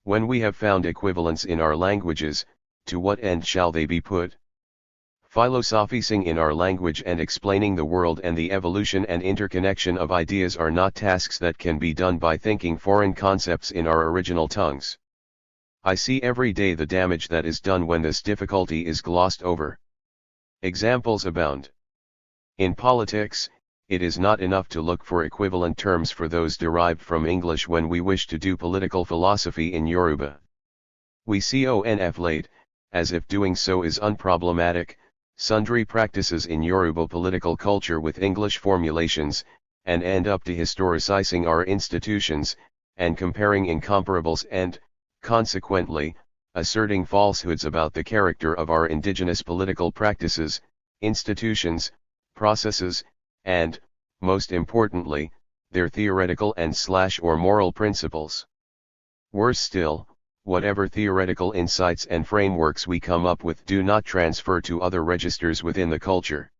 When we have found equivalents in our languages, to what end shall they be put? Philosophizing in our language and explaining the world and the evolution and interconnection of ideas are not tasks that can be done by thinking foreign concepts in our original tongues. I see every day the damage that is done when this difficulty is glossed over. Examples abound. In politics, it is not enough to look for equivalent terms for those derived from English when we wish to do political philosophy in Yoruba. We conflate, as if doing so is unproblematic, sundry practices in Yoruba political culture with English formulations, and end up dehistoricizing our institutions, and comparing incomparables and, consequently, asserting falsehoods about the character of our indigenous political practices, institutions, processes, and, most importantly, their theoretical and/or moral principles. Worse still, whatever theoretical insights and frameworks we come up with do not transfer to other registers within the culture.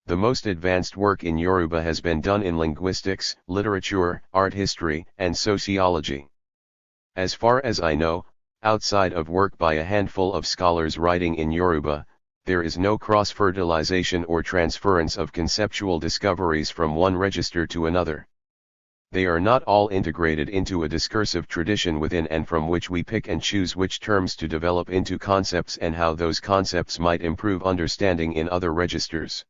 The most advanced work in Yoruba has been done in linguistics, literature, art history, and sociology. As far as I know, outside of work by a handful of scholars writing in Yoruba, there is no cross-fertilization or transference of conceptual discoveries from one register to another. They are not all integrated into a discursive tradition within and from which we pick and choose which terms to develop into concepts and how those concepts might improve understanding in other registers.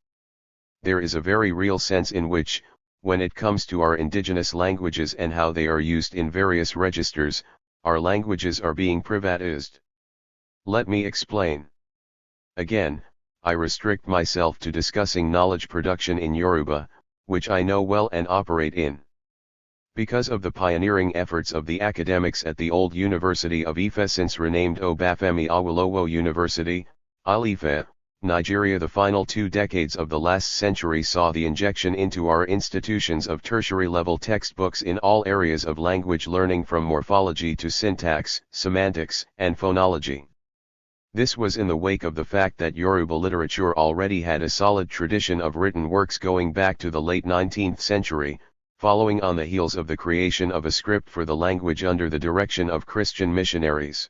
There is a very real sense in which, when it comes to our indigenous languages and how they are used in various registers, our languages are being privatized. Let me explain. Again, I restrict myself to discussing knowledge production in Yoruba, which I know well and operate in. Because of the pioneering efforts of the academics at the old University of Ife since renamed Olúfemi Awólọ́wọ̀ University, Ile-Ife, Nigeria, the final 2 decades of the last century saw the injection into our institutions of tertiary-level textbooks in all areas of language learning from morphology to syntax, semantics, and phonology. This was in the wake of the fact that Yoruba literature already had a solid tradition of written works going back to the late 19th century, following on the heels of the creation of a script for the language under the direction of Christian missionaries.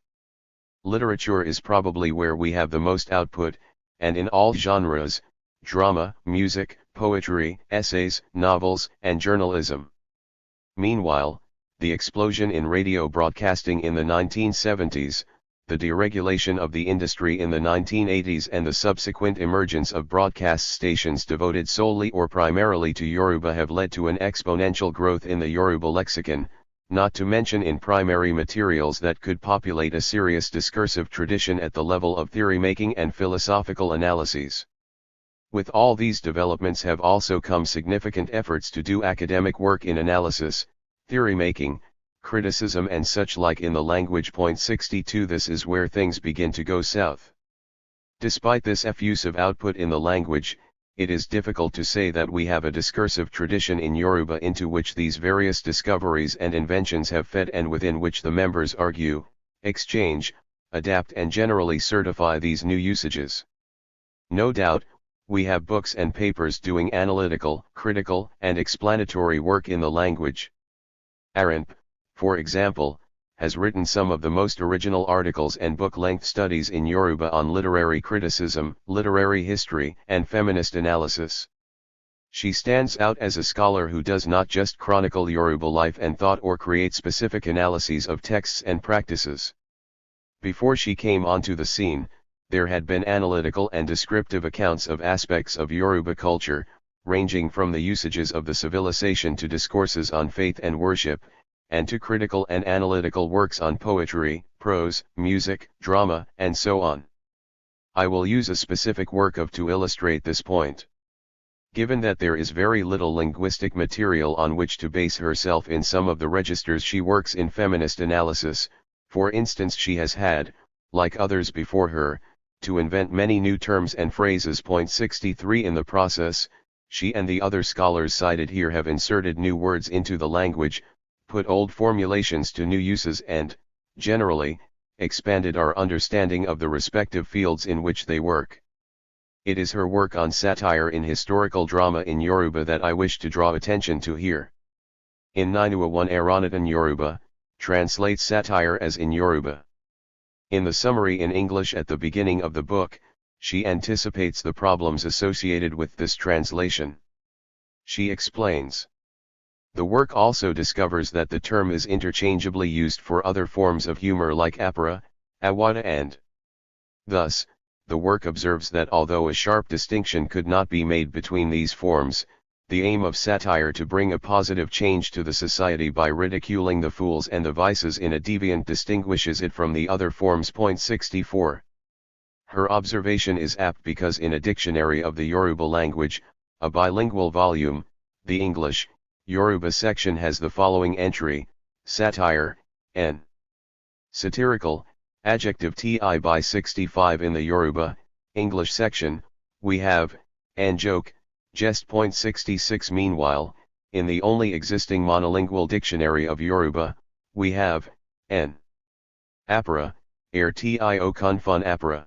Literature is probably where we have the most output, and in all genres: drama, music, poetry, essays, novels, and journalism. Meanwhile, the explosion in radio broadcasting in the 1970s, the deregulation of the industry in the 1980s, and the subsequent emergence of broadcast stations devoted solely or primarily to Yoruba have led to an exponential growth in the Yoruba lexicon, not to mention in primary materials that could populate a serious discursive tradition at the level of theory-making and philosophical analyses. With all these developments have also come significant efforts to do academic work in analysis, theory-making, criticism and such like in the language. 62 This is where things begin to go south. Despite this effusive output in the language, it is difficult to say that we have a discursive tradition in Yoruba into which these various discoveries and inventions have fed and within which the members argue, exchange, adapt and generally certify these new usages. No doubt, we have books and papers doing analytical, critical, and explanatory work in the language. Arendt, for example, has written some of the most original articles and book-length studies in Yoruba on literary criticism, literary history, and feminist analysis. She stands out as a scholar who does not just chronicle Yoruba life and thought or create specific analyses of texts and practices. Before she came onto the scene, there had been analytical and descriptive accounts of aspects of Yoruba culture, ranging from the usages of the civilization to discourses on faith and worship, and to critical and analytical works on poetry, prose, music, drama, and so on. I will use a specific work of to illustrate this point. Given that there is very little linguistic material on which to base herself in some of the registers she works in feminist analysis, for instance, she has had, like others before her, to invent many new terms and phrases. Point 63 in the process, she and the other scholars cited here have inserted new words into the language, put old formulations to new uses and, generally, expanded our understanding of the respective fields in which they work. It is her work on satire in historical drama in Yoruba that I wish to draw attention to here. In Nínú Àwọn Ẹ̀rọ̀nìtàn Yoruba, translates satire as in Yoruba. In the summary in English at the beginning of the book, she anticipates the problems associated with this translation. She explains. The work also discovers that the term is interchangeably used for other forms of humor like àpárá, àwàdà and. Thus, the work observes that although a sharp distinction could not be made between these forms, the aim of satire to bring a positive change to the society by ridiculing the fools and the vices in a deviant distinguishes it from the other forms. Point 64. Her observation is apt because in a dictionary of the Yoruba language, a bilingual volume, the English, Yoruba section has the following entry: satire, n. Satirical, adjective ti by 65. In the Yoruba, English section, we have, n joke, jest. Point 66. Meanwhile, in the only existing monolingual dictionary of Yoruba, we have, n. àpárá, air tio confun àpárá.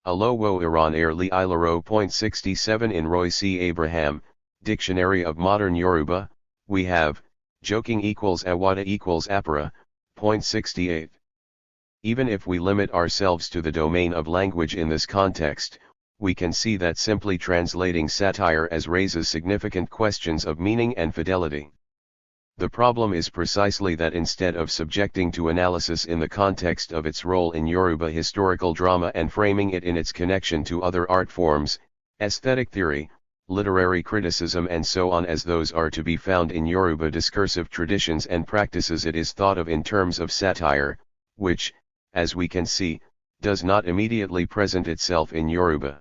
Alowo Iran air li ilaro. Point 67. In Roy C. Abraham, Dictionary of Modern Yoruba, we have, joking equals àwàdà equals àpárá. Point 68. Even if we limit ourselves to the domain of language in this context, we can see that simply translating satire as raises significant questions of meaning and fidelity. The problem is precisely that instead of subjecting to analysis in the context of its role in Yoruba historical drama and framing it in its connection to other art forms, aesthetic theory, literary criticism and so on as those are to be found in Yoruba discursive traditions and practices, it is thought of in terms of satire, which, as we can see, does not immediately present itself in Yoruba.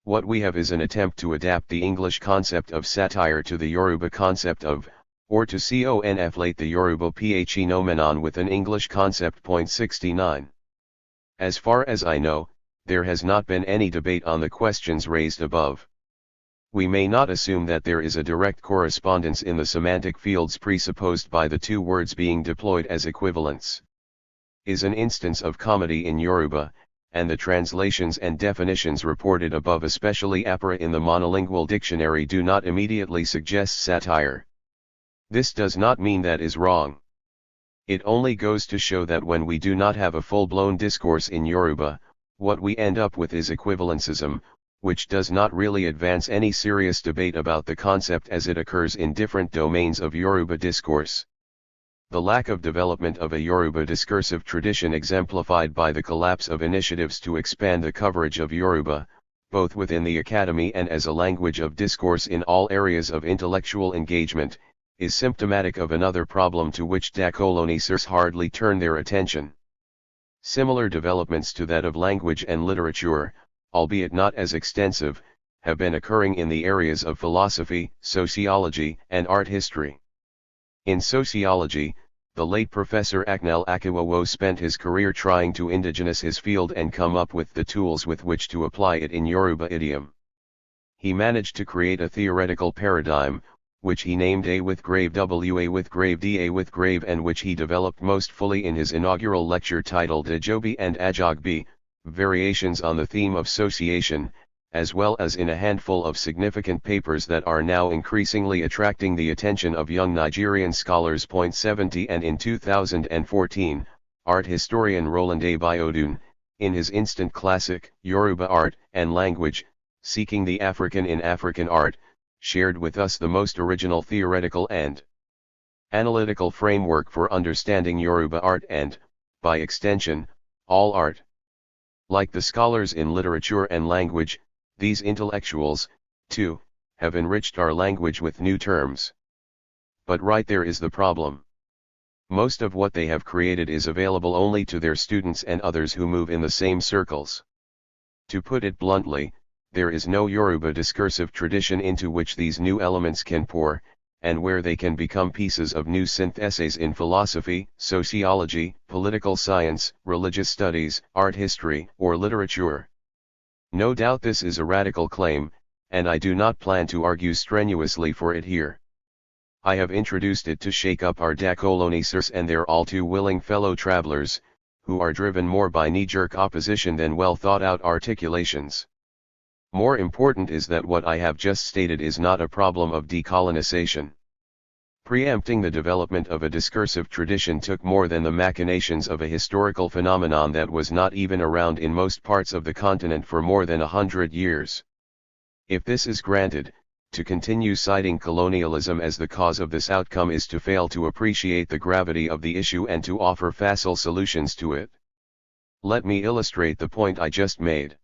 What we have is an attempt to adapt the English concept of satire to the Yoruba concept of, or to conflate the Yoruba phenomenon with an English concept. Point 69. As far as I know, there has not been any debate on the questions raised above. We may not assume that there is a direct correspondence in the semantic fields presupposed by the two words being deployed as equivalents. Is an instance of comedy in Yoruba, and the translations and definitions reported above, especially àpárá in the monolingual dictionary, do not immediately suggest satire. This does not mean that is wrong. It only goes to show that when we do not have a full-blown discourse in Yoruba, what we end up with is equivalencism, which does not really advance any serious debate about the concept as it occurs in different domains of Yoruba discourse. The lack of development of a Yoruba discursive tradition exemplified by the collapse of initiatives to expand the coverage of Yoruba, both within the academy and as a language of discourse in all areas of intellectual engagement, is symptomatic of another problem to which decolonisers hardly turn their attention. Similar developments to that of language and literature, albeit not as extensive, have been occurring in the areas of philosophy, sociology, and art history. In sociology, the late Professor Aknel Akiwawo spent his career trying to indigenize his field and come up with the tools with which to apply it in Yoruba idiom. He managed to create a theoretical paradigm, which he named A with grave W, A with grave D, A with grave, and which he developed most fully in his inaugural lecture titled Ajobi and Ajogbi, Variations on the Theme of Sociation, as well as in a handful of significant papers that are now increasingly attracting the attention of young Nigerian scholars. Point 70. And in 2014, art historian Roland Abiodun, in his instant classic, Yoruba Art and Language, Seeking the African in African Art, shared with us the most original theoretical and analytical framework for understanding Yoruba art and, by extension, all art. Like the scholars in literature and language, these intellectuals, too, have enriched our language with new terms. But right there is the problem. Most of what they have created is available only to their students and others who move in the same circles. To put it bluntly, there is no Yoruba discursive tradition into which these new elements can pour, and where they can become pieces of new syntheses in philosophy, sociology, political science, religious studies, art history, or literature. No doubt this is a radical claim, and I do not plan to argue strenuously for it here. I have introduced it to shake up our decolonisers and their all too willing fellow travelers, who are driven more by knee-jerk opposition than well-thought-out articulations. More important is that what I have just stated is not a problem of decolonization. Preempting the development of a discursive tradition took more than the machinations of a historical phenomenon that was not even around in most parts of the continent for more than 100 years. If this is granted, to continue citing colonialism as the cause of this outcome is to fail to appreciate the gravity of the issue and to offer facile solutions to it. Let me illustrate the point I just made.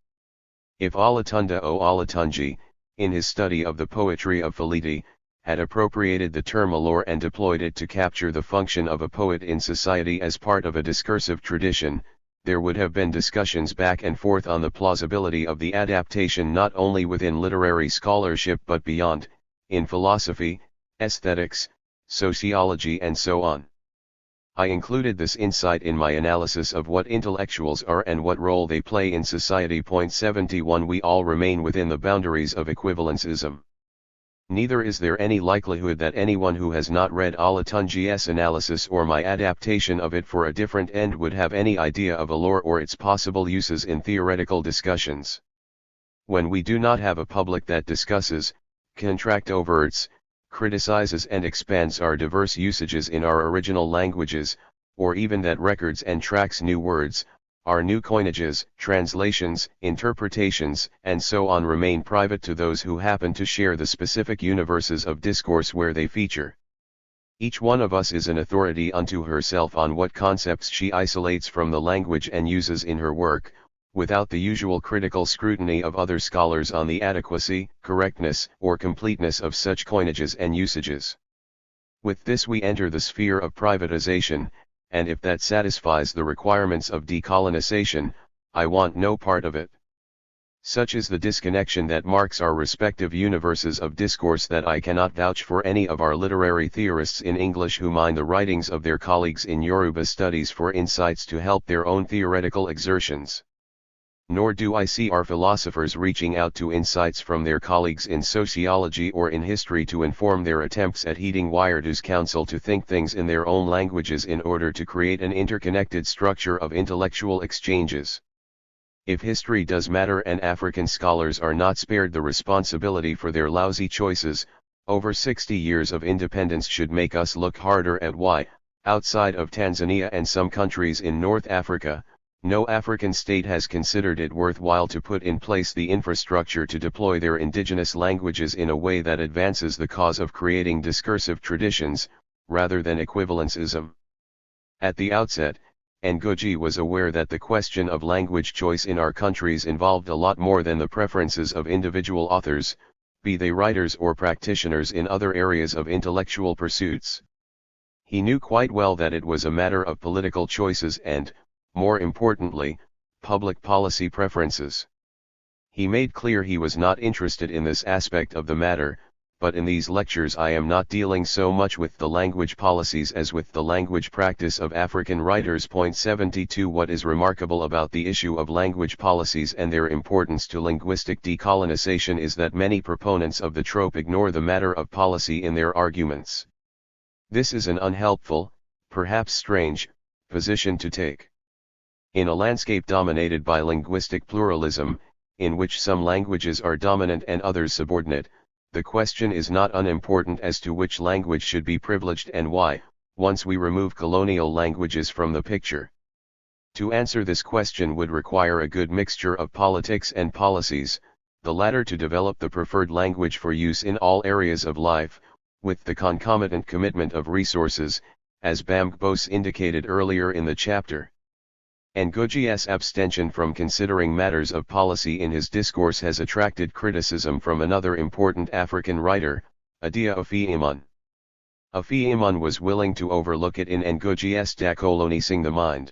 If Olatunji Olatunji, in his study of the poetry of Faliti, had appropriated the term allure and deployed it to capture the function of a poet in society as part of a discursive tradition, there would have been discussions back and forth on the plausibility of the adaptation not only within literary scholarship but beyond, in philosophy, aesthetics, sociology and so on. I included this insight in my analysis of what intellectuals are and what role they play in society. 71 We all remain within the boundaries of equivalencism. Neither is there any likelihood that anyone who has not read Olatunji's analysis or my adaptation of it for a different end would have any idea of allure or its possible uses in theoretical discussions. When we do not have a public that discusses, contractoverts, criticizes and expands our diverse usages in our original languages, or even that records and tracks new words, our new coinages, translations, interpretations, and so on remain private to those who happen to share the specific universes of discourse where they feature. Each one of us is an authority unto herself on what concepts she isolates from the language and uses in her work, without the usual critical scrutiny of other scholars on the adequacy, correctness, or completeness of such coinages and usages. With this we enter the sphere of privatization, and if that satisfies the requirements of decolonization, I want no part of it. Such is the disconnection that marks our respective universes of discourse that I cannot vouch for any of our literary theorists in English who mine the writings of their colleagues in Yoruba studies for insights to help their own theoretical exertions. Nor do I see our philosophers reaching out to insights from their colleagues in sociology or in history to inform their attempts at heeding Wired's counsel to think things in their own languages in order to create an interconnected structure of intellectual exchanges. If history does matter and African scholars are not spared the responsibility for their lousy choices, over 60 years of independence should make us look harder at why, outside of Tanzania and some countries in North Africa, no African state has considered it worthwhile to put in place the infrastructure to deploy their indigenous languages in a way that advances the cause of creating discursive traditions, rather than equivalencism. At the outset, Ngugi was aware that the question of language choice in our countries involved a lot more than the preferences of individual authors, be they writers or practitioners in other areas of intellectual pursuits. He knew quite well that it was a matter of political choices and, more importantly, public policy preferences. He made clear he was not interested in this aspect of the matter, but in these lectures I am not dealing so much with the language policies as with the language practice of African writers. 72 What is remarkable about the issue of language policies and their importance to linguistic decolonization is that many proponents of the trope ignore the matter of policy in their arguments. This is an unhelpful, perhaps strange, position to take. In a landscape dominated by linguistic pluralism, in which some languages are dominant and others subordinate, the question is not unimportant as to which language should be privileged and why, once we remove colonial languages from the picture. To answer this question would require a good mixture of politics and policies, the latter to develop the preferred language for use in all areas of life, with the concomitant commitment of resources, as Bamgbose indicated earlier in the chapter. Ngugi's abstention from considering matters of policy in his discourse has attracted criticism from another important African writer, Adia Ofi-Iman. Ofi-Iman was willing to overlook it in Ngugi's Decolonising the Mind.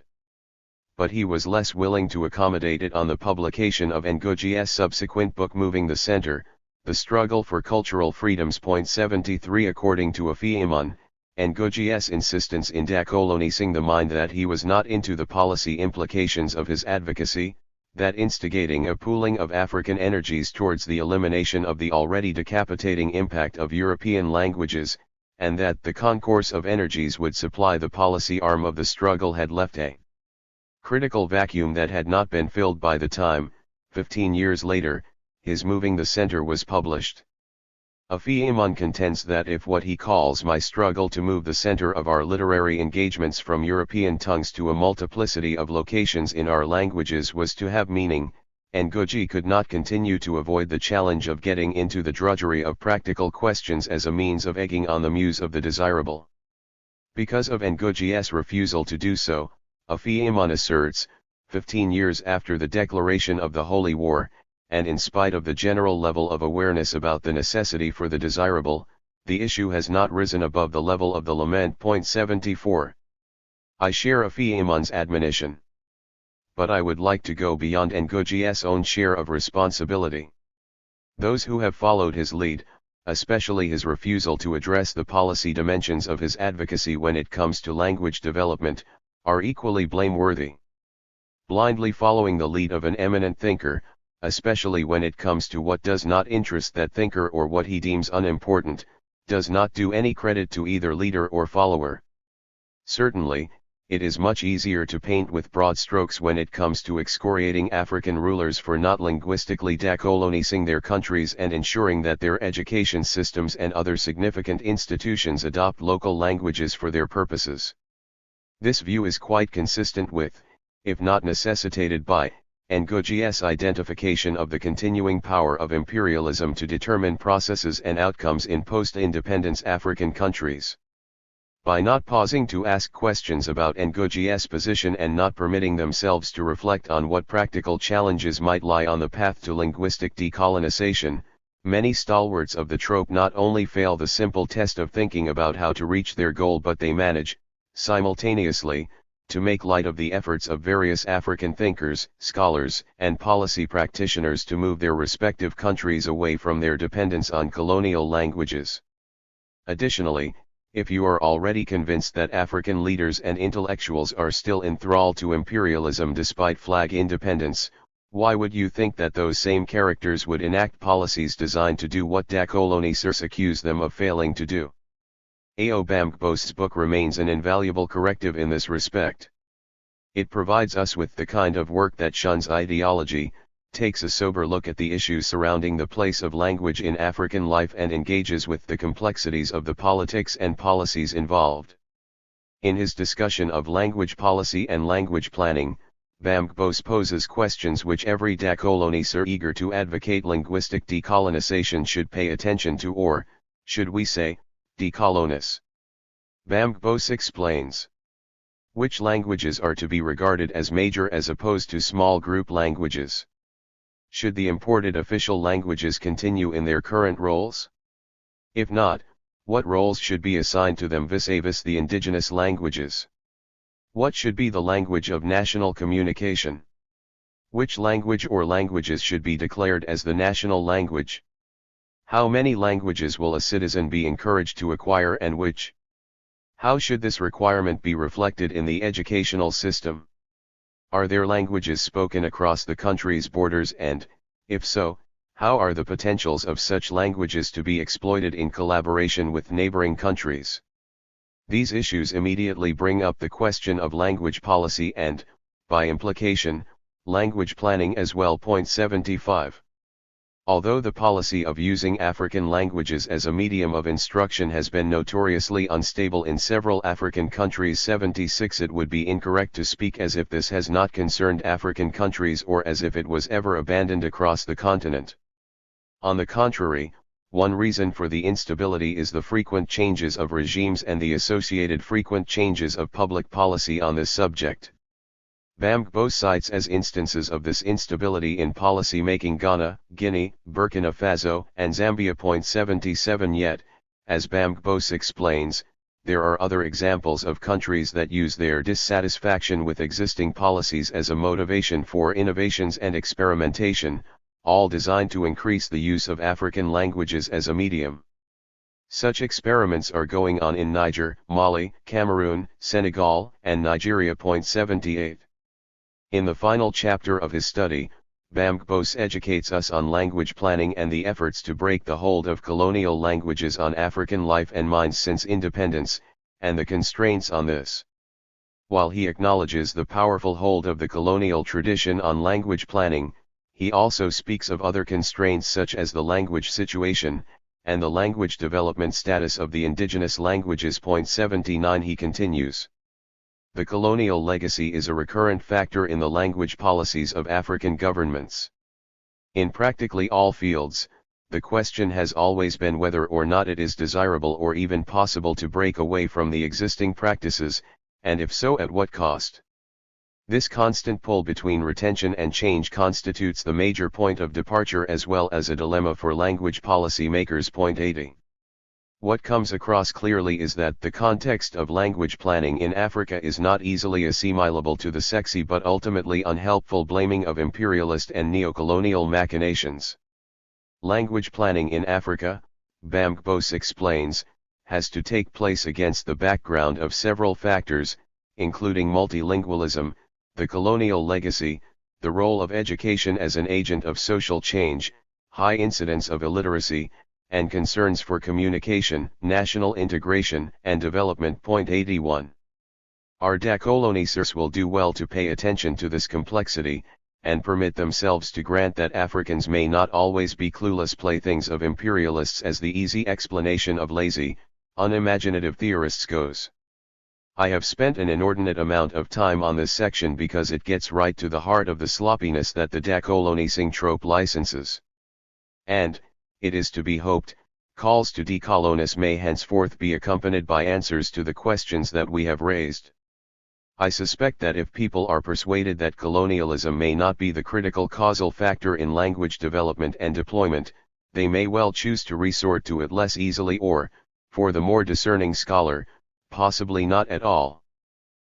But he was less willing to accommodate it on the publication of Ngugi's subsequent book Moving the Center, The Struggle for Cultural Freedoms. 73. According to Ofi-Iman, Ngugi's insistence in decolonising the mind that he was not into the policy implications of his advocacy, that instigating a pooling of African energies towards the elimination of the already decapitating impact of European languages, and that the concourse of energies would supply the policy arm of the struggle had left a critical vacuum that had not been filled by the time, 15 years later, his Moving the Center was published. Ofi-Iman contends that if what he calls my struggle to move the center of our literary engagements from European tongues to a multiplicity of locations in our languages was to have meaning, Ngugi could not continue to avoid the challenge of getting into the drudgery of practical questions as a means of egging on the muse of the desirable. Because of Ngugi's refusal to do so, Ofi-Iman asserts, 15 years after the declaration of the Holy War, and in spite of the general level of awareness about the necessity for the desirable, the issue has not risen above the level of the lament. 74. I share Ofi-Iman's admonition. But I would like to go beyond Ngugi's own share of responsibility. Those who have followed his lead, especially his refusal to address the policy dimensions of his advocacy when it comes to language development, are equally blameworthy. Blindly following the lead of an eminent thinker, especially when it comes to what does not interest that thinker or what he deems unimportant, does not do any credit to either leader or follower. Certainly, it is much easier to paint with broad strokes when it comes to excoriating African rulers for not linguistically decolonising their countries and ensuring that their education systems and other significant institutions adopt local languages for their purposes. This view is quite consistent with, if not necessitated by, Ngugi's identification of the continuing power of imperialism to determine processes and outcomes in post-independence African countries. By not pausing to ask questions about Ngugi's position and not permitting themselves to reflect on what practical challenges might lie on the path to linguistic decolonization, many stalwarts of the trope not only fail the simple test of thinking about how to reach their goal, but they manage, simultaneously, to make light of the efforts of various African thinkers, scholars, and policy practitioners to move their respective countries away from their dependence on colonial languages. Additionally, if you are already convinced that African leaders and intellectuals are still enthralled to imperialism despite flag independence, why would you think that those same characters would enact policies designed to do what decolonisers accuse them of failing to do? A.O. Bambos's book remains an invaluable corrective in this respect. It provides us with the kind of work that shuns ideology, takes a sober look at the issues surrounding the place of language in African life and engages with the complexities of the politics and policies involved. In his discussion of language policy and language planning, Bambos poses questions which every decoloniser eager to advocate linguistic decolonization should pay attention to, or, should we say, decolonize. Bambos explains. Which languages are to be regarded as major as opposed to small group languages? Should the imported official languages continue in their current roles? If not, what roles should be assigned to them vis-a-vis the indigenous languages? What should be the language of national communication? Which language or languages should be declared as the national language? How many languages will a citizen be encouraged to acquire and which? How should this requirement be reflected in the educational system? Are there languages spoken across the country's borders and, if so, how are the potentials of such languages to be exploited in collaboration with neighboring countries? These issues immediately bring up the question of language policy and, by implication, language planning as well. 75. Although the policy of using African languages as a medium of instruction has been notoriously unstable in several African countries, 76, it would be incorrect to speak as if this has not concerned African countries or as if it was ever abandoned across the continent. On the contrary, one reason for the instability is the frequent changes of regimes and the associated frequent changes of public policy on this subject. Bamgbo cites as instances of this instability in policy making Ghana, Guinea, Burkina Faso, and Zambia. 77 Yet, as Bamgbos explains, there are other examples of countries that use their dissatisfaction with existing policies as a motivation for innovations and experimentation, all designed to increase the use of African languages as a medium. Such experiments are going on in Niger, Mali, Cameroon, Senegal, and Nigeria. 78. In the final chapter of his study, Bamgbos educates us on language planning and the efforts to break the hold of colonial languages on African life and minds since independence, and the constraints on this. While he acknowledges the powerful hold of the colonial tradition on language planning, he also speaks of other constraints such as the language situation, and the language development status of the indigenous languages. 79 He continues. The colonial legacy is a recurrent factor in the language policies of African governments. In practically all fields, the question has always been whether or not it is desirable or even possible to break away from the existing practices, and if so, at what cost. This constant pull between retention and change constitutes the major point of departure as well as a dilemma for language policy makers. 80. What comes across clearly is that the context of language planning in Africa is not easily assimilable to the sexy but ultimately unhelpful blaming of imperialist and neocolonial machinations. Language planning in Africa, Bamgbos explains, has to take place against the background of several factors, including multilingualism, the colonial legacy, the role of education as an agent of social change, high incidence of illiteracy, and concerns for communication, national integration, and development. 81. Our decolonisers will do well to pay attention to this complexity, and permit themselves to grant that Africans may not always be clueless playthings of imperialists as the easy explanation of lazy, unimaginative theorists goes. I have spent an inordinate amount of time on this section because it gets right to the heart of the sloppiness that the decolonising trope licenses. And, it is to be hoped, calls to decolonize may henceforth be accompanied by answers to the questions that we have raised. I suspect that if people are persuaded that colonialism may not be the critical causal factor in language development and deployment, they may well choose to resort to it less easily or, for the more discerning scholar, possibly not at all.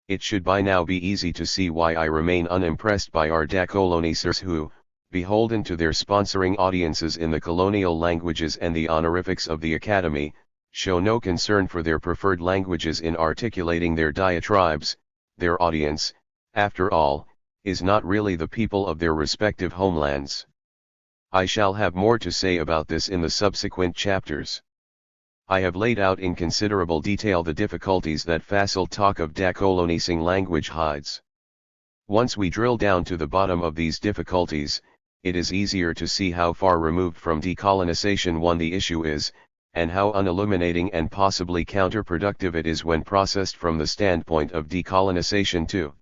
It should by now be easy to see why I remain unimpressed by our decolonisers who, beholden to their sponsoring audiences in the colonial languages and the honorifics of the Academy, show no concern for their preferred languages in articulating their diatribes. Their audience, after all, is not really the people of their respective homelands. I shall have more to say about this in the subsequent chapters. I have laid out in considerable detail the difficulties that facile talk of decolonizing language hides. Once we drill down to the bottom of these difficulties, it is easier to see how far removed from decolonization one the issue is, and how unilluminating and possibly counterproductive it is when processed from the standpoint of decolonization too.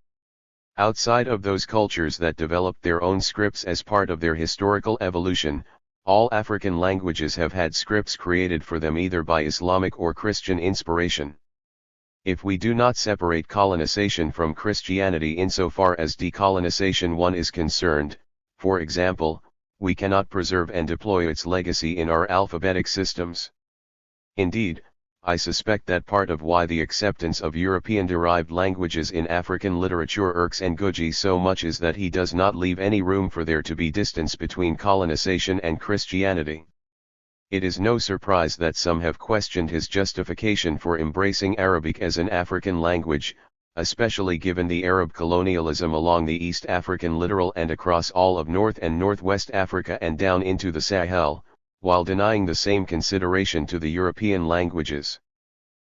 Outside of those cultures that developed their own scripts as part of their historical evolution, all African languages have had scripts created for them either by Islamic or Christian inspiration. If we do not separate colonization from Christianity insofar as decolonization one is concerned, for example, we cannot preserve and deploy its legacy in our alphabetic systems. Indeed, I suspect that part of why the acceptance of European-derived languages in African literature irks Ngugi so much is that he does not leave any room for there to be distance between colonization and Christianity. It is no surprise that some have questioned his justification for embracing Arabic as an African language, especially given the Arab colonialism along the East African littoral and across all of North and Northwest Africa and down into the Sahel, while denying the same consideration to the European languages.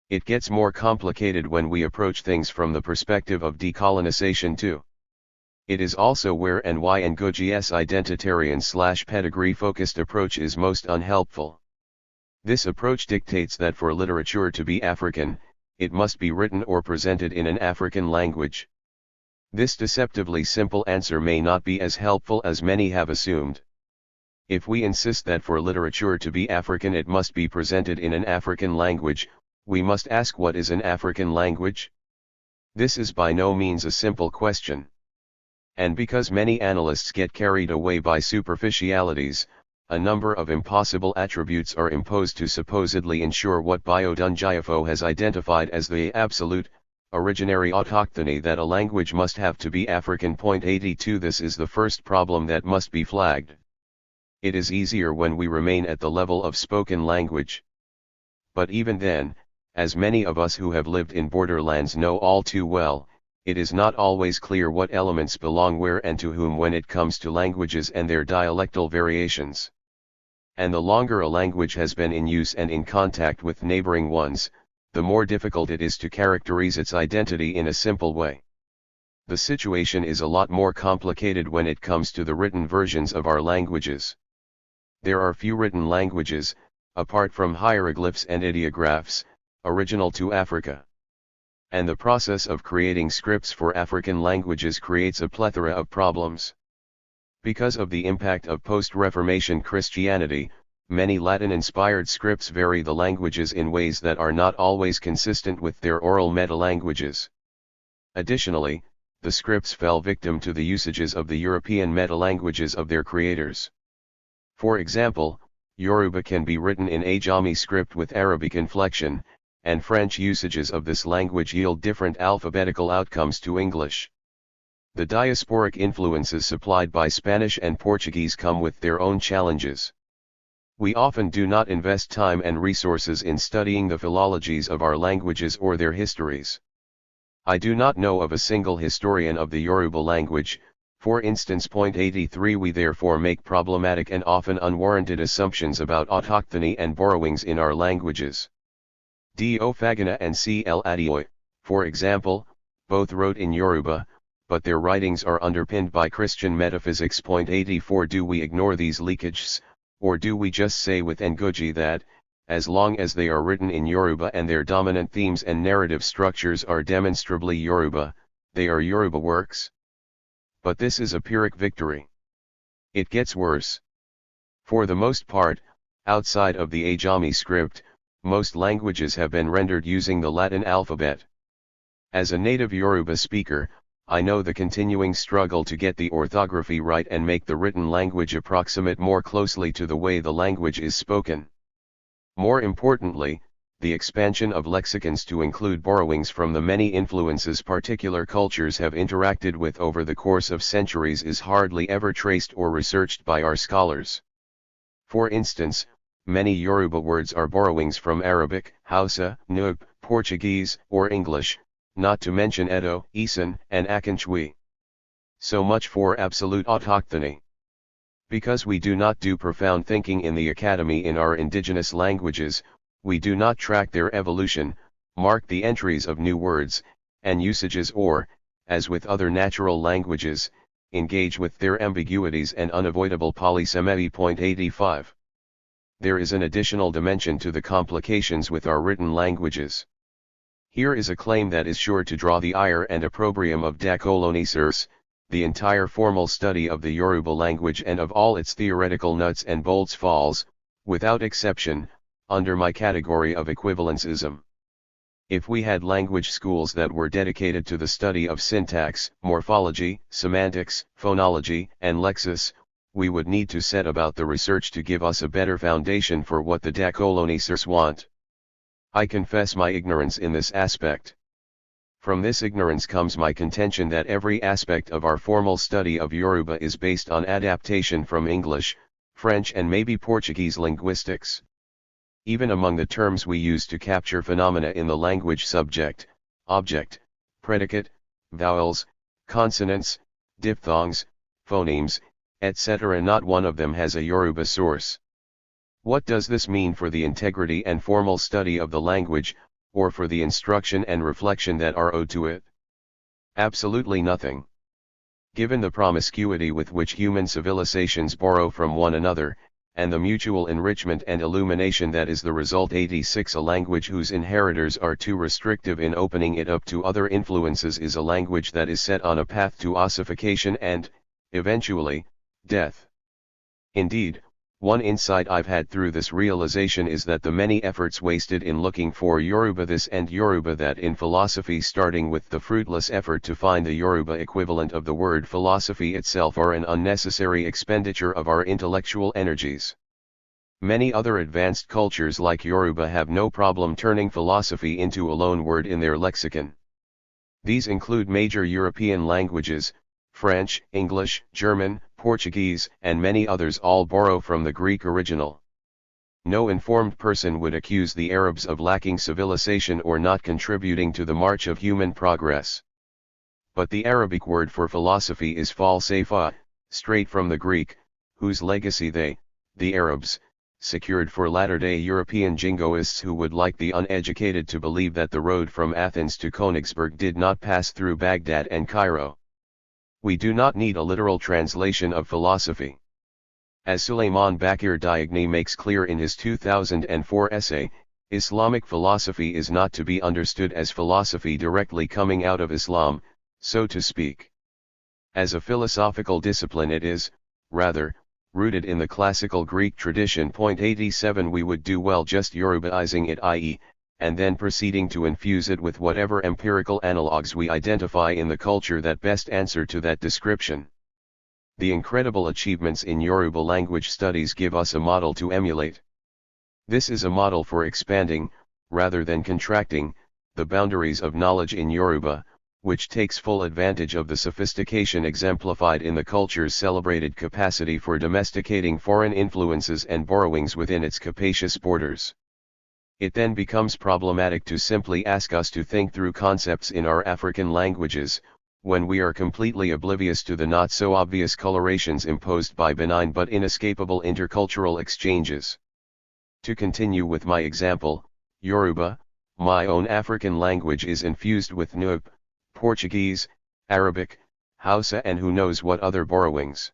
It gets more complicated when we approach things from the perspective of decolonization too. It is also where and why Ngugi's identitarian/pedigree-focused approach is most unhelpful. This approach dictates that for literature to be African, it must be written or presented in an African language. This deceptively simple answer may not be as helpful as many have assumed. If we insist that for literature to be African it must be presented in an African language, we must ask what is an African language? This is by no means a simple question. And because many analysts get carried away by superficialities, a number of impossible attributes are imposed to supposedly ensure what Biodungiafo has identified as the absolute, originary autochthony that a language must have to be African. 82 This is the first problem that must be flagged. It is easier when we remain at the level of spoken language. But even then, as many of us who have lived in borderlands know all too well, it is not always clear what elements belong where and to whom when it comes to languages and their dialectal variations. And the longer a language has been in use and in contact with neighboring ones, the more difficult it is to characterize its identity in a simple way. The situation is a lot more complicated when it comes to the written versions of our languages. There are few written languages, apart from hieroglyphs and ideographs, original to Africa. And the process of creating scripts for African languages creates a plethora of problems. Because of the impact of post-Reformation Christianity, many Latin-inspired scripts vary the languages in ways that are not always consistent with their oral meta-languages. Additionally, the scripts fell victim to the usages of the European meta-languages of their creators. For example, Yoruba can be written in Ajami script with Arabic inflection, and French usages of this language yield different alphabetical outcomes to English. The diasporic influences supplied by Spanish and Portuguese come with their own challenges. We often do not invest time and resources in studying the philologies of our languages or their histories. I do not know of a single historian of the Yoruba language, for instance. 83 We therefore make problematic and often unwarranted assumptions about autochthony and borrowings in our languages. D.O. Fagana and C.L. Adeoye, for example, both wrote in Yoruba, but their writings are underpinned by Christian metaphysics. 84 Do we ignore these leakages, or do we just say with Ngugi that, as long as they are written in Yoruba and their dominant themes and narrative structures are demonstrably Yoruba, they are Yoruba works? But this is a Pyrrhic victory. It gets worse. For the most part, outside of the Ajami script, most languages have been rendered using the Latin alphabet. As a native Yoruba speaker, I know the continuing struggle to get the orthography right and make the written language approximate more closely to the way the language is spoken. More importantly, the expansion of lexicons to include borrowings from the many influences particular cultures have interacted with over the course of centuries is hardly ever traced or researched by our scholars. For instance, many Yoruba words are borrowings from Arabic, Hausa, Nub, Portuguese, or English, not to mention Edo, Isan, and Akanchwi. So much for absolute autochthony. Because we do not do profound thinking in the academy in our indigenous languages, we do not track their evolution, mark the entries of new words, and usages or, as with other natural languages, engage with their ambiguities and unavoidable polysemy. 85. There is an additional dimension to the complications with our written languages. Here is a claim that is sure to draw the ire and opprobrium of decolonisers. The entire formal study of the Yoruba language and of all its theoretical nuts and bolts falls, without exception, under my category of equivalencism. If we had language schools that were dedicated to the study of syntax, morphology, semantics, phonology, and lexis, we would need to set about the research to give us a better foundation for what the decolonisers want. I confess my ignorance in this aspect. From this ignorance comes my contention that every aspect of our formal study of Yoruba is based on adaptation from English, French and maybe Portuguese linguistics. Even among the terms we use to capture phenomena in the language: subject, object, predicate, vowels, consonants, diphthongs, phonemes, etc., not one of them has a Yoruba source. What does this mean for the integrity and formal study of the language, or for the instruction and reflection that are owed to it? Absolutely nothing. Given the promiscuity with which human civilizations borrow from one another, and the mutual enrichment and illumination that is the result. 86 A language whose inheritors are too restrictive in opening it up to other influences is a language that is set on a path to ossification and, eventually, death. Indeed, One insight I've had through this realization is that the many efforts wasted in looking for Yoruba this and Yoruba that in philosophy, starting with the fruitless effort to find the Yoruba equivalent of the word philosophy itself, are an unnecessary expenditure of our intellectual energies. Many other advanced cultures like Yoruba have no problem turning philosophy into a loan word in their lexicon. These include major European languages, French, English, German, Portuguese, and many others all borrow from the Greek original. No informed person would accuse the Arabs of lacking civilization or not contributing to the march of human progress. But the Arabic word for philosophy is falsafa, straight from the Greek, whose legacy they, the Arabs, secured for latter-day European jingoists who would like the uneducated to believe that the road from Athens to Königsberg did not pass through Baghdad and Cairo. We do not need a literal translation of philosophy. As Suleiman Bakir Diagni makes clear in his 2004 essay, Islamic philosophy is not to be understood as philosophy directly coming out of Islam, so to speak. As a philosophical discipline it is, rather, rooted in the classical Greek tradition. 87 We would do well just Yorubaizing it, i.e., and then proceeding to infuse it with whatever empirical analogues we identify in the culture that best answer to that description. The incredible achievements in Yoruba language studies give us a model to emulate. This is a model for expanding, rather than contracting, the boundaries of knowledge in Yoruba, which takes full advantage of the sophistication exemplified in the culture's celebrated capacity for domesticating foreign influences and borrowings within its capacious borders. It then becomes problematic to simply ask us to think through concepts in our African languages, when we are completely oblivious to the not-so-obvious colorations imposed by benign but inescapable intercultural exchanges. To continue with my example, Yoruba, my own African language, is infused with Nub, Portuguese, Arabic, Hausa, and who knows what other borrowings.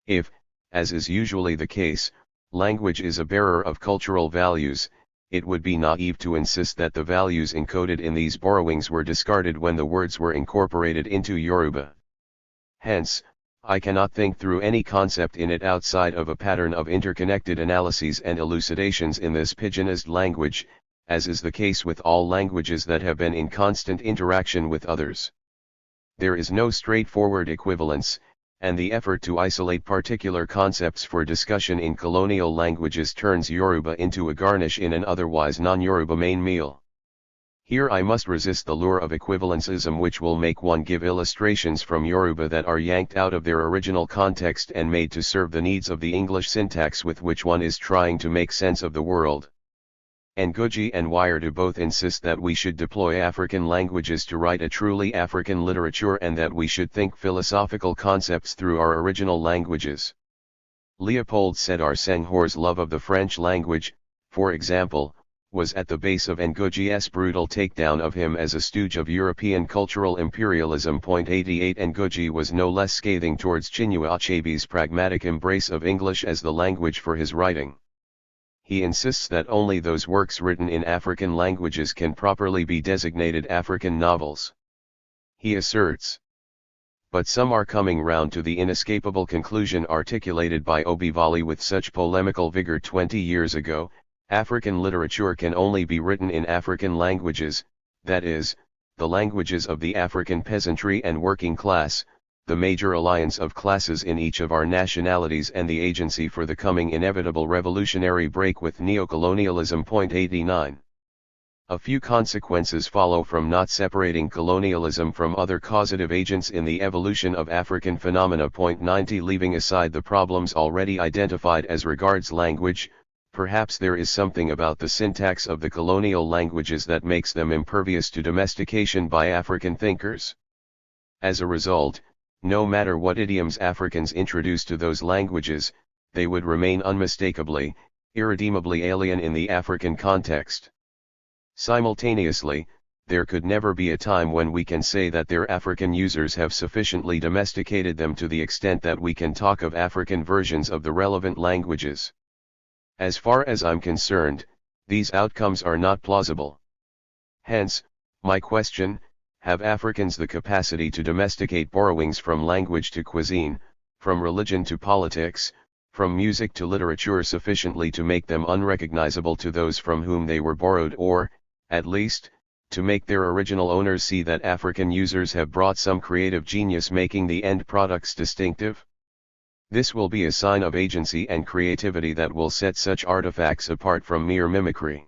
If, as is usually the case, language is a bearer of cultural values, it would be naive to insist that the values encoded in these borrowings were discarded when the words were incorporated into Yoruba. Hence, I cannot think through any concept in it outside of a pattern of interconnected analyses and elucidations in this pidginized language, as is the case with all languages that have been in constant interaction with others. There is no straightforward equivalence, and the effort to isolate particular concepts for discussion in colonial languages turns Yoruba into a garnish in an otherwise non-Yoruba main meal. Here I must resist the lure of equivalencism, which will make one give illustrations from Yoruba that are yanked out of their original context and made to serve the needs of the English syntax with which one is trying to make sense of the world. Ngugi and Wire both insist that we should deploy African languages to write a truly African literature and that we should think philosophical concepts through our original languages. Leopold Sédar Senghor's love of the French language, for example, was at the base of Ngugi's brutal takedown of him as a stooge of European cultural imperialism. 88 Ngugi was no less scathing towards Chinua Achebe's pragmatic embrace of English as the language for his writing. He insists that only those works written in African languages can properly be designated African novels. He asserts. But some are coming round to the inescapable conclusion articulated by Obiwali with such polemical vigor 20 years ago: African literature can only be written in African languages, that is, the languages of the African peasantry and working class, the major alliance of classes in each of our nationalities and the agency for the coming inevitable revolutionary break with neocolonialism. 89. A few consequences follow from not separating colonialism from other causative agents in the evolution of African phenomena. 90. Leaving aside the problems already identified as regards language, perhaps there is something about the syntax of the colonial languages that makes them impervious to domestication by African thinkers. As a result, no matter what idioms Africans introduce to those languages, they would remain unmistakably, irredeemably alien in the African context. Simultaneously, there could never be a time when we can say that their African users have sufficiently domesticated them to the extent that we can talk of African versions of the relevant languages. As far as I'm concerned, these outcomes are not plausible. Hence, my question: have Africans the capacity to domesticate borrowings from language to cuisine, from religion to politics, from music to literature sufficiently to make them unrecognizable to those from whom they were borrowed or, at least, to make their original owners see that African users have brought some creative genius making the end products distinctive? This will be a sign of agency and creativity that will set such artifacts apart from mere mimicry.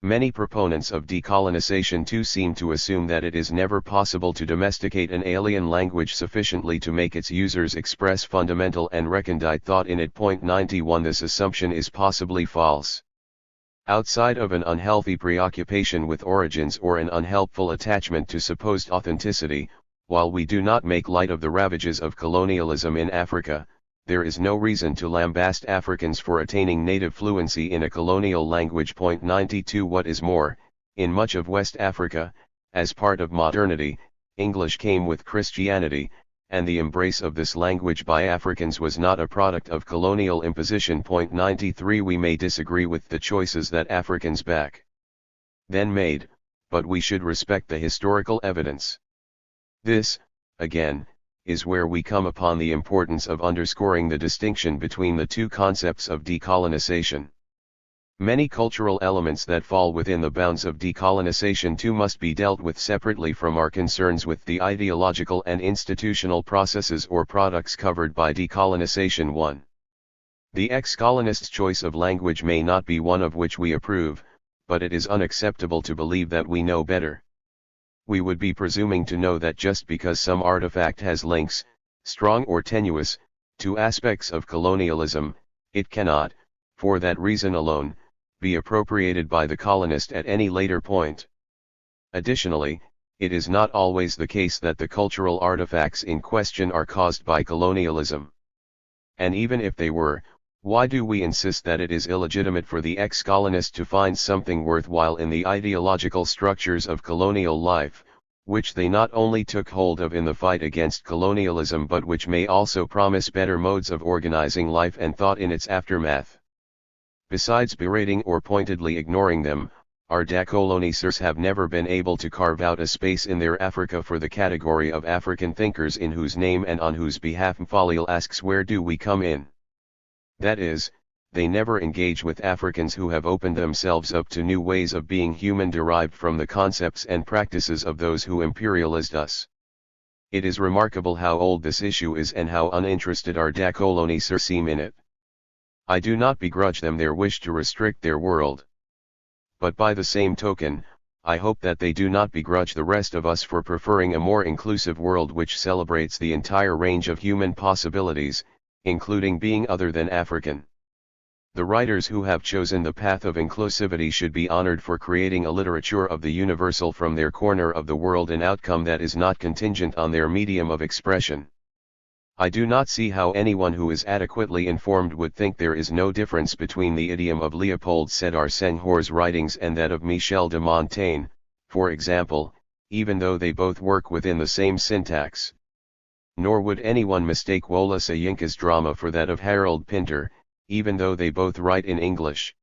Many proponents of decolonization too seem to assume that it is never possible to domesticate an alien language sufficiently to make its users express fundamental and recondite thought in it. 91 This assumption is possibly false. Outside of an unhealthy preoccupation with origins or an unhelpful attachment to supposed authenticity, while we do not make light of the ravages of colonialism in Africa, there is no reason to lambaste Africans for attaining native fluency in a colonial language. 92 What is more, in much of West Africa, as part of modernity, English came with Christianity, and the embrace of this language by Africans was not a product of colonial imposition. 93 We may disagree with the choices that Africans back then made, but we should respect the historical evidence. This, again, is where we come upon the importance of underscoring the distinction between the two concepts of decolonization. Many cultural elements that fall within the bounds of decolonization too must be dealt with separately from our concerns with the ideological and institutional processes or products covered by decolonization. 1. The ex-colonist's choice of language may not be one of which we approve, but it is unacceptable to believe that we know better. We would be presuming to know that just because some artifact has links, strong or tenuous, to aspects of colonialism, it cannot, for that reason alone, be appropriated by the colonist at any later point. Additionally, it is not always the case that the cultural artifacts in question are caused by colonialism. And even if they were, why do we insist that it is illegitimate for the ex-colonist to find something worthwhile in the ideological structures of colonial life, which they not only took hold of in the fight against colonialism but which may also promise better modes of organizing life and thought in its aftermath? Besides berating or pointedly ignoring them, our decolonisers have never been able to carve out a space in their Africa for the category of African thinkers in whose name and on whose behalf Mfalil asks where do we come in. That is, they never engage with Africans who have opened themselves up to new ways of being human derived from the concepts and practices of those who imperialized us. It is remarkable how old this issue is and how uninterested our decolonisers seem in it. I do not begrudge them their wish to restrict their world. But by the same token, I hope that they do not begrudge the rest of us for preferring a more inclusive world which celebrates the entire range of human possibilities, including being other than African. The writers who have chosen the path of inclusivity should be honored for creating a literature of the universal from their corner of the world, an outcome that is not contingent on their medium of expression. I do not see how anyone who is adequately informed would think there is no difference between the idiom of Léopold Sédar Senghor's writings and that of Michel de Montaigne, for example, even though they both work within the same syntax. Nor would anyone mistake Wole Soyinka's drama for that of Harold Pinter, even though they both write in English.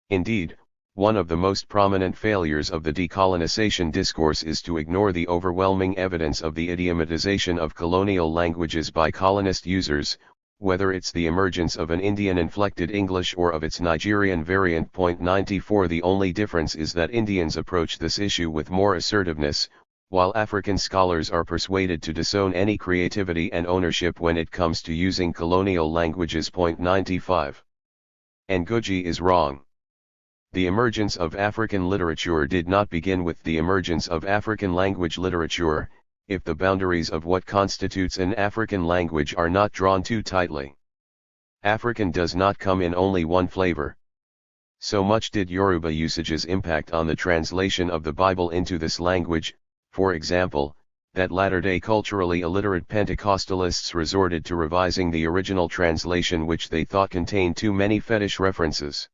Indeed, one of the most prominent failures of the decolonization discourse is to ignore the overwhelming evidence of the idiomatization of colonial languages by colonist users, whether it's the emergence of an Indian-inflected English or of its Nigerian variant. 94 The only difference is that Indians approach this issue with more assertiveness, while African scholars are persuaded to disown any creativity and ownership when it comes to using colonial languages. 95 Ngugi is wrong. The emergence of African literature did not begin with the emergence of African language literature, if the boundaries of what constitutes an African language are not drawn too tightly. African does not come in only one flavor. So much did Yoruba usages impact on the translation of the Bible into this language, for example, that latter-day culturally illiterate Pentecostalists resorted to revising the original translation which they thought contained too many fetish references.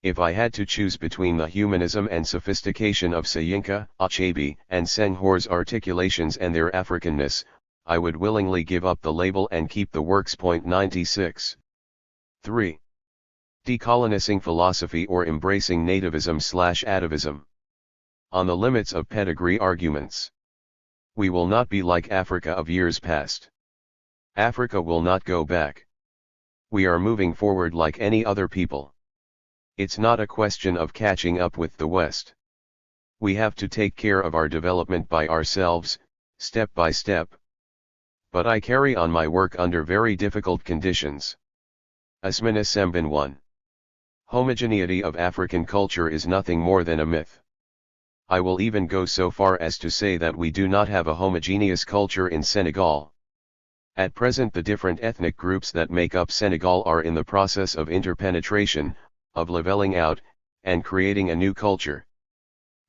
If I had to choose between the humanism and sophistication of Soyinka, Achebe, and Senghor's articulations and their Africanness, I would willingly give up the label and keep the works. 96 3. Decolonizing philosophy or embracing nativism/atavism. On the limits of pedigree arguments. We will not be like Africa of years past. Africa will not go back. We are moving forward like any other people. It's not a question of catching up with the West. We have to take care of our development by ourselves, step by step. But I carry on my work under very difficult conditions. Asmina Sembin 1. Homogeneity of African culture is nothing more than a myth. I will even go so far as to say that we do not have a homogeneous culture in Senegal. At present, the different ethnic groups that make up Senegal are in the process of interpenetration, of leveling out, and creating a new culture.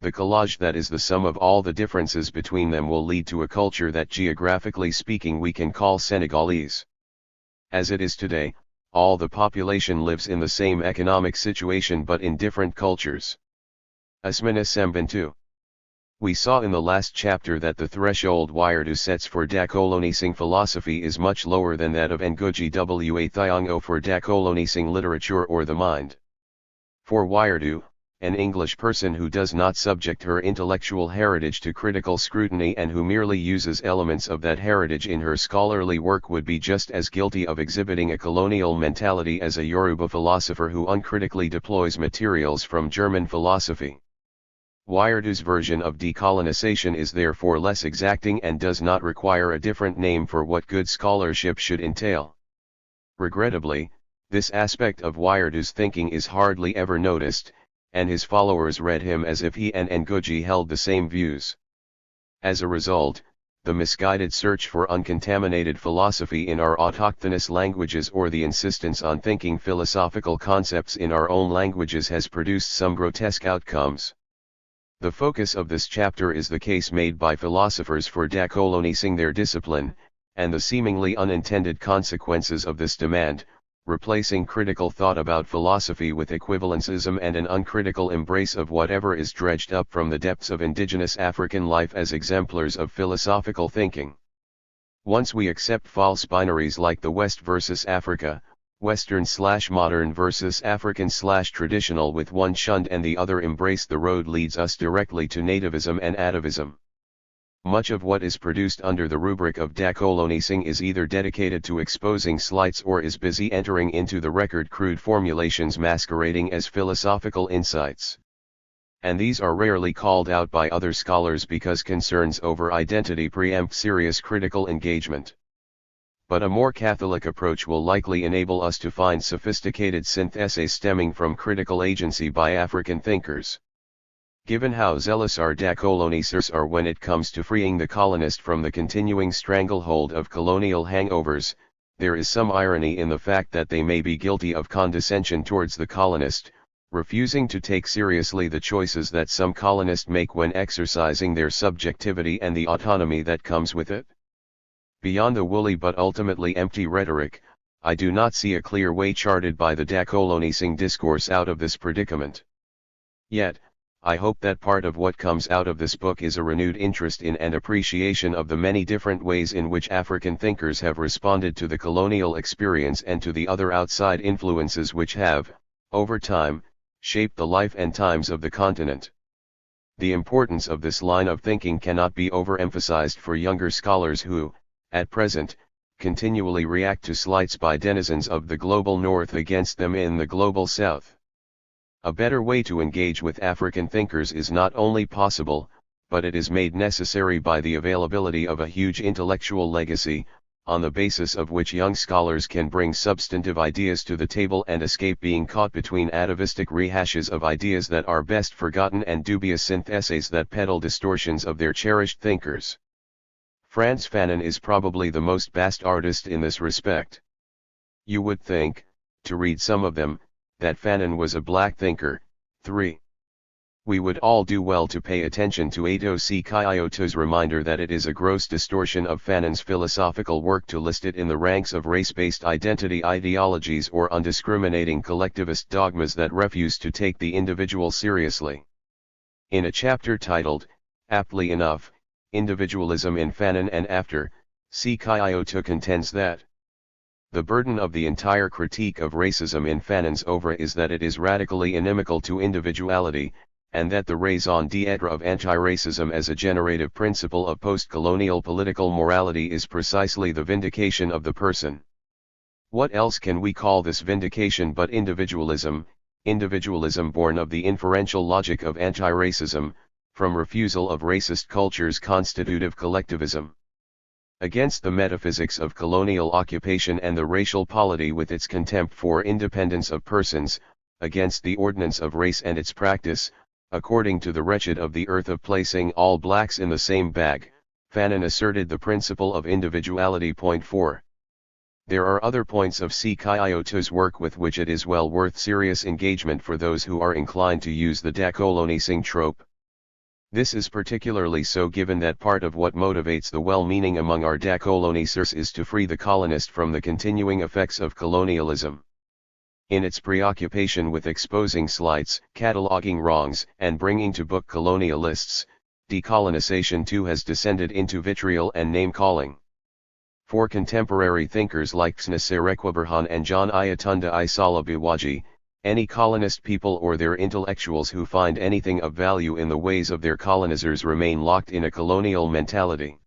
The collage that is the sum of all the differences between them will lead to a culture that, geographically speaking, we can call Senegalese. As it is today, all the population lives in the same economic situation but in different cultures. Asmina Sembin 2. We saw in the last chapter that the threshold Wayardu sets for decolonising philosophy is much lower than that of Ngugi wa Thiong'o for decolonising literature or the mind. For Wayardu, an English person who does not subject her intellectual heritage to critical scrutiny and who merely uses elements of that heritage in her scholarly work would be just as guilty of exhibiting a colonial mentality as a Yoruba philosopher who uncritically deploys materials from German philosophy. Wayardu's version of decolonisation is therefore less exacting and does not require a different name for what good scholarship should entail. Regrettably, this aspect of Wayardu's thinking is hardly ever noticed, and his followers read him as if he and Ngugi held the same views. As a result, the misguided search for uncontaminated philosophy in our autochthonous languages or the insistence on thinking philosophical concepts in our own languages has produced some grotesque outcomes. The focus of this chapter is the case made by philosophers for decolonising their discipline, and the seemingly unintended consequences of this demand, replacing critical thought about philosophy with equivalencism and an uncritical embrace of whatever is dredged up from the depths of indigenous African life as exemplars of philosophical thinking. Once we accept false binaries like the West versus Africa, Western/modern versus African/traditional with one shunned and the other embrace, the road leads us directly to nativism and atavism. Much of what is produced under the rubric of decolonising is either dedicated to exposing slights or is busy entering into the record crude formulations masquerading as philosophical insights. And these are rarely called out by other scholars because concerns over identity preempt serious critical engagement. But a more Catholic approach will likely enable us to find sophisticated syntheses stemming from critical agency by African thinkers. Given how zealous our decolonisers are when it comes to freeing the colonist from the continuing stranglehold of colonial hangovers, there is some irony in the fact that they may be guilty of condescension towards the colonist, refusing to take seriously the choices that some colonists make when exercising their subjectivity and the autonomy that comes with it. Beyond the woolly but ultimately empty rhetoric, I do not see a clear way charted by the decolonising discourse out of this predicament. Yet, I hope that part of what comes out of this book is a renewed interest in and appreciation of the many different ways in which African thinkers have responded to the colonial experience and to the other outside influences which have, over time, shaped the life and times of the continent. The importance of this line of thinking cannot be overemphasized for younger scholars who, at present, continually react to slights by denizens of the global North against them in the global South. A better way to engage with African thinkers is not only possible, but it is made necessary by the availability of a huge intellectual legacy, on the basis of which young scholars can bring substantive ideas to the table and escape being caught between atavistic rehashes of ideas that are best forgotten and dubious syntheses that peddle distortions of their cherished thinkers. Frantz Fanon is probably the most vast artist in this respect. You would think, to read some of them, that Fanon was a black thinker. 3. We would all do well to pay attention to Ato C. Kyoto's reminder that it is a gross distortion of Fanon's philosophical work to list it in the ranks of race-based identity ideologies or undiscriminating collectivist dogmas that refuse to take the individual seriously. In a chapter titled, aptly enough, Individualism in Fanon and After, C. Kyoto contends that the burden of the entire critique of racism in Fanon's oeuvre is that it is radically inimical to individuality, and that the raison d'être of anti-racism as a generative principle of post-colonial political morality is precisely the vindication of the person. What else can we call this vindication but individualism, individualism born of the inferential logic of anti-racism, from refusal of racist culture's constitutive collectivism. Against the metaphysics of colonial occupation and the racial polity with its contempt for independence of persons, against the ordinance of race and its practice, according to the wretched of the earth, of placing all blacks in the same bag, Fanon asserted the principle of individuality. 4. There are other points of Sikioto's work with which it is well worth serious engagement for those who are inclined to use the decolonising trope. This is particularly so given that part of what motivates the well-meaning among our decolonisers is to free the colonist from the continuing effects of colonialism. In its preoccupation with exposing slights, cataloging wrongs, and bringing to book colonialists, decolonisation too has descended into vitriol and name-calling. For contemporary thinkers like Xna Serekwaburhan and John Ayatunda Isala Biwaji, any colonist people or their intellectuals who find anything of value in the ways of their colonizers remain locked in a colonial mentality.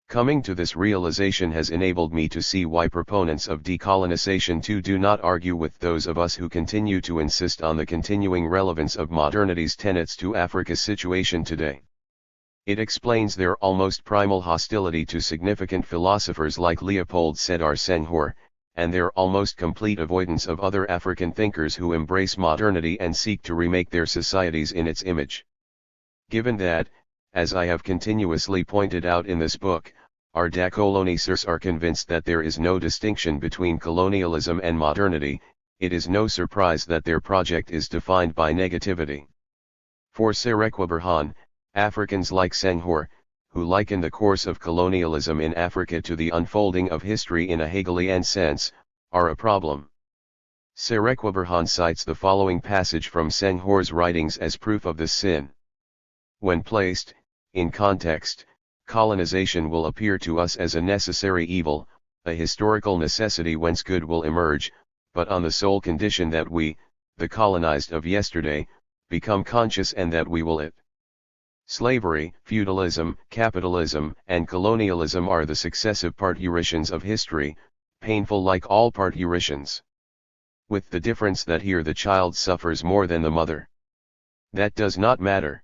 Coming to this realization has enabled me to see why proponents of decolonisation too do not argue with those of us who continue to insist on the continuing relevance of modernity's tenets to Africa's situation today. It explains their almost primal hostility to significant philosophers like Leopold Sédar Senghor, and their almost complete avoidance of other African thinkers who embrace modernity and seek to remake their societies in its image. Given that, as I have continuously pointed out in this book, our decolonisers are convinced that there is no distinction between colonialism and modernity, it is no surprise that their project is defined by negativity. For Serekwaburhan, Africans like Senghor, who liken the course of colonialism in Africa to the unfolding of history in a Hegelian sense, are a problem. Serekwaburhan cites the following passage from Senghor's writings as proof of this sin. When placed, in context, colonization will appear to us as a necessary evil, a historical necessity whence good will emerge, but on the sole condition that we, the colonized of yesterday, become conscious and that we will it. Slavery, feudalism, capitalism, and colonialism are the successive parturitions of history, painful like all parturitions. With the difference that here the child suffers more than the mother. That does not matter.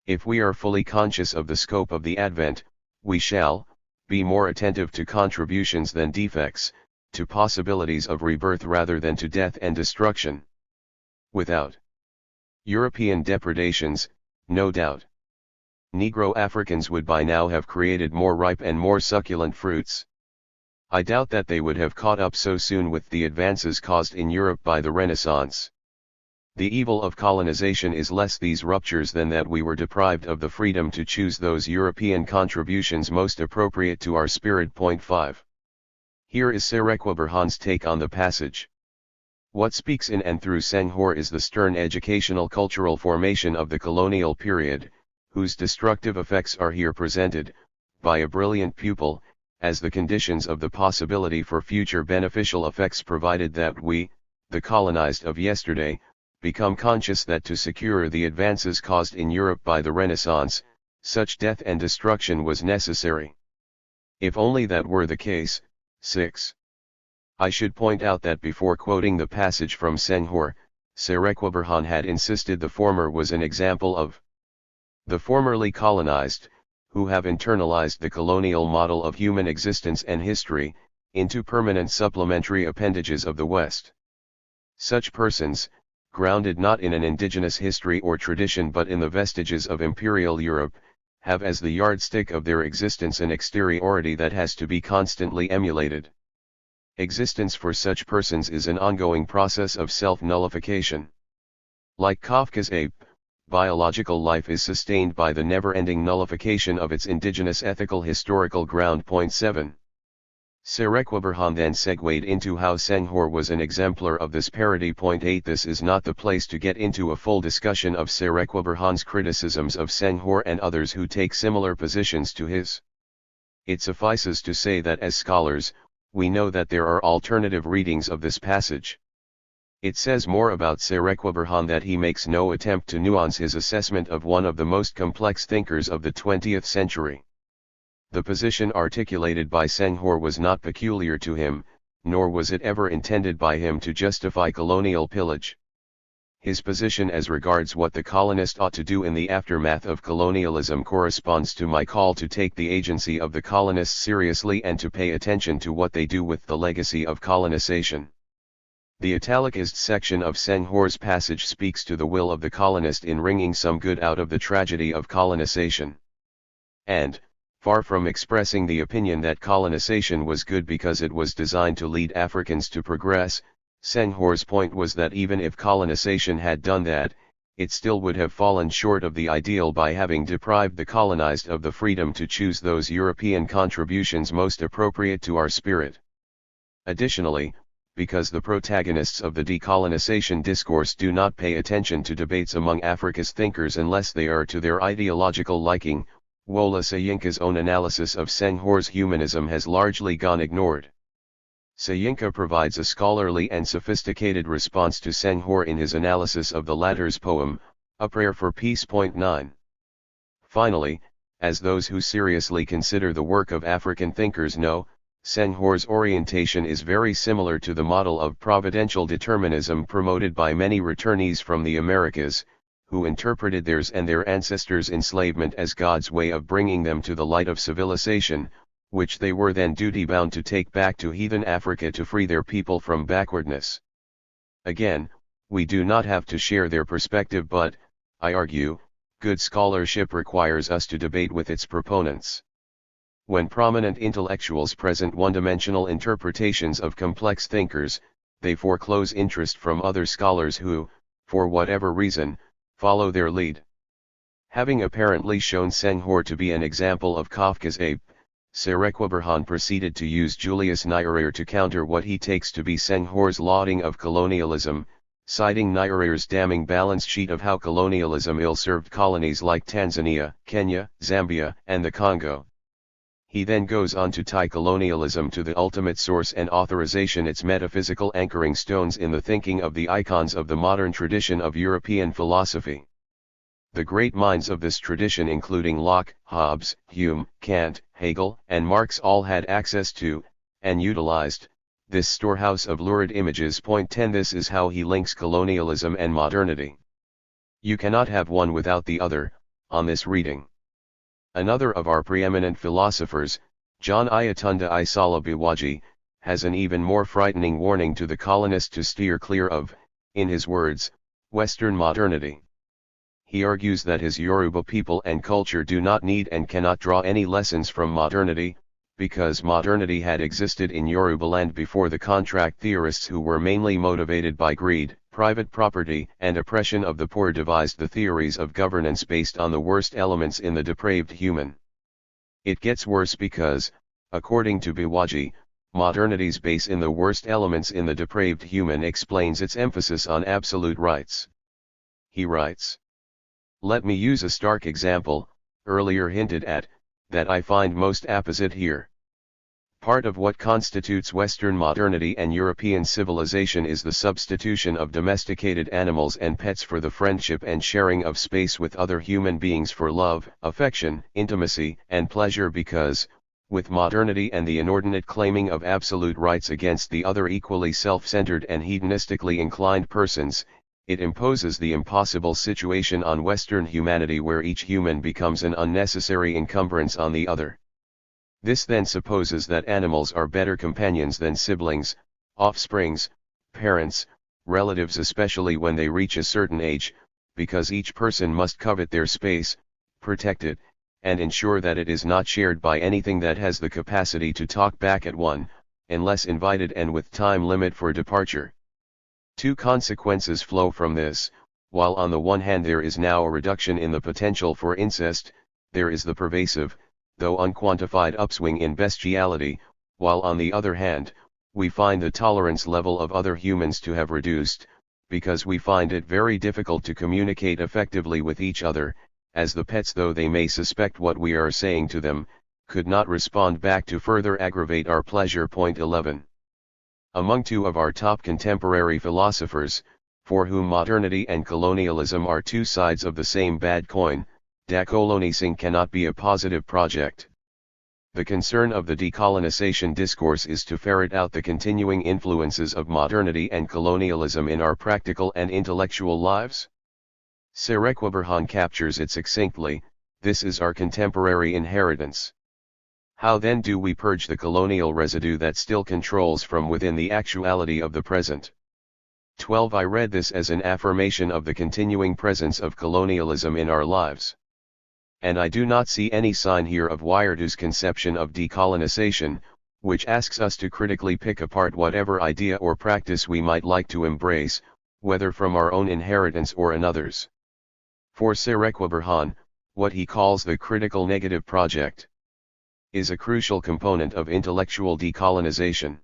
If we are fully conscious of the scope of the advent, we shall be more attentive to contributions than defects, to possibilities of rebirth rather than to death and destruction. Without European depredations, no doubt, Negro Africans would by now have created more ripe and more succulent fruits. I doubt that they would have caught up so soon with the advances caused in Europe by the Renaissance. The evil of colonization is less these ruptures than that we were deprived of the freedom to choose those European contributions most appropriate to our spirit. 5. Here is Serekwaburhan's take on the passage. What speaks in and through Senghor is the stern educational cultural formation of the colonial period, whose destructive effects are here presented, by a brilliant pupil, as the conditions of the possibility for future beneficial effects provided that we, the colonized of yesterday, become conscious that to secure the advances caused in Europe by the Renaissance, such death and destruction was necessary. If only that were the case. 6. I should point out that before quoting the passage from Senghor, Serekwaburhan had insisted the former was an example of the formerly colonized, who have internalized the colonial model of human existence and history, into permanent supplementary appendages of the West. Such persons, grounded not in an indigenous history or tradition but in the vestiges of imperial Europe, have as the yardstick of their existence an exteriority that has to be constantly emulated. Existence for such persons is an ongoing process of self-nullification. Like Kafka's ape, biological life is sustained by the never-ending nullification of its indigenous ethical historical ground. 7. Serekwaburhan then segued into how Senghor was an exemplar of this parity. 8. This is not the place to get into a full discussion of Serekwaburhan's criticisms of Senghor and others who take similar positions to his. It suffices to say that as scholars, we know that there are alternative readings of this passage. It says more about Serekwaburhan that he makes no attempt to nuance his assessment of one of the most complex thinkers of the 20th century. The position articulated by Senghor was not peculiar to him, nor was it ever intended by him to justify colonial pillage. His position as regards what the colonist ought to do in the aftermath of colonialism corresponds to my call to take the agency of the colonists seriously and to pay attention to what they do with the legacy of colonization. The italicized section of Senghor's passage speaks to the will of the colonist in wringing some good out of the tragedy of colonization. And, far from expressing the opinion that colonization was good because it was designed to lead Africans to progress, Senghor's point was that even if colonization had done that, it still would have fallen short of the ideal by having deprived the colonized of the freedom to choose those European contributions most appropriate to our spirit. Additionally, because the protagonists of the decolonization discourse do not pay attention to debates among Africa's thinkers unless they are to their ideological liking, Wole Soyinka's own analysis of Senghor's humanism has largely gone ignored. Soyinka provides a scholarly and sophisticated response to Senghor in his analysis of the latter's poem, A Prayer for Peace. 9. Finally, as those who seriously consider the work of African thinkers know, Senghor's orientation is very similar to the model of providential determinism promoted by many returnees from the Americas, who interpreted theirs and their ancestors' enslavement as God's way of bringing them to the light of civilization, which they were then duty-bound to take back to heathen Africa to free their people from backwardness. Again, we do not have to share their perspective, but, I argue, good scholarship requires us to debate with its proponents. When prominent intellectuals present one-dimensional interpretations of complex thinkers, they foreclose interest from other scholars who, for whatever reason, follow their lead. Having apparently shown Senghor to be an example of Kafka's ape, Serekwaburhan proceeded to use Julius Nyerere to counter what he takes to be Senghor's lauding of colonialism, citing Nyerere's damning balance sheet of how colonialism ill-served colonies like Tanzania, Kenya, Zambia, and the Congo. He then goes on to tie colonialism to the ultimate source and authorization, its metaphysical anchoring stones in the thinking of the icons of the modern tradition of European philosophy. The great minds of this tradition, including Locke, Hobbes, Hume, Kant, Hegel, and Marx, all had access to, and utilized, this storehouse of lurid images. 10 This is how he links colonialism and modernity. You cannot have one without the other, on this reading. Another of our preeminent philosophers, John Ayatollah Isala Biwaji, has an even more frightening warning to the colonist to steer clear of, in his words, Western modernity. He argues that his Yoruba people and culture do not need and cannot draw any lessons from modernity, because modernity had existed in Yorubaland before the contract theorists who were mainly motivated by greed, private property, and oppression of the poor devised the theories of governance based on the worst elements in the depraved human. It gets worse because, according to Biwaji, modernity's base in the worst elements in the depraved human explains its emphasis on absolute rights. He writes, "Let me use a stark example, earlier hinted at, that I find most apposite here. Part of what constitutes Western modernity and European civilization is the substitution of domesticated animals and pets for the friendship and sharing of space with other human beings for love, affection, intimacy, and pleasure, because, with modernity and the inordinate claiming of absolute rights against the other equally self-centered and hedonistically inclined persons, it imposes the impossible situation on Western humanity where each human becomes an unnecessary encumbrance on the other. This then supposes that animals are better companions than siblings, offsprings, parents, relatives, especially when they reach a certain age, because each person must covet their space, protect it, and ensure that it is not shared by anything that has the capacity to talk back at one, unless invited and with time limit for departure. Two consequences flow from this. While on the one hand there is now a reduction in the potential for incest, there is the pervasive, though unquantified upswing in bestiality, while on the other hand, we find the tolerance level of other humans to have reduced, because we find it very difficult to communicate effectively with each other, as the pets, though they may suspect what we are saying to them, could not respond back to further aggravate our pleasure. 11. Among two of our top contemporary philosophers, for whom modernity and colonialism are two sides of the same bad coin, decolonisation cannot be a positive project. The concern of the decolonization discourse is to ferret out the continuing influences of modernity and colonialism in our practical and intellectual lives. Serekwaberhan captures it succinctly: this is our contemporary inheritance. How then do we purge the colonial residue that still controls from within the actuality of the present? 12. I read this as an affirmation of the continuing presence of colonialism in our lives. And I do not see any sign here of Wierdu's conception of decolonization, which asks us to critically pick apart whatever idea or practice we might like to embrace, whether from our own inheritance or another's. For Serekwaberhan, what he calls the critical negative project is a crucial component of intellectual decolonization.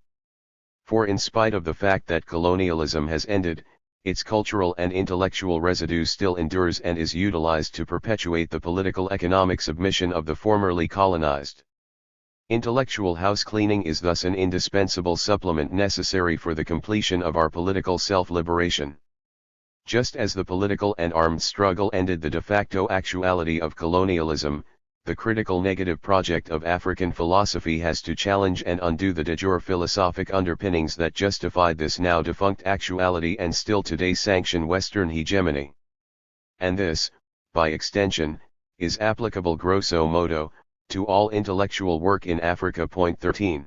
For in spite of the fact that colonialism has ended, its cultural and intellectual residue still endures and is utilized to perpetuate the political economic submission of the formerly colonized. Intellectual house cleaning is thus an indispensable supplement necessary for the completion of our political self-liberation. Just as the political and armed struggle ended the de facto actuality of colonialism, the critical negative project of African philosophy has to challenge and undo the de jure philosophic underpinnings that justified this now defunct actuality and still today sanction Western hegemony. And this, by extension, is applicable grosso modo to all intellectual work in Africa. 13.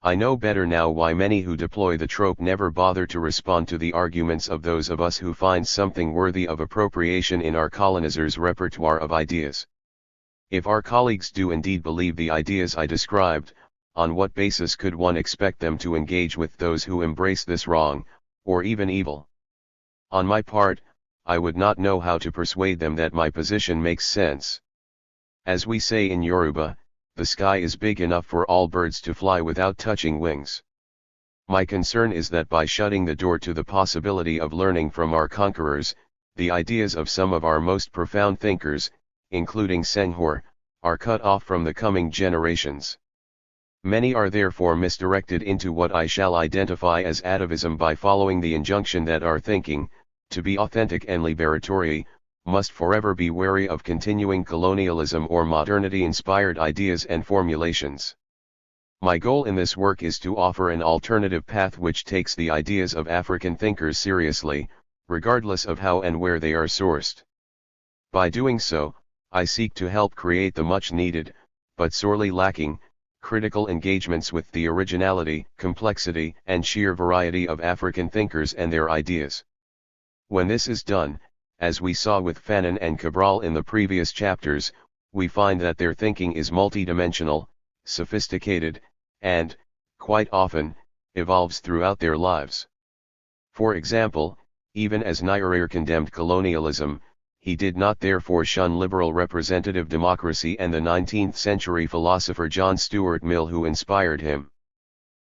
I know better now why many who deploy the trope never bother to respond to the arguments of those of us who find something worthy of appropriation in our colonizers' repertoire of ideas. If our colleagues do indeed believe the ideas I described, on what basis could one expect them to engage with those who embrace this wrong, or even evil? On my part, I would not know how to persuade them that my position makes sense. As we say in Yoruba, the sky is big enough for all birds to fly without touching wings. My concern is that by shutting the door to the possibility of learning from our conquerors, the ideas of some of our most profound thinkers, including Senghor, are cut off from the coming generations. Many are therefore misdirected into what I shall identify as atavism by following the injunction that our thinking, to be authentic and liberatory, must forever be wary of continuing colonialism or modernity-inspired ideas and formulations. My goal in this work is to offer an alternative path which takes the ideas of African thinkers seriously, regardless of how and where they are sourced. By doing so, I seek to help create the much-needed, but sorely lacking, critical engagements with the originality, complexity, and sheer variety of African thinkers and their ideas. When this is done, as we saw with Fanon and Cabral in the previous chapters, we find that their thinking is multidimensional, sophisticated, and, quite often, evolves throughout their lives. For example, even as Nyerere condemned colonialism, he did not therefore shun liberal representative democracy and the 19th-century philosopher John Stuart Mill who inspired him.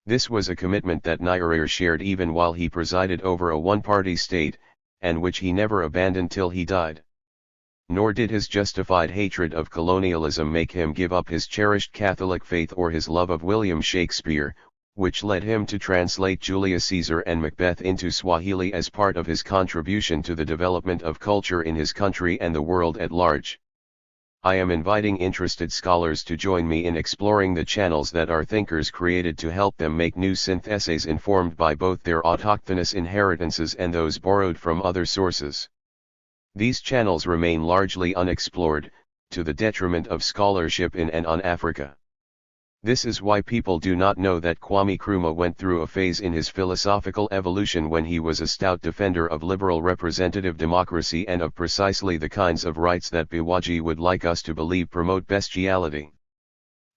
This was a commitment that Nyerere shared even while he presided over a one-party state, and which he never abandoned till he died. Nor did his justified hatred of colonialism make him give up his cherished Catholic faith or his love of William Shakespeare, which led him to translate Julius Caesar and Macbeth into Swahili as part of his contribution to the development of culture in his country and the world at large. I am inviting interested scholars to join me in exploring the channels that our thinkers created to help them make new syntheses informed by both their autochthonous inheritances and those borrowed from other sources. These channels remain largely unexplored, to the detriment of scholarship in and on Africa. This is why people do not know that Kwame Nkrumah went through a phase in his philosophical evolution when he was a stout defender of liberal representative democracy and of precisely the kinds of rights that Biwaji would like us to believe promote bestiality.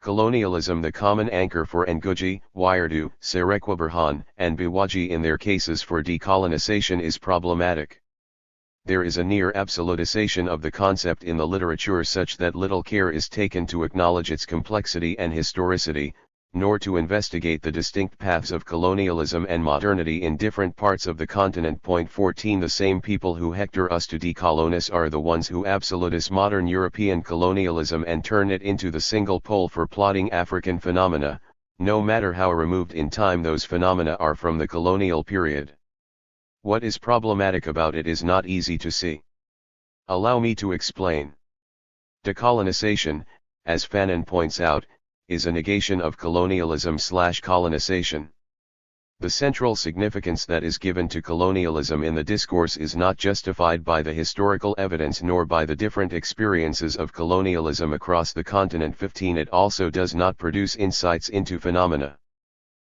Colonialism, the common anchor for Ngugi, Wierdu, Serekwaberhan, and Biwaji in their cases for decolonization, is problematic. There is a near absolutization of the concept in the literature such that little care is taken to acknowledge its complexity and historicity, nor to investigate the distinct paths of colonialism and modernity in different parts of the continent. 14 The same people who hector us to decolonize are the ones who absolutize modern European colonialism and turn it into the single pole for plotting African phenomena, no matter how removed in time those phenomena are from the colonial period. What is problematic about it is not easy to see. Allow me to explain. Decolonization, as Fanon points out, is a negation of colonialism/colonization. The central significance that is given to colonialism in the discourse is not justified by the historical evidence nor by the different experiences of colonialism across the continent. 15. It also does not produce insights into phenomena.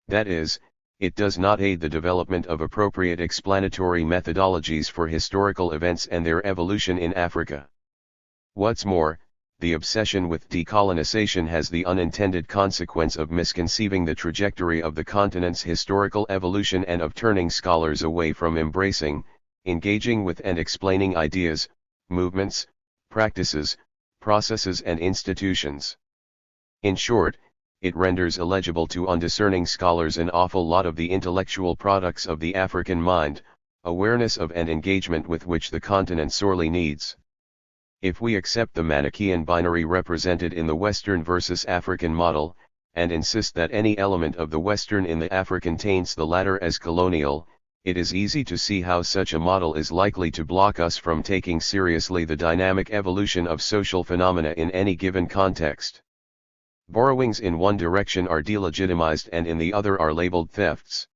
That is, it does not aid the development of appropriate explanatory methodologies for historical events and their evolution in Africa. What's more, the obsession with decolonization has the unintended consequence of misconceiving the trajectory of the continent's historical evolution and of turning scholars away from embracing, engaging with and explaining ideas, movements, practices, processes and institutions. In short, it renders illegible to undiscerning scholars an awful lot of the intellectual products of the African mind, awareness of and engagement with which the continent sorely needs. If we accept the Manichaean binary represented in the Western versus African model, and insist that any element of the Western in the African taints the latter as colonial, it is easy to see how such a model is likely to block us from taking seriously the dynamic evolution of social phenomena in any given context. Borrowings in one direction are delegitimized and in the other are labeled thefts.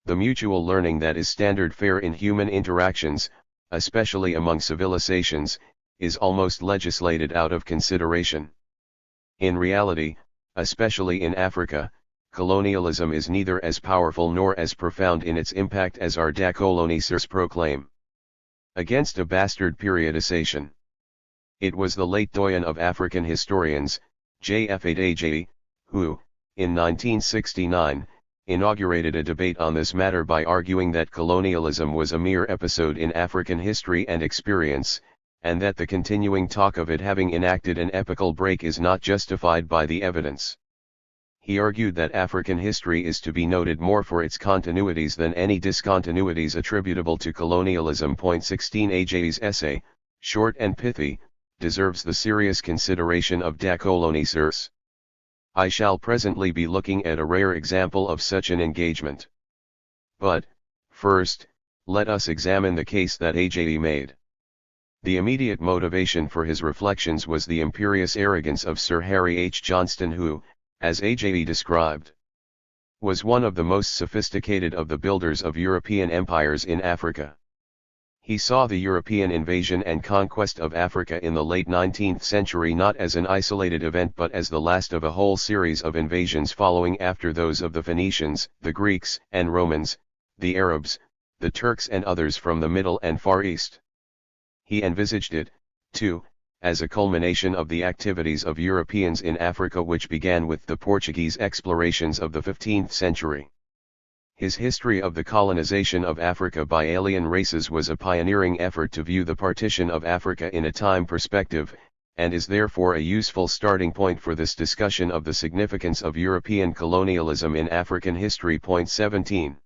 The mutual learning that is standard fare in human interactions, especially among civilizations, is almost legislated out of consideration. In reality, especially in Africa, colonialism is neither as powerful nor as profound in its impact as our decolonisers proclaim. Against a bastard periodization. It was the late doyen of African historians, J.F. Ajayi, who, in 1969, inaugurated a debate on this matter by arguing that colonialism was a mere episode in African history and experience, and that the continuing talk of it having enacted an epochal break is not justified by the evidence. He argued that African history is to be noted more for its continuities than any discontinuities attributable to colonialism. 16 Ajayi's essay, short and pithy, deserves the serious consideration of decolonisers. I shall presently be looking at a rare example of such an engagement. But, first, let us examine the case that Ajayi made. The immediate motivation for his reflections was the imperious arrogance of Sir Harry H. Johnston who, as Ajayi described, was one of the most sophisticated of the builders of European empires in Africa. He saw the European invasion and conquest of Africa in the late 19th century not as an isolated event but as the last of a whole series of invasions following after those of the Phoenicians, the Greeks and Romans, the Arabs, the Turks and others from the Middle and Far East. He envisaged it, too, as a culmination of the activities of Europeans in Africa which began with the Portuguese explorations of the 15th century. His history of the colonization of Africa by alien races was a pioneering effort to view the partition of Africa in a time perspective, and is therefore a useful starting point for this discussion of the significance of European colonialism in African history. 17.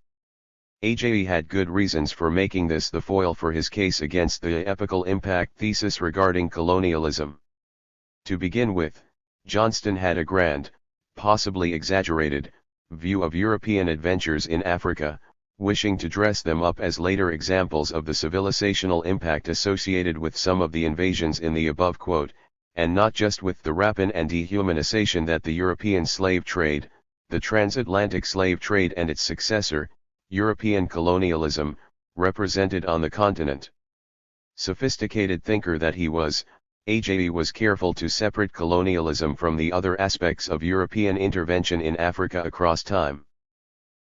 Ajayi had good reasons for making this the foil for his case against the epochal impact thesis regarding colonialism. To begin with, Johnston had a grand, possibly exaggerated, view of European adventures in Africa, wishing to dress them up as later examples of the civilizational impact associated with some of the invasions in the above quote, and not just with the rapine and dehumanization that the European slave trade, the transatlantic slave trade and its successor, European colonialism, represented on the continent. Sophisticated thinker that he was, Ajayi was careful to separate colonialism from the other aspects of European intervention in Africa across time.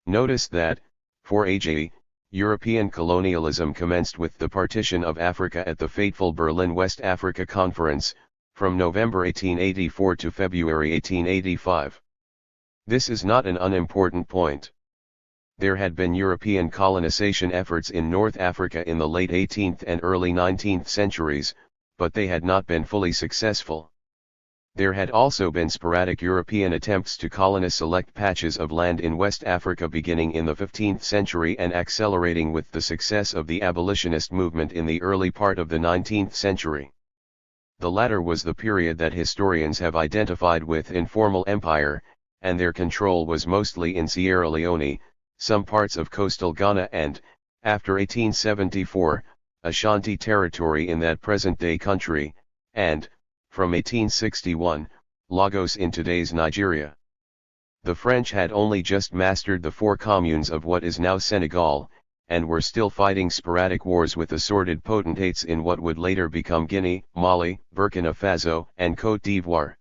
Notice that, for Ajayi, European colonialism commenced with the partition of Africa at the fateful Berlin West Africa Conference, from November 1884 to February 1885. This is not an unimportant point. There had been European colonization efforts in North Africa in the late 18th and early 19th centuries, but they had not been fully successful. There had also been sporadic European attempts to colonize select patches of land in West Africa beginning in the 15th century and accelerating with the success of the abolitionist movement in the early part of the 19th century. The latter was the period that historians have identified with informal empire, and their control was mostly in Sierra Leone, some parts of coastal Ghana and, after 1874, Ashanti territory in that present-day country, and, from 1861, Lagos in today's Nigeria. The French had only just mastered the 4 communes of what is now Senegal, and were still fighting sporadic wars with assorted potentates in what would later become Guinea, Mali, Burkina Faso, and Côte d'Ivoire.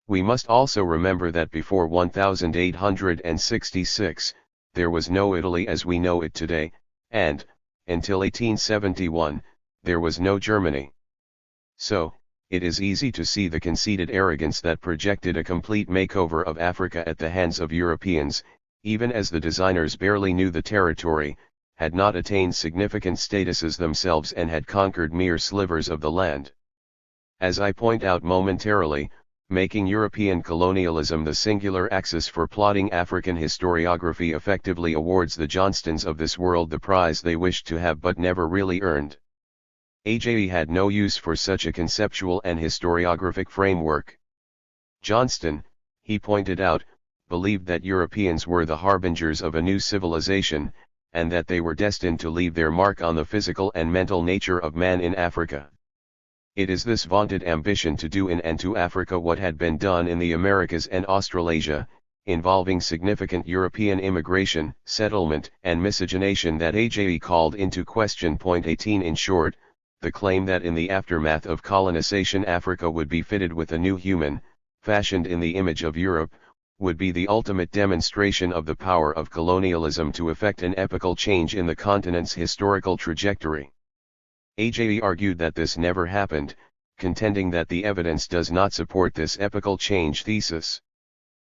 We must also remember that before 1866, there was no Italy as we know it today, and, until 1871, there was no Germany. So, it is easy to see the conceited arrogance that projected a complete makeover of Africa at the hands of Europeans, even as the designers barely knew the territory, had not attained significant statuses themselves and had conquered mere slivers of the land. As I point out momentarily, making European colonialism the singular axis for plotting African historiography effectively awards the Johnstons of this world the prize they wished to have but never really earned. Ajayi had no use for such a conceptual and historiographic framework. Johnston, he pointed out, believed that Europeans were the harbingers of a new civilization, and that they were destined to leave their mark on the physical and mental nature of man in Africa. It is this vaunted ambition to do in and to Africa what had been done in the Americas and Australasia, involving significant European immigration, settlement, and miscegenation that Ajayi called into question. 18 In short, the claim that in the aftermath of colonization Africa would be fitted with a new human, fashioned in the image of Europe, would be the ultimate demonstration of the power of colonialism to effect an epochal change in the continent's historical trajectory. Ajayi argued that this never happened, contending that the evidence does not support this epochal change thesis.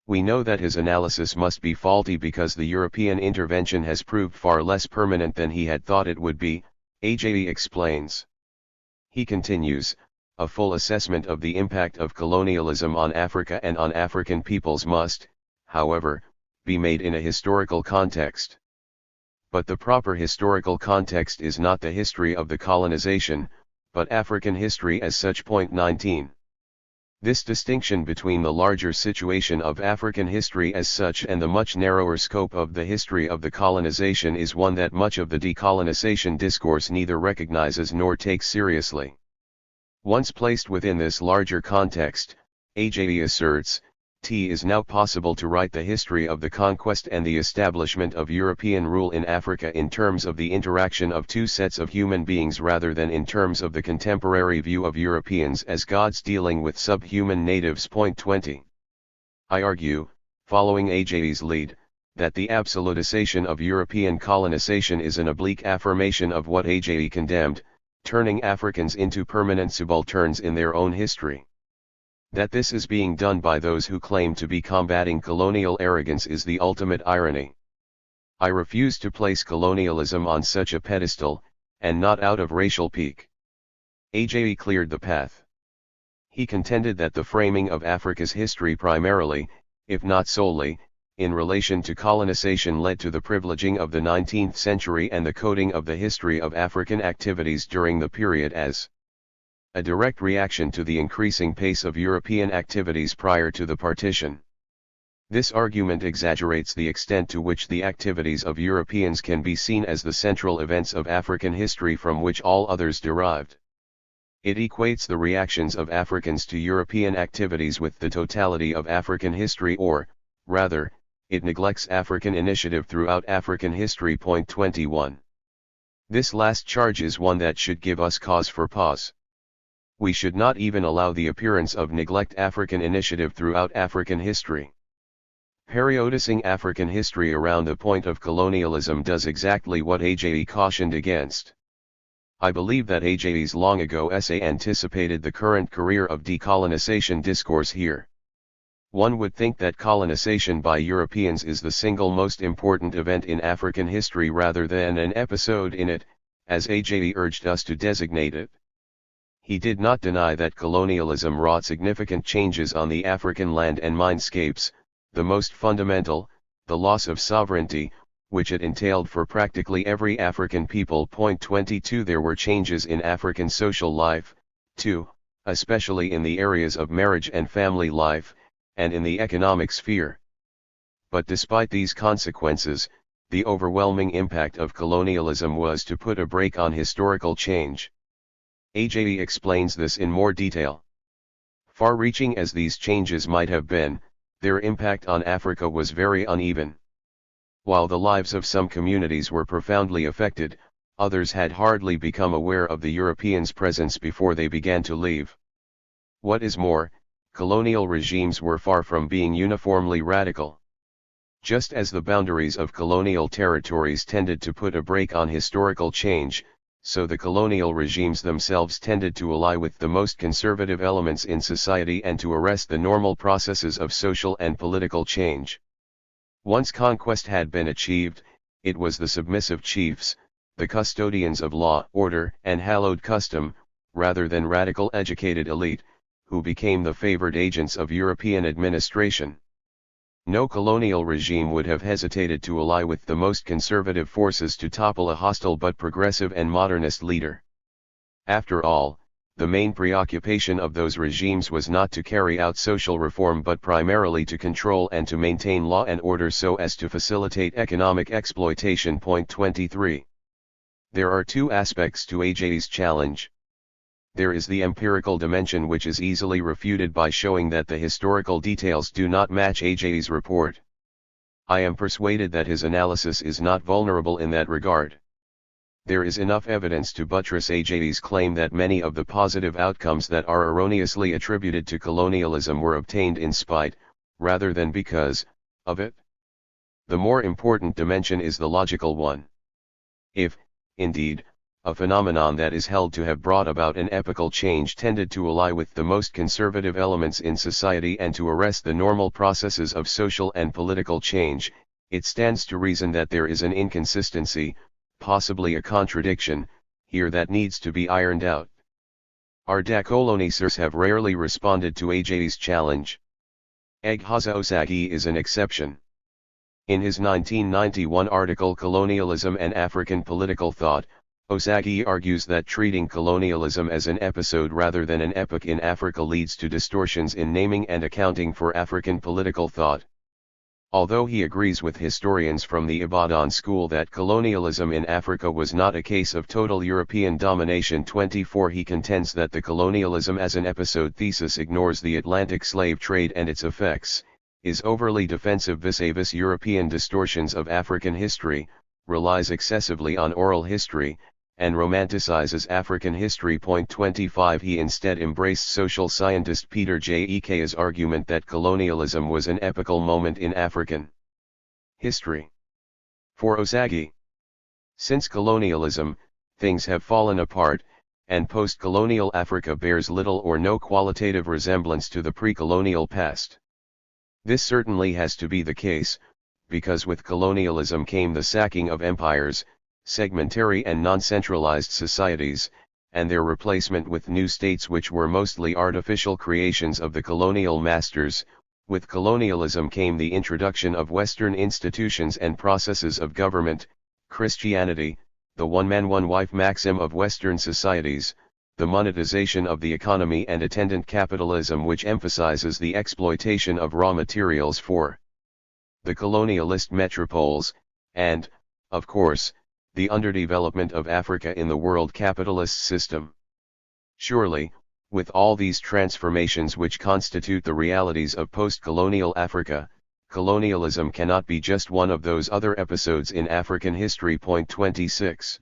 We know that his analysis must be faulty because the European intervention has proved far less permanent than he had thought it would be, Ajayi explains. He continues, a full assessment of the impact of colonialism on Africa and on African peoples must, however, be made in a historical context. But the proper historical context is not the history of the colonization, but African history as such. 19. This distinction between the larger situation of African history as such and the much narrower scope of the history of the colonization is one that much of the decolonization discourse neither recognizes nor takes seriously. Once placed within this larger context, Ajayi asserts, it is now possible to write the history of the conquest and the establishment of European rule in Africa in terms of the interaction of two sets of human beings rather than in terms of the contemporary view of Europeans as gods dealing with subhuman natives. 20. I argue, following Ajayi's lead, that the absolutization of European colonization is an oblique affirmation of what Ajayi condemned, turning Africans into permanent subalterns in their own history. That this is being done by those who claim to be combating colonial arrogance is the ultimate irony. I refuse to place colonialism on such a pedestal, and not out of racial pique. Ajayi cleared the path. He contended that the framing of Africa's history primarily, if not solely, in relation to colonization led to the privileging of the 19th century and the coding of the history of African activities during the period as a direct reaction to the increasing pace of European activities prior to the partition. This argument exaggerates the extent to which the activities of Europeans can be seen as the central events of African history from which all others derived. It equates the reactions of Africans to European activities with the totality of African history, or, rather, it neglects African initiative throughout African history. 21. This last charge is one that should give us cause for pause. We should not even allow the appearance of neglect African initiative throughout African history. Periodicing African history around the point of colonialism does exactly what Ajayi cautioned against. I believe that Ajayi's long ago essay anticipated the current career of decolonization discourse here. One would think that colonization by Europeans is the single most important event in African history rather than an episode in it, as Ajayi urged us to designate it. He did not deny that colonialism wrought significant changes on the African land and mindscapes, the most fundamental, the loss of sovereignty, which it entailed for practically every African people. 22 There were changes in African social life, too, especially in the areas of marriage and family life, and in the economic sphere. But despite these consequences, the overwhelming impact of colonialism was to put a brake on historical change. Ajayi explains this in more detail. Far-reaching as these changes might have been, their impact on Africa was very uneven. While the lives of some communities were profoundly affected, others had hardly become aware of the Europeans' presence before they began to leave. What is more, colonial regimes were far from being uniformly radical. Just as the boundaries of colonial territories tended to put a brake on historical change, so the colonial regimes themselves tended to ally with the most conservative elements in society and to arrest the normal processes of social and political change. Once conquest had been achieved, it was the submissive chiefs, the custodians of law, order, and hallowed custom, rather than radical educated elite, who became the favored agents of European administration. No colonial regime would have hesitated to ally with the most conservative forces to topple a hostile but progressive and modernist leader. After all, the main preoccupation of those regimes was not to carry out social reform but primarily to control and to maintain law and order so as to facilitate economic exploitation. Point 23. There are two aspects to AJ's challenge. There is the empirical dimension, which is easily refuted by showing that the historical details do not match AJ's report. I am persuaded that his analysis is not vulnerable in that regard. There is enough evidence to buttress AJ's claim that many of the positive outcomes that are erroneously attributed to colonialism were obtained in spite, rather than because, of it. The more important dimension is the logical one. If, indeed, a phenomenon that is held to have brought about an epochal change tended to ally with the most conservative elements in society and to arrest the normal processes of social and political change, it stands to reason that there is an inconsistency, possibly a contradiction, here that needs to be ironed out. Our decolonisers have rarely responded to AJ's challenge. Eghaza Osagi is an exception. In his 1991 article Colonialism and African Political Thought, Osagi argues that treating colonialism as an episode rather than an epoch in Africa leads to distortions in naming and accounting for African political thought. Although he agrees with historians from the Ibadan school that colonialism in Africa was not a case of total European domination. 24 He contends that the colonialism as an episode thesis ignores the Atlantic slave trade and its effects, is overly defensive vis-a-vis European distortions of African history, relies excessively on oral history, and romanticizes African history. 25 He instead embraced social scientist Peter J. Ikea's argument that colonialism was an epochal moment in African history. For Osagi, since colonialism, things have fallen apart, and post-colonial Africa bears little or no qualitative resemblance to the pre-colonial past. This certainly has to be the case, because with colonialism came the sacking of empires, segmentary and non-centralized societies, and their replacement with new states which were mostly artificial creations of the colonial masters. With colonialism came the introduction of Western institutions and processes of government, Christianity, the one-man one-wife maxim of Western societies, the monetization of the economy and attendant capitalism which emphasizes the exploitation of raw materials for the colonialist metropoles, and, of course, the underdevelopment of Africa in the world capitalist system. Surely, with all these transformations which constitute the realities of post-colonial Africa, colonialism cannot be just one of those other episodes in African history. 26.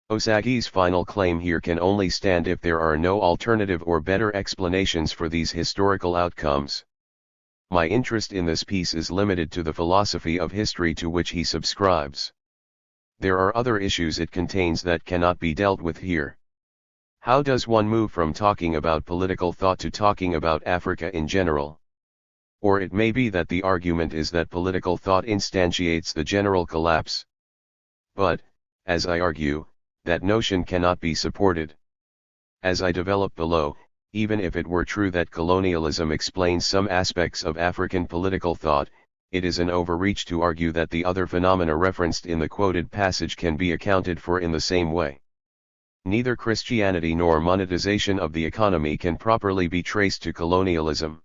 Osagi's final claim here can only stand if there are no alternative or better explanations for these historical outcomes. My interest in this piece is limited to the philosophy of history to which he subscribes. There are other issues it contains that cannot be dealt with here. How does one move from talking about political thought to talking about Africa in general? Or it may be that the argument is that political thought instantiates the general collapse. But, as I argue, that notion cannot be supported. As I develop below, even if it were true that colonialism explains some aspects of African political thought, it is an overreach to argue that the other phenomena referenced in the quoted passage can be accounted for in the same way. Neither Christianity nor monetization of the economy can properly be traced to colonialism.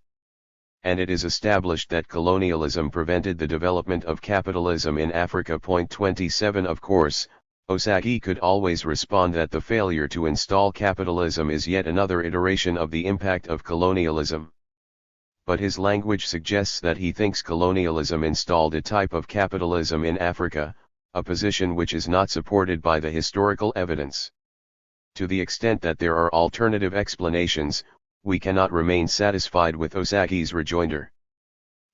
And it is established that colonialism prevented the development of capitalism in Africa. 27 Of course, Ozagi could always respond that the failure to install capitalism is yet another iteration of the impact of colonialism. But his language suggests that he thinks colonialism installed a type of capitalism in Africa, a position which is not supported by the historical evidence. To the extent that there are alternative explanations, we cannot remain satisfied with Ozagi's rejoinder.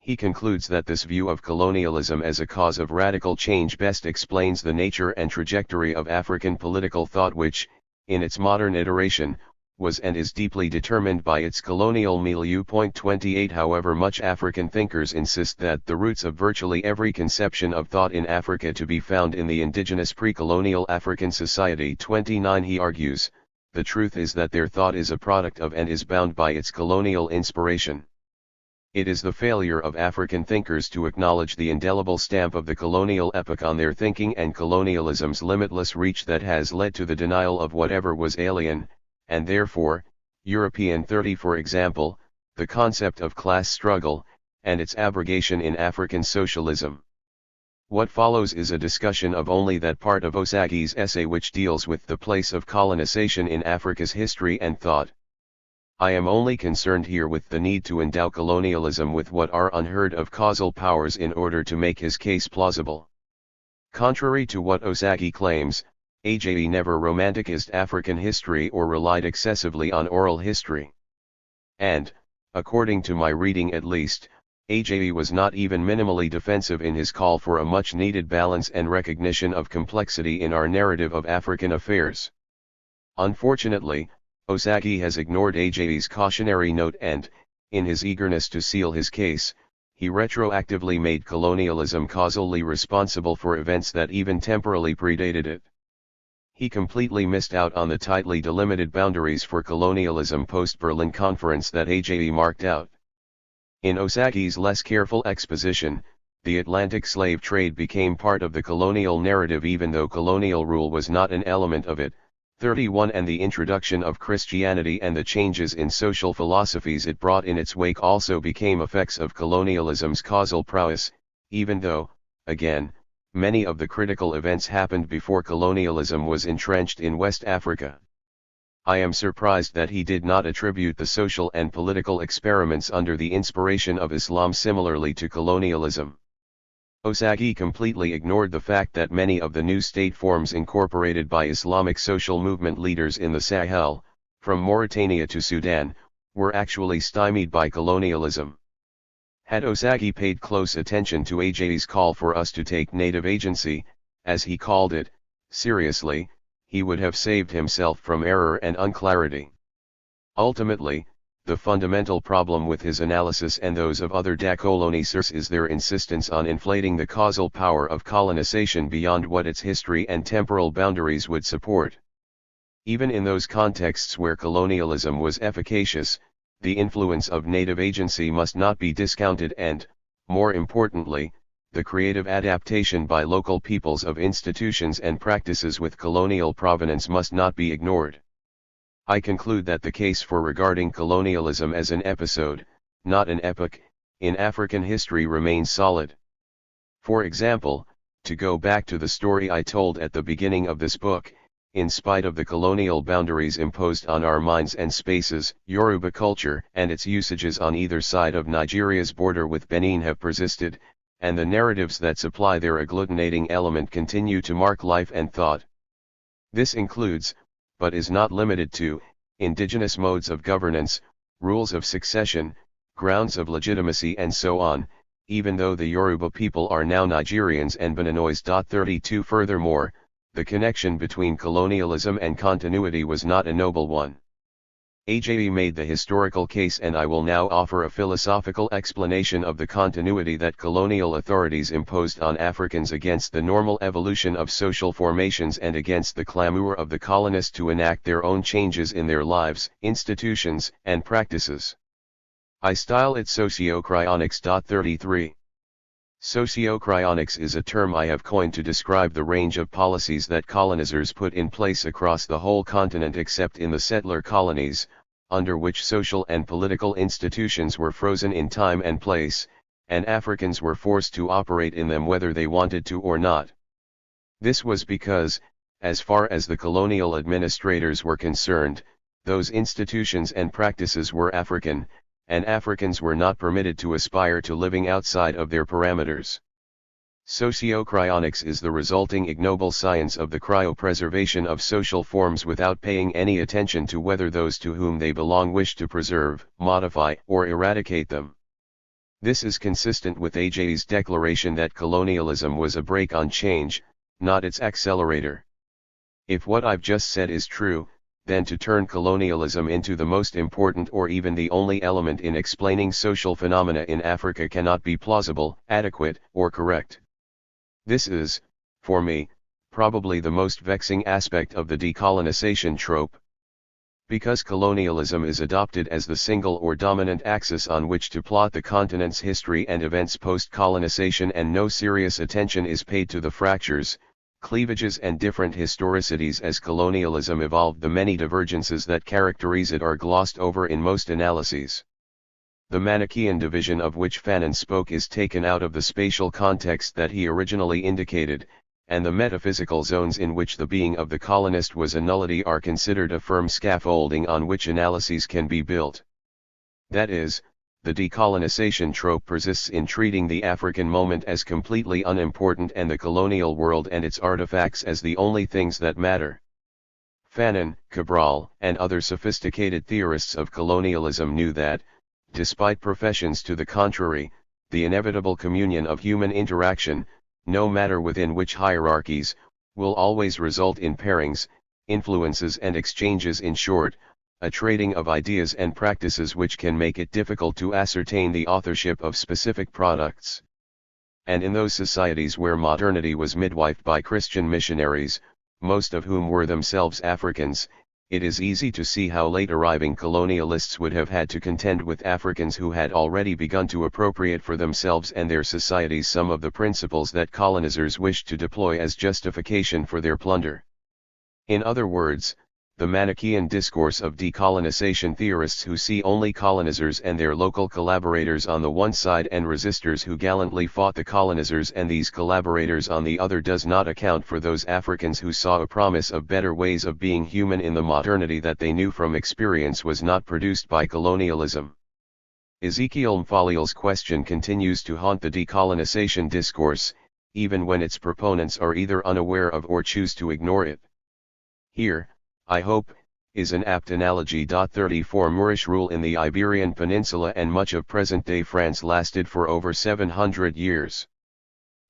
He concludes that this view of colonialism as a cause of radical change best explains the nature and trajectory of African political thought which, in its modern iteration, was and is deeply determined by its colonial milieu. 28 However, much African thinkers insist that the roots of virtually every conception of thought in Africa to be found in the indigenous pre-colonial African society. 29 He argues, the truth is that their thought is a product of and is bound by its colonial inspiration. It is the failure of African thinkers to acknowledge the indelible stamp of the colonial epoch on their thinking and colonialism's limitless reach that has led to the denial of whatever was alien, and therefore, European. 30 For example, the concept of class struggle, and its abrogation in African socialism. What follows is a discussion of only that part of Ozagi's essay which deals with the place of colonization in Africa's history and thought. I am only concerned here with the need to endow colonialism with what are unheard of causal powers in order to make his case plausible. Contrary to what Ozagi claims, Ajayi never romanticized African history or relied excessively on oral history. And, according to my reading at least, Ajayi was not even minimally defensive in his call for a much-needed balance and recognition of complexity in our narrative of African affairs. Unfortunately, Ozagi has ignored Ajayi's cautionary note and, in his eagerness to seal his case, he retroactively made colonialism causally responsible for events that even temporally predated it. He completely missed out on the tightly delimited boundaries for colonialism post-Berlin Conference that Ajayi marked out. In Ozagi's less careful exposition, the Atlantic slave trade became part of the colonial narrative even though colonial rule was not an element of it. 31 And the introduction of Christianity and the changes in social philosophies it brought in its wake also became effects of colonialism's causal prowess, even though, again, many of the critical events happened before colonialism was entrenched in West Africa. I am surprised that he did not attribute the social and political experiments under the inspiration of Islam similarly to colonialism. Ozagi completely ignored the fact that many of the new state forms incorporated by Islamic social movement leaders in the Sahel, from Mauritania to Sudan, were actually stymied by colonialism. Had Ozagi paid close attention to Ajayi's call for us to take native agency, as he called it, seriously, he would have saved himself from error and unclarity. Ultimately, the fundamental problem with his analysis and those of other decolonisers is their insistence on inflating the causal power of colonization beyond what its history and temporal boundaries would support. Even in those contexts where colonialism was efficacious, the influence of native agency must not be discounted and, more importantly, the creative adaptation by local peoples of institutions and practices with colonial provenance must not be ignored. I conclude that the case for regarding colonialism as an episode, not an epoch, in African history remains solid. For example, to go back to the story I told at the beginning of this book, in spite of the colonial boundaries imposed on our minds and spaces, Yoruba culture and its usages on either side of Nigeria's border with Benin have persisted, and the narratives that supply their agglutinating element continue to mark life and thought. This includes, but is not limited to, indigenous modes of governance, rules of succession, grounds of legitimacy and so on, even though the Yoruba people are now Nigerians and Beninois. 32 Furthermore, the connection between colonialism and continuity was not a noble one. Ajayi made the historical case and I will now offer a philosophical explanation of the continuity that colonial authorities imposed on Africans against the normal evolution of social formations and against the clamor of the colonists to enact their own changes in their lives, institutions, and practices. I style it socio-cryonics. 33. Socio-cryonics is a term I have coined to describe the range of policies that colonizers put in place across the whole continent except in the settler colonies, under which social and political institutions were frozen in time and place, and Africans were forced to operate in them whether they wanted to or not. This was because, as far as the colonial administrators were concerned, those institutions and practices were African, and Africans were not permitted to aspire to living outside of their parameters. Sociocryonics is the resulting ignoble science of the cryopreservation of social forms without paying any attention to whether those to whom they belong wish to preserve, modify, or eradicate them. This is consistent with AJ's declaration that colonialism was a brake on change, not its accelerator. If what I've just said is true, then to turn colonialism into the most important or even the only element in explaining social phenomena in Africa cannot be plausible, adequate, or correct. This is, for me, probably the most vexing aspect of the decolonization trope. Because colonialism is adopted as the single or dominant axis on which to plot the continent's history and events post-colonization, and no serious attention is paid to the fractures, cleavages and different historicities as colonialism evolved, the many divergences that characterize it are glossed over in most analyses. The Manichaean division of which Fanon spoke is taken out of the spatial context that he originally indicated, and the metaphysical zones in which the being of the colonist was a nullity are considered a firm scaffolding on which analyses can be built. That is, the decolonization trope persists in treating the African moment as completely unimportant and the colonial world and its artifacts as the only things that matter. Fanon, Cabral, and other sophisticated theorists of colonialism knew that, despite professions to the contrary, the inevitable communion of human interaction, no matter within which hierarchies, will always result in pairings, influences and exchanges, in short, a trading of ideas and practices which can make it difficult to ascertain the authorship of specific products. And in those societies where modernity was midwifed by Christian missionaries, most of whom were themselves Africans, it is easy to see how late arriving colonialists would have had to contend with Africans who had already begun to appropriate for themselves and their societies some of the principles that colonizers wished to deploy as justification for their plunder. In other words, the Manichaean discourse of decolonization theorists who see only colonizers and their local collaborators on the one side and resistors who gallantly fought the colonizers and these collaborators on the other does not account for those Africans who saw a promise of better ways of being human in the modernity that they knew from experience was not produced by colonialism. Ezekiel Mfaliel's question continues to haunt the decolonization discourse, even when its proponents are either unaware of or choose to ignore it. Here, I hope, is an apt analogy. 34 Moorish rule in the Iberian Peninsula and much of present-day France lasted for over 700 years.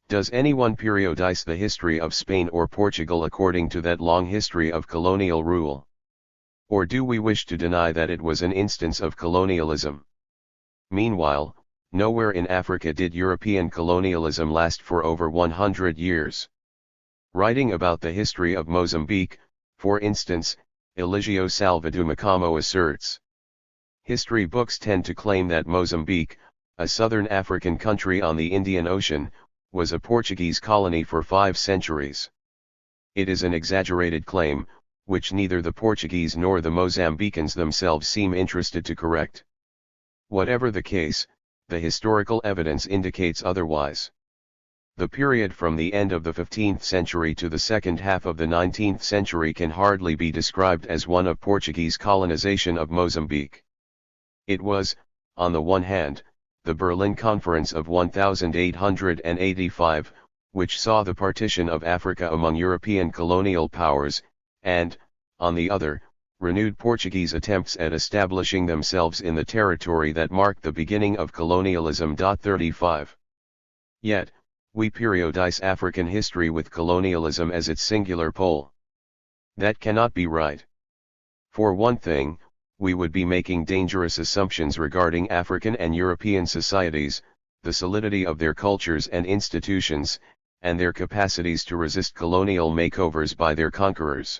Does anyone periodize the history of Spain or Portugal according to that long history of colonial rule? Or do we wish to deny that it was an instance of colonialism? Meanwhile, nowhere in Africa did European colonialism last for over 100 years. Writing about the history of Mozambique, for instance, Eligio Salvador asserts. History books tend to claim that Mozambique, a southern African country on the Indian Ocean, was a Portuguese colony for 5 centuries. It is an exaggerated claim, which neither the Portuguese nor the Mozambicans themselves seem interested to correct. Whatever the case, the historical evidence indicates otherwise. The period from the end of the 15th century to the second half of the 19th century can hardly be described as one of Portuguese colonization of Mozambique. It was, on the one hand, the Berlin Conference of 1885, which saw the partition of Africa among European colonial powers, and, on the other, renewed Portuguese attempts at establishing themselves in the territory that marked the beginning of colonialism. 35. Yet, we periodize African history with colonialism as its singular pole. That cannot be right. For one thing, we would be making dangerous assumptions regarding African and European societies, the solidity of their cultures and institutions, and their capacities to resist colonial makeovers by their conquerors.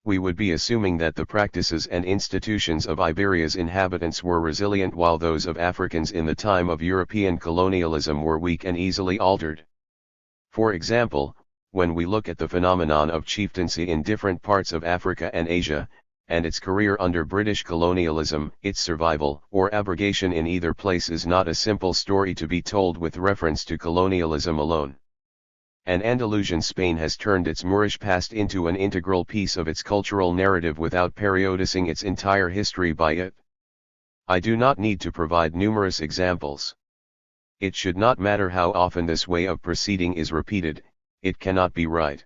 We would be assuming that the practices and institutions of Iberia's inhabitants were resilient while those of Africans in the time of European colonialism were weak and easily altered. For example, when we look at the phenomenon of chieftaincy in different parts of Africa and Asia, and its career under British colonialism, its survival or abrogation in either place is not a simple story to be told with reference to colonialism alone. and Andalusian Spain has turned its Moorish past into an integral piece of its cultural narrative without periodicizing its entire history by it. I do not need to provide numerous examples. It should not matter how often this way of proceeding is repeated, it cannot be right.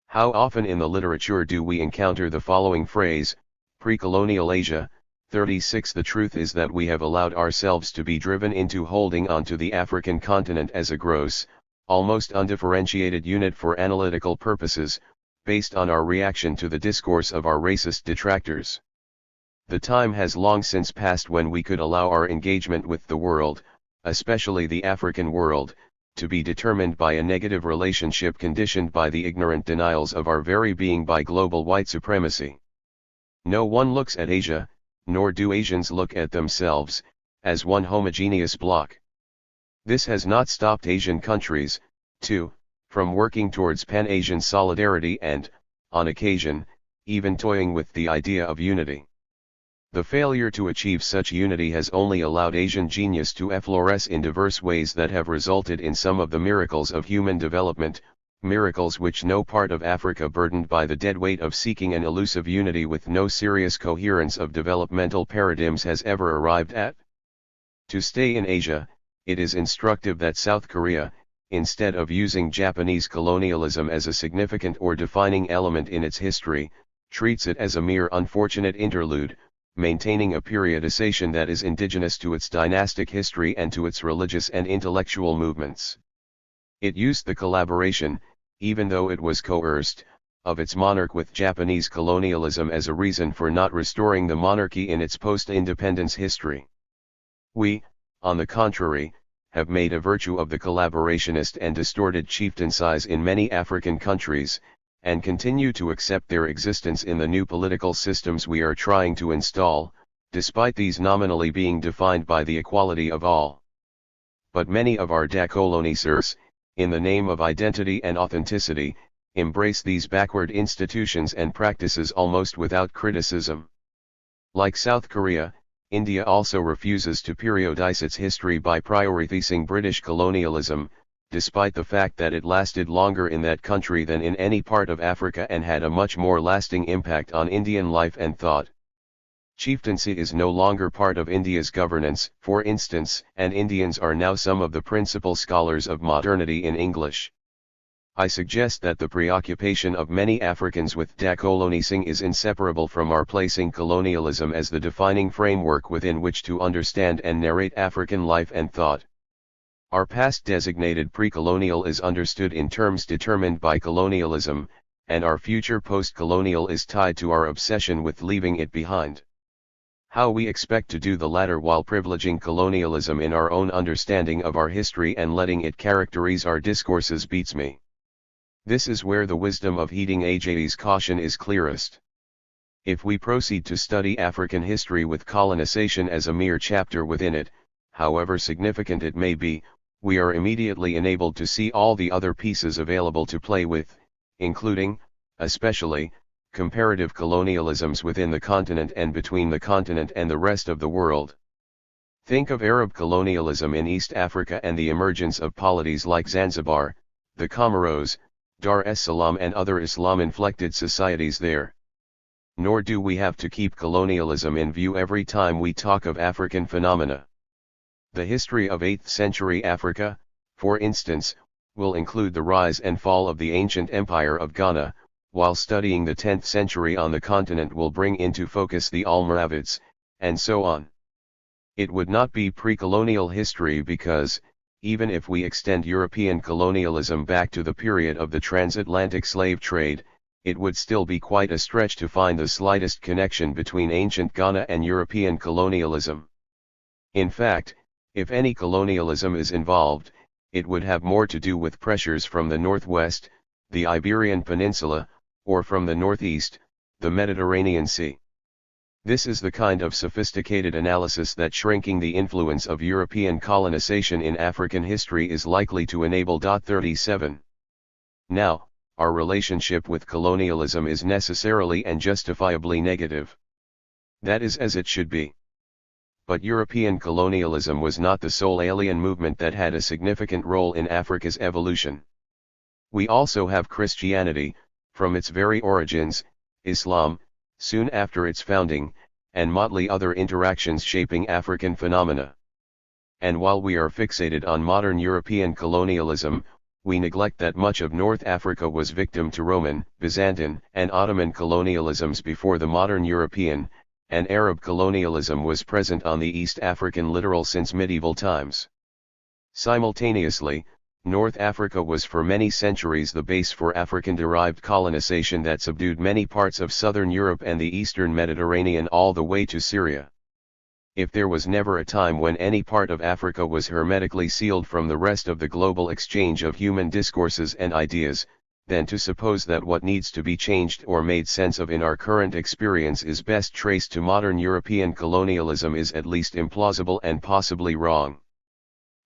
How often in the literature do we encounter the following phrase, pre-colonial Asia? 36. The truth is that we have allowed ourselves to be driven into holding on to the African continent as a gross, almost undifferentiated unit for analytical purposes, based on our reaction to the discourse of our racist detractors. The time has long since passed when we could allow our engagement with the world, especially the African world, to be determined by a negative relationship conditioned by the ignorant denials of our very being by global white supremacy. No one looks at Asia, nor do Asians look at themselves, as one homogeneous bloc. This has not stopped Asian countries, too, from working towards Pan-Asian solidarity and, on occasion, even toying with the idea of unity. The failure to achieve such unity has only allowed Asian genius to effloresce in diverse ways that have resulted in some of the miracles of human development, miracles which no part of Africa burdened by the dead weight of seeking an elusive unity with no serious coherence of developmental paradigms has ever arrived at. To stay in Asia, it is instructive that South Korea, instead of using Japanese colonialism as a significant or defining element in its history, treats it as a mere unfortunate interlude, maintaining a periodization that is indigenous to its dynastic history and to its religious and intellectual movements. It used the collaboration, even though it was coerced, of its monarch with Japanese colonialism as a reason for not restoring the monarchy in its post-independence history. We, on the contrary, have made a virtue of the collaborationist and distorted chieftaincies in many African countries, and continue to accept their existence in the new political systems we are trying to install, despite these nominally being defined by the equality of all. But many of our decolonisers, in the name of identity and authenticity, embrace these backward institutions and practices almost without criticism. Like South Korea, India also refuses to periodize its history by prioritizing British colonialism, despite the fact that it lasted longer in that country than in any part of Africa and had a much more lasting impact on Indian life and thought. Chieftaincy is no longer part of India's governance, for instance, and Indians are now some of the principal scholars of modernity in English. I suggest that the preoccupation of many Africans with decolonising is inseparable from our placing colonialism as the defining framework within which to understand and narrate African life and thought. Our past designated pre-colonial is understood in terms determined by colonialism, and our future post-colonial is tied to our obsession with leaving it behind. How we expect to do the latter while privileging colonialism in our own understanding of our history and letting it characterize our discourses beats me. This is where the wisdom of heeding AJ's caution is clearest. If we proceed to study African history with colonization as a mere chapter within it, however significant it may be, we are immediately enabled to see all the other pieces available to play with, including, especially, comparative colonialisms within the continent and between the continent and the rest of the world. Think of Arab colonialism in East Africa and the emergence of polities like Zanzibar, the Comoros, Dar es Salaam and other Islam-inflected societies there. Nor do we have to keep colonialism in view every time we talk of African phenomena. The history of 8th century Africa, for instance, will include the rise and fall of the ancient empire of Ghana, while studying the 10th century on the continent will bring into focus the Almoravids, and so on. It would not be pre-colonial history because, even if we extend European colonialism back to the period of the transatlantic slave trade, it would still be quite a stretch to find the slightest connection between ancient Ghana and European colonialism. In fact, if any colonialism is involved, it would have more to do with pressures from the northwest, the Iberian Peninsula, or from the northeast, the Mediterranean Sea. This is the kind of sophisticated analysis that shrinking the influence of European colonization in African history is likely to enable. 37. Now, our relationship with colonialism is necessarily and justifiably negative. That is as it should be. But European colonialism was not the sole alien movement that had a significant role in Africa's evolution. We also have Christianity, from its very origins, Islam, soon after its founding, and motley other interactions shaping African phenomena. And while we are fixated on modern European colonialism, we neglect that much of North Africa was victim to Roman, Byzantine, and Ottoman colonialisms before the modern European, and Arab colonialism was present on the East African littoral since medieval times. Simultaneously, North Africa was for many centuries the base for African-derived colonization that subdued many parts of southern Europe and the eastern Mediterranean all the way to Syria. If there was never a time when any part of Africa was hermetically sealed from the rest of the global exchange of human discourses and ideas, then to suppose that what needs to be changed or made sense of in our current experience is best traced to modern European colonialism is at least implausible and possibly wrong.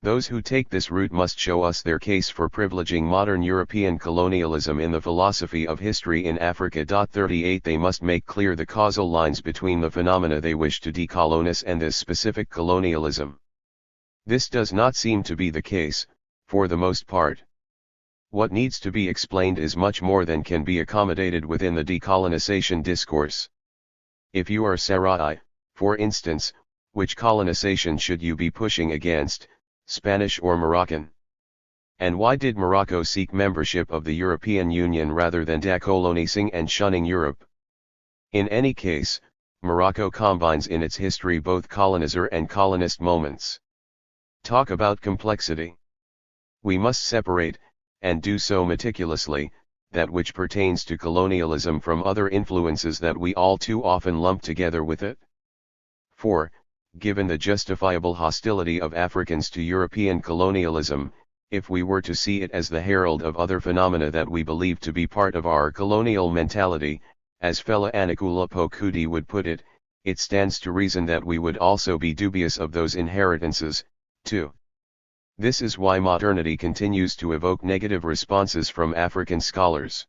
Those who take this route must show us their case for privileging modern European colonialism in the philosophy of history in Africa. 38 They must make clear the causal lines between the phenomena they wish to decolonize and this specific colonialism. This does not seem to be the case, for the most part. What needs to be explained is much more than can be accommodated within the decolonization discourse. If you are Sarai, for instance, which colonization should you be pushing against, Spanish or Moroccan? And why did Morocco seek membership of the European Union rather than decolonizing and shunning Europe? In any case, Morocco combines in its history both colonizer and colonist moments. Talk about complexity. We must separate, and do so meticulously, that which pertains to colonialism from other influences that we all too often lump together with it. For, given the justifiable hostility of Africans to European colonialism, if we were to see it as the herald of other phenomena that we believe to be part of our colonial mentality, as Fela Anikulapo Kuti would put it, it stands to reason that we would also be dubious of those inheritances, too. This is why modernity continues to evoke negative responses from African scholars.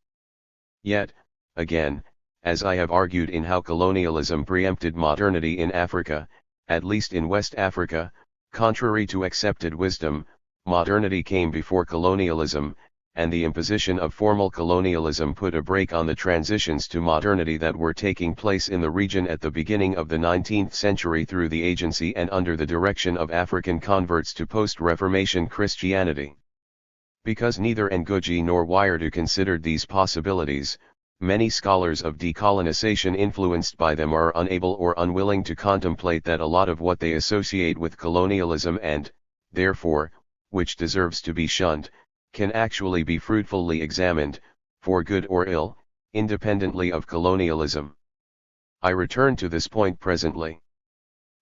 Yet, again, as I have argued in how colonialism preempted modernity in Africa, at least in West Africa, contrary to accepted wisdom, modernity came before colonialism, and the imposition of formal colonialism put a brake on the transitions to modernity that were taking place in the region at the beginning of the 19th century through the agency and under the direction of African converts to post-Reformation Christianity. Because neither Ngugi nor Wairedu considered these possibilities, many scholars of decolonization influenced by them are unable or unwilling to contemplate that a lot of what they associate with colonialism and, therefore, which deserves to be shunned, can actually be fruitfully examined, for good or ill, independently of colonialism. I return to this point presently.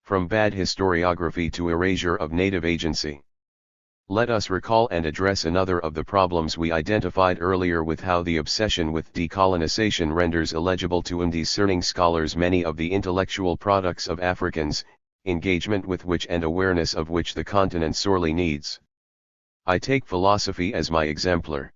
From bad historiography to erasure of native agency. Let us recall and address another of the problems we identified earlier with how the obsession with decolonization renders illegible to undiscerning scholars many of the intellectual products of Africans, engagement with which and awareness of which the continent sorely needs. I take philosophy as my exemplar.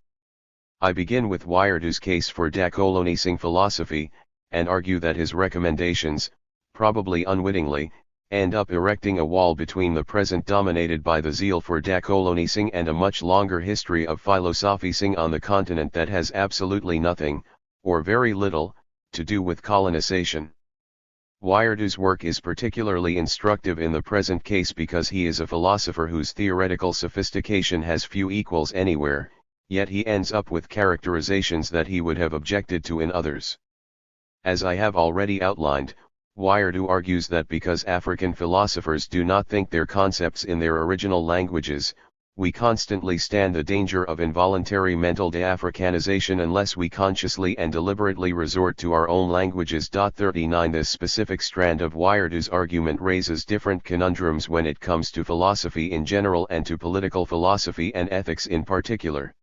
I begin with Wairedu's case for decolonizing philosophy, and argue that his recommendations, probably unwittingly, end up erecting a wall between the present dominated by the zeal for decolonizing and a much longer history of philosophizing on the continent that has absolutely nothing, or very little, to do with colonization. Wairedu's work is particularly instructive in the present case because he is a philosopher whose theoretical sophistication has few equals anywhere, yet he ends up with characterizations that he would have objected to in others. As I have already outlined, Wairedu argues that because African philosophers do not think their concepts in their original languages, we constantly stand the danger of involuntary mental de-Africanization unless we consciously and deliberately resort to our own languages. 39 This specific strand of Wairedu's argument raises different conundrums when it comes to philosophy in general and to political philosophy and ethics in particular.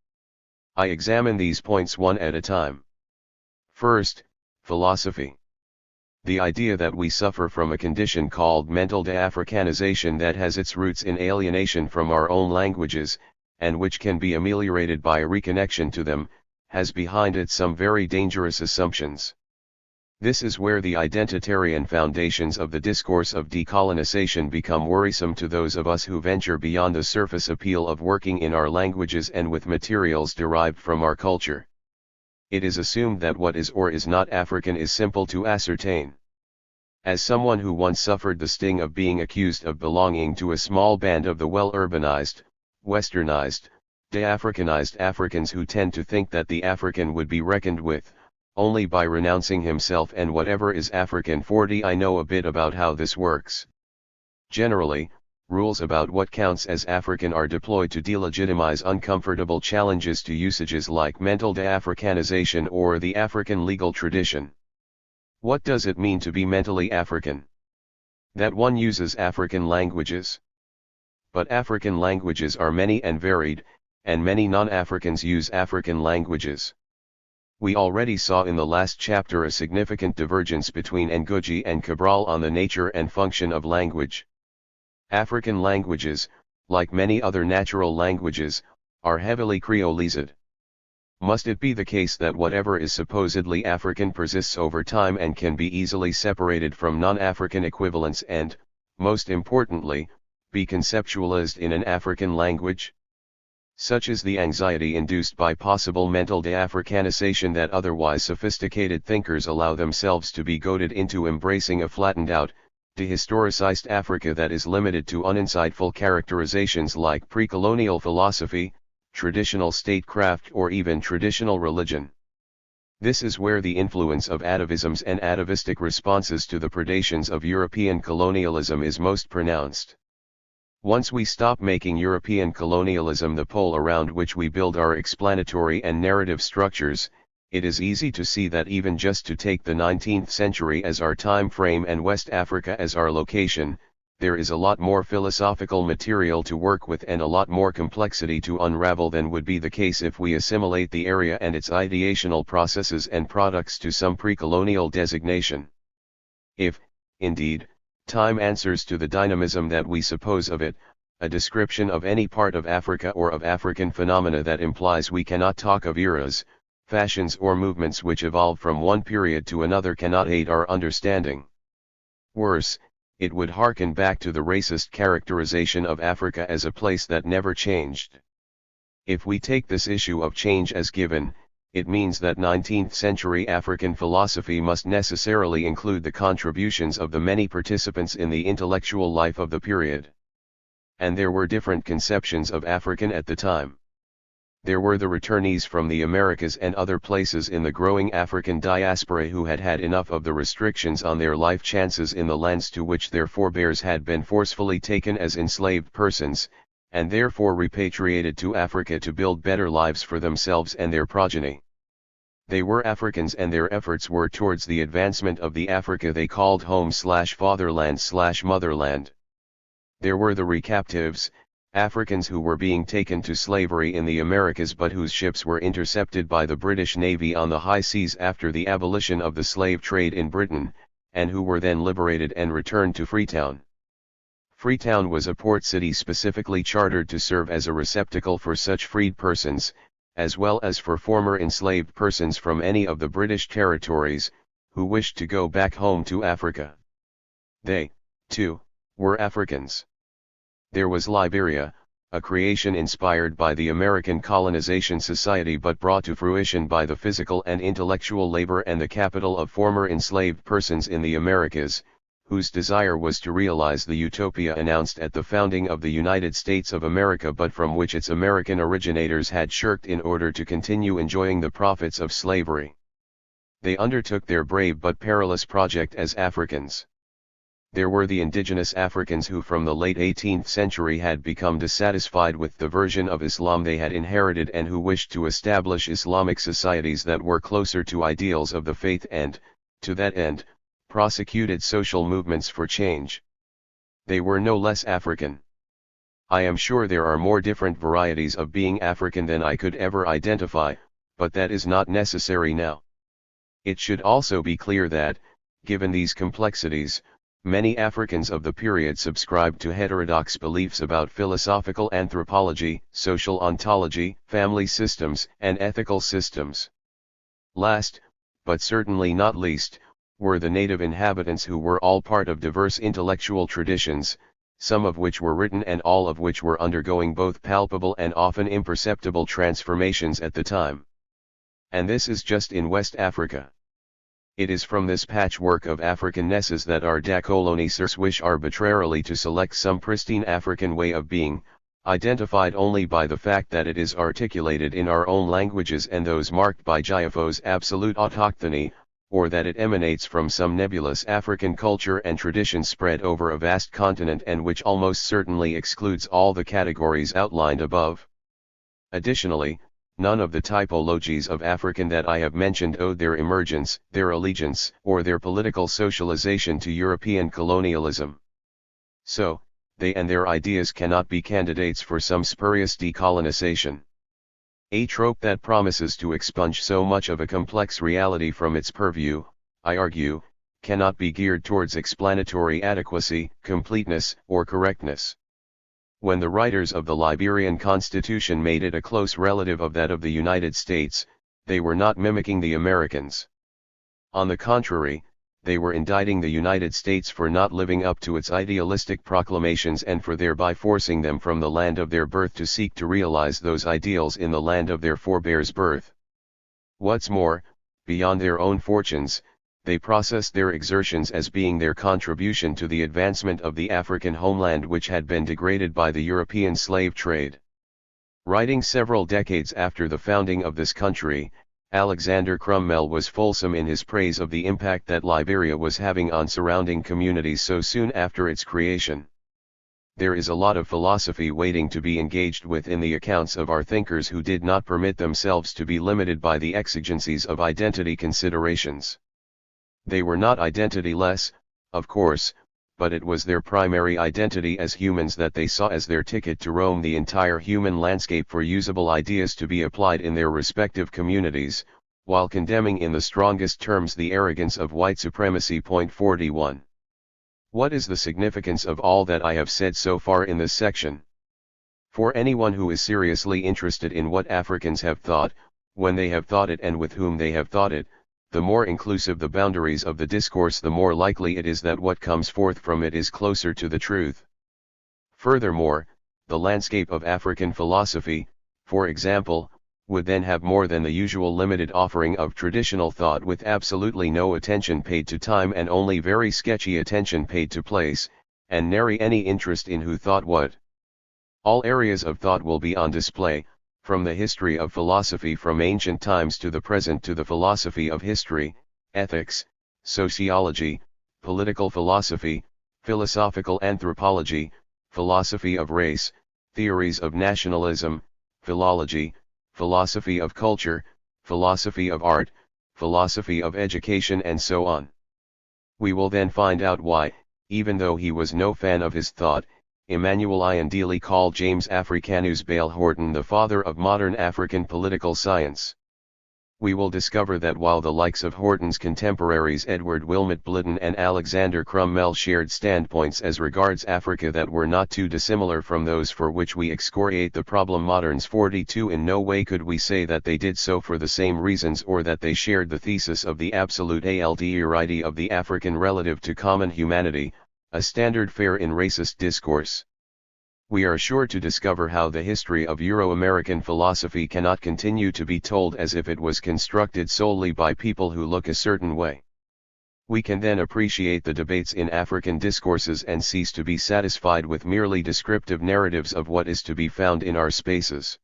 I examine these points one at a time. First, philosophy. The idea that we suffer from a condition called mental de-Africanization that has its roots in alienation from our own languages, and which can be ameliorated by a reconnection to them, has behind it some very dangerous assumptions. This is where the identitarian foundations of the discourse of decolonization become worrisome to those of us who venture beyond the surface appeal of working in our languages and with materials derived from our culture. It is assumed that what is or is not African is simple to ascertain. As someone who once suffered the sting of being accused of belonging to a small band of the well-urbanized, westernized, de-Africanized Africans who tend to think that the African would be reckoned with only by renouncing himself and whatever is African, I know a bit about how this works. Generally, rules about what counts as African are deployed to delegitimize uncomfortable challenges to usages like mental de-Africanization or the African legal tradition. What does it mean to be mentally African? That one uses African languages. But African languages are many and varied, and many non-Africans use African languages. We already saw in the last chapter a significant divergence between Ngugi and Cabral on the nature and function of language. African languages, like many other natural languages, are heavily creolized. Must it be the case that whatever is supposedly African persists over time and can be easily separated from non-African equivalents and, most importantly, be conceptualized in an African language? Such is the anxiety induced by possible mental de-Africanization that otherwise sophisticated thinkers allow themselves to be goaded into embracing a flattened-out, dehistoricized Africa that is limited to uninsightful characterizations like pre-colonial philosophy, traditional statecraft or even traditional religion. This is where the influence of atavisms and atavistic responses to the predations of European colonialism is most pronounced. Once we stop making European colonialism the pole around which we build our explanatory and narrative structures, it is easy to see that even just to take the 19th century as our time frame and West Africa as our location, there is a lot more philosophical material to work with and a lot more complexity to unravel than would be the case if we assimilate the area and its ideational processes and products to some pre-colonial designation. If, indeed, time answers to the dynamism that we suppose of it, a description of any part of Africa or of African phenomena that implies we cannot talk of eras, fashions or movements which evolve from one period to another cannot aid our understanding. Worse, it would harken back to the racist characterization of Africa as a place that never changed. If we take this issue of change as given, it means that 19th century African philosophy must necessarily include the contributions of the many participants in the intellectual life of the period. And there were different conceptions of African at the time. There were the returnees from the Americas and other places in the growing African diaspora who had had enough of the restrictions on their life chances in the lands to which their forebears had been forcefully taken as enslaved persons, and therefore repatriated to Africa to build better lives for themselves and their progeny. They were Africans and their efforts were towards the advancement of the Africa they called home/fatherland/motherland. There were the recaptives, Africans who were being taken to slavery in the Americas but whose ships were intercepted by the British Navy on the high seas after the abolition of the slave trade in Britain, and who were then liberated and returned to Freetown. Freetown was a port city specifically chartered to serve as a receptacle for such freed persons, as well as for former enslaved persons from any of the British territories, who wished to go back home to Africa. They, too, were Africans. There was Liberia, a creation inspired by the American Colonization Society but brought to fruition by the physical and intellectual labor and the capital of former enslaved persons in the Americas, whose desire was to realize the utopia announced at the founding of the United States of America but from which its American originators had shirked in order to continue enjoying the profits of slavery. They undertook their brave but perilous project as Africans. There were the indigenous Africans who from the late 18th century had become dissatisfied with the version of Islam they had inherited and who wished to establish Islamic societies that were closer to ideals of the faith and, to that end, prosecuted social movements for change. They were no less African. I am sure there are more different varieties of being African than I could ever identify, but that is not necessary now. It should also be clear that, given these complexities, many Africans of the period subscribed to heterodox beliefs about philosophical anthropology, social ontology, family systems, and ethical systems. Last, but certainly not least, were the native inhabitants, who were all part of diverse intellectual traditions, some of which were written and all of which were undergoing both palpable and often imperceptible transformations at the time. And this is just in West Africa. It is from this patchwork of Africannesses that our decolonisers wish arbitrarily to select some pristine African way of being, identified only by the fact that it is articulated in our own languages and those marked by Giafo's absolute autochthony, or that it emanates from some nebulous African culture and tradition spread over a vast continent and which almost certainly excludes all the categories outlined above. Additionally, none of the typologies of African that I have mentioned owed their emergence, their allegiance, or their political socialization to European colonialism. So, they and their ideas cannot be candidates for some spurious decolonization. A trope that promises to expunge so much of a complex reality from its purview, I argue, cannot be geared towards explanatory adequacy, completeness, or correctness. When the writers of the Liberian Constitution made it a close relative of that of the United States, they were not mimicking the Americans. On the contrary, they were indicting the United States for not living up to its idealistic proclamations and for thereby forcing them from the land of their birth to seek to realize those ideals in the land of their forebears' birth. What's more, beyond their own fortunes, they processed their exertions as being their contribution to the advancement of the African homeland, which had been degraded by the European slave trade. Writing several decades after the founding of this country, Alexander Crummell was fulsome in his praise of the impact that Liberia was having on surrounding communities so soon after its creation. There is a lot of philosophy waiting to be engaged with in the accounts of our thinkers who did not permit themselves to be limited by the exigencies of identity considerations. They were not identity-less, of course, but it was their primary identity as humans that they saw as their ticket to roam the entire human landscape for usable ideas to be applied in their respective communities, while condemning in the strongest terms the arrogance of white supremacy. 41. What is the significance of all that I have said so far in this section? For anyone who is seriously interested in what Africans have thought, when they have thought it and with whom they have thought it, the more inclusive the boundaries of the discourse, the more likely it is that what comes forth from it is closer to the truth. Furthermore, the landscape of African philosophy, for example, would then have more than the usual limited offering of traditional thought with absolutely no attention paid to time and only very sketchy attention paid to place, and nary any interest in who thought what. All areas of thought will be on display, from the history of philosophy from ancient times to the present to the philosophy of history, ethics, sociology, political philosophy, philosophical anthropology, philosophy of race, theories of nationalism, philology, philosophy of culture, philosophy of art, philosophy of education, and so on. We will then find out why, even though he was no fan of his thought, Emmanuel Iandeli called James Africanus Bale Horton the father of modern African political science. We will discover that while the likes of Horton's contemporaries Edward Wilmot Blitten and Alexander Crummell shared standpoints as regards Africa that were not too dissimilar from those for which we excoriate the problem moderns, 42, in no way could we say that they did so for the same reasons or that they shared the thesis of the absolute alterity of the African relative to common humanity, a standard fare in racist discourse. We are sure to discover how the history of Euro-American philosophy cannot continue to be told as if it was constructed solely by people who look a certain way. We can then appreciate the debates in African discourses and cease to be satisfied with merely descriptive narratives of what is to be found in our spaces.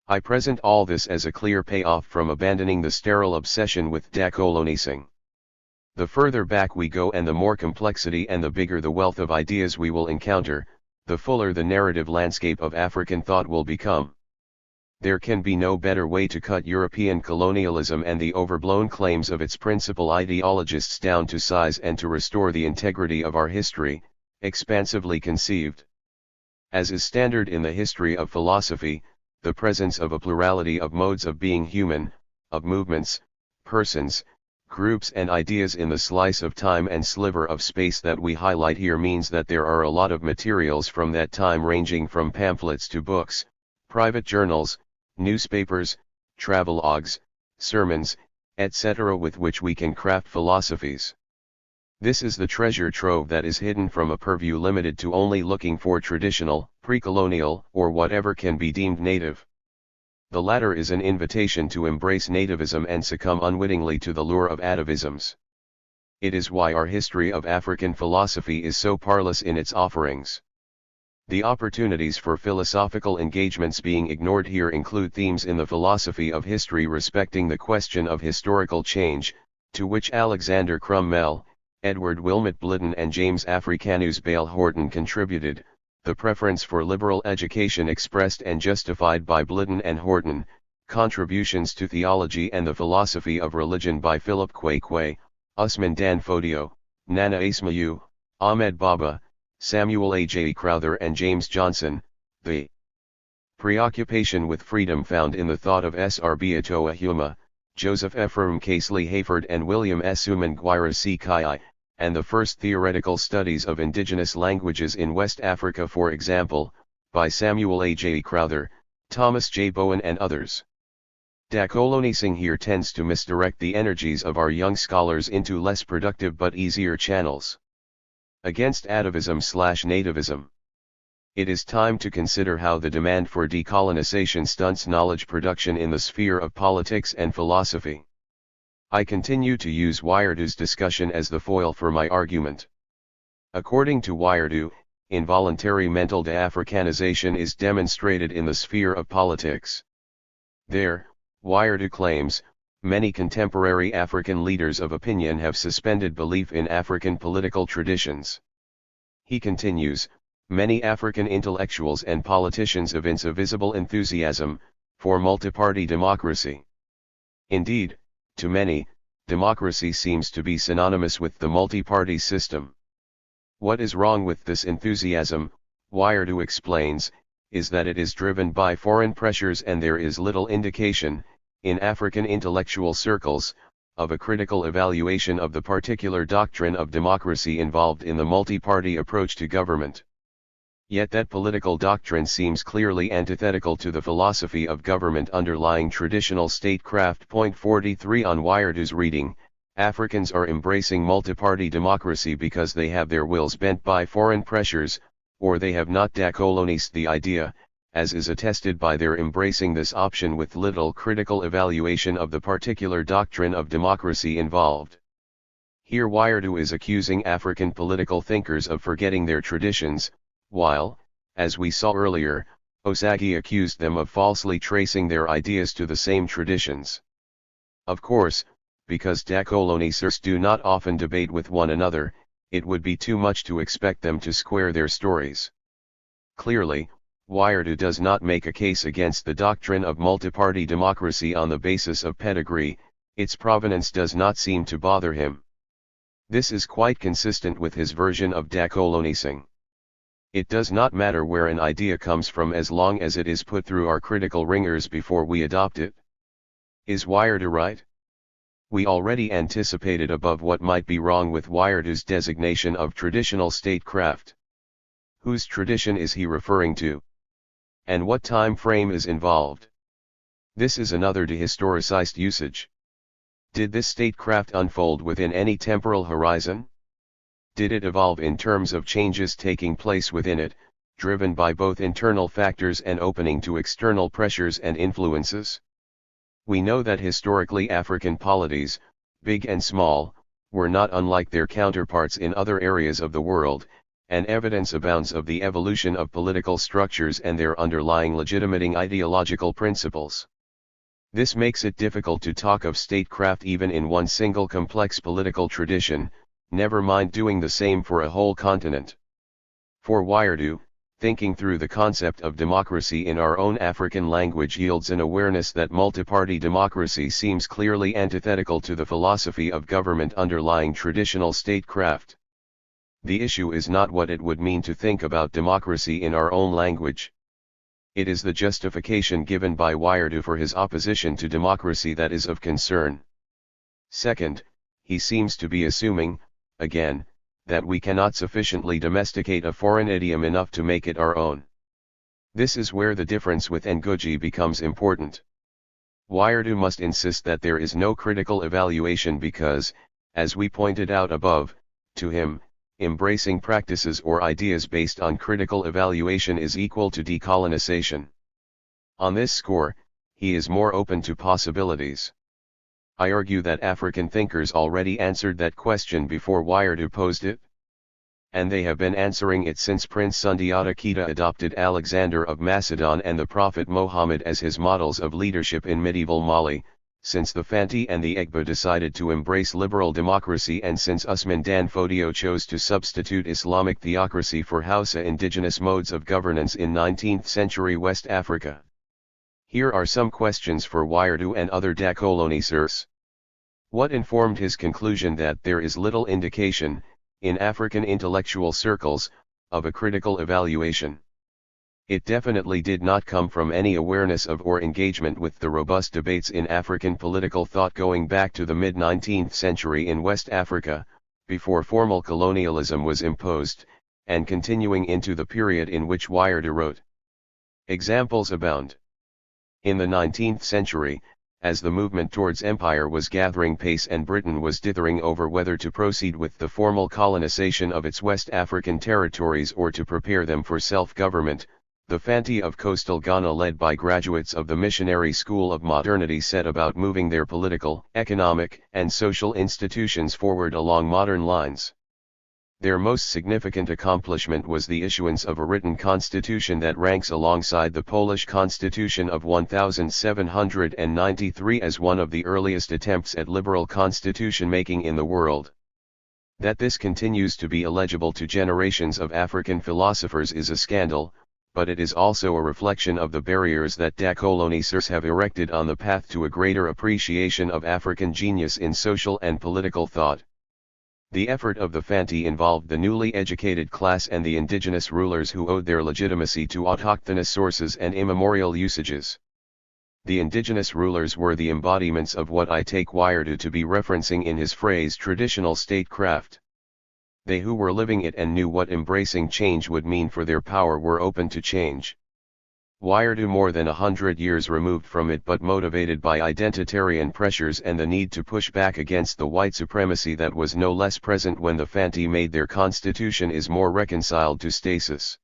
I present all this as a clear payoff from abandoning the sterile obsession with decolonising. The further back we go and the more complexity and the bigger the wealth of ideas we will encounter, the fuller the narrative landscape of African thought will become. There can be no better way to cut European colonialism and the overblown claims of its principal ideologists down to size and to restore the integrity of our history, expansively conceived. As is standard in the history of philosophy, the presence of a plurality of modes of being human, of movements, persons, groups and ideas in the slice of time and sliver of space that we highlight here means that there are a lot of materials from that time, ranging from pamphlets to books, private journals, newspapers, travelogues, sermons, etc. with which we can craft philosophies. This is the treasure trove that is hidden from a purview limited to only looking for traditional, pre-colonial, or whatever can be deemed native. The latter is an invitation to embrace nativism and succumb unwittingly to the lure of atavisms. It is why our history of African philosophy is so parlous in its offerings. The opportunities for philosophical engagements being ignored here include themes in the philosophy of history respecting the question of historical change, to which Alexander Crummell, Edward Wilmot Blitten and James Africanus Bale Horton contributed, the preference for liberal education expressed and justified by Blitten and Horton, contributions to theology and the philosophy of religion by Philip Kwekwe, Usman Dan Fodio, Nana Ismail, Ahmed Baba, Samuel A. J. Crowther and James Johnson, the preoccupation with freedom found in the thought of S.R. Beatoa Huma, Joseph Ephraim Casely Hayford and William S. Umanguira C. Kai, and the first theoretical studies of indigenous languages in West Africa, for example, by Samuel A. J. Crowther, Thomas J. Bowen and others. Decolonising here tends to misdirect the energies of our young scholars into less productive but easier channels. Against atavism/nativism. It is time to consider how the demand for decolonization stunts knowledge production in the sphere of politics and philosophy. I continue to use Wiredou's discussion as the foil for my argument. According to Wiredou, involuntary mental de-Africanization is demonstrated in the sphere of politics. There, Wiredou claims, many contemporary African leaders of opinion have suspended belief in African political traditions. He continues, many African intellectuals and politicians evince a visible enthusiasm for multiparty democracy. Indeed, to many, democracy seems to be synonymous with the multi-party system. What is wrong with this enthusiasm, Wiredou explains, is that it is driven by foreign pressures and there is little indication, in African intellectual circles, of a critical evaluation of the particular doctrine of democracy involved in the multi-party approach to government. Yet that political doctrine seems clearly antithetical to the philosophy of government underlying traditional statecraft. Point 43 on Wiredou's reading, Africans are embracing multi-party democracy because they have their wills bent by foreign pressures, or they have not decolonized the idea, as is attested by their embracing this option with little critical evaluation of the particular doctrine of democracy involved. Here Wiredou is accusing African political thinkers of forgetting their traditions, while, as we saw earlier, Osagi accused them of falsely tracing their ideas to the same traditions. Of course, because decolonisers do not often debate with one another, it would be too much to expect them to square their stories. Clearly, Wiredou does not make a case against the doctrine of multiparty democracy on the basis of pedigree, its provenance does not seem to bother him. This is quite consistent with his version of decolonizing. It does not matter where an idea comes from as long as it is put through our critical ringers before we adopt it. Is Wiredou right? We already anticipated above what might be wrong with Wiredou's designation of traditional statecraft. Whose tradition is he referring to? And what time frame is involved? This is another dehistoricized usage. Did this statecraft unfold within any temporal horizon? Did it evolve in terms of changes taking place within it, driven by both internal factors and opening to external pressures and influences? We know that historically African polities, big and small, were not unlike their counterparts in other areas of the world, and evidence abounds of the evolution of political structures and their underlying legitimating ideological principles. This makes it difficult to talk of statecraft even in one single complex political tradition, never mind doing the same for a whole continent. For Wiredou, thinking through the concept of democracy in our own African language yields an awareness that multiparty democracy seems clearly antithetical to the philosophy of government underlying traditional statecraft. The issue is not what it would mean to think about democracy in our own language. It is the justification given by Wiredou for his opposition to democracy that is of concern. Second, he seems to be assuming, again, that we cannot sufficiently domesticate a foreign idiom enough to make it our own. This is where the difference with Ngugi becomes important. Wairdou must insist that there is no critical evaluation because, as we pointed out above, to him, embracing practices or ideas based on critical evaluation is equal to decolonisation. On this score, he is more open to possibilities. I argue that African thinkers already answered that question before Wairdou posed it. And they have been answering it since Prince Sundiata Keita adopted Alexander of Macedon and the Prophet Mohammed as his models of leadership in medieval Mali, since the Fanti and the Egba decided to embrace liberal democracy, and since Usman Dan Fodio chose to substitute Islamic theocracy for Hausa indigenous modes of governance in 19th century West Africa. Here are some questions for Wairdou and other decolonisers. What informed his conclusion that there is little indication, in African intellectual circles, of a critical evaluation? It definitely did not come from any awareness of or engagement with the robust debates in African political thought going back to the mid-19th century in West Africa, before formal colonialism was imposed, and continuing into the period in which Wairdou wrote. Examples abound. In the 19th century, as the movement towards empire was gathering pace and Britain was dithering over whether to proceed with the formal colonization of its West African territories or to prepare them for self-government, the Fanti of coastal Ghana, led by graduates of the missionary school of modernity, set about moving their political, economic, and social institutions forward along modern lines. Their most significant accomplishment was the issuance of a written constitution that ranks alongside the Polish Constitution of 1793 as one of the earliest attempts at liberal constitution-making in the world. That this continues to be illegible to generations of African philosophers is a scandal, but it is also a reflection of the barriers that decolonisers have erected on the path to a greater appreciation of African genius in social and political thought. The effort of the Fanti involved the newly educated class and the indigenous rulers who owed their legitimacy to autochthonous sources and immemorial usages. The indigenous rulers were the embodiments of what I take Wairdou to be referencing in his phrase traditional statecraft. They who were living it and knew what embracing change would mean for their power were open to change. Wairdou, more than 100 years removed from it but motivated by identitarian pressures and the need to push back against the white supremacy that was no less present when the Fanti made their constitution, is more reconciled to stasis.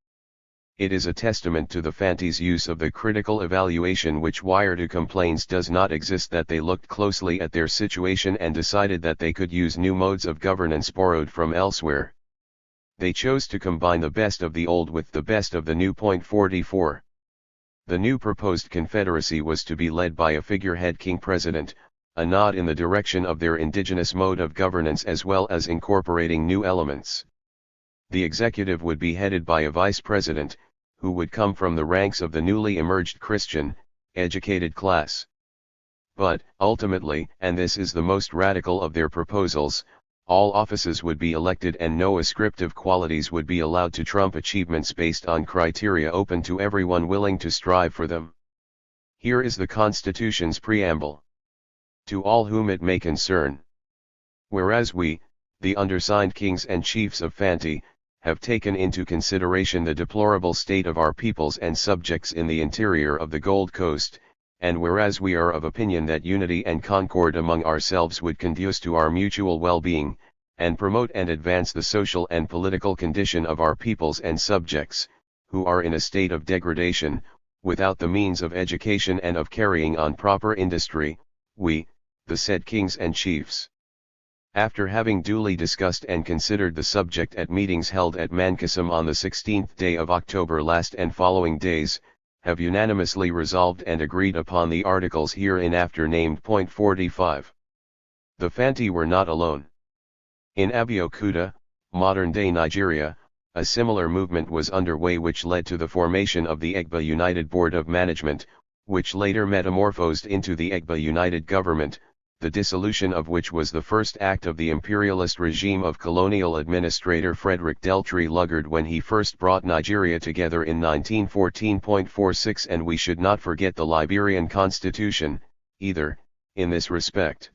It is a testament to the Fanti's use of the critical evaluation which Wairdou complains does not exist, that they looked closely at their situation and decided that they could use new modes of governance borrowed from elsewhere. They chose to combine the best of the old with the best of the new. 44. The new proposed confederacy was to be led by a figurehead king-president, a nod in the direction of their indigenous mode of governance as well as incorporating new elements. The executive would be headed by a vice-president, who would come from the ranks of the newly emerged Christian, educated class. But, ultimately, and this is the most radical of their proposals, all offices would be elected and no ascriptive qualities would be allowed to trump achievements based on criteria open to everyone willing to strive for them. Here is the Constitution's preamble. To all whom it may concern. Whereas we, the undersigned kings and chiefs of Fanti, have taken into consideration the deplorable state of our peoples and subjects in the interior of the Gold Coast, and whereas we are of opinion that unity and concord among ourselves would conduce to our mutual well-being, and promote and advance the social and political condition of our peoples and subjects, who are in a state of degradation, without the means of education and of carrying on proper industry, we, the said kings and chiefs, after having duly discussed and considered the subject at meetings held at Mankesum on the 16th day of October last and following days, have unanimously resolved and agreed upon the articles hereinafter named. 45. The Fanti were not alone. In Abeokuta, modern-day Nigeria, a similar movement was underway which led to the formation of the Egba United Board of Management, which later metamorphosed into the Egba United Government, the dissolution of which was the first act of the imperialist regime of colonial administrator Frederick Deltry Luggard when he first brought Nigeria together in 1914.46, and we should not forget the Liberian constitution, either, in this respect.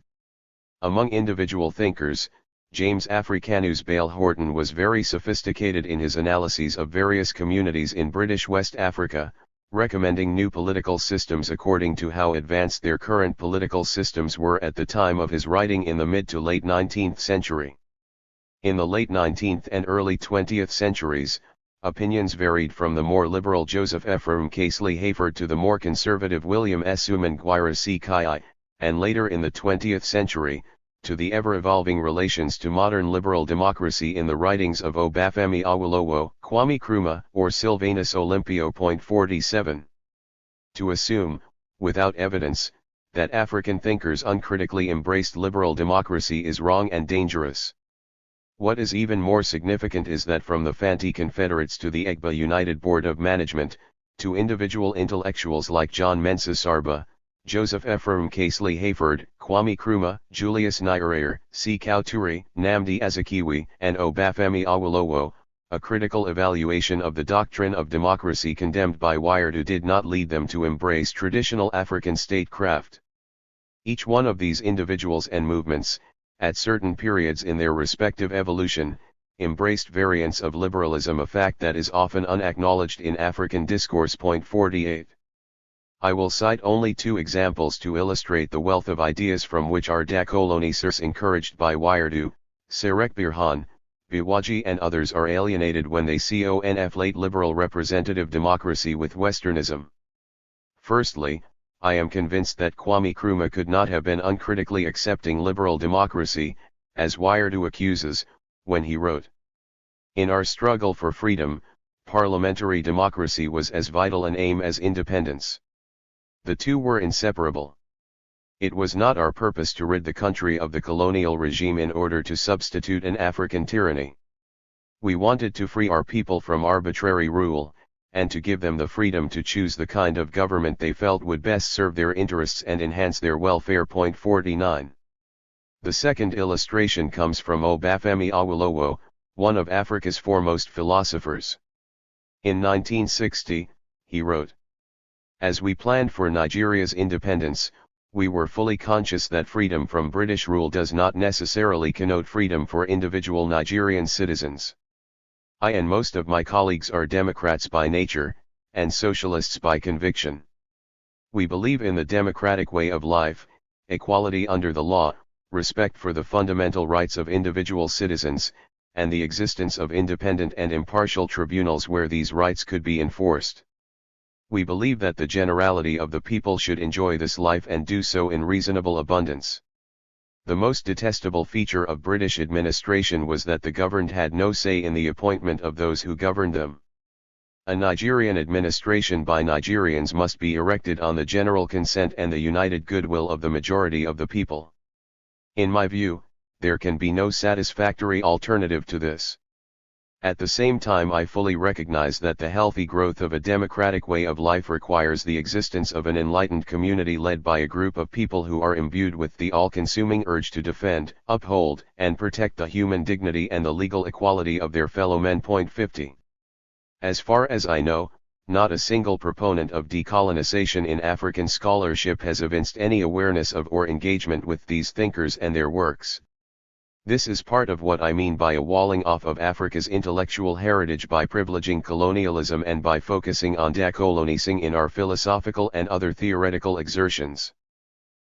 Among individual thinkers, James Africanus Bale Horton was very sophisticated in his analyses of various communities in British West Africa, recommending new political systems according to how advanced their current political systems were at the time of his writing in the mid to late 19th century. In the late 19th and early 20th centuries, opinions varied from the more liberal Joseph Ephraim Casely Hayford to the more conservative William Sumanguira C. Kai, and later in the 20th century, to the ever-evolving relations to modern liberal democracy in the writings of Olúfemi Awólọ́wọ̀, Kwame Nkrumah, or Sylvanus Olympio. 47. To assume, without evidence, that African thinkers uncritically embraced liberal democracy is wrong and dangerous. What is even more significant is that from the Fanti Confederates to the EGBA United Board of Management, to individual intellectuals like John Mensah Sarba, Joseph Ephraim Casely Hayford, Kwame Nkrumah, Julius Nyerere, C. Kauture, Nnamdi Azikiwe, and Olúfemi Awólọ́wọ̀, a critical evaluation of the doctrine of democracy condemned by Wired did not lead them to embrace traditional African statecraft. Each one of these individuals and movements, at certain periods in their respective evolution, embraced variants of liberalism, a fact that is often unacknowledged in African discourse. 48. I will cite only two examples to illustrate the wealth of ideas from which our decolonisers encouraged by Wired, Serek Birhan, Biwaji and others are alienated when they conflate liberal representative democracy with Westernism. Firstly, I am convinced that Kwame Nkrumah could not have been uncritically accepting liberal democracy, as Wired accuses, when he wrote, "In our struggle for freedom, parliamentary democracy was as vital an aim as independence. The two were inseparable. It was not our purpose to rid the country of the colonial regime in order to substitute an African tyranny. We wanted to free our people from arbitrary rule, and to give them the freedom to choose the kind of government they felt would best serve their interests and enhance their welfare." 49. The second illustration comes from Olúfemi Awólọ́wọ̀, one of Africa's foremost philosophers. In 1960, he wrote, "As we planned for Nigeria's independence, we were fully conscious that freedom from British rule does not necessarily connote freedom for individual Nigerian citizens. I and most of my colleagues are Democrats by nature, and socialists by conviction. We believe in the democratic way of life, equality under the law, respect for the fundamental rights of individual citizens, and the existence of independent and impartial tribunals where these rights could be enforced. We believe that the generality of the people should enjoy this life and do so in reasonable abundance. The most detestable feature of British administration was that the governed had no say in the appointment of those who governed them. A Nigerian administration by Nigerians must be erected on the general consent and the united goodwill of the majority of the people. In my view, there can be no satisfactory alternative to this. At the same time, I fully recognize that the healthy growth of a democratic way of life requires the existence of an enlightened community led by a group of people who are imbued with the all-consuming urge to defend, uphold, and protect the human dignity and the legal equality of their fellow men." 50. As far as I know, not a single proponent of decolonization in African scholarship has evinced any awareness of or engagement with these thinkers and their works. This is part of what I mean by a walling off of Africa's intellectual heritage by privileging colonialism and by focusing on decolonising in our philosophical and other theoretical exertions.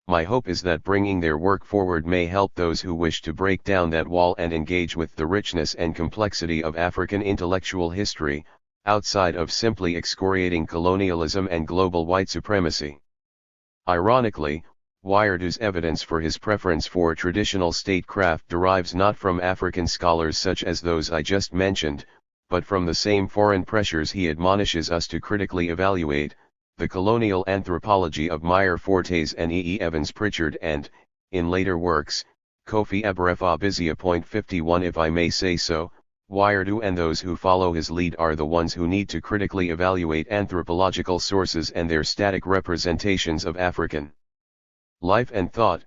My hope is that bringing their work forward may help those who wish to break down that wall and engage with the richness and complexity of African intellectual history, outside of simply excoriating colonialism and global white supremacy. Ironically, Wired's evidence for his preference for traditional statecraft derives not from African scholars such as those I just mentioned, but from the same foreign pressures he admonishes us to critically evaluate, the colonial anthropology of Meyer Fortes and E. Evans Pritchard and, in later works, Kofi Eberefabizia. 51. If I may say so, Wired and those who follow his lead are the ones who need to critically evaluate anthropological sources and their static representations of African life and thought.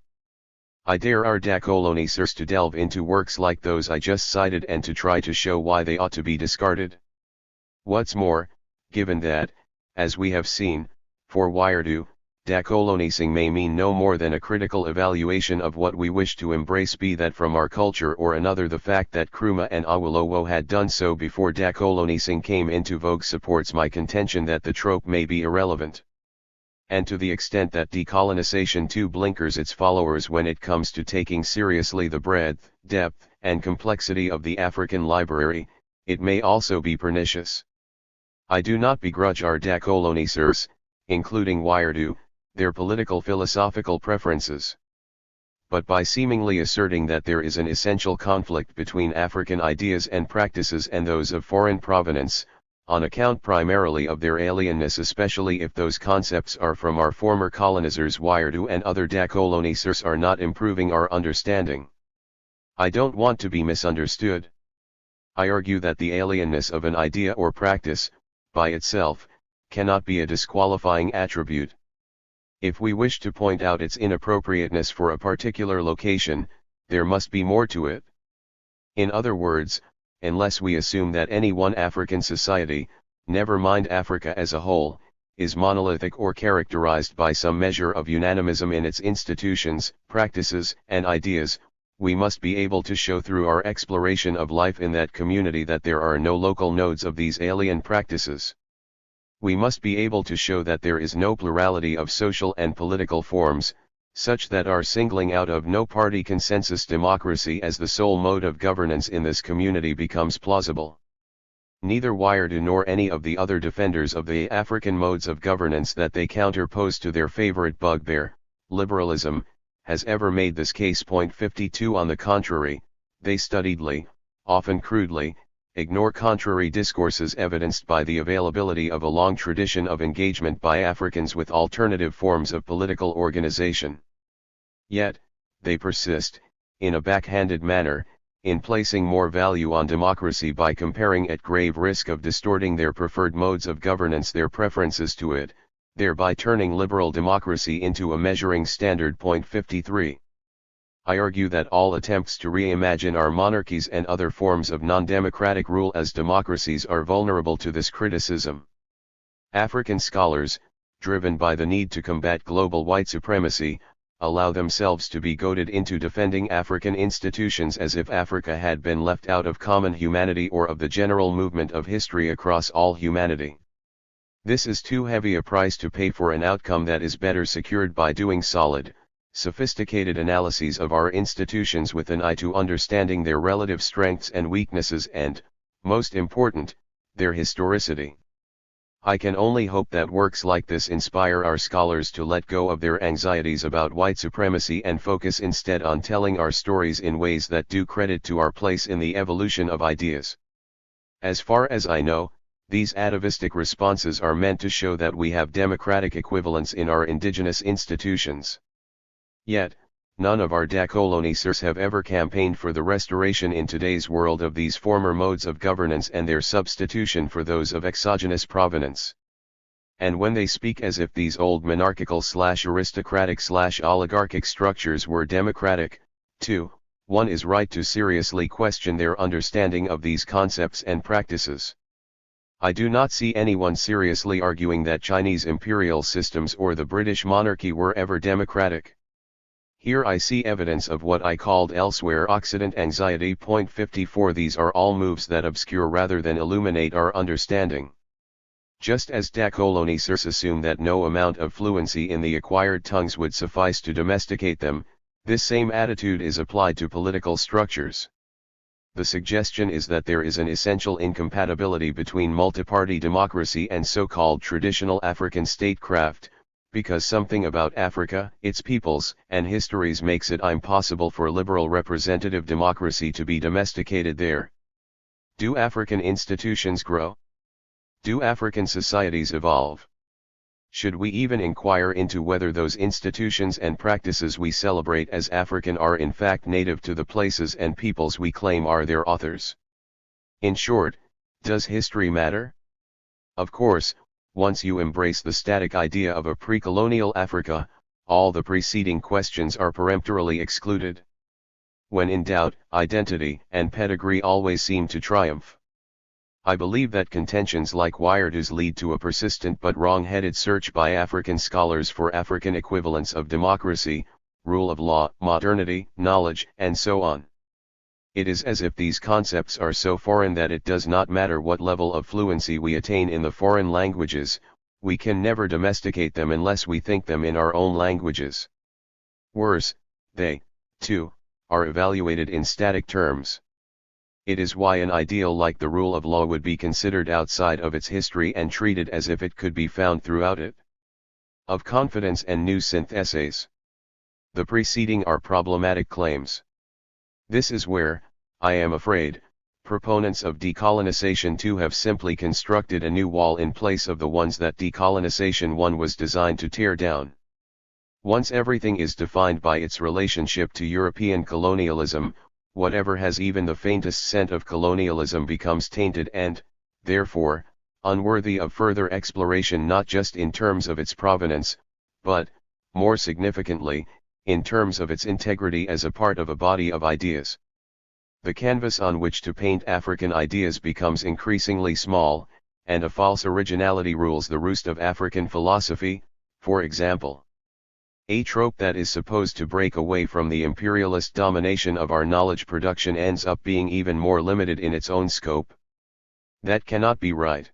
I dare our decolonisers to delve into works like those I just cited and to try to show why they ought to be discarded. What's more, given that, as we have seen, for Wired, decolonising may mean no more than a critical evaluation of what we wish to embrace, be that from our culture or another. The fact that Nkrumah and Awolowo had done so before decolonising came into vogue supports my contention that the trope may be irrelevant. And to the extent that decolonisation too blinkers its followers when it comes to taking seriously the breadth, depth, and complexity of the African library, it may also be pernicious. I do not begrudge our decolonisers, including Wairedu, their political philosophical preferences. But by seemingly asserting that there is an essential conflict between African ideas and practices and those of foreign provenance, on account primarily of their alienness, especially if those concepts are from our former colonizers, Wairedu and other decolonisers are not improving our understanding. I don't want to be misunderstood. I argue that the alienness of an idea or practice, by itself, cannot be a disqualifying attribute. If we wish to point out its inappropriateness for a particular location, there must be more to it. In other words, unless we assume that any one African society, never mind Africa as a whole, is monolithic or characterized by some measure of unanimism in its institutions, practices, and ideas, we must be able to show through our exploration of life in that community that there are no local nodes of these alien practices. We must be able to show that there is no plurality of social and political forms, such that our singling out of no-party consensus democracy as the sole mode of governance in this community becomes plausible. Neither Wairedu nor any of the other defenders of the African modes of governance that they counterpose to their favorite bugbear, liberalism, has ever made this case. Point 52. On the contrary, they studiedly, often crudely, ignore contrary discourses evidenced by the availability of a long tradition of engagement by Africans with alternative forms of political organization. Yet, they persist, in a backhanded manner, in placing more value on democracy by comparing at grave risk of distorting their preferred modes of governance their preferences to it, thereby turning liberal democracy into a measuring standard. Point 53. I argue that all attempts to reimagine our monarchies and other forms of non-democratic rule as democracies are vulnerable to this criticism. African scholars, driven by the need to combat global white supremacy, allow themselves to be goaded into defending African institutions as if Africa had been left out of common humanity or of the general movement of history across all humanity. This is too heavy a price to pay for an outcome that is better secured by doing solid, sophisticated analyses of our institutions with an eye to understanding their relative strengths and weaknesses and, most important, their historicity. I can only hope that works like this inspire our scholars to let go of their anxieties about white supremacy and focus instead on telling our stories in ways that do credit to our place in the evolution of ideas. As far as I know, these atavistic responses are meant to show that we have democratic equivalents in our indigenous institutions. Yet, none of our decolonisers have ever campaigned for the restoration in today's world of these former modes of governance and their substitution for those of exogenous provenance. And when they speak as if these old monarchical/aristocratic/oligarchic structures were democratic, too, one is right to seriously question their understanding of these concepts and practices. I do not see anyone seriously arguing that Chinese imperial systems or the British monarchy were ever democratic. Here I see evidence of what I called elsewhere Occident anxiety. Point 54. These are all moves that obscure rather than illuminate our understanding. Just as decolonisers assume that no amount of fluency in the acquired tongues would suffice to domesticate them, this same attitude is applied to political structures. The suggestion is that there is an essential incompatibility between multiparty democracy and so-called traditional African statecraft, because something about Africa, its peoples, and histories makes it impossible for liberal representative democracy to be domesticated there. Do African institutions grow? Do African societies evolve? Should we even inquire into whether those institutions and practices we celebrate as African are in fact native to the places and peoples we claim are their authors? In short, does history matter? Of course, once you embrace the static idea of a pre-colonial Africa, all the preceding questions are peremptorily excluded. When in doubt, identity and pedigree always seem to triumph. I believe that contentions like Wired's lead to a persistent but wrong-headed search by African scholars for African equivalents of democracy, rule of law, modernity, knowledge, and so on. It is as if these concepts are so foreign that it does not matter what level of fluency we attain in the foreign languages, we can never domesticate them unless we think them in our own languages. Worse, they, too, are evaluated in static terms. It is why an ideal like the rule of law would be considered outside of its history and treated as if it could be found throughout it. Of confidence and new syntheses. The preceding are problematic claims. This is where, I am afraid, proponents of decolonization too have simply constructed a new wall in place of the ones that decolonization 1 was designed to tear down. Once everything is defined by its relationship to European colonialism, whatever has even the faintest scent of colonialism becomes tainted and, therefore, unworthy of further exploration not just in terms of its provenance, but, more significantly, in terms of its integrity as a part of a body of ideas. The canvas on which to paint African ideas becomes increasingly small, and a false originality rules the roost of African philosophy, for example. A trope that is supposed to break away from the imperialist domination of our knowledge production ends up being even more limited in its own scope. That cannot be right.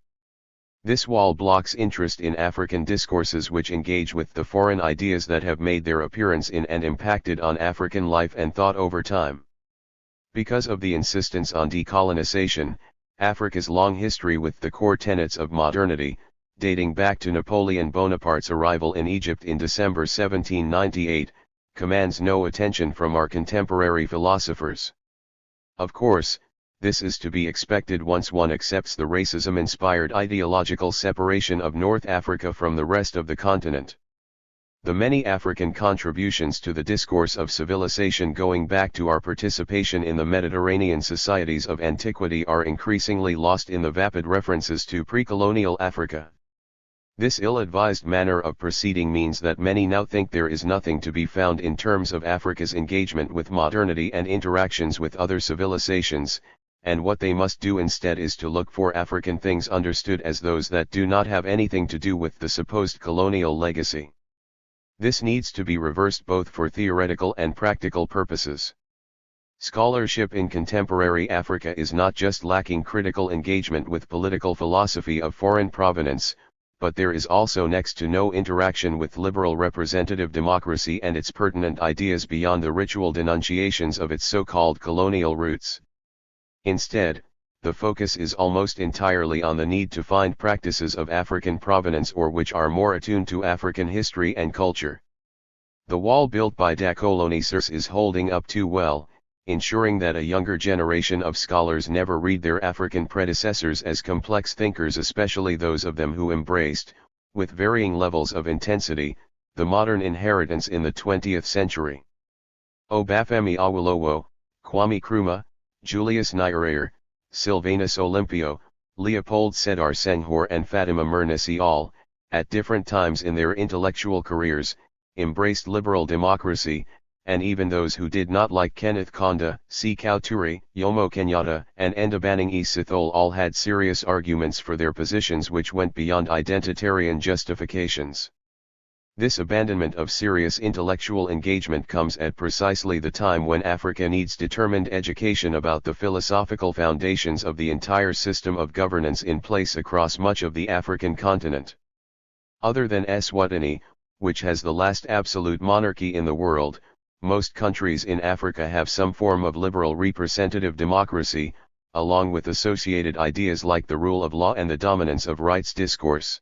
This wall blocks interest in African discourses which engage with the foreign ideas that have made their appearance in and impacted on African life and thought over time. Because of the insistence on decolonization, Africa's long history with the core tenets of modernity, dating back to Napoleon Bonaparte's arrival in Egypt in December 1798, commands no attention from our contemporary philosophers. Of course, this is to be expected once one accepts the racism-inspired ideological separation of North Africa from the rest of the continent. The many African contributions to the discourse of civilization going back to our participation in the Mediterranean societies of antiquity are increasingly lost in the vapid references to pre-colonial Africa. This ill-advised manner of proceeding means that many now think there is nothing to be found in terms of Africa's engagement with modernity and interactions with other civilizations, and what they must do instead is to look for African things understood as those that do not have anything to do with the supposed colonial legacy. This needs to be reversed both for theoretical and practical purposes. Scholarship in contemporary Africa is not just lacking critical engagement with political philosophy of foreign provenance, but there is also next to no interaction with liberal representative democracy and its pertinent ideas beyond the ritual denunciations of its so-called colonial roots. Instead, the focus is almost entirely on the need to find practices of African provenance or which are more attuned to African history and culture. The wall built by decolonisers is holding up too well, ensuring that a younger generation of scholars never read their African predecessors as complex thinkers, especially those of them who embraced, with varying levels of intensity, the modern inheritance in the 20th century. Olúfemi Awólọ́wọ̀, Kwame Nkrumah, Julius Nyerere, Sylvanus Olympio, Leopold Sédar Senghor and Fatima Mernissi all, at different times in their intellectual careers, embraced liberal democracy, and even those who did not like Kenneth Kaunda, Sekou Touré, Jomo Kenyatta, and Endabani Sithole all had serious arguments for their positions which went beyond identitarian justifications. This abandonment of serious intellectual engagement comes at precisely the time when Africa needs determined education about the philosophical foundations of the entire system of governance in place across much of the African continent. Other than Eswatini, which has the last absolute monarchy in the world, most countries in Africa have some form of liberal representative democracy, along with associated ideas like the rule of law and the dominance of rights discourse.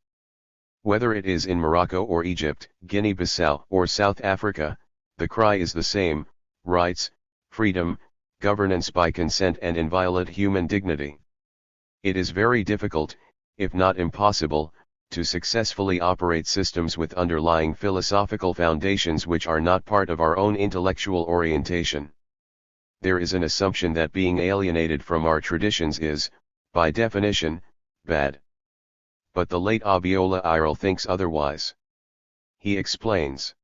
Whether it is in Morocco or Egypt, Guinea-Bissau or South Africa, the cry is the same: rights, freedom, governance by consent and inviolate human dignity. It is very difficult, if not impossible, to successfully operate systems with underlying philosophical foundations which are not part of our own intellectual orientation. There is an assumption that being alienated from our traditions is, by definition, bad. But the late Abiola Irel thinks otherwise. He explains.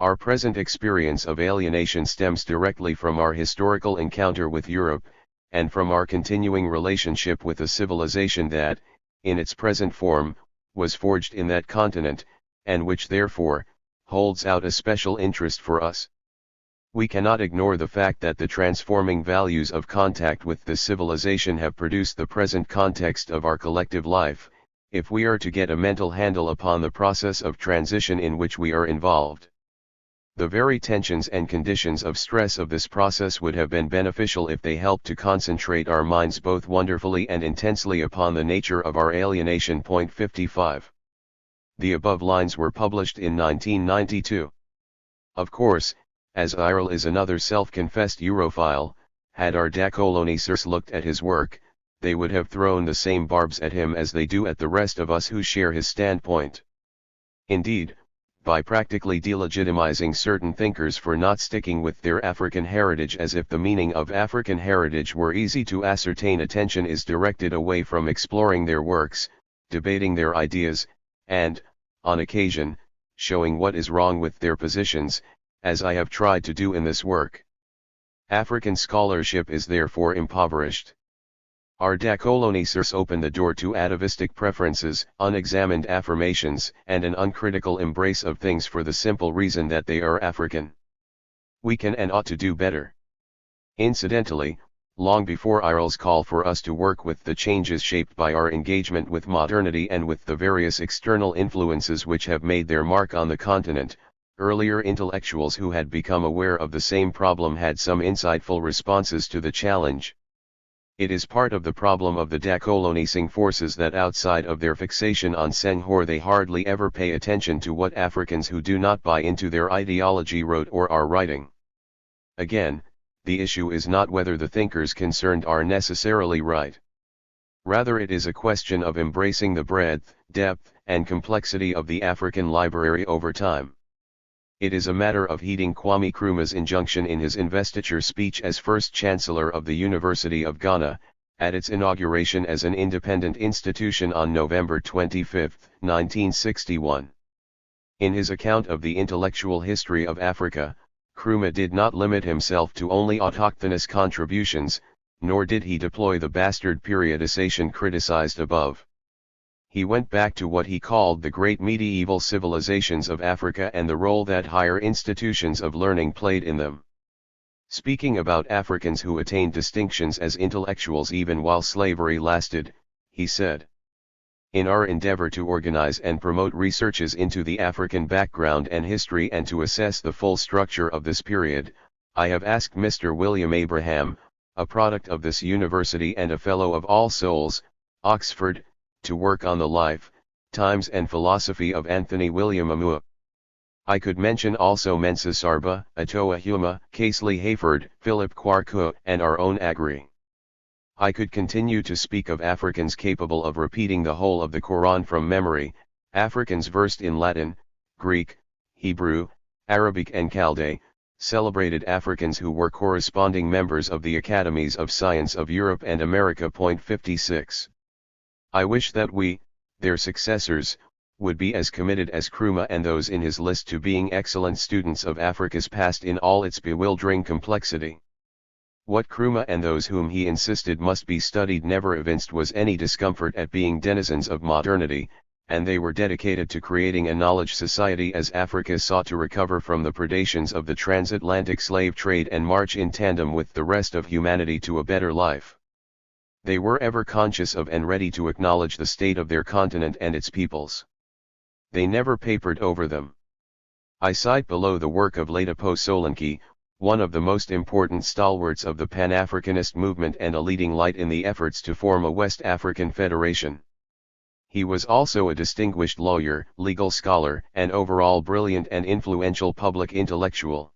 Our present experience of alienation stems directly from our historical encounter with Europe, and from our continuing relationship with a civilization that, in its present form, was forged in that continent, and which therefore, holds out a special interest for us. We cannot ignore the fact that the transforming values of contact with this civilization have produced the present context of our collective life, if we are to get a mental handle upon the process of transition in which we are involved. The very tensions and conditions of stress of this process would have been beneficial if they helped to concentrate our minds both wonderfully and intensely upon the nature of our alienation. 55. The above lines were published in 1992. Of course, as Irl is another self-confessed Europhile, had our decolonisers looked at his work, they would have thrown the same barbs at him as they do at the rest of us who share his standpoint. Indeed, by practically delegitimizing certain thinkers for not sticking with their African heritage as if the meaning of African heritage were easy to ascertain, attention is directed away from exploring their works, debating their ideas, and, on occasion, showing what is wrong with their positions, as I have tried to do in this work. African scholarship is therefore impoverished. Our decolonisers open the door to atavistic preferences, unexamined affirmations, and an uncritical embrace of things for the simple reason that they are African. We can and ought to do better. Incidentally, long before Irl's call for us to work with the changes shaped by our engagement with modernity and with the various external influences which have made their mark on the continent, earlier intellectuals who had become aware of the same problem had some insightful responses to the challenge. It is part of the problem of the decolonizing forces that outside of their fixation on Senghor they hardly ever pay attention to what Africans who do not buy into their ideology wrote or are writing. Again, the issue is not whether the thinkers concerned are necessarily right. Rather, it is a question of embracing the breadth, depth, and complexity of the African library over time. It is a matter of heeding Kwame Nkrumah's injunction in his investiture speech as first Chancellor of the University of Ghana, at its inauguration as an independent institution on November 25, 1961. In his account of the intellectual history of Africa, Nkrumah did not limit himself to only autochthonous contributions, nor did he deploy the bastard periodization criticized above. He went back to what he called the great medieval civilizations of Africa and the role that higher institutions of learning played in them. Speaking about Africans who attained distinctions as intellectuals even while slavery lasted, he said, "In our endeavor to organize and promote researches into the African background and history and to assess the full structure of this period, I have asked Mr. William Abraham, a product of this university and a Fellow of All Souls, Oxford, to work on the life, times and philosophy of Anthony William Amua. I could mention also Mensa Sarba, Atoa Huma, Casely Hayford, Philip Kwarku, and our own Agri. I could continue to speak of Africans capable of repeating the whole of the Quran from memory, Africans versed in Latin, Greek, Hebrew, Arabic and Chaldee, celebrated Africans who were corresponding members of the Academies of Science of Europe and America. 56. I wish that we, their successors, would be as committed as Nkrumah and those in his list to being excellent students of Africa's past in all its bewildering complexity. What Nkrumah and those whom he insisted must be studied never evinced was any discomfort at being denizens of modernity, and they were dedicated to creating a knowledge society as Africa sought to recover from the predations of the transatlantic slave trade and march in tandem with the rest of humanity to a better life. They were ever conscious of and ready to acknowledge the state of their continent and its peoples. They never papered over them. I cite below the work of Ladipo Solanke, one of the most important stalwarts of the Pan-Africanist movement and a leading light in the efforts to form a West African Federation. He was also a distinguished lawyer, legal scholar, and overall brilliant and influential public intellectual.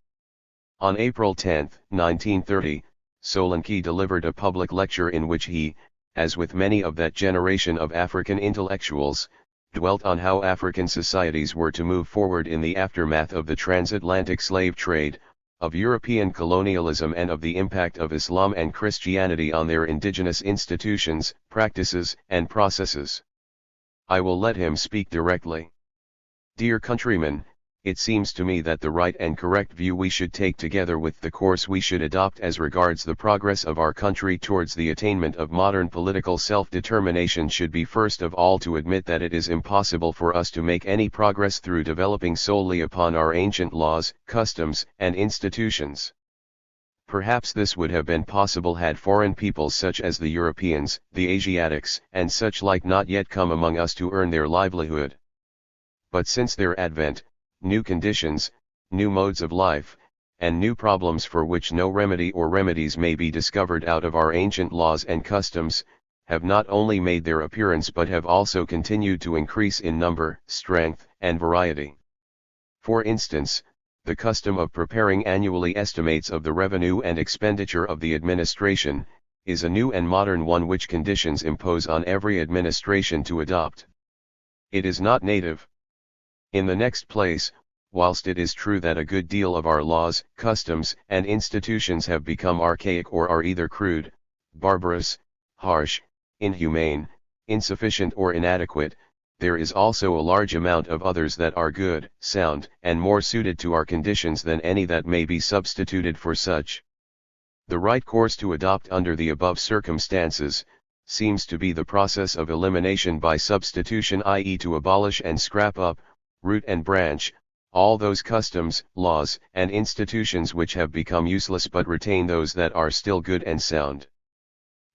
On April 10, 1930, Solanke delivered a public lecture in which he, as with many of that generation of African intellectuals, dwelt on how African societies were to move forward in the aftermath of the transatlantic slave trade, of European colonialism and of the impact of Islam and Christianity on their indigenous institutions, practices, and processes. I will let him speak directly. Dear countrymen, it seems to me that the right and correct view we should take together with the course we should adopt as regards the progress of our country towards the attainment of modern political self-determination should be first of all to admit that it is impossible for us to make any progress through developing solely upon our ancient laws, customs, and institutions. Perhaps this would have been possible had foreign peoples such as the Europeans, the Asiatics, and such like not yet come among us to earn their livelihood. But since their advent, new conditions, new modes of life, and new problems for which no remedy or remedies may be discovered out of our ancient laws and customs, have not only made their appearance but have also continued to increase in number, strength, and variety. For instance, the custom of preparing annually estimates of the revenue and expenditure of the administration, is a new and modern one which conditions impose on every administration to adopt. It is not native. In the next place, whilst it is true that a good deal of our laws, customs, and institutions have become archaic or are either crude, barbarous, harsh, inhumane, insufficient or inadequate, there is also a large amount of others that are good, sound, and more suited to our conditions than any that may be substituted for such. The right course to adopt under the above circumstances, seems to be the process of elimination by substitution, i.e. to abolish and scrap up, root and branch, all those customs, laws, and institutions which have become useless but retain those that are still good and sound.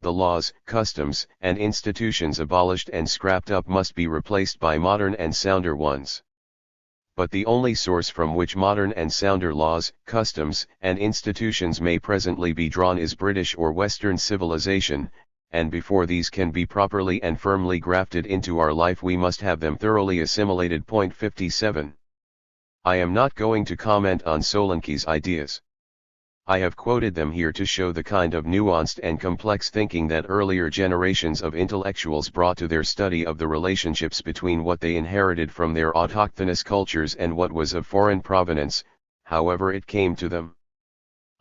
The laws, customs, and institutions abolished and scrapped up must be replaced by modern and sounder ones. But the only source from which modern and sounder laws, customs, and institutions may presently be drawn is British or Western civilization, and before these can be properly and firmly grafted into our life we must have them thoroughly assimilated. Point 57. I am not going to comment on Solanke's ideas. I have quoted them here to show the kind of nuanced and complex thinking that earlier generations of intellectuals brought to their study of the relationships between what they inherited from their autochthonous cultures and what was of foreign provenance, however it came to them.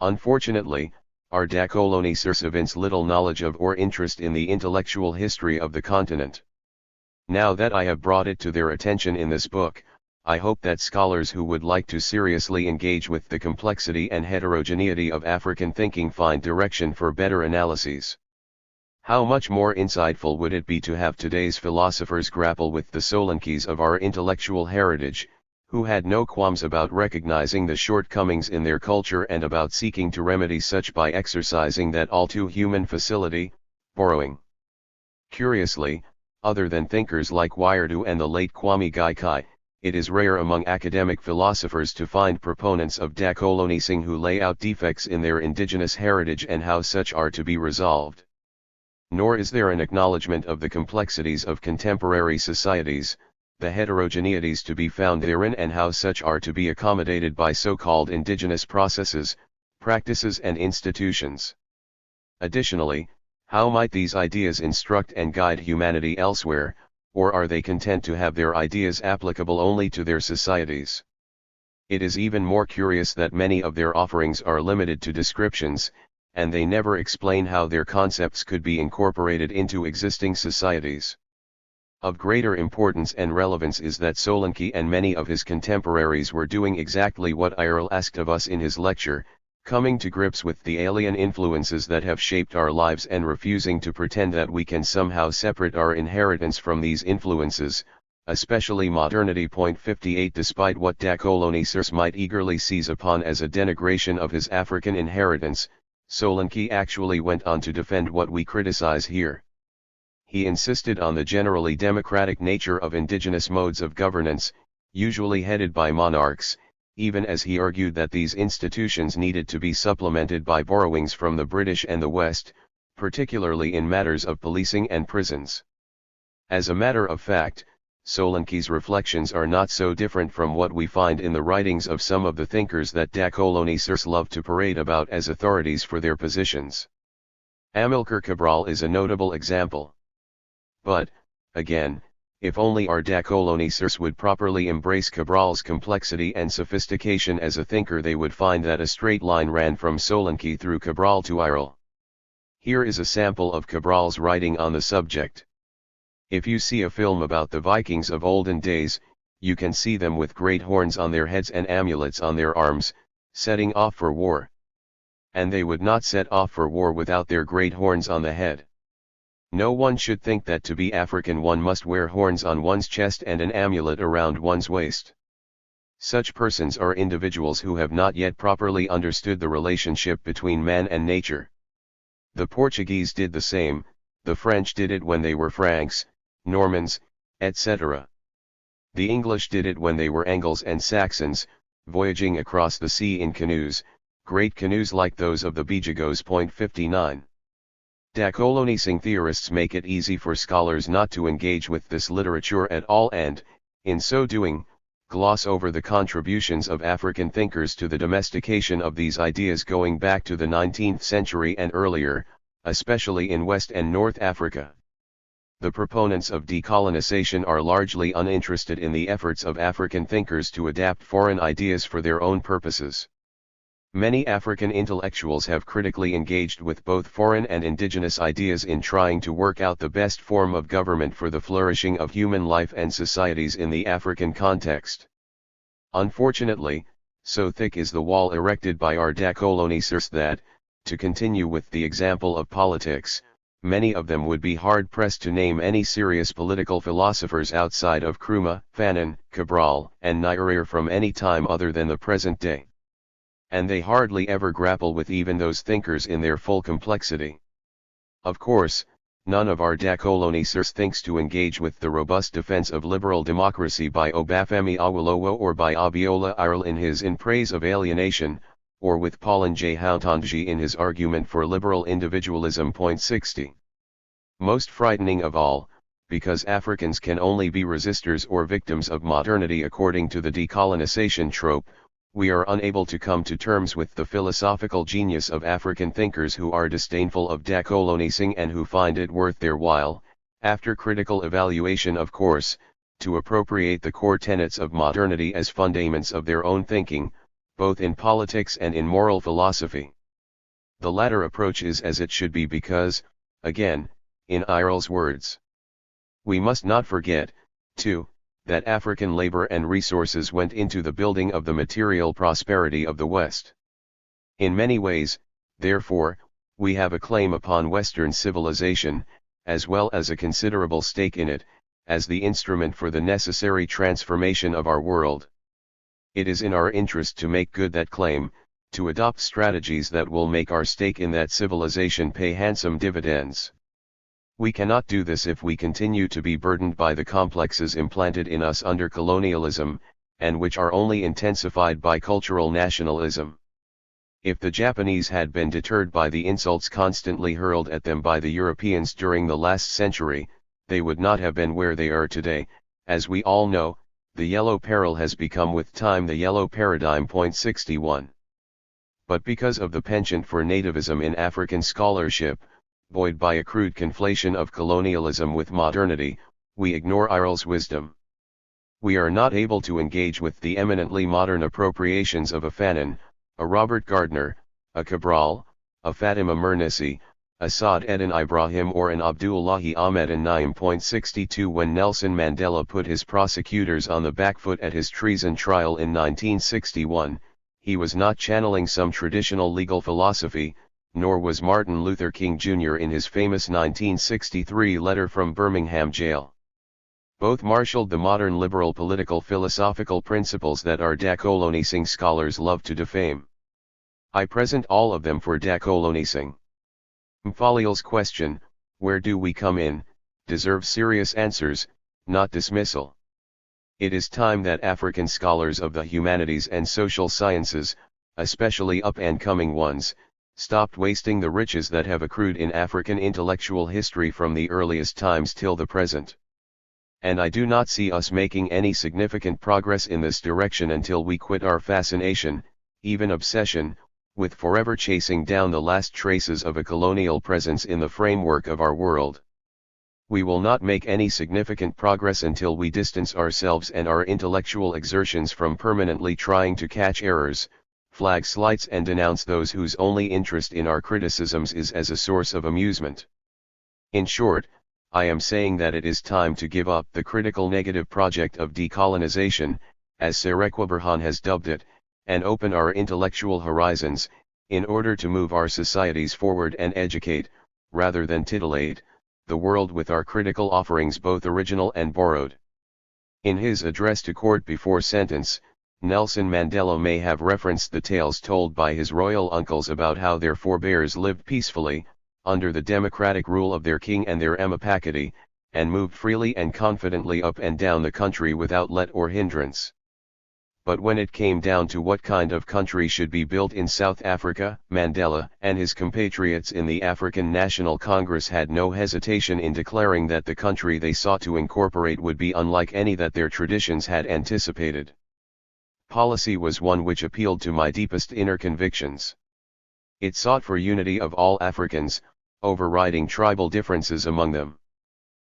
Unfortunately, our decolonisers evince little knowledge of or interest in the intellectual history of the continent. Now that I have brought it to their attention in this book, I hope that scholars who would like to seriously engage with the complexity and heterogeneity of African thinking find direction for better analyses. How much more insightful would it be to have today's philosophers grapple with the Solankes of our intellectual heritage, who had no qualms about recognizing the shortcomings in their culture and about seeking to remedy such by exercising that all too human facility, borrowing. Curiously, other than thinkers like Wiredu and the late Kwame Gaikai, it is rare among academic philosophers to find proponents of decolonising who lay out defects in their indigenous heritage and how such are to be resolved. Nor is there an acknowledgement of the complexities of contemporary societies, the heterogeneities to be found therein and how such are to be accommodated by so-called indigenous processes, practices and institutions. Additionally, how might these ideas instruct and guide humanity elsewhere, or are they content to have their ideas applicable only to their societies? It is even more curious that many of their offerings are limited to descriptions, and they never explain how their concepts could be incorporated into existing societies. Of greater importance and relevance is that Solanke and many of his contemporaries were doing exactly what Irel asked of us in his lecture, coming to grips with the alien influences that have shaped our lives and refusing to pretend that we can somehow separate our inheritance from these influences, especially modernity. Point 58. Despite what decolonisers might eagerly seize upon as a denigration of his African inheritance, Solanke actually went on to defend what we criticize here. He insisted on the generally democratic nature of indigenous modes of governance, usually headed by monarchs, even as he argued that these institutions needed to be supplemented by borrowings from the British and the West, particularly in matters of policing and prisons. As a matter of fact, Solanke's reflections are not so different from what we find in the writings of some of the thinkers that decolonisers love to parade about as authorities for their positions. Amilcar Cabral is a notable example. But, again, if only our decolonisers would properly embrace Cabral's complexity and sophistication as a thinker, they would find that a straight line ran from Solanke through Cabral to Irel. Here is a sample of Cabral's writing on the subject. If you see a film about the Vikings of olden days, you can see them with great horns on their heads and amulets on their arms, setting off for war. And they would not set off for war without their great horns on the head. No one should think that to be African one must wear horns on one's chest and an amulet around one's waist. Such persons are individuals who have not yet properly understood the relationship between man and nature. The Portuguese did the same, the French did it when they were Franks, Normans, etc. The English did it when they were Angles and Saxons, voyaging across the sea in canoes, great canoes like those of the Bijagos. 59. Decolonising theorists make it easy for scholars not to engage with this literature at all and, in so doing, gloss over the contributions of African thinkers to the domestication of these ideas going back to the 19th century and earlier, especially in West and North Africa. The proponents of decolonization are largely uninterested in the efforts of African thinkers to adapt foreign ideas for their own purposes. Many African intellectuals have critically engaged with both foreign and indigenous ideas in trying to work out the best form of government for the flourishing of human life and societies in the African context. Unfortunately, so thick is the wall erected by our decolonisers that, to continue with the example of politics, many of them would be hard-pressed to name any serious political philosophers outside of Nkrumah, Fanon, Cabral, and Nyerere from any time other than the present day. And they hardly ever grapple with even those thinkers in their full complexity. Of course, none of our decolonisers thinks to engage with the robust defense of liberal democracy by Olúfemi Awólọ́wọ̀ or by Abiola Iral in his In Praise of Alienation, or with Paulin J. Houghtonji in his argument for liberal individualism. 60. Most frightening of all, because Africans can only be resistors or victims of modernity according to the decolonization trope, we are unable to come to terms with the philosophical genius of African thinkers who are disdainful of decolonizing and who find it worth their while, after critical evaluation of course, to appropriate the core tenets of modernity as fundaments of their own thinking, both in politics and in moral philosophy. The latter approach is as it should be because, again, in Iral's words, we must not forget, too, that African labor and resources went into the building of the material prosperity of the West. In many ways, therefore, we have a claim upon Western civilization, as well as a considerable stake in it, as the instrument for the necessary transformation of our world. It is in our interest to make good that claim, to adopt strategies that will make our stake in that civilization pay handsome dividends. We cannot do this if we continue to be burdened by the complexes implanted in us under colonialism, and which are only intensified by cultural nationalism. If the Japanese had been deterred by the insults constantly hurled at them by the Europeans during the last century, they would not have been where they are today. As we all know, the yellow peril has become with time the yellow paradigm. 61. But because of the penchant for nativism in African scholarship, buoyed by a crude conflation of colonialism with modernity, we ignore Iral's wisdom. We are not able to engage with the eminently modern appropriations of a Fanon, a Robert Gardner, a Cabral, a Fatima Mernissi, a Saad Eddin Ibrahim or an Abdullahi Ahmed in 9.62 when Nelson Mandela put his prosecutors on the back foot at his treason trial in 1961, he was not channeling some traditional legal philosophy, nor was Martin Luther King Jr. in his famous 1963 letter from Birmingham jail. Both marshaled the modern liberal political philosophical principles that our decolonizing scholars love to defame. I present all of them for decolonizing. Mfaliel's question, where do we come in, deserves serious answers, not dismissal. It is time that African scholars of the humanities and social sciences, especially up-and-coming ones, stopped wasting the riches that have accrued in African intellectual history from the earliest times till the present. And I do not see us making any significant progress in this direction until we quit our fascination, even obsession, with forever chasing down the last traces of a colonial presence in the framework of our world. We will not make any significant progress until we distance ourselves and our intellectual exertions from permanently trying to catch errors, flag slights and denounce those whose only interest in our criticisms is as a source of amusement. In short, I am saying that it is time to give up the critical negative project of decolonization, as Sarekwa Burhan has dubbed it, and open our intellectual horizons, in order to move our societies forward and educate, rather than titillate, the world with our critical offerings both original and borrowed. In his address to court before sentence, Nelson Mandela may have referenced the tales told by his royal uncles about how their forebears lived peacefully, under the democratic rule of their king and their Emapakati, and moved freely and confidently up and down the country without let or hindrance. But when it came down to what kind of country should be built in South Africa, Mandela and his compatriots in the African National Congress had no hesitation in declaring that the country they sought to incorporate would be unlike any that their traditions had anticipated. Policy was one which appealed to my deepest inner convictions. It sought for unity of all Africans, overriding tribal differences among them.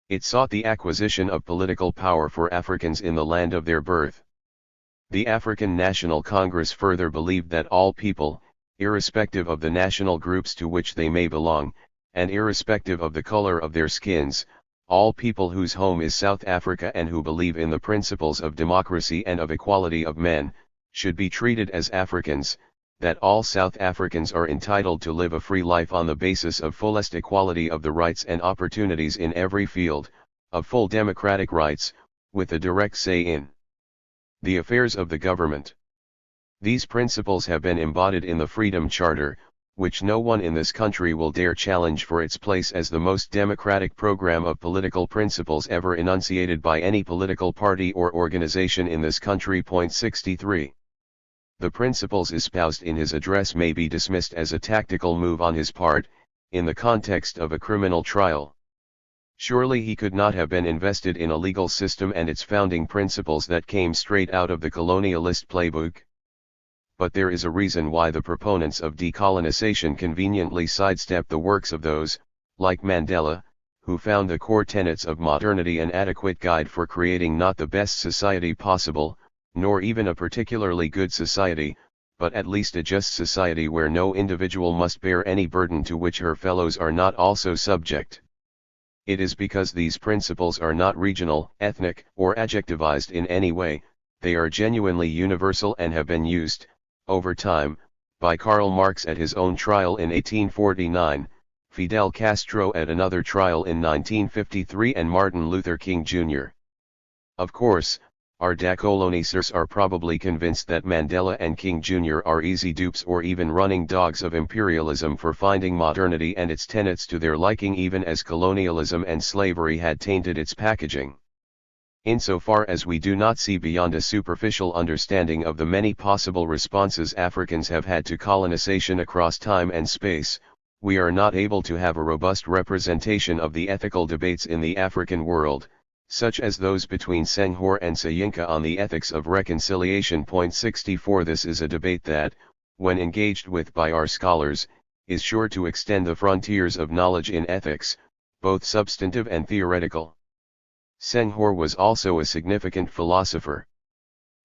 It sought the acquisition of political power for Africans in the land of their birth. The African National Congress further believed that all people, irrespective of the national groups to which they may belong, and irrespective of the color of their skins, all people whose home is South Africa and who believe in the principles of democracy and of equality of men, should be treated as Africans, that all South Africans are entitled to live a free life on the basis of fullest equality of the rights and opportunities in every field, of full democratic rights, with a direct say in the affairs of the government. These principles have been embodied in the Freedom Charter, which no one in this country will dare challenge for its place as the most democratic program of political principles ever enunciated by any political party or organization in this country. 63. The principles espoused in his address may be dismissed as a tactical move on his part, in the context of a criminal trial. Surely he could not have been invested in a legal system and its founding principles that came straight out of the colonialist playbook. But there is a reason why the proponents of decolonization conveniently sidestep the works of those, like Mandela, who found the core tenets of modernity an adequate guide for creating not the best society possible, nor even a particularly good society, but at least a just society where no individual must bear any burden to which her fellows are not also subject. It is because these principles are not regional, ethnic, or adjectivized in any way, they are genuinely universal and have been used, over time, by Karl Marx at his own trial in 1849, Fidel Castro at another trial in 1953 and Martin Luther King Jr. Of course, our decolonisers are probably convinced that Mandela and King Jr. are easy dupes or even running dogs of imperialism for finding modernity and its tenets to their liking even as colonialism and slavery had tainted its packaging. Insofar as we do not see beyond a superficial understanding of the many possible responses Africans have had to colonization across time and space, we are not able to have a robust representation of the ethical debates in the African world, such as those between Senghor and Soyinka on the ethics of reconciliation. 64. This is a debate that, when engaged with by our scholars, is sure to extend the frontiers of knowledge in ethics, both substantive and theoretical. Senghor was also a significant philosopher.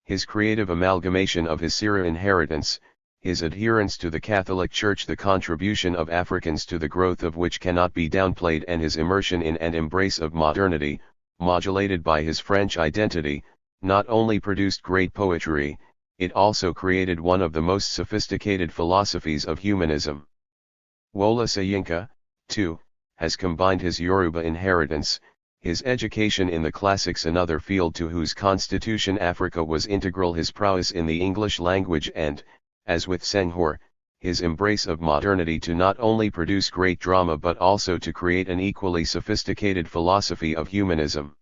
His creative amalgamation of his Sira inheritance, his adherence to the Catholic Church, the contribution of Africans to the growth of which cannot be downplayed, and his immersion in and embrace of modernity, modulated by his French identity, not only produced great poetry, it also created one of the most sophisticated philosophies of humanism. Wole Soyinka, too, has combined his Yoruba inheritance, his education in the classics, another field to whose constitution Africa was integral, his prowess in the English language, and, as with Senghor, his embrace of modernity to not only produce great drama but also to create an equally sophisticated philosophy of humanism.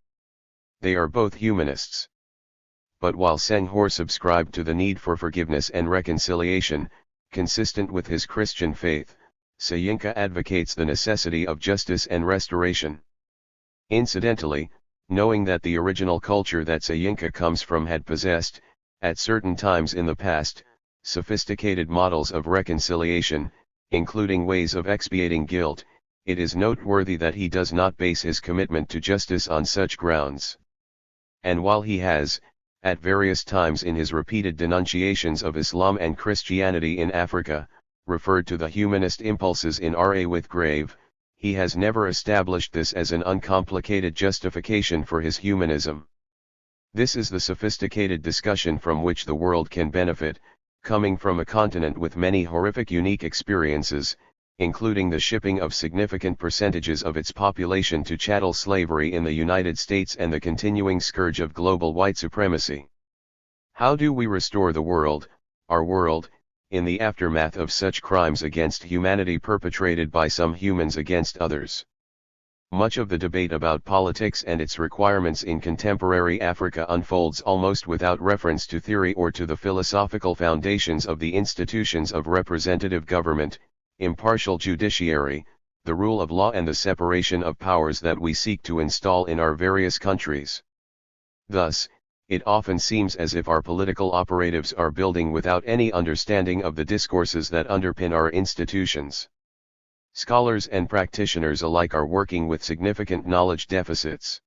They are both humanists. But while Senghor subscribed to the need for forgiveness and reconciliation, consistent with his Christian faith, Soyinka advocates the necessity of justice and restoration. Incidentally, knowing that the original culture that Soyinka comes from had possessed, at certain times in the past, sophisticated models of reconciliation, including ways of expiating guilt, it is noteworthy that he does not base his commitment to justice on such grounds. And while he has, at various times in his repeated denunciations of Islam and Christianity in Africa, referred to the humanist impulses in R.A. with grave, he has never established this as an uncomplicated justification for his humanism. This is the sophisticated discussion from which the world can benefit, coming from a continent with many horrific unique experiences, including the shipping of significant percentages of its population to chattel slavery in the United States and the continuing scourge of global white supremacy. How do we restore the world, our world, in the aftermath of such crimes against humanity perpetrated by some humans against others? Much of the debate about politics and its requirements in contemporary Africa unfolds almost without reference to theory or to the philosophical foundations of the institutions of representative government, impartial judiciary, the rule of law and the separation of powers that we seek to install in our various countries. Thus, it often seems as if our political operatives are building without any understanding of the discourses that underpin our institutions. Scholars and practitioners alike are working with significant knowledge deficits.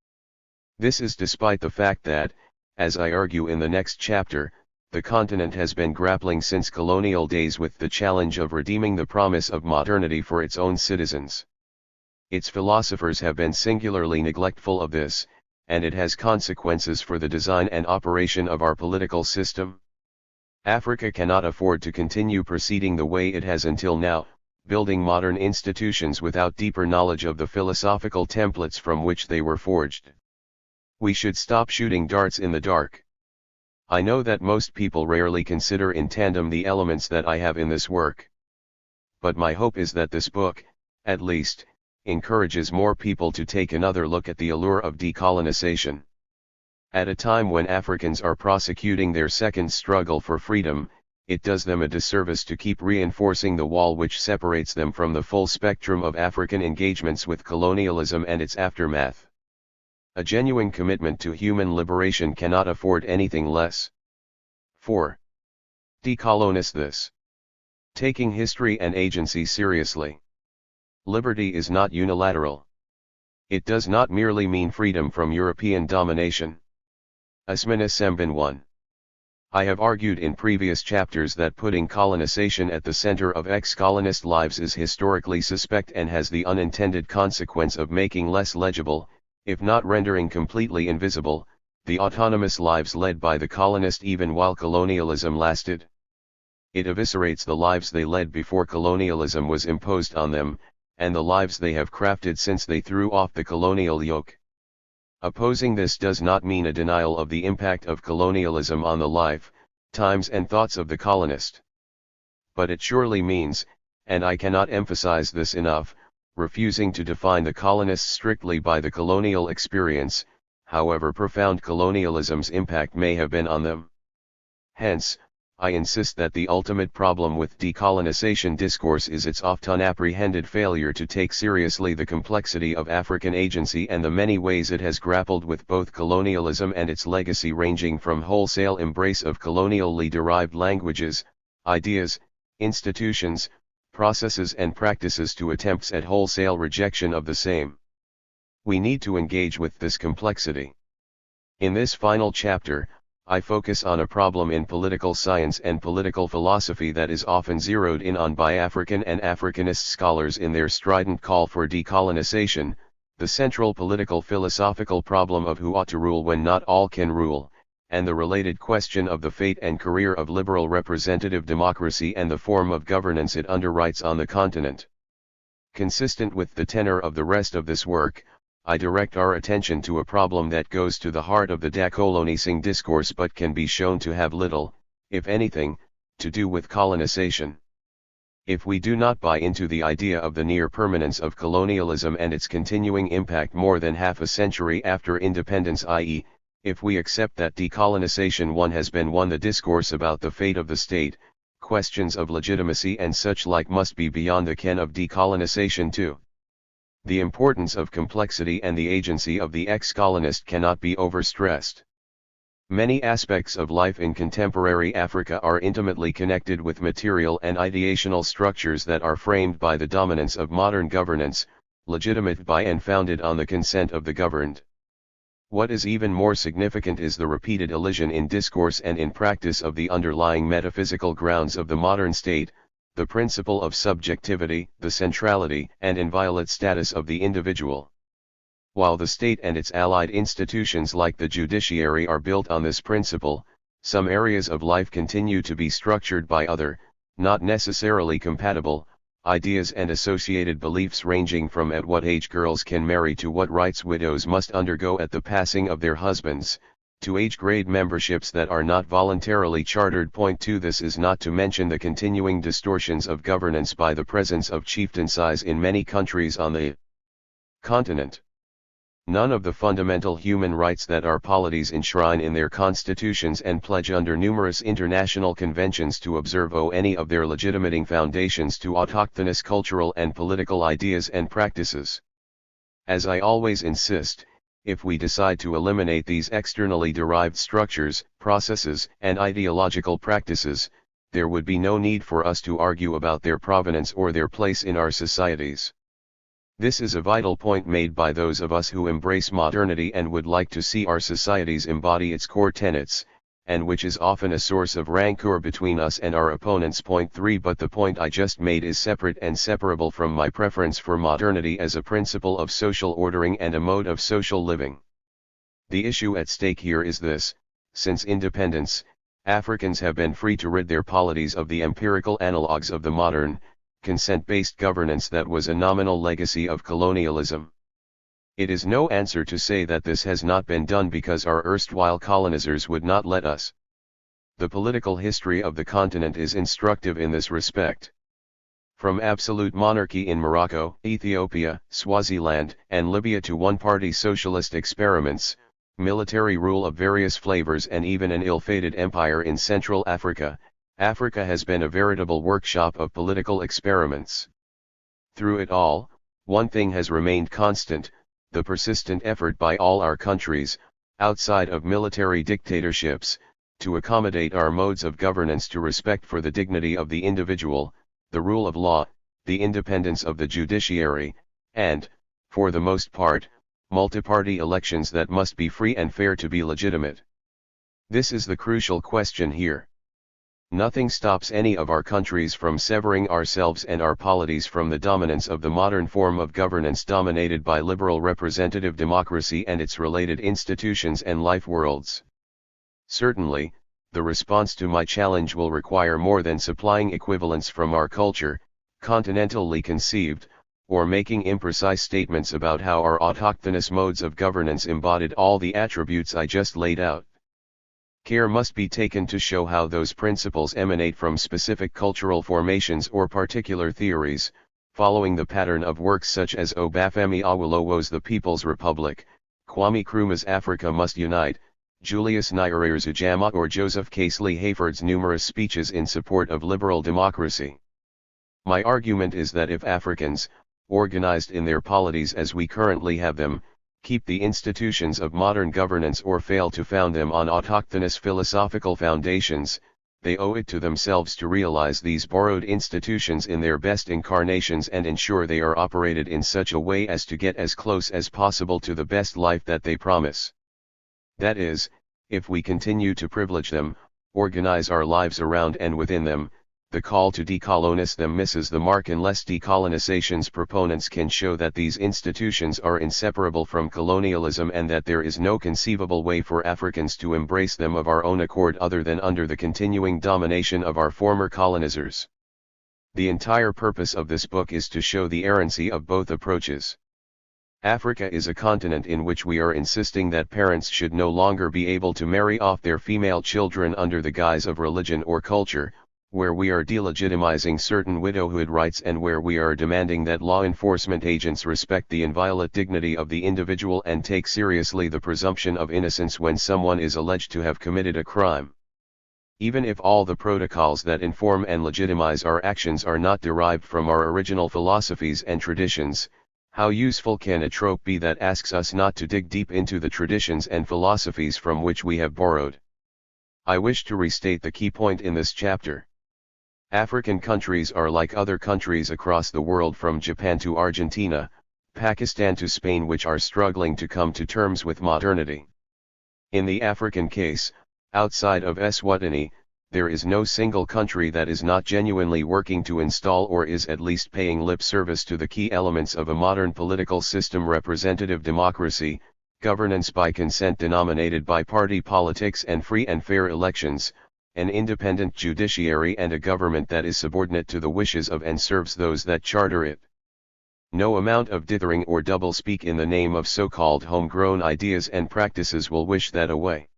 This is despite the fact that, as I argue in the next chapter, the continent has been grappling since colonial days with the challenge of redeeming the promise of modernity for its own citizens. Its philosophers have been singularly neglectful of this, and it has consequences for the design and operation of our political system. Africa cannot afford to continue proceeding the way it has until now, building modern institutions without deeper knowledge of the philosophical templates from which they were forged. We should stop shooting darts in the dark. I know that most people rarely consider in tandem the elements that I have in this work. But my hope is that this book, at least, encourages more people to take another look at the allure of decolonization. At a time when Africans are prosecuting their second struggle for freedom, it does them a disservice to keep reinforcing the wall which separates them from the full spectrum of African engagements with colonialism and its aftermath. A genuine commitment to human liberation cannot afford anything less. 4. Decolonize this. Taking history and agency seriously. Liberty is not unilateral. It does not merely mean freedom from European domination. Asmina Sembin 1. I have argued in previous chapters that putting colonization at the center of ex-colonist lives is historically suspect and has the unintended consequence of making less legible, if not rendering completely invisible, the autonomous lives led by the colonist even while colonialism lasted. It eviscerates the lives they led before colonialism was imposed on them, and the lives they have crafted since they threw off the colonial yoke. Opposing this does not mean a denial of the impact of colonialism on the life, times and thoughts of the colonist. But it surely means, and I cannot emphasize this enough, refusing to define the colonists strictly by the colonial experience, however profound colonialism's impact may have been on them. Hence, I insist that the ultimate problem with decolonization discourse is its often apprehended failure to take seriously the complexity of African agency and the many ways it has grappled with both colonialism and its legacy, ranging from wholesale embrace of colonially derived languages, ideas, institutions, processes and practices to attempts at wholesale rejection of the same. We need to engage with this complexity. In this final chapter, I focus on a problem in political science and political philosophy that is often zeroed in on by African and Africanist scholars in their strident call for decolonization, the central political philosophical problem of who ought to rule when not all can rule, and the related question of the fate and career of liberal representative democracy and the form of governance it underwrites on the continent. Consistent with the tenor of the rest of this work, I direct our attention to a problem that goes to the heart of the decolonizing discourse but can be shown to have little, if anything, to do with colonization. If we do not buy into the idea of the near permanence of colonialism and its continuing impact more than half a century after independence, i.e., if we accept that decolonization one has been won, the discourse about the fate of the state, questions of legitimacy and such like must be beyond the ken of decolonization too. The importance of complexity and the agency of the ex-colonist cannot be overstressed. Many aspects of life in contemporary Africa are intimately connected with material and ideational structures that are framed by the dominance of modern governance, legitimate by and founded on the consent of the governed. What is even more significant is the repeated elision in discourse and in practice of the underlying metaphysical grounds of the modern state, the principle of subjectivity, the centrality and inviolate status of the individual. While the state and its allied institutions like the judiciary are built on this principle, some areas of life continue to be structured by other, not necessarily compatible, ideas and associated beliefs, ranging from at what age girls can marry to what rights widows must undergo at the passing of their husbands, to age grade memberships that are not voluntarily chartered. Point 2. This is not to mention the continuing distortions of governance by the presence of chieftaincies in many countries on the continent. None of the fundamental human rights that our polities enshrine in their constitutions and pledge under numerous international conventions to observe owe any of their legitimating foundations to autochthonous cultural and political ideas and practices. As I always insist, if we decide to eliminate these externally derived structures, processes, and ideological practices, there would be no need for us to argue about their provenance or their place in our societies. This is a vital point made by those of us who embrace modernity and would like to see our societies embody its core tenets, and which is often a source of rancor between us and our opponents. Point 3. But the point I just made is separate and separable from my preference for modernity as a principle of social ordering and a mode of social living. The issue at stake here is this: since independence, Africans have been free to rid their polities of the empirical analogues of the modern, consent-based governance that was a nominal legacy of colonialism. It is no answer to say that this has not been done because our erstwhile colonizers would not let us. The political history of the continent is instructive in this respect. From absolute monarchy in Morocco, Ethiopia, Swaziland, and Libya to one-party socialist experiments, military rule of various flavors, and even an ill-fated empire in Central Africa, Africa has been a veritable workshop of political experiments. Through it all, one thing has remained constant: the persistent effort by all our countries, outside of military dictatorships, to accommodate our modes of governance to respect for the dignity of the individual, the rule of law, the independence of the judiciary, and, for the most part, multi-party elections that must be free and fair to be legitimate. This is the crucial question here. Nothing stops any of our countries from severing ourselves and our polities from the dominance of the modern form of governance dominated by liberal representative democracy and its related institutions and life worlds. Certainly, the response to my challenge will require more than supplying equivalents from our culture, continentally conceived, or making imprecise statements about how our autochthonous modes of governance embodied all the attributes I just laid out. Care must be taken to show how those principles emanate from specific cultural formations or particular theories, following the pattern of works such as Olúfemi Awólọ́wọ̀'s The People's Republic, Kwame Nkrumah's Africa Must Unite, Julius Nyerere's Ujamaa, or Joseph Casely Hayford's numerous speeches in support of liberal democracy. My argument is that if Africans, organized in their polities as we currently have them, keep the institutions of modern governance or fail to found them on autochthonous philosophical foundations, they owe it to themselves to realize these borrowed institutions in their best incarnations and ensure they are operated in such a way as to get as close as possible to the best life that they promise. That is, if we continue to privilege them, organize our lives around and within them, the call to decolonize them misses the mark unless decolonization's proponents can show that these institutions are inseparable from colonialism and that there is no conceivable way for Africans to embrace them of our own accord other than under the continuing domination of our former colonizers. The entire purpose of this book is to show the errancy of both approaches. Africa is a continent in which we are insisting that parents should no longer be able to marry off their female children under the guise of religion or culture, where we are delegitimizing certain widowhood rights and where we are demanding that law enforcement agents respect the inviolate dignity of the individual and take seriously the presumption of innocence when someone is alleged to have committed a crime. Even if all the protocols that inform and legitimize our actions are not derived from our original philosophies and traditions, how useful can a trope be that asks us not to dig deep into the traditions and philosophies from which we have borrowed? I wish to restate the key point in this chapter. African countries are like other countries across the world, from Japan to Argentina, Pakistan to Spain, which are struggling to come to terms with modernity. In the African case, outside of Eswatini, there is no single country that is not genuinely working to install or is at least paying lip service to the key elements of a modern political system: representative democracy, governance by consent denominated by party politics and free and fair elections, an independent judiciary, and a government that is subordinate to the wishes of and serves those that charter it. No amount of dithering or doublespeak in the name of so-called homegrown ideas and practices will wish that away.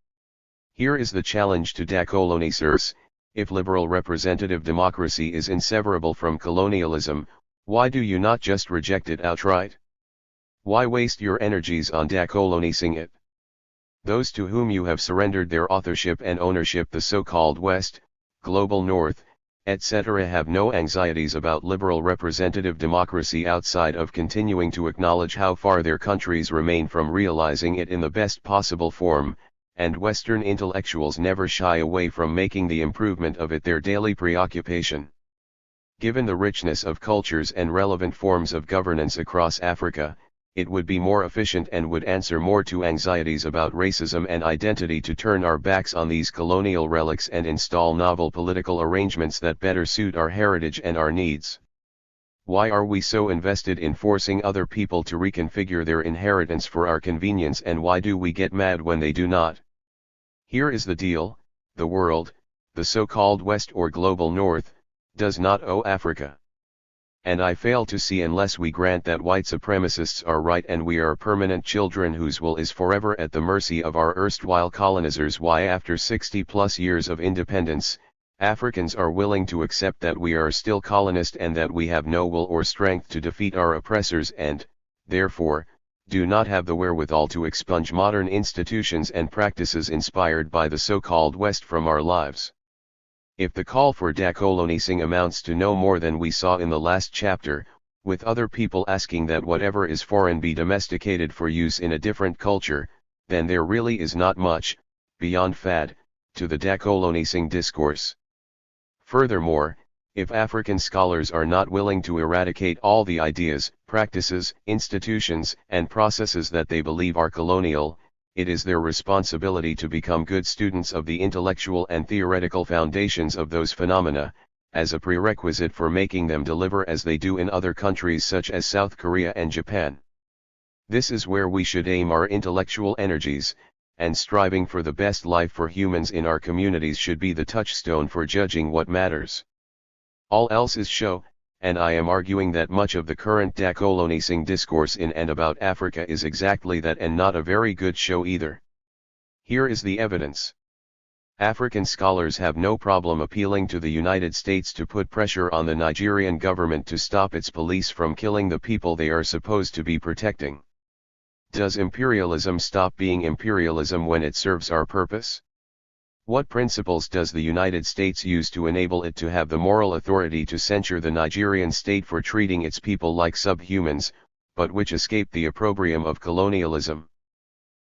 Here is the challenge to decolonisers: if liberal representative democracy is inseparable from colonialism, why do you not just reject it outright? Why waste your energies on decolonising it? Those to whom you have surrendered their authorship and ownership, the so-called West, Global North, etc., have no anxieties about liberal representative democracy outside of continuing to acknowledge how far their countries remain from realizing it in the best possible form, and Western intellectuals never shy away from making the improvement of it their daily preoccupation. Given the richness of cultures and relevant forms of governance across Africa, it would be more efficient and would answer more to anxieties about racism and identity to turn our backs on these colonial relics and install novel political arrangements that better suit our heritage and our needs. Why are we so invested in forcing other people to reconfigure their inheritance for our convenience, and why do we get mad when they do not? Here is the deal: the world, the so-called West or Global North, does not owe Africa. And I fail to see, unless we grant that white supremacists are right and we are permanent children whose will is forever at the mercy of our erstwhile colonizers, why after 60+ years of independence, Africans are willing to accept that we are still colonist and that we have no will or strength to defeat our oppressors and, therefore, do not have the wherewithal to expunge modern institutions and practices inspired by the so-called West from our lives. If the call for decolonising amounts to no more than we saw in the last chapter, with other people asking that whatever is foreign be domesticated for use in a different culture, then there really is not much, beyond fad, to the decolonising discourse. Furthermore, if African scholars are not willing to eradicate all the ideas, practices, institutions, and processes that they believe are colonial, it is their responsibility to become good students of the intellectual and theoretical foundations of those phenomena, as a prerequisite for making them deliver as they do in other countries such as South Korea and Japan. This is where we should aim our intellectual energies, and striving for the best life for humans in our communities should be the touchstone for judging what matters. All else is show, and I am arguing that much of the current decolonising discourse in and about Africa is exactly that, and not a very good show either. Here is the evidence. African scholars have no problem appealing to the United States to put pressure on the Nigerian government to stop its police from killing the people they are supposed to be protecting. Does imperialism stop being imperialism when it serves our purpose? What principles does the United States use to enable it to have the moral authority to censure the Nigerian state for treating its people like subhumans, but which escape the opprobrium of colonialism?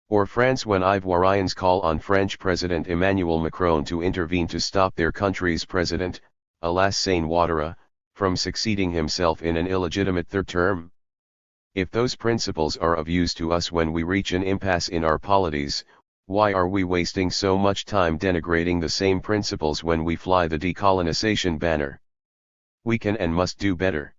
Or France, when Ivoirians call on French President Emmanuel Macron to intervene to stop their country's president, Alassane Ouattara, from succeeding himself in an illegitimate third term? If those principles are of use to us when we reach an impasse in our polities, why are we wasting so much time denigrating the same principles when we fly the decolonisation banner? We can and must do better.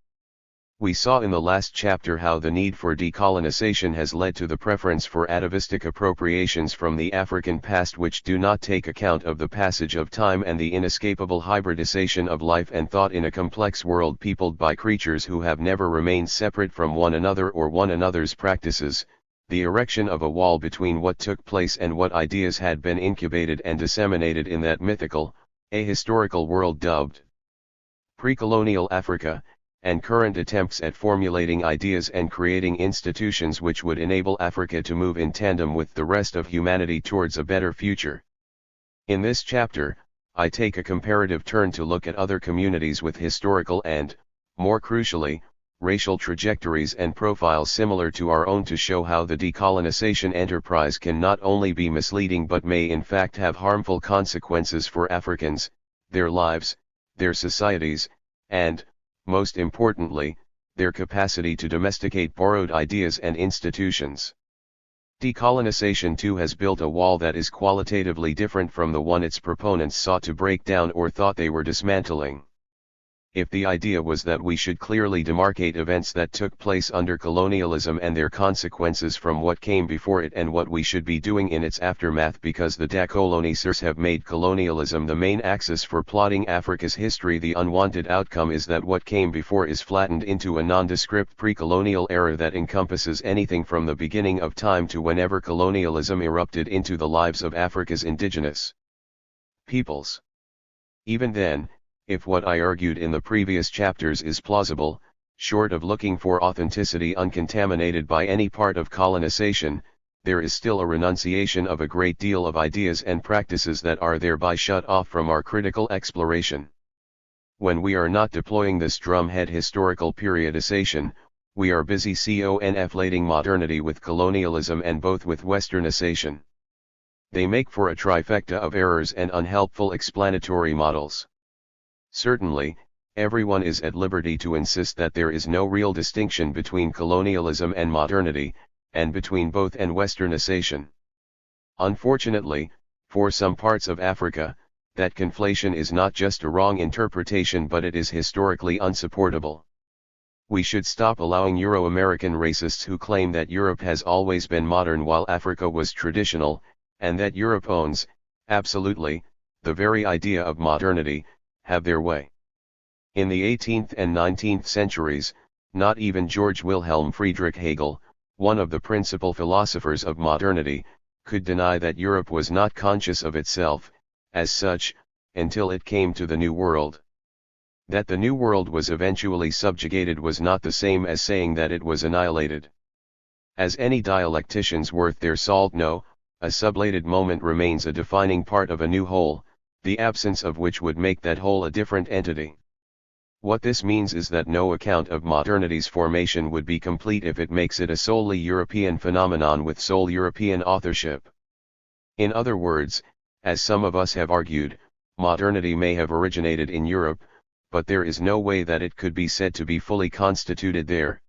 We saw in the last chapter how the need for decolonisation has led to the preference for atavistic appropriations from the African past which do not take account of the passage of time and the inescapable hybridization of life and thought in a complex world peopled by creatures who have never remained separate from one another or one another's practices. The erection of a wall between what took place and what ideas had been incubated and disseminated in that mythical, ahistorical world dubbed pre-colonial Africa, and current attempts at formulating ideas and creating institutions which would enable Africa to move in tandem with the rest of humanity towards a better future. In this chapter, I take a comparative turn to look at other communities with historical and, more crucially, racial trajectories and profiles similar to our own to show how the decolonisation enterprise can not only be misleading but may in fact have harmful consequences for Africans, their lives, their societies, and, most importantly, their capacity to domesticate borrowed ideas and institutions. Decolonization too has built a wall that is qualitatively different from the one its proponents sought to break down or thought they were dismantling. If the idea was that we should clearly demarcate events that took place under colonialism and their consequences from what came before it and what we should be doing in its aftermath, because the decolonisers have made colonialism the main axis for plotting Africa's history, the unwanted outcome is that what came before is flattened into a nondescript pre-colonial era that encompasses anything from the beginning of time to whenever colonialism erupted into the lives of Africa's indigenous peoples. Even then, if what I argued in the previous chapters is plausible, short of looking for authenticity uncontaminated by any part of colonization, there is still a renunciation of a great deal of ideas and practices that are thereby shut off from our critical exploration. When we are not deploying this drumhead historical periodization, we are busy conflating modernity with colonialism and both with westernization. They make for a trifecta of errors and unhelpful explanatory models. Certainly, everyone is at liberty to insist that there is no real distinction between colonialism and modernity, and between both and westernization. Unfortunately, for some parts of Africa, that conflation is not just a wrong interpretation, but it is historically unsupportable. We should stop allowing Euro-American racists who claim that Europe has always been modern while Africa was traditional, and that Europe owns, absolutely, the very idea of modernity, have their way. In the 18th and 19th centuries, not even George Wilhelm Friedrich Hegel, one of the principal philosophers of modernity, could deny that Europe was not conscious of itself, as such, until it came to the New World. That the New World was eventually subjugated was not the same as saying that it was annihilated. As any dialecticians worth their salt know, a sublated moment remains a defining part of a new whole, the absence of which would make that whole a different entity. What this means is that no account of modernity's formation would be complete if it makes it a solely European phenomenon with sole European authorship. In other words, as some of us have argued, modernity may have originated in Europe, but there is no way that it could be said to be fully constituted there.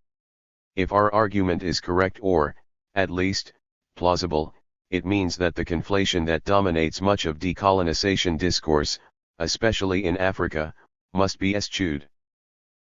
If our argument is correct or, at least, plausible, it means that the conflation that dominates much of decolonization discourse, especially in Africa, must be eschewed.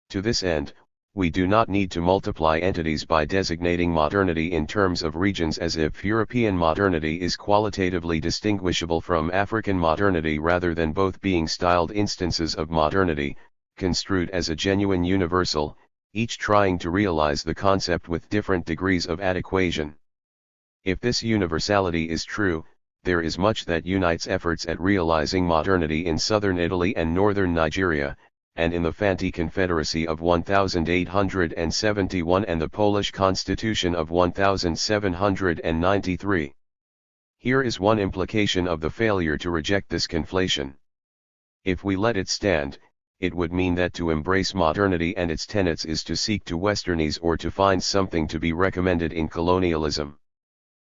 To this end, we do not need to multiply entities by designating modernity in terms of regions as if European modernity is qualitatively distinguishable from African modernity rather than both being styled instances of modernity, construed as a genuine universal, each trying to realize the concept with different degrees of adequation. If this universality is true, there is much that unites efforts at realizing modernity in southern Italy and northern Nigeria, and in the Fanti Confederacy of 1871 and the Polish Constitution of 1793. Here is one implication of the failure to reject this conflation. If we let it stand, it would mean that to embrace modernity and its tenets is to seek to westernize or to find something to be recommended in colonialism.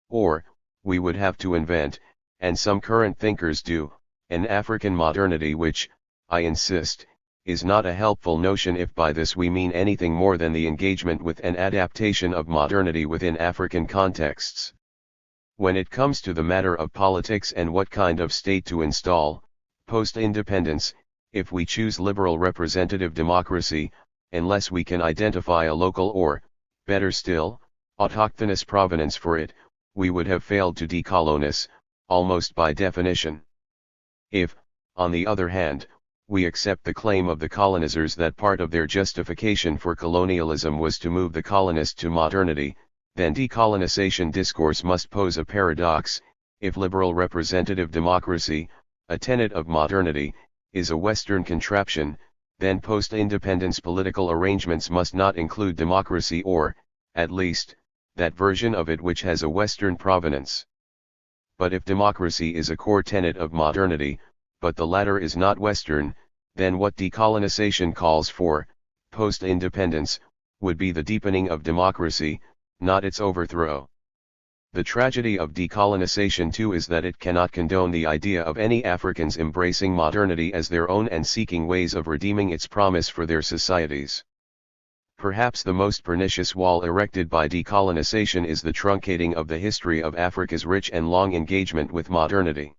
Or, we would have to invent, and some current thinkers do, an African modernity which, I insist, is not a helpful notion if by this we mean anything more than the engagement with an adaptation of modernity within African contexts. When it comes to the matter of politics and what kind of state to install, post-independence, if we choose liberal representative democracy, unless we can identify a local or, better still, autochthonous provenance for it, we would have failed to decolonize, almost by definition. If, on the other hand, we accept the claim of the colonizers that part of their justification for colonialism was to move the colonist to modernity, then decolonization discourse must pose a paradox. If liberal representative democracy, a tenet of modernity, is a Western contraption, then post-independence political arrangements must not include democracy or, at least, that version of it which has a Western provenance. But if democracy is a core tenet of modernity, but the latter is not Western, then what decolonization calls for, post-independence, would be the deepening of democracy, not its overthrow. The tragedy of decolonization too is that it cannot condone the idea of any Africans embracing modernity as their own and seeking ways of redeeming its promise for their societies. Perhaps the most pernicious wall erected by decolonization is the truncating of the history of Africa's rich and long engagement with modernity.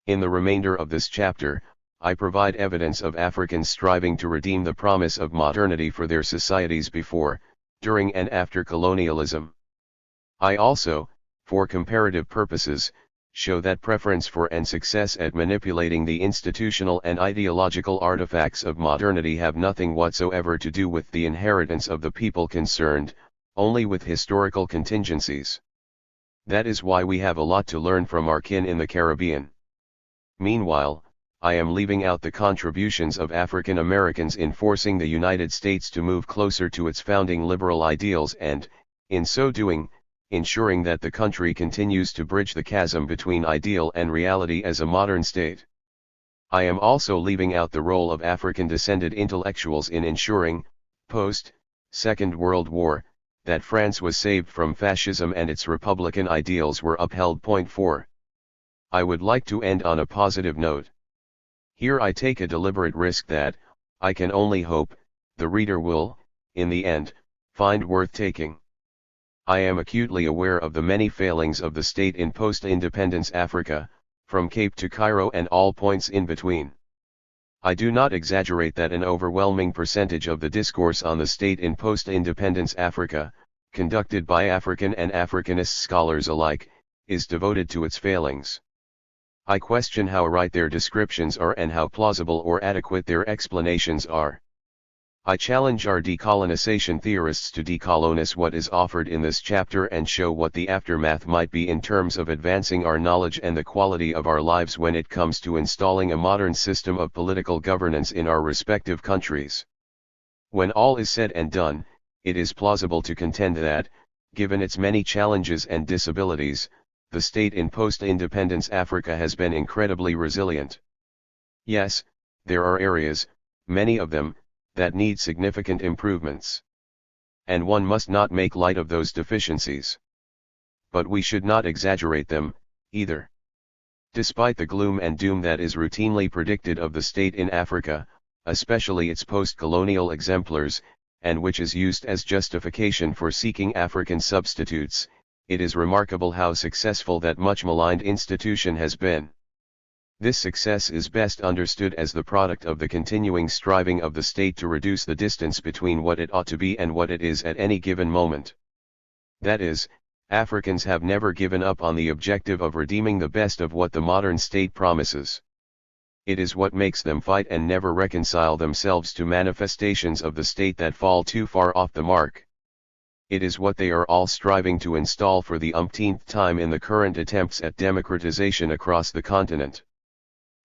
In the remainder of this chapter, I provide evidence of Africans striving to redeem the promise of modernity for their societies before, during and after colonialism. I also, for comparative purposes, show that preference for and success at manipulating the institutional and ideological artifacts of modernity have nothing whatsoever to do with the inheritance of the people concerned, only with historical contingencies. That is why we have a lot to learn from our kin in the Caribbean. Meanwhile, I am leaving out the contributions of African Americans in forcing the United States to move closer to its founding liberal ideals and, in so doing, ensuring that the country continues to bridge the chasm between ideal and reality as a modern state. I am also leaving out the role of African-descended intellectuals in ensuring, post-Second World War, that France was saved from fascism and its republican ideals were upheld. Point 4. I would like to end on a positive note. Here I take a deliberate risk that, I can only hope, the reader will, in the end, find worth taking. I am acutely aware of the many failings of the state in post-independence Africa, from Cape to Cairo and all points in between. I do not exaggerate that an overwhelming percentage of the discourse on the state in post-independence Africa, conducted by African and Africanist scholars alike, is devoted to its failings. I question how right their descriptions are and how plausible or adequate their explanations are. I challenge our decolonization theorists to decolonize what is offered in this chapter and show what the aftermath might be in terms of advancing our knowledge and the quality of our lives when it comes to installing a modern system of political governance in our respective countries. When all is said and done, it is plausible to contend that, given its many challenges and disabilities, the state in post-independence Africa has been incredibly resilient. Yes, there are areas, many of them, that need significant improvements. And one must not make light of those deficiencies. But we should not exaggerate them, either. Despite the gloom and doom that is routinely predicted of the state in Africa, especially its post-colonial exemplars, and which is used as justification for seeking African substitutes, it is remarkable how successful that much maligned institution has been. This success is best understood as the product of the continuing striving of the state to reduce the distance between what it ought to be and what it is at any given moment. That is, Africans have never given up on the objective of redeeming the best of what the modern state promises. It is what makes them fight and never reconcile themselves to manifestations of the state that fall too far off the mark. It is what they are all striving to install for the umpteenth time in the current attempts at democratization across the continent.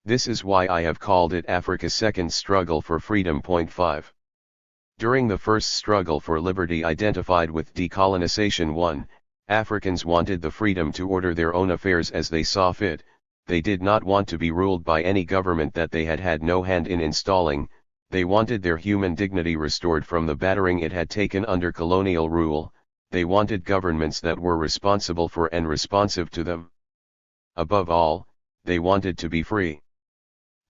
This is why I have called it Africa's second struggle for freedom. Point 5. During the first struggle for liberty identified with decolonization 1, Africans wanted the freedom to order their own affairs as they saw fit. They did not want to be ruled by any government that they had had no hand in installing. They wanted their human dignity restored from the battering it had taken under colonial rule. They wanted governments that were responsible for and responsive to them. Above all, they wanted to be free.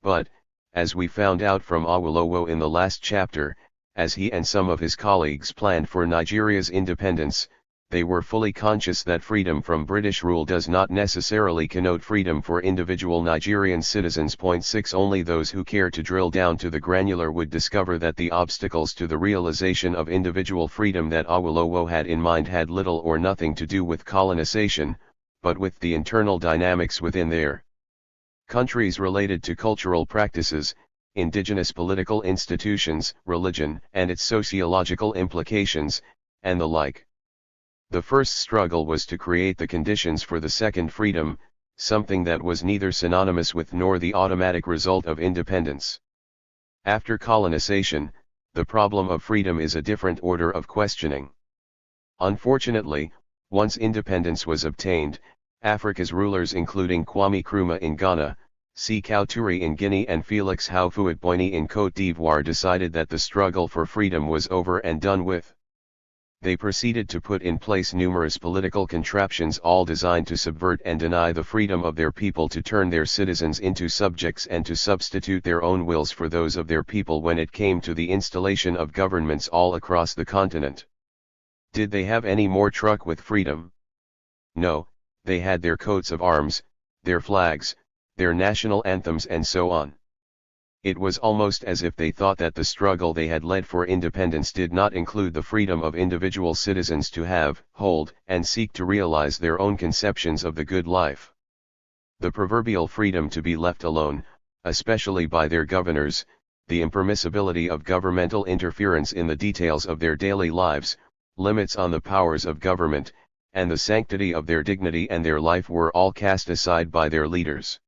But, as we found out from Awolowo in the last chapter, as he and some of his colleagues planned for Nigeria's independence, they were fully conscious that freedom from British rule does not necessarily connote freedom for individual Nigerian citizens. Point 6. Only those who care to drill down to the granular would discover that the obstacles to the realization of individual freedom that Awolowo had in mind had little or nothing to do with colonization, but with the internal dynamics within their countries related to cultural practices, indigenous political institutions, religion and its sociological implications, and the like. The first struggle was to create the conditions for the second freedom, something that was neither synonymous with nor the automatic result of independence. After colonization, the problem of freedom is a different order of questioning. Unfortunately, once independence was obtained, Africa's rulers including Kwame Nkrumah in Ghana, Sékou Touré in Guinea and Félix Houphouët-Boigny in Côte d'Ivoire decided that the struggle for freedom was over and done with. They proceeded to put in place numerous political contraptions all designed to subvert and deny the freedom of their people to turn their citizens into subjects and to substitute their own wills for those of their people when it came to the installation of governments all across the continent. Did they have any more truck with freedom? No, they had their coats of arms, their flags, their national anthems and so on. It was almost as if they thought that the struggle they had led for independence did not include the freedom of individual citizens to have, hold, and seek to realize their own conceptions of the good life. The proverbial freedom to be left alone, especially by their governors, the impermissibility of governmental interference in the details of their daily lives, limits on the powers of government, and the sanctity of their dignity and their life were all cast aside by their leaders.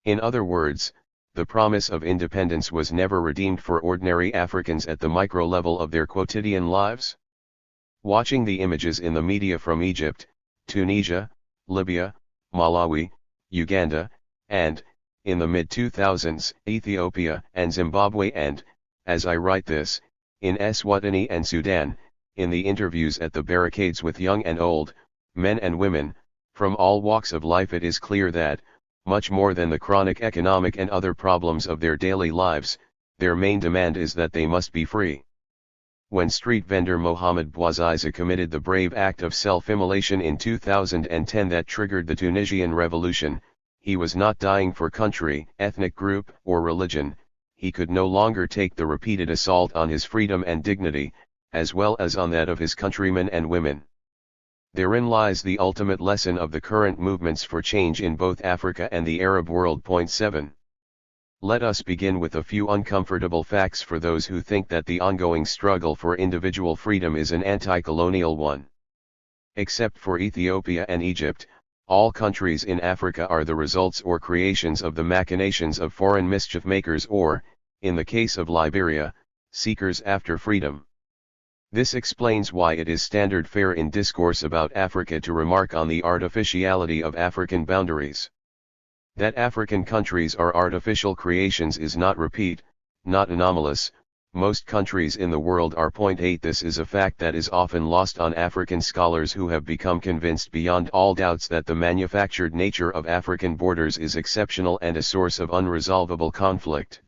In other words, the promise of independence was never redeemed for ordinary Africans at the micro level of their quotidian lives. Watching the images in the media from Egypt, Tunisia, Libya, Malawi, Uganda, and, in the mid-2000s, Ethiopia and Zimbabwe and, as I write this, in Eswatini and Sudan, in the interviews at the barricades with young and old, men and women, from all walks of life, it is clear that, much more than the chronic economic and other problems of their daily lives, their main demand is that they must be free. When street vendor Mohamed Bouazizi committed the brave act of self-immolation in 2010 that triggered the Tunisian revolution, he was not dying for country, ethnic group, or religion. He could no longer take the repeated assault on his freedom and dignity, as well as on that of his countrymen and women. Therein lies the ultimate lesson of the current movements for change in both Africa and the Arab world. 7. Let us begin with a few uncomfortable facts for those who think that the ongoing struggle for individual freedom is an anti-colonial one. Except for Ethiopia and Egypt, all countries in Africa are the results or creations of the machinations of foreign mischief makers or, in the case of Liberia, seekers after freedom. This explains why it is standard fare in discourse about Africa to remark on the artificiality of African boundaries. That African countries are artificial creations is not anomalous. Most countries in the world are. 8. This is a fact that is often lost on African scholars who have become convinced beyond all doubts that the manufactured nature of African borders is exceptional and a source of unresolvable conflict.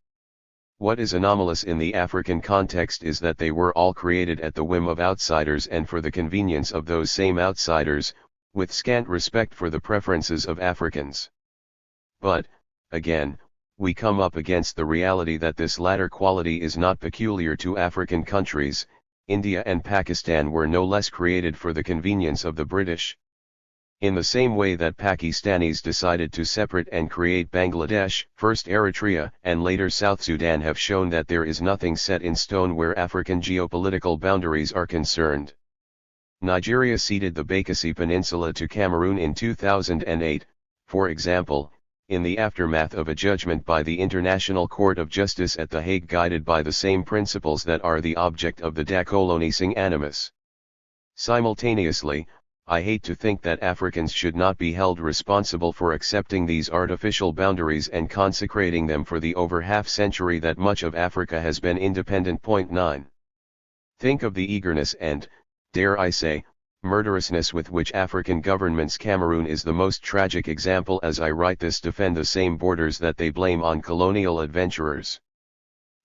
What is anomalous in the African context is that they were all created at the whim of outsiders and for the convenience of those same outsiders, with scant respect for the preferences of Africans. But, again, we come up against the reality that this latter quality is not peculiar to African countries. India and Pakistan were no less created for the convenience of the British. In the same way that Pakistanis decided to separate and create Bangladesh, first Eritrea and later South Sudan have shown that there is nothing set in stone where African geopolitical boundaries are concerned. Nigeria ceded the Bakassi Peninsula to Cameroon in 2008, for example, in the aftermath of a judgment by the International Court of Justice at The Hague guided by the same principles that are the object of the Decolonisation animus. Simultaneously, I hate to think that Africans should not be held responsible for accepting these artificial boundaries and consecrating them for the over half-century that much of Africa has been independent. 9. Think of the eagerness and, dare I say, murderousness with which African governments. Cameroon is the most tragic example as I write this defend the same borders that they blame on colonial adventurers.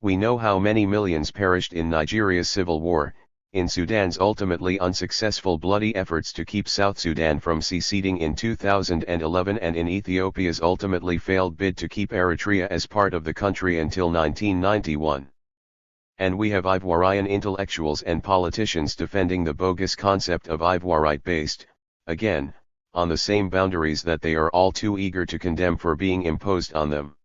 We know how many millions perished in Nigeria's civil war, in Sudan's ultimately unsuccessful bloody efforts to keep South Sudan from seceding in 2011 and in Ethiopia's ultimately failed bid to keep Eritrea as part of the country until 1991. And we have Ivoirian intellectuals and politicians defending the bogus concept of Ivoirite based, again, on the same boundaries that they are all too eager to condemn for being imposed on them.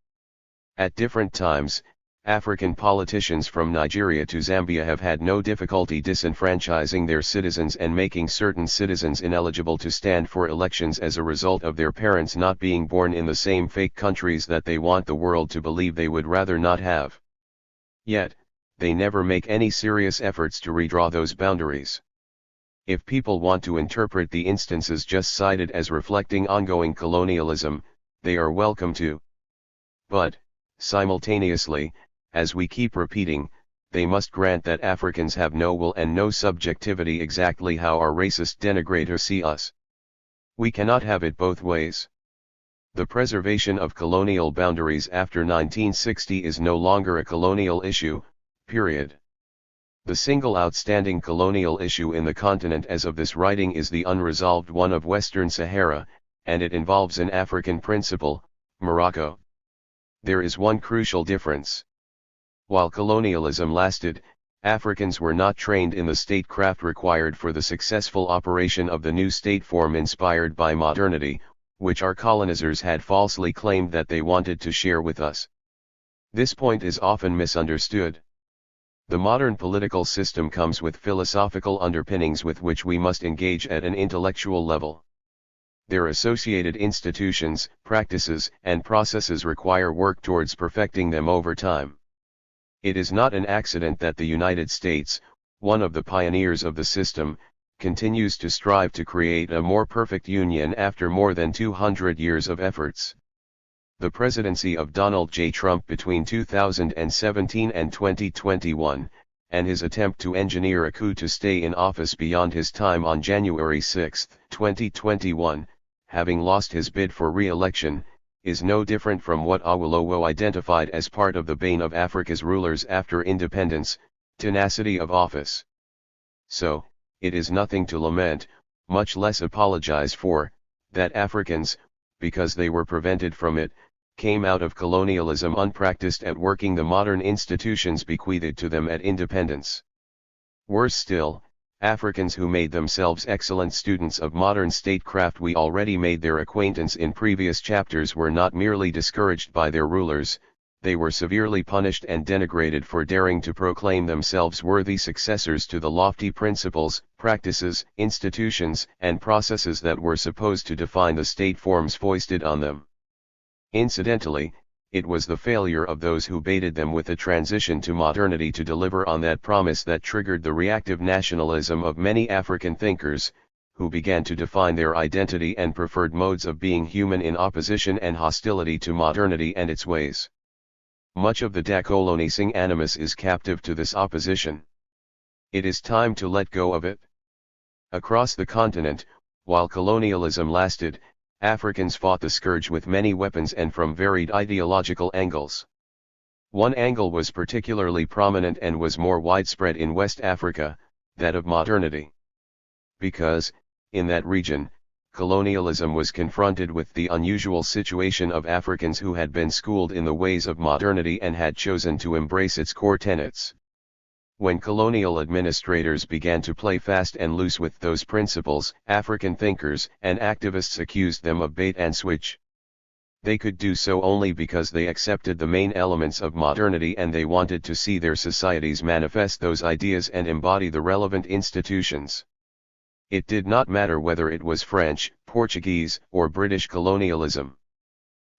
At different times, African politicians from Nigeria to Zambia have had no difficulty disenfranchising their citizens and making certain citizens ineligible to stand for elections as a result of their parents not being born in the same fake countries that they want the world to believe they would rather not have. Yet, they never make any serious efforts to redraw those boundaries. If people want to interpret the instances just cited as reflecting ongoing colonialism, they are welcome to. But, simultaneously, as we keep repeating, they must grant that Africans have no will and no subjectivity, exactly how our racist denigrators see us. We cannot have it both ways. The preservation of colonial boundaries after 1960 is no longer a colonial issue, period. The single outstanding colonial issue in the continent as of this writing is the unresolved one of Western Sahara, and it involves an African principle, Morocco. There is one crucial difference. While colonialism lasted, Africans were not trained in the statecraft required for the successful operation of the new state form inspired by modernity, which our colonizers had falsely claimed that they wanted to share with us. This point is often misunderstood. The modern political system comes with philosophical underpinnings with which we must engage at an intellectual level. Their associated institutions, practices, and processes require work towards perfecting them over time. It is not an accident that the United States, one of the pioneers of the system, continues to strive to create a more perfect union after more than 200 years of efforts. The presidency of Donald J. Trump between 2017 and 2021, and his attempt to engineer a coup to stay in office beyond his time on January 6, 2021, having lost his bid for re-election, is no different from what Awolowo identified as part of the bane of Africa's rulers after independence, tenacity of office. So, it is nothing to lament, much less apologize for, that Africans, because they were prevented from it, came out of colonialism unpracticed at working the modern institutions bequeathed to them at independence. Worse still, Africans who made themselves excellent students of modern statecraft we already made their acquaintance in previous chapters were not merely discouraged by their rulers, they were severely punished and denigrated for daring to proclaim themselves worthy successors to the lofty principles, practices, institutions, and processes that were supposed to define the state forms foisted on them. Incidentally, it was the failure of those who baited them with the transition to modernity to deliver on that promise that triggered the reactive nationalism of many African thinkers, who began to define their identity and preferred modes of being human in opposition and hostility to modernity and its ways. Much of the decolonising animus is captive to this opposition. It is time to let go of it. Across the continent, while colonialism lasted, Africans fought the scourge with many weapons and from varied ideological angles. One angle was particularly prominent and was more widespread in West Africa, that of modernity. Because, in that region, colonialism was confronted with the unusual situation of Africans who had been schooled in the ways of modernity and had chosen to embrace its core tenets. When colonial administrators began to play fast and loose with those principles, African thinkers and activists accused them of bait and switch. They could do so only because they accepted the main elements of modernity and they wanted to see their societies manifest those ideas and embody the relevant institutions. It did not matter whether it was French, Portuguese, or British colonialism.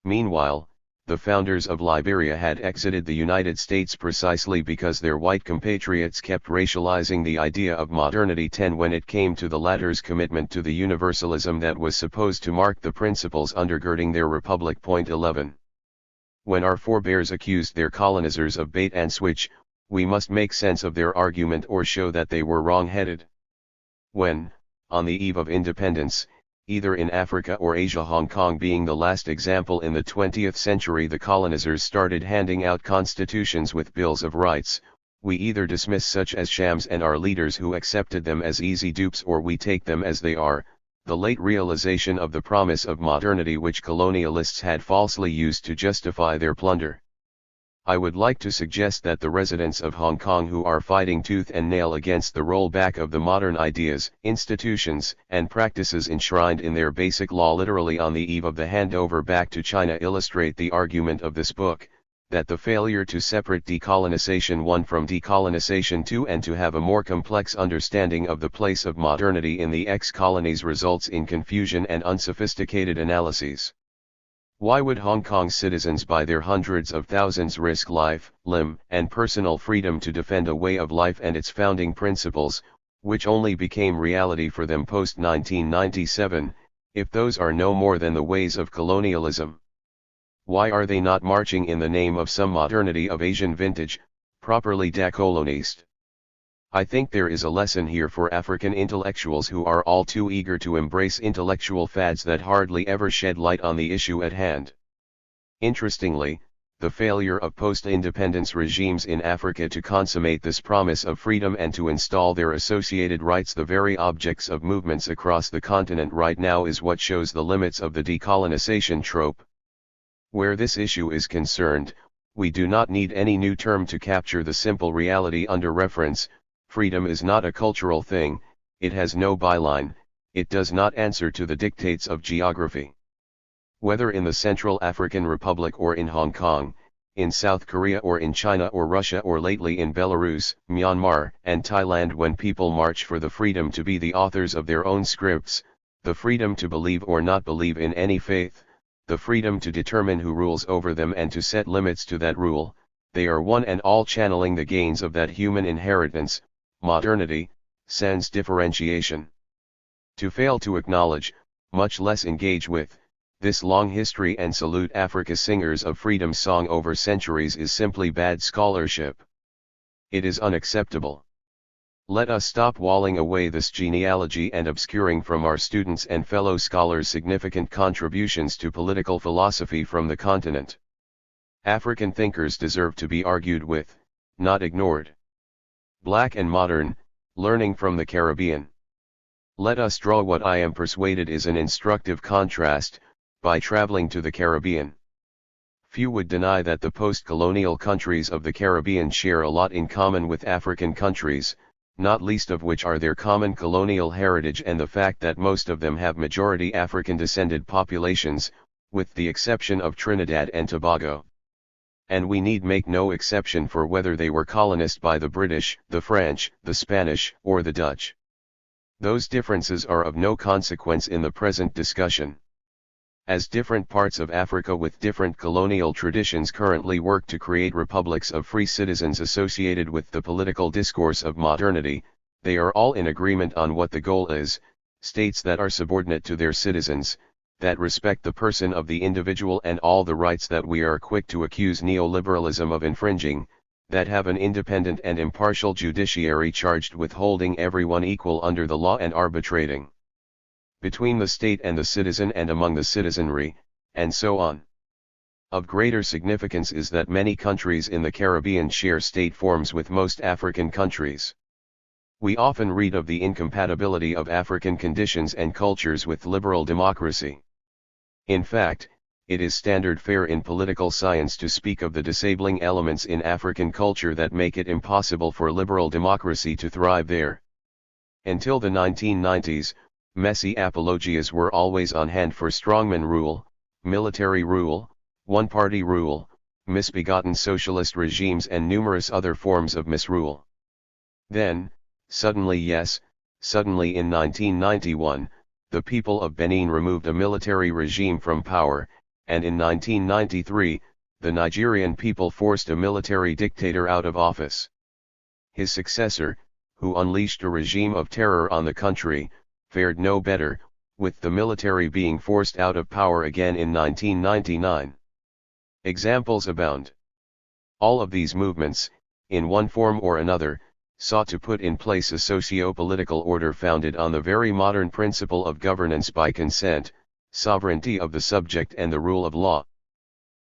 Meanwhile, the founders of Liberia had exited the United States precisely because their white compatriots kept racializing the idea of modernity when it came to the latter's commitment to the universalism that was supposed to mark the principles undergirding their republic. 11. When our forebears accused their colonizers of bait and switch, we must make sense of their argument or show that they were wrong-headed. When, on the eve of independence, either in Africa or Asia, Hong Kong being the last example in the 20th century, the colonizers started handing out constitutions with bills of rights, we either dismiss such as shams and our leaders who accepted them as easy dupes, or we take them as they are, the late realization of the promise of modernity which colonialists had falsely used to justify their plunder. I would like to suggest that the residents of Hong Kong who are fighting tooth and nail against the rollback of the modern ideas, institutions, and practices enshrined in their basic law literally on the eve of the handover back to China illustrate the argument of this book, that the failure to separate Decolonisation 1 from Decolonisation 2 and to have a more complex understanding of the place of modernity in the ex-colonies results in confusion and unsophisticated analyses. Why would Hong Kong's citizens by their hundreds of thousands risk life, limb, and personal freedom to defend a way of life and its founding principles, which only became reality for them post-1997, if those are no more than the ways of colonialism? Why are they not marching in the name of some modernity of Asian vintage, properly decolonized. I think there is a lesson here for African intellectuals who are all too eager to embrace intellectual fads that hardly ever shed light on the issue at hand. Interestingly, the failure of post-independence regimes in Africa to consummate this promise of freedom and to install their associated rights, the very objects of movements across the continent right now, is what shows the limits of the decolonization trope. Where this issue is concerned, we do not need any new term to capture the simple reality under reference. Freedom is not a cultural thing, it has no byline, it does not answer to the dictates of geography. Whether in the Central African Republic or in Hong Kong, in South Korea or in China or Russia or lately in Belarus, Myanmar, and Thailand, when people march for the freedom to be the authors of their own scripts, the freedom to believe or not believe in any faith, the freedom to determine who rules over them and to set limits to that rule, they are one and all channeling the gains of that human inheritance, modernity, sans differentiation. To fail to acknowledge, much less engage with, this long history and salute Africa singers of freedom song over centuries is simply bad scholarship. It is unacceptable. Let us stop walling away this genealogy and obscuring from our students and fellow scholars significant contributions to political philosophy from the continent. African thinkers deserve to be argued with, not ignored. Black and modern, learning from the Caribbean. Let us draw what I am persuaded is an instructive contrast, by traveling to the Caribbean. Few would deny that the post-colonial countries of the Caribbean share a lot in common with African countries, not least of which are their common colonial heritage and the fact that most of them have majority African-descended populations, with the exception of Trinidad and Tobago. And we need make no exception for whether they were colonized by the British, the French, the Spanish, or the Dutch. Those differences are of no consequence in the present discussion. As different parts of Africa with different colonial traditions currently work to create republics of free citizens associated with the political discourse of modernity, they are all in agreement on what the goal is: states that are subordinate to their citizens, that respect the person of the individual and all the rights that we are quick to accuse neoliberalism of infringing, that have an independent and impartial judiciary charged with holding everyone equal under the law and arbitrating between the state and the citizen and among the citizenry, and so on. Of greater significance is that many countries in the Caribbean share state forms with most African countries. We often read of the incompatibility of African conditions and cultures with liberal democracy. In fact, it is standard fare in political science to speak of the disabling elements in African culture that make it impossible for liberal democracy to thrive there. Until the 1990s, messy apologias were always on hand for strongman rule, military rule, one-party rule, misbegotten socialist regimes and numerous other forms of misrule. Then, suddenly in 1991, the people of Benin removed a military regime from power, and in 1993, the Nigerian people forced a military dictator out of office. His successor, who unleashed a regime of terror on the country, fared no better, with the military being forced out of power again in 1999. Examples abound. All of these movements, in one form or another, sought to put in place a socio-political order founded on the very modern principle of governance by consent, sovereignty of the subject and the rule of law.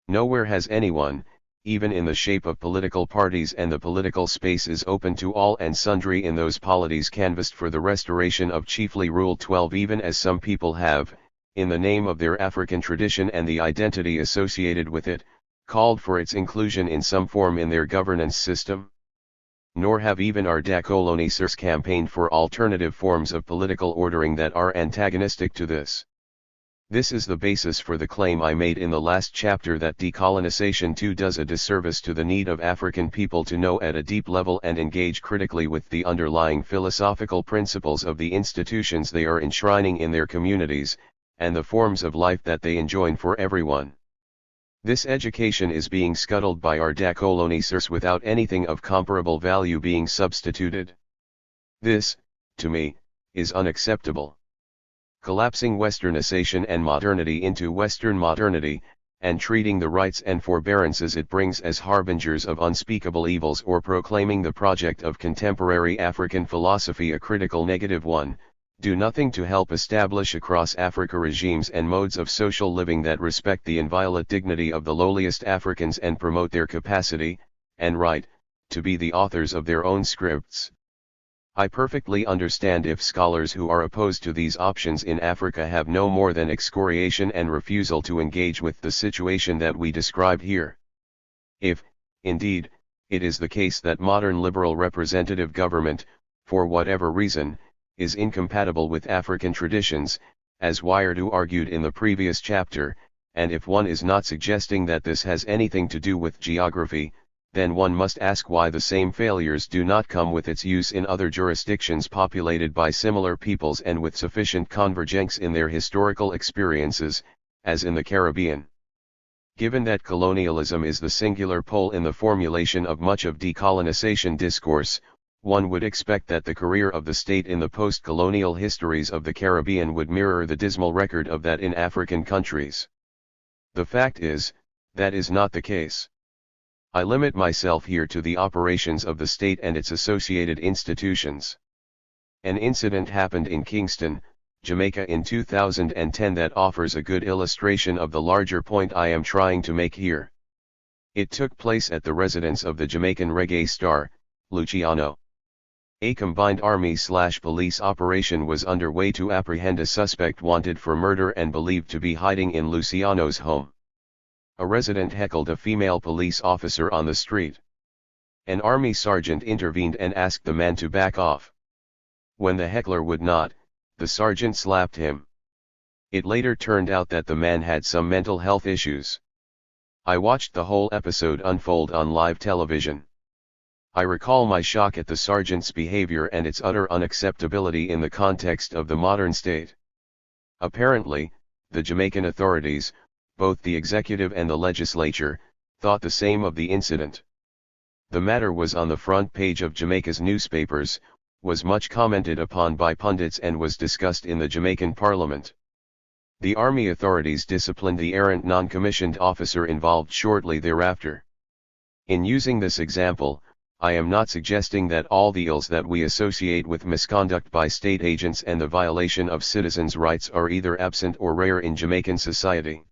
Nowhere has anyone, even in the shape of political parties and the political space is open to all and sundry in those polities, canvassed for the restoration of chiefly Rule 12, even as some people have, in the name of their African tradition and the identity associated with it, called for its inclusion in some form in their governance system. Nor have even our decolonisers campaigned for alternative forms of political ordering that are antagonistic to this. This is the basis for the claim I made in the last chapter that decolonization too does a disservice to the need of African people to know at a deep level and engage critically with the underlying philosophical principles of the institutions they are enshrining in their communities, and the forms of life that they enjoin for everyone. This education is being scuttled by our decolonisers without anything of comparable value being substituted. This, to me, is unacceptable. Collapsing Westernization and modernity into Western modernity, and treating the rights and forbearances it brings as harbingers of unspeakable evils, or proclaiming the project of contemporary African philosophy a critical negative one, do nothing to help establish across Africa regimes and modes of social living that respect the inviolate dignity of the lowliest Africans and promote their capacity, and right, to be the authors of their own scripts. I perfectly understand if scholars who are opposed to these options in Africa have no more than excoriation and refusal to engage with the situation that we describe here. If, indeed, it is the case that modern liberal representative government, for whatever reason, is incompatible with African traditions, as Wyerdu argued in the previous chapter, and if one is not suggesting that this has anything to do with geography, then one must ask why the same failures do not come with its use in other jurisdictions populated by similar peoples and with sufficient convergence in their historical experiences, as in the Caribbean. Given that colonialism is the singular pole in the formulation of much of decolonization discourse, one would expect that the career of the state in the post-colonial histories of the Caribbean would mirror the dismal record of that in African countries. The fact is, that is not the case. I limit myself here to the operations of the state and its associated institutions. An incident happened in Kingston, Jamaica in 2010 that offers a good illustration of the larger point I am trying to make here. It took place at the residence of the Jamaican reggae star, Luciano. A combined army/police operation was underway to apprehend a suspect wanted for murder and believed to be hiding in Luciano's home. A resident heckled a female police officer on the street. An army sergeant intervened and asked the man to back off. When the heckler would not, the sergeant slapped him. It later turned out that the man had some mental health issues. I watched the whole episode unfold on live television. I recall my shock at the sergeant's behavior and its utter unacceptability in the context of the modern state. Apparently, the Jamaican authorities, both the executive and the legislature, thought the same of the incident. The matter was on the front page of Jamaica's newspapers, was much commented upon by pundits and was discussed in the Jamaican parliament. The army authorities disciplined the errant non-commissioned officer involved shortly thereafter. In using this example, I am not suggesting that all the ills that we associate with misconduct by state agents and the violation of citizens' rights are either absent or rare in Jamaican society.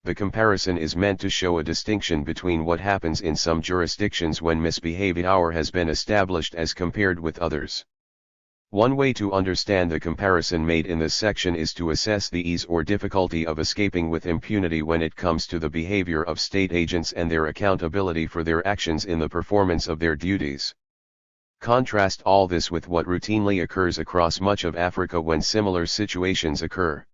The comparison is meant to show a distinction between what happens in some jurisdictions when misbehavior has been established as compared with others. One way to understand the comparison made in this section is to assess the ease or difficulty of escaping with impunity when it comes to the behavior of state agents and their accountability for their actions in the performance of their duties. Contrast all this with what routinely occurs across much of Africa when similar situations occur.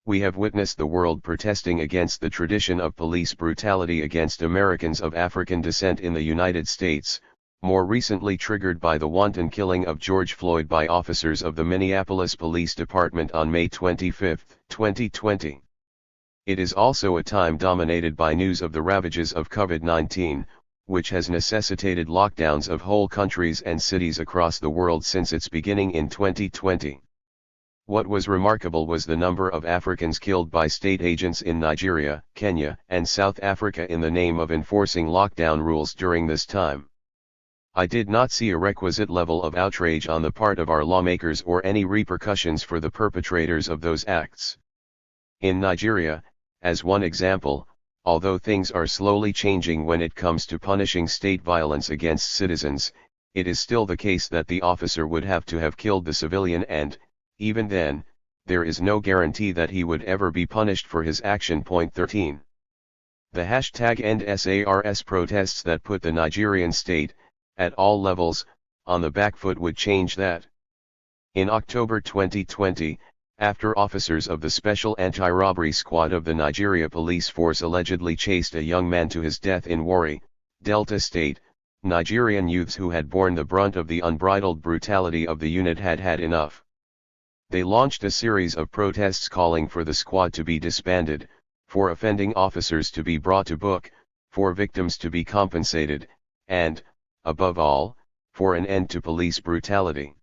We have witnessed the world protesting against the tradition of police brutality against Americans of African descent in the United States, more recently triggered by the wanton killing of George Floyd by officers of the Minneapolis Police Department on May 25, 2020. It is also a time dominated by news of the ravages of COVID-19, which has necessitated lockdowns of whole countries and cities across the world since its beginning in 2020. What was remarkable was the number of Africans killed by state agents in Nigeria, Kenya, and South Africa in the name of enforcing lockdown rules during this time. I did not see a requisite level of outrage on the part of our lawmakers or any repercussions for the perpetrators of those acts. In Nigeria, as one example, although things are slowly changing when it comes to punishing state violence against citizens, it is still the case that the officer would have to have killed the civilian and, even then, there is no guarantee that he would ever be punished for his action. Point 13. The #EndSARS protests that put the Nigerian state, at all levels, on the back foot would change that. In October 2020, after officers of the Special Anti-Robbery Squad of the Nigeria Police Force allegedly chased a young man to his death in Warri, Delta State, Nigerian youths who had borne the brunt of the unbridled brutality of the unit had had enough. They launched a series of protests calling for the squad to be disbanded, for offending officers to be brought to book, for victims to be compensated, and, above all, for an end to police brutality.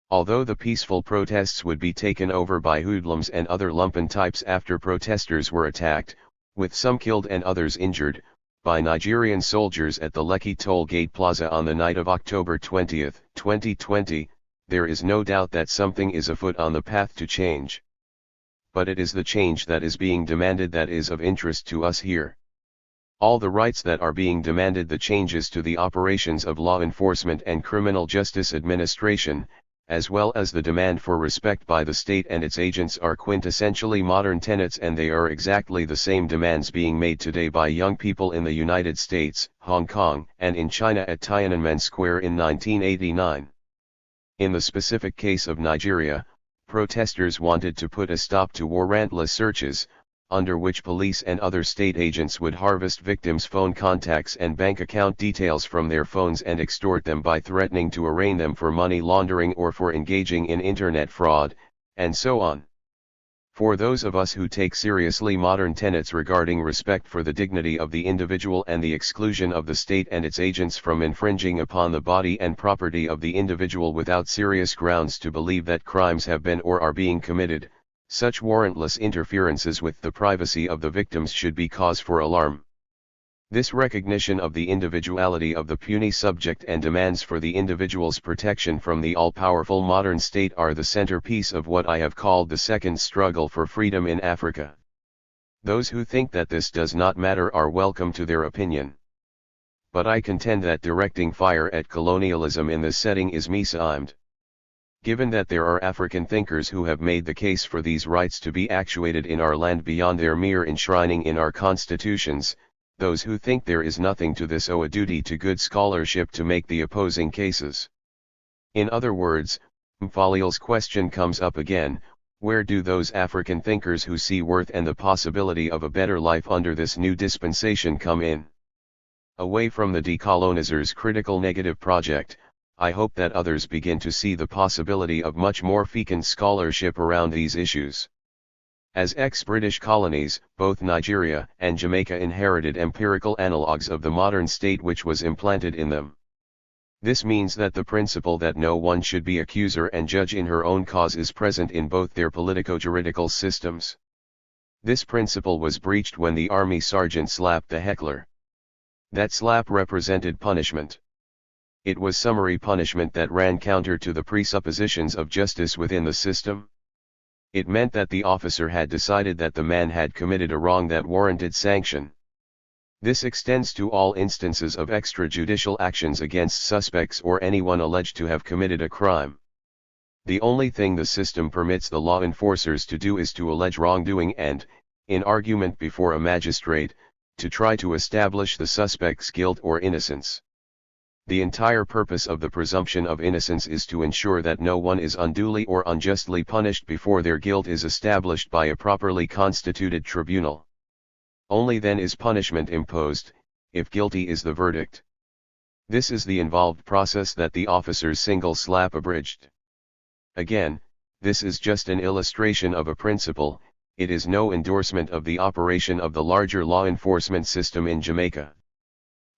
Although the peaceful protests would be taken over by hoodlums and other lumpen types after protesters were attacked, with some killed and others injured, by Nigerian soldiers at the Lekki toll gate plaza on the night of October 20, 2020, there is no doubt that something is afoot on the path to change. But it is the change that is being demanded that is of interest to us here. All the rights that are being demanded, the changes to the operations of law enforcement and criminal justice administration, as well as the demand for respect by the state and its agents, are quintessentially modern tenets, and they are exactly the same demands being made today by young people in the United States, Hong Kong, and in China at Tiananmen Square in 1989. In the specific case of Nigeria, protesters wanted to put a stop to warrantless searches, under which police and other state agents would harvest victims' phone contacts and bank account details from their phones and extort them by threatening to arraign them for money laundering or for engaging in internet fraud, and so on. For those of us who take seriously modern tenets regarding respect for the dignity of the individual and the exclusion of the state and its agents from infringing upon the body and property of the individual without serious grounds to believe that crimes have been or are being committed, such warrantless interferences with the privacy of the victims should be cause for alarm. This recognition of the individuality of the puny subject and demands for the individual's protection from the all-powerful modern state are the centerpiece of what I have called the second struggle for freedom in Africa. Those who think that this does not matter are welcome to their opinion. But I contend that directing fire at colonialism in this setting is mistimed. Given that there are African thinkers who have made the case for these rights to be actuated in our land beyond their mere enshrining in our constitutions, those who think there is nothing to this owe a duty to good scholarship to make the opposing cases. In other words, Mfaliel's question comes up again: where do those African thinkers who see worth and the possibility of a better life under this new dispensation come in? Away from the decolonizers' critical negative project, I hope that others begin to see the possibility of much more fecund scholarship around these issues. As ex-British colonies, both Nigeria and Jamaica inherited empirical analogues of the modern state which was implanted in them. This means that the principle that no one should be accuser and judge in her own cause is present in both their politico-juridical systems. This principle was breached when the army sergeant slapped the heckler. That slap represented punishment. It was summary punishment that ran counter to the presuppositions of justice within the system. It meant that the officer had decided that the man had committed a wrong that warranted sanction. This extends to all instances of extrajudicial actions against suspects or anyone alleged to have committed a crime. The only thing the system permits the law enforcers to do is to allege wrongdoing and, in argument before a magistrate, to try to establish the suspect's guilt or innocence. The entire purpose of the presumption of innocence is to ensure that no one is unduly or unjustly punished before their guilt is established by a properly constituted tribunal. Only then is punishment imposed, if guilty is the verdict. This is the involved process that the officer's single slap abridged. Again, this is just an illustration of a principle, it is no endorsement of the operation of the larger law enforcement system in Jamaica.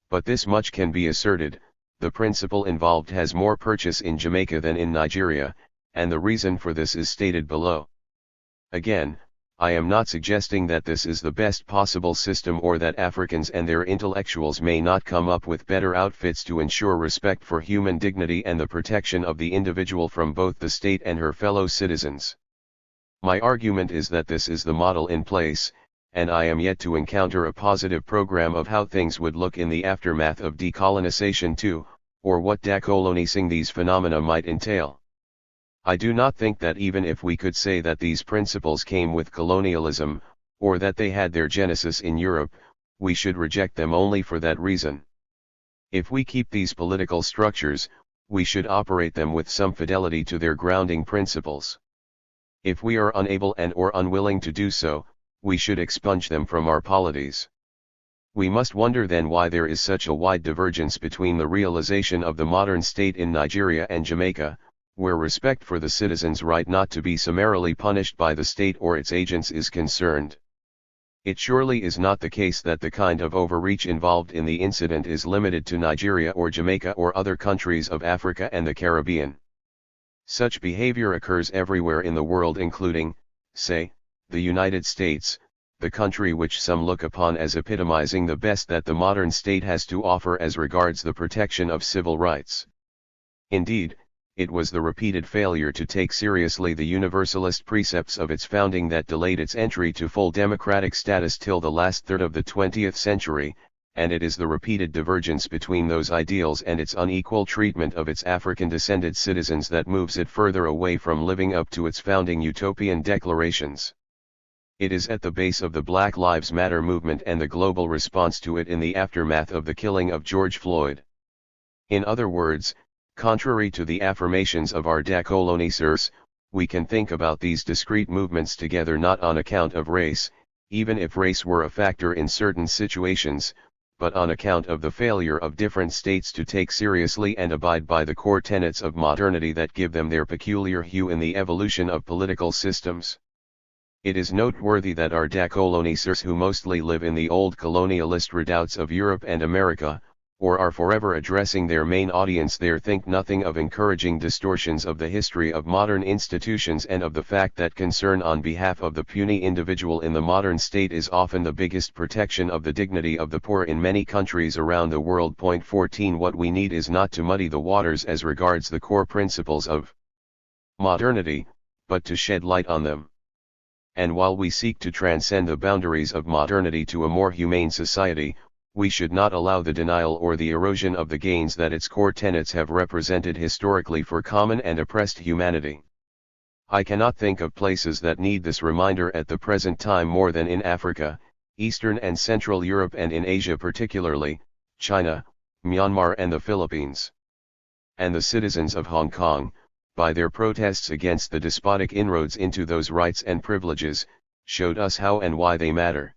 But this much can be asserted: the principle involved has more purchase in Jamaica than in Nigeria, and the reason for this is stated below. Again, I am not suggesting that this is the best possible system or that Africans and their intellectuals may not come up with better outfits to ensure respect for human dignity and the protection of the individual from both the state and her fellow citizens. My argument is that this is the model in place, and I am yet to encounter a positive program of how things would look in the aftermath of decolonization too, or what decolonising these phenomena might entail. I do not think that even if we could say that these principles came with colonialism, or that they had their genesis in Europe, we should reject them only for that reason. If we keep these political structures, we should operate them with some fidelity to their grounding principles. If we are unable and/or unwilling to do so, we should expunge them from our polities. We must wonder then why there is such a wide divergence between the realization of the modern state in Nigeria and Jamaica, where respect for the citizen's right not to be summarily punished by the state or its agents is concerned. It surely is not the case that the kind of overreach involved in the incident is limited to Nigeria or Jamaica or other countries of Africa and the Caribbean. Such behavior occurs everywhere in the world, including, say, the United States, the country which some look upon as epitomizing the best that the modern state has to offer as regards the protection of civil rights. Indeed, it was the repeated failure to take seriously the universalist precepts of its founding that delayed its entry to full democratic status till the last third of the 20th century, and it is the repeated divergence between those ideals and its unequal treatment of its African-descended citizens that moves it further away from living up to its founding utopian declarations. It is at the base of the Black Lives Matter movement and the global response to it in the aftermath of the killing of George Floyd. In other words, contrary to the affirmations of our decolonisers, we can think about these discrete movements together not on account of race, even if race were a factor in certain situations, but on account of the failure of different states to take seriously and abide by the core tenets of modernity that give them their peculiar hue in the evolution of political systems. It is noteworthy that our decolonisers who mostly live in the old colonialist redoubts of Europe and America, or are forever addressing their main audience there, think nothing of encouraging distortions of the history of modern institutions and of the fact that concern on behalf of the puny individual in the modern state is often the biggest protection of the dignity of the poor in many countries around the world. 14 What we need is not to muddy the waters as regards the core principles of modernity, but to shed light on them. And while we seek to transcend the boundaries of modernity to a more humane society, we should not allow the denial or the erosion of the gains that its core tenets have represented historically for common and oppressed humanity. I cannot think of places that need this reminder at the present time more than in Africa, Eastern and Central Europe, and in Asia particularly, China, Myanmar and the Philippines. And the citizens of Hong Kong, by their protests against the despotic inroads into those rights and privileges, showed us how and why they matter.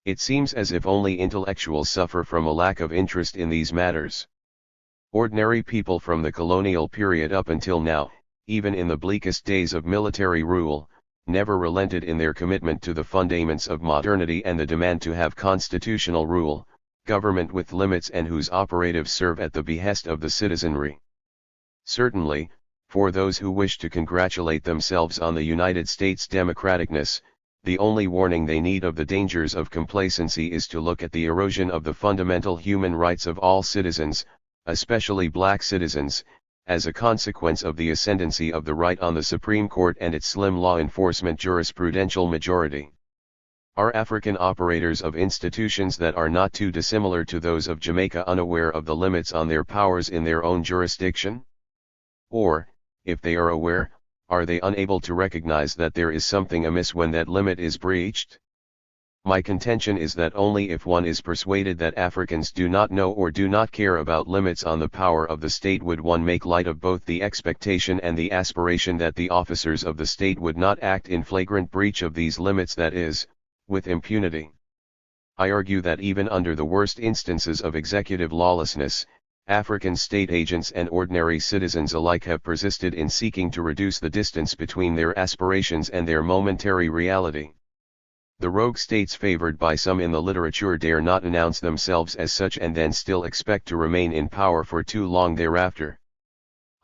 It seems as if only intellectuals suffer from a lack of interest in these matters. Ordinary people from the colonial period up until now, even in the bleakest days of military rule, never relented in their commitment to the fundaments of modernity and the demand to have constitutional rule, government with limits and whose operatives serve at the behest of the citizenry. Certainly, for those who wish to congratulate themselves on the United States' democraticness, the only warning they need of the dangers of complacency is to look at the erosion of the fundamental human rights of all citizens, especially black citizens, as a consequence of the ascendancy of the right on the Supreme Court and its slim law enforcement jurisprudential majority. Are African operators of institutions that are not too dissimilar to those of Jamaica unaware of the limits on their powers in their own jurisdiction? Or, if they are aware, are they unable to recognize that there is something amiss when that limit is breached? My contention is that only if one is persuaded that Africans do not know or do not care about limits on the power of the state would one make light of both the expectation and the aspiration that the officers of the state would not act in flagrant breach of these limits, that is, with impunity. I argue that even under the worst instances of executive lawlessness, African state agents and ordinary citizens alike have persisted in seeking to reduce the distance between their aspirations and their momentary reality. The rogue states favored by some in the literature dare not announce themselves as such and then still expect to remain in power for too long thereafter.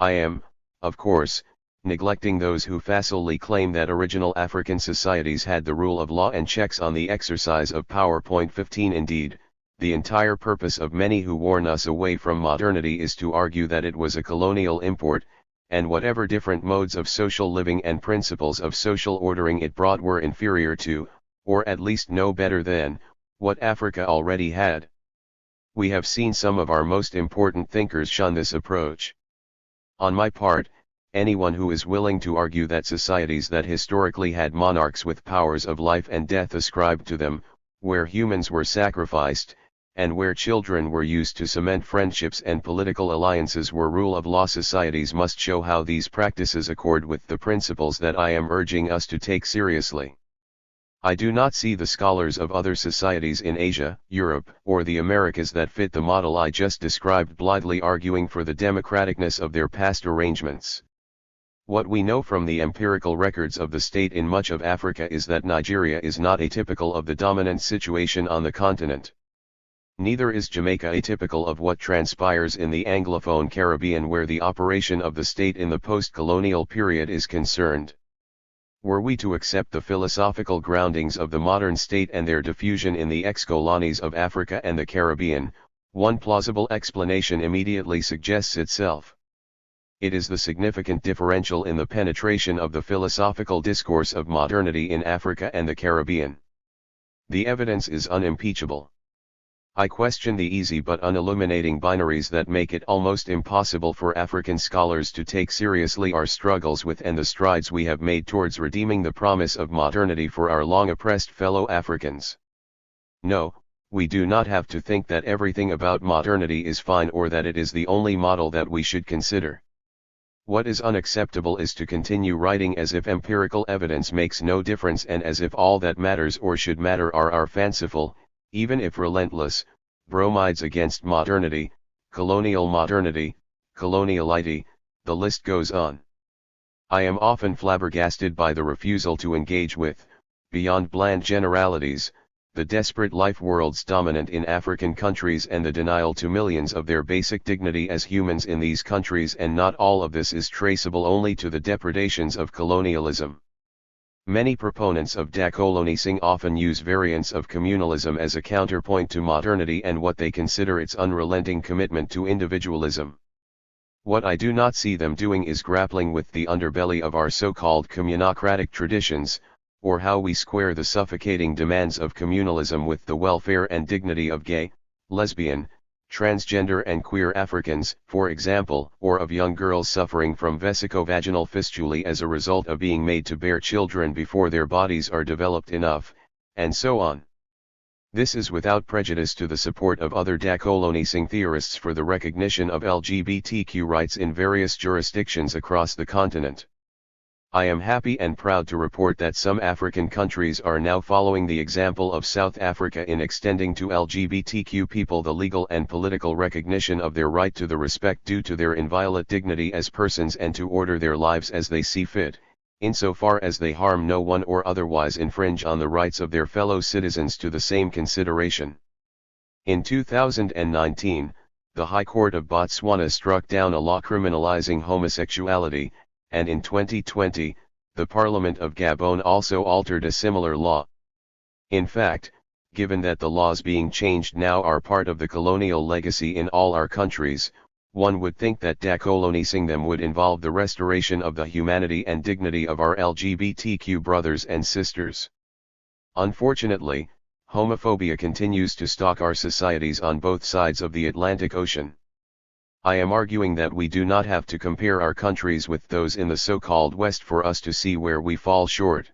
I am, of course, neglecting those who facilely claim that original African societies had the rule of law and checks on the exercise of power. 15 Indeed, the entire purpose of many who warn us away from modernity is to argue that it was a colonial import, and whatever different modes of social living and principles of social ordering it brought were inferior to, or at least no better than, what Africa already had. We have seen some of our most important thinkers shun this approach. On my part, anyone who is willing to argue that societies that historically had monarchs with powers of life and death ascribed to them, where humans were sacrificed, and where children were used to cement friendships and political alliances were rule of law societies, must show how these practices accord with the principles that I am urging us to take seriously. I do not see the scholars of other societies in Asia, Europe, or the Americas that fit the model I just described blithely arguing for the democraticness of their past arrangements. What we know from the empirical records of the state in much of Africa is that Nigeria is not atypical of the dominant situation on the continent. Neither is Jamaica atypical of what transpires in the Anglophone Caribbean, where the operation of the state in the post-colonial period is concerned. Were we to accept the philosophical groundings of the modern state and their diffusion in the ex-colonies of Africa and the Caribbean, one plausible explanation immediately suggests itself. It is the significant differential in the penetration of the philosophical discourse of modernity in Africa and the Caribbean. The evidence is unimpeachable. I question the easy but unilluminating binaries that make it almost impossible for African scholars to take seriously our struggles with and the strides we have made towards redeeming the promise of modernity for our long-oppressed fellow Africans. No, we do not have to think that everything about modernity is fine or that it is the only model that we should consider. What is unacceptable is to continue writing as if empirical evidence makes no difference and as if all that matters or should matter are our fanciful, even if relentless, bromides against modernity, coloniality, the list goes on. I am often flabbergasted by the refusal to engage with, beyond bland generalities, the desperate life worlds dominant in African countries and the denial to millions of their basic dignity as humans in these countries, and not all of this is traceable only to the depredations of colonialism. Many proponents of decolonisation often use variants of communalism as a counterpoint to modernity and what they consider its unrelenting commitment to individualism. What I do not see them doing is grappling with the underbelly of our so-called communocratic traditions, or how we square the suffocating demands of communalism with the welfare and dignity of gay, lesbian, transgender and queer Africans, for example, or of young girls suffering from vesicovaginal fistulae as a result of being made to bear children before their bodies are developed enough, and so on. This is without prejudice to the support of other decolonising theorists for the recognition of LGBTQ rights in various jurisdictions across the continent. I am happy and proud to report that some African countries are now following the example of South Africa in extending to LGBTQ people the legal and political recognition of their right to the respect due to their inviolate dignity as persons and to order their lives as they see fit, insofar as they harm no one or otherwise infringe on the rights of their fellow citizens to the same consideration. In 2019, the High Court of Botswana struck down a law criminalizing homosexuality, and in 2020, the Parliament of Gabon also altered a similar law. In fact, given that the laws being changed now are part of the colonial legacy in all our countries, one would think that decolonising them would involve the restoration of the humanity and dignity of our LGBTQ brothers and sisters. Unfortunately, homophobia continues to stalk our societies on both sides of the Atlantic Ocean. I am arguing that we do not have to compare our countries with those in the so-called West for us to see where we fall short.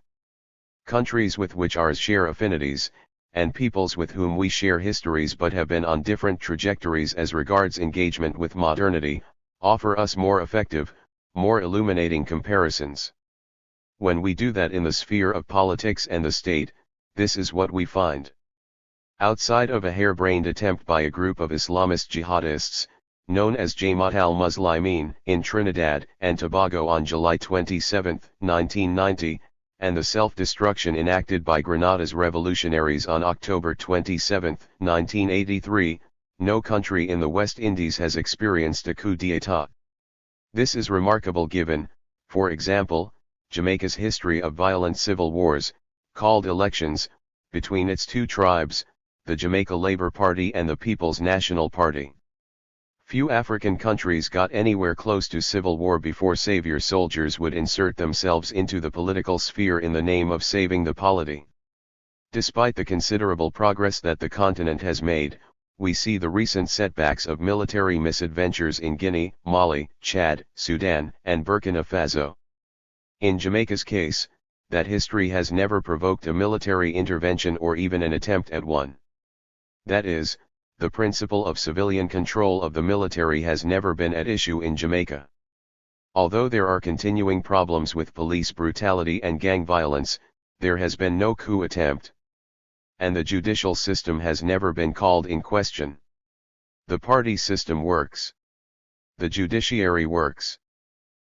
Countries with which ours share affinities, and peoples with whom we share histories but have been on different trajectories as regards engagement with modernity, offer us more effective, more illuminating comparisons. When we do that in the sphere of politics and the state, this is what we find. Outside of a harebrained attempt by a group of Islamist jihadists, known as Jamaat al-Muslimin, in Trinidad and Tobago on July 27, 1990, and the self-destruction enacted by Grenada's revolutionaries on October 27, 1983, no country in the West Indies has experienced a coup d'état. This is remarkable given, for example, Jamaica's history of violent civil wars, called elections, between its two tribes, the Jamaica Labour Party and the People's National Party. Few African countries got anywhere close to civil war before savior soldiers would insert themselves into the political sphere in the name of saving the polity. Despite the considerable progress that the continent has made, we see the recent setbacks of military misadventures in Guinea, Mali, Chad, Sudan, and Burkina Faso. In Jamaica's case, that history has never provoked a military intervention or even an attempt at one. That is, the principle of civilian control of the military has never been at issue in Jamaica. Although there are continuing problems with police brutality and gang violence, there has been no coup attempt. And the judicial system has never been called in question. The party system works. The judiciary works.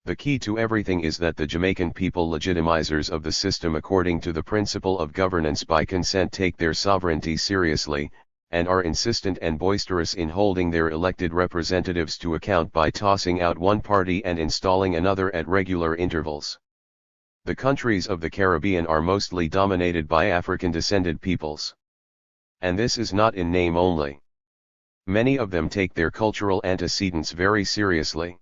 The key to everything is that the Jamaican people, legitimizers of the system according to the principle of governance by consent, take their sovereignty seriously, and are insistent and boisterous in holding their elected representatives to account by tossing out one party and installing another at regular intervals. The countries of the Caribbean are mostly dominated by African-descended peoples. And this is not in name only. Many of them take their cultural antecedents very seriously.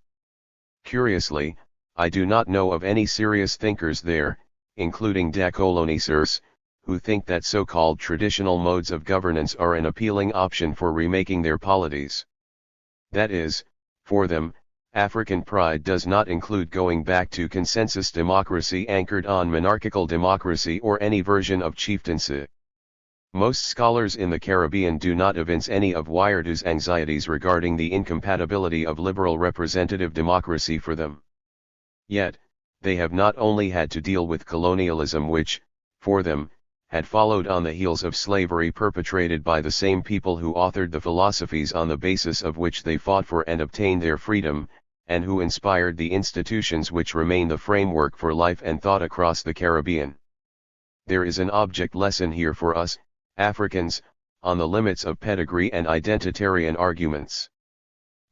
Curiously, I do not know of any serious thinkers there, including decolonisers, who think that so-called traditional modes of governance are an appealing option for remaking their polities. That is, for them, African pride does not include going back to consensus democracy anchored on monarchical democracy or any version of chieftaincy. Most scholars in the Caribbean do not evince any of Waiardu's anxieties regarding the incompatibility of liberal representative democracy for them. Yet, they have not only had to deal with colonialism which, for them, had followed on the heels of slavery perpetrated by the same people who authored the philosophies on the basis of which they fought for and obtained their freedom, and who inspired the institutions which remain the framework for life and thought across the Caribbean. There is an object lesson here for us, Africans, on the limits of pedigree and identitarian arguments.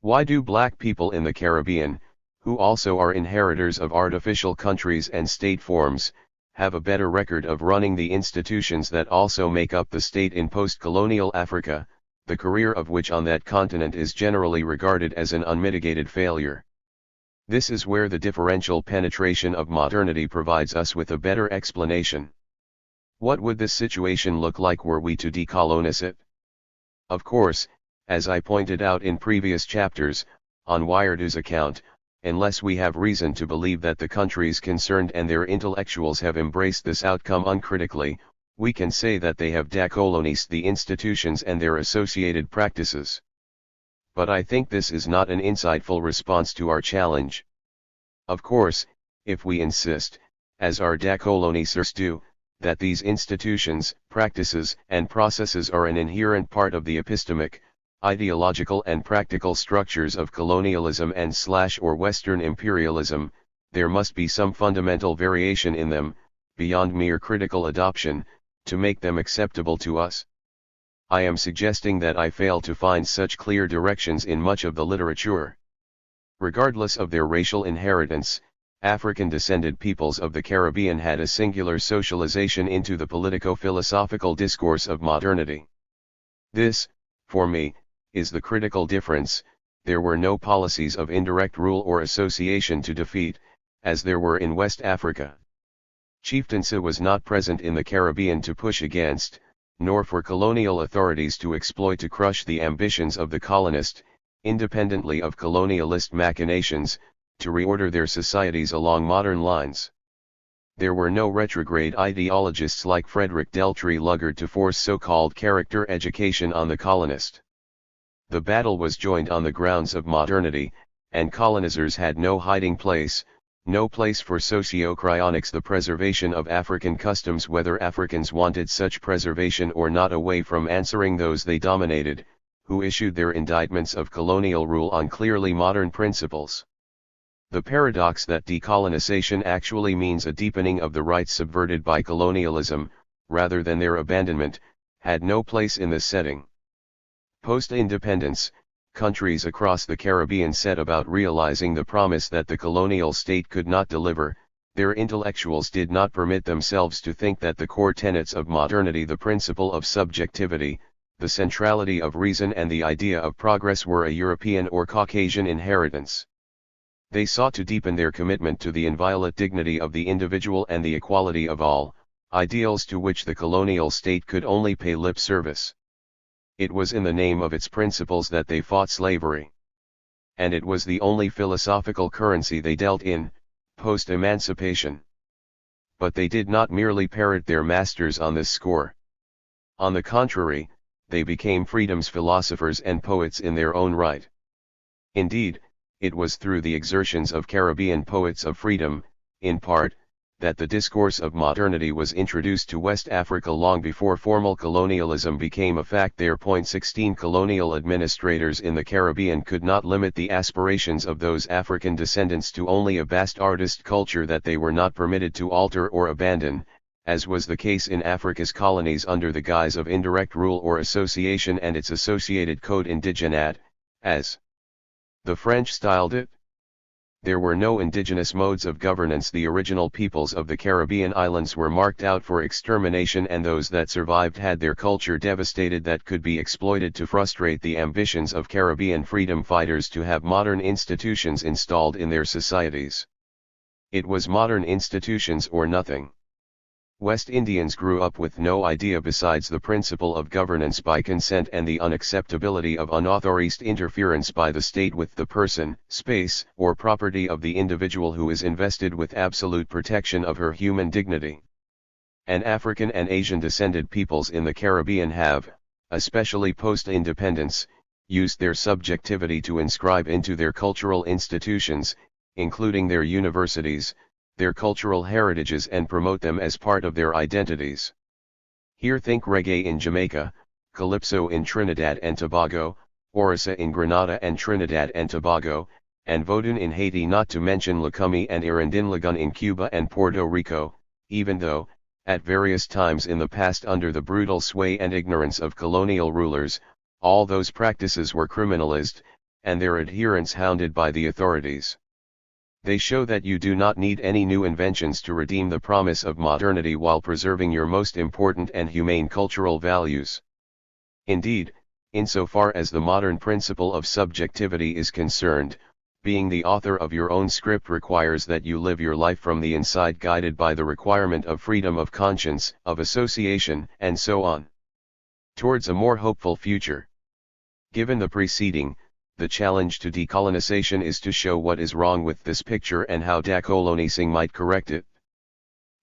Why do black people in the Caribbean, who also are inheritors of artificial countries and state forms, have a better record of running the institutions that also make up the state in post-colonial Africa, the career of which on that continent is generally regarded as an unmitigated failure? This is where the differential penetration of modernity provides us with a better explanation. What would this situation look like were we to decolonize it? Of course, as I pointed out in previous chapters, on Waiardu's account, unless we have reason to believe that the countries concerned and their intellectuals have embraced this outcome uncritically, we can say that they have decolonized the institutions and their associated practices. But I think this is not an insightful response to our challenge. Of course, if we insist, as our decolonisers do, that these institutions, practices, and processes are an inherent part of the epistemic, ideological and practical structures of colonialism and/or Western imperialism, there must be some fundamental variation in them, beyond mere critical adoption, to make them acceptable to us. I am suggesting that I fail to find such clear directions in much of the literature. Regardless of their racial inheritance, African-descended peoples of the Caribbean had a singular socialization into the politico-philosophical discourse of modernity. This, for me, is the critical difference. There were no policies of indirect rule or association to defeat, as there were in West Africa. Chieftaincy was not present in the Caribbean to push against, nor for colonial authorities to exploit to crush the ambitions of the colonist, independently of colonialist machinations, to reorder their societies along modern lines. There were no retrograde ideologists like Frederick Deltry Luggard to force so-called character education on the colonist. The battle was joined on the grounds of modernity, and colonizers had no hiding place, no place for socio-cryonics, the preservation of African customs, whether Africans wanted such preservation or not, away from answering those they dominated, who issued their indictments of colonial rule on clearly modern principles. The paradox that decolonization actually means a deepening of the rights subverted by colonialism, rather than their abandonment, had no place in this setting. Post-independence, countries across the Caribbean set about realizing the promise that the colonial state could not deliver. Their intellectuals did not permit themselves to think that the core tenets of modernity, the principle of subjectivity, the centrality of reason, and the idea of progress, were a European or Caucasian inheritance. They sought to deepen their commitment to the inviolate dignity of the individual and the equality of all, ideals to which the colonial state could only pay lip service. It was in the name of its principles that they fought slavery. And it was the only philosophical currency they dealt in, post-emancipation. But they did not merely parrot their masters on this score. On the contrary, they became freedom's philosophers and poets in their own right. Indeed, it was through the exertions of Caribbean poets of freedom, in part, that the discourse of modernity was introduced to West Africa long before formal colonialism became a fact there. 16 Colonial administrators in the Caribbean could not limit the aspirations of those African descendants to only a vast artist culture that they were not permitted to alter or abandon, as was the case in Africa's colonies under the guise of indirect rule or association and its associated code indigénat, as the French styled it. There were no indigenous modes of governance. The original peoples of the Caribbean islands were marked out for extermination, and those that survived had their culture devastated that could be exploited to frustrate the ambitions of Caribbean freedom fighters to have modern institutions installed in their societies. It was modern institutions or nothing. West Indians grew up with no idea besides the principle of governance by consent and the unacceptability of unauthorized interference by the state with the person, space, or property of the individual who is invested with absolute protection of her human dignity. And African and Asian descended peoples in the Caribbean have, especially post-independence, used their subjectivity to inscribe into their cultural institutions, including their universities, their cultural heritages, and promote them as part of their identities. Here think reggae in Jamaica, calypso in Trinidad and Tobago, orisa in Grenada and Trinidad and Tobago, and vodun in Haiti, not to mention Lacumi and Irandinlagun in Cuba and Puerto Rico, even though, at various times in the past under the brutal sway and ignorance of colonial rulers, all those practices were criminalized, and their adherents hounded by the authorities. They show that you do not need any new inventions to redeem the promise of modernity while preserving your most important and humane cultural values. Indeed, insofar as the modern principle of subjectivity is concerned, being the author of your own script requires that you live your life from the inside, guided by the requirement of freedom of conscience, of association, and so on, towards a more hopeful future. Given the preceding, the challenge to decolonization is to show what is wrong with this picture and how decolonising might correct it.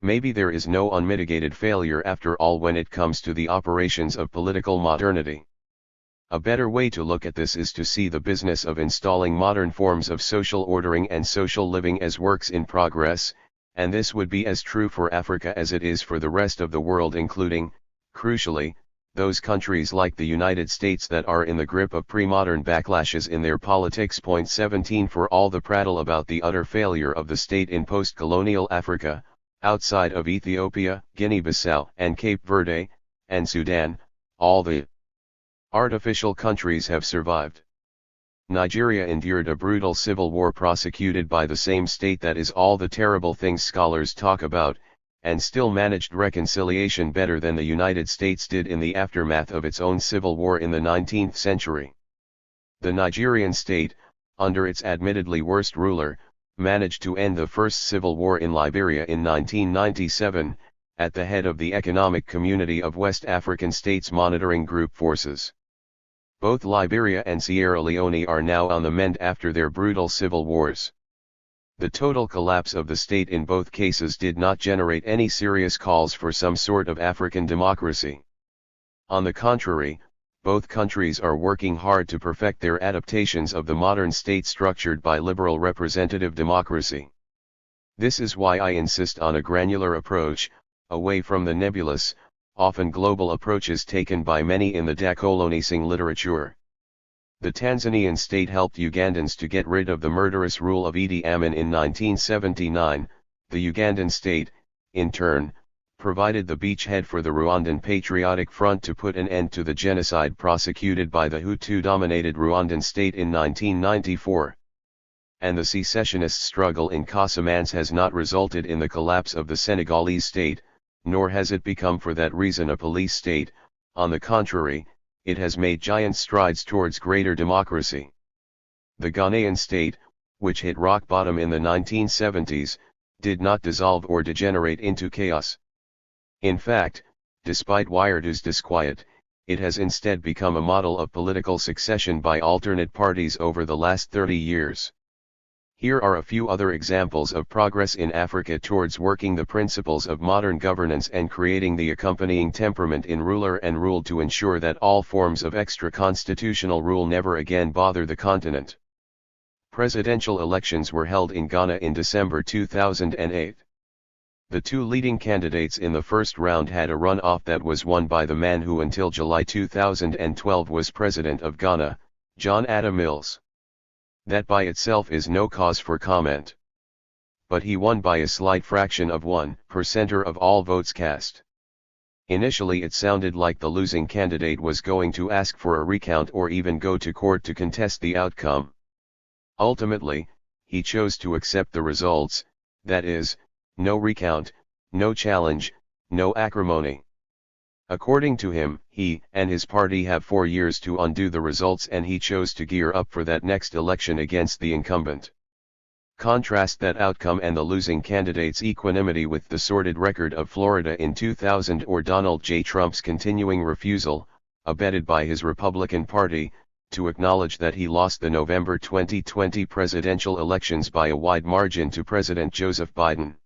Maybe there is no unmitigated failure after all when it comes to the operations of political modernity. A better way to look at this is to see the business of installing modern forms of social ordering and social living as works in progress, and this would be as true for Africa as it is for the rest of the world, including, crucially, those countries like the United States that are in the grip of pre-modern backlashes in their politics. 17 For all the prattle about the utter failure of the state in post-colonial Africa, outside of Ethiopia, Guinea-Bissau, and Cape Verde, and Sudan, all the artificial countries have survived. Nigeria endured a brutal civil war prosecuted by the same state that is all the terrible things scholars talk about, and still managed reconciliation better than the United States did in the aftermath of its own civil war in the 19th century. The Nigerian state, under its admittedly worst ruler, managed to end the first civil war in Liberia in 1997, at the head of the Economic Community of West African States Monitoring Group forces. Both Liberia and Sierra Leone are now on the mend after their brutal civil wars. The total collapse of the state in both cases did not generate any serious calls for some sort of African democracy. On the contrary, both countries are working hard to perfect their adaptations of the modern state structured by liberal representative democracy. This is why I insist on a granular approach, away from the nebulous, often global approaches taken by many in the decolonising literature. The Tanzanian state helped Ugandans to get rid of the murderous rule of Idi Amin in 1979, the Ugandan state, in turn, provided the beachhead for the Rwandan Patriotic Front to put an end to the genocide prosecuted by the Hutu-dominated Rwandan state in 1994. And the secessionist struggle in Casamance has not resulted in the collapse of the Senegalese state, nor has it become for that reason a police state. On the contrary, it has made giant strides towards greater democracy. The Ghanaian state, which hit rock bottom in the 1970s, did not dissolve or degenerate into chaos. In fact, despite Wiredu's disquiet, it has instead become a model of political succession by alternate parties over the last 30 years. Here are a few other examples of progress in Africa towards working the principles of modern governance and creating the accompanying temperament in ruler and ruled to ensure that all forms of extra-constitutional rule never again bother the continent. Presidential elections were held in Ghana in December 2008. The two leading candidates in the first round had a runoff that was won by the man who until July 2012 was president of Ghana, John Atta Mills. That by itself is no cause for comment. But he won by a slight fraction of 1% of all votes cast. Initially it sounded like the losing candidate was going to ask for a recount or even go to court to contest the outcome. Ultimately, he chose to accept the results, that is, no recount, no challenge, no acrimony. According to him, he and his party have 4 years to undo the results, and he chose to gear up for that next election against the incumbent. Contrast that outcome and the losing candidate's equanimity with the sordid record of Florida in 2000 or Donald J. Trump's continuing refusal, abetted by his Republican Party, to acknowledge that he lost the November 2020 presidential elections by a wide margin to President Joseph Biden.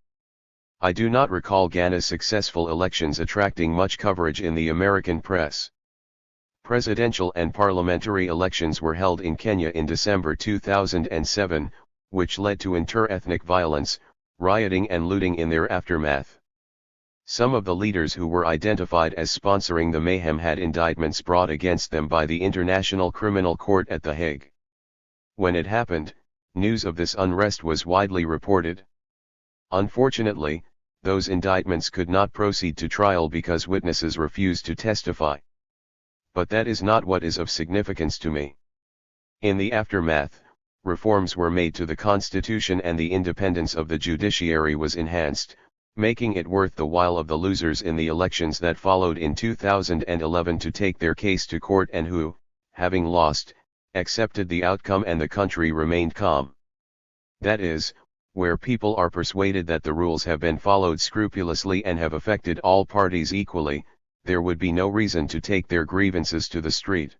I do not recall Ghana's successful elections attracting much coverage in the American press. Presidential and parliamentary elections were held in Kenya in December 2007, which led to inter-ethnic violence, rioting and looting in their aftermath. Some of the leaders who were identified as sponsoring the mayhem had indictments brought against them by the International Criminal Court at The Hague. When it happened, news of this unrest was widely reported. Unfortunately, those indictments could not proceed to trial because witnesses refused to testify. But that is not what is of significance to me. In the aftermath, reforms were made to the Constitution and the independence of the judiciary was enhanced, making it worth the while of the losers in the elections that followed in 2011 to take their case to court, and who, having lost, accepted the outcome and the country remained calm. That is, where people are persuaded that the rules have been followed scrupulously and have affected all parties equally, there would be no reason to take their grievances to the street.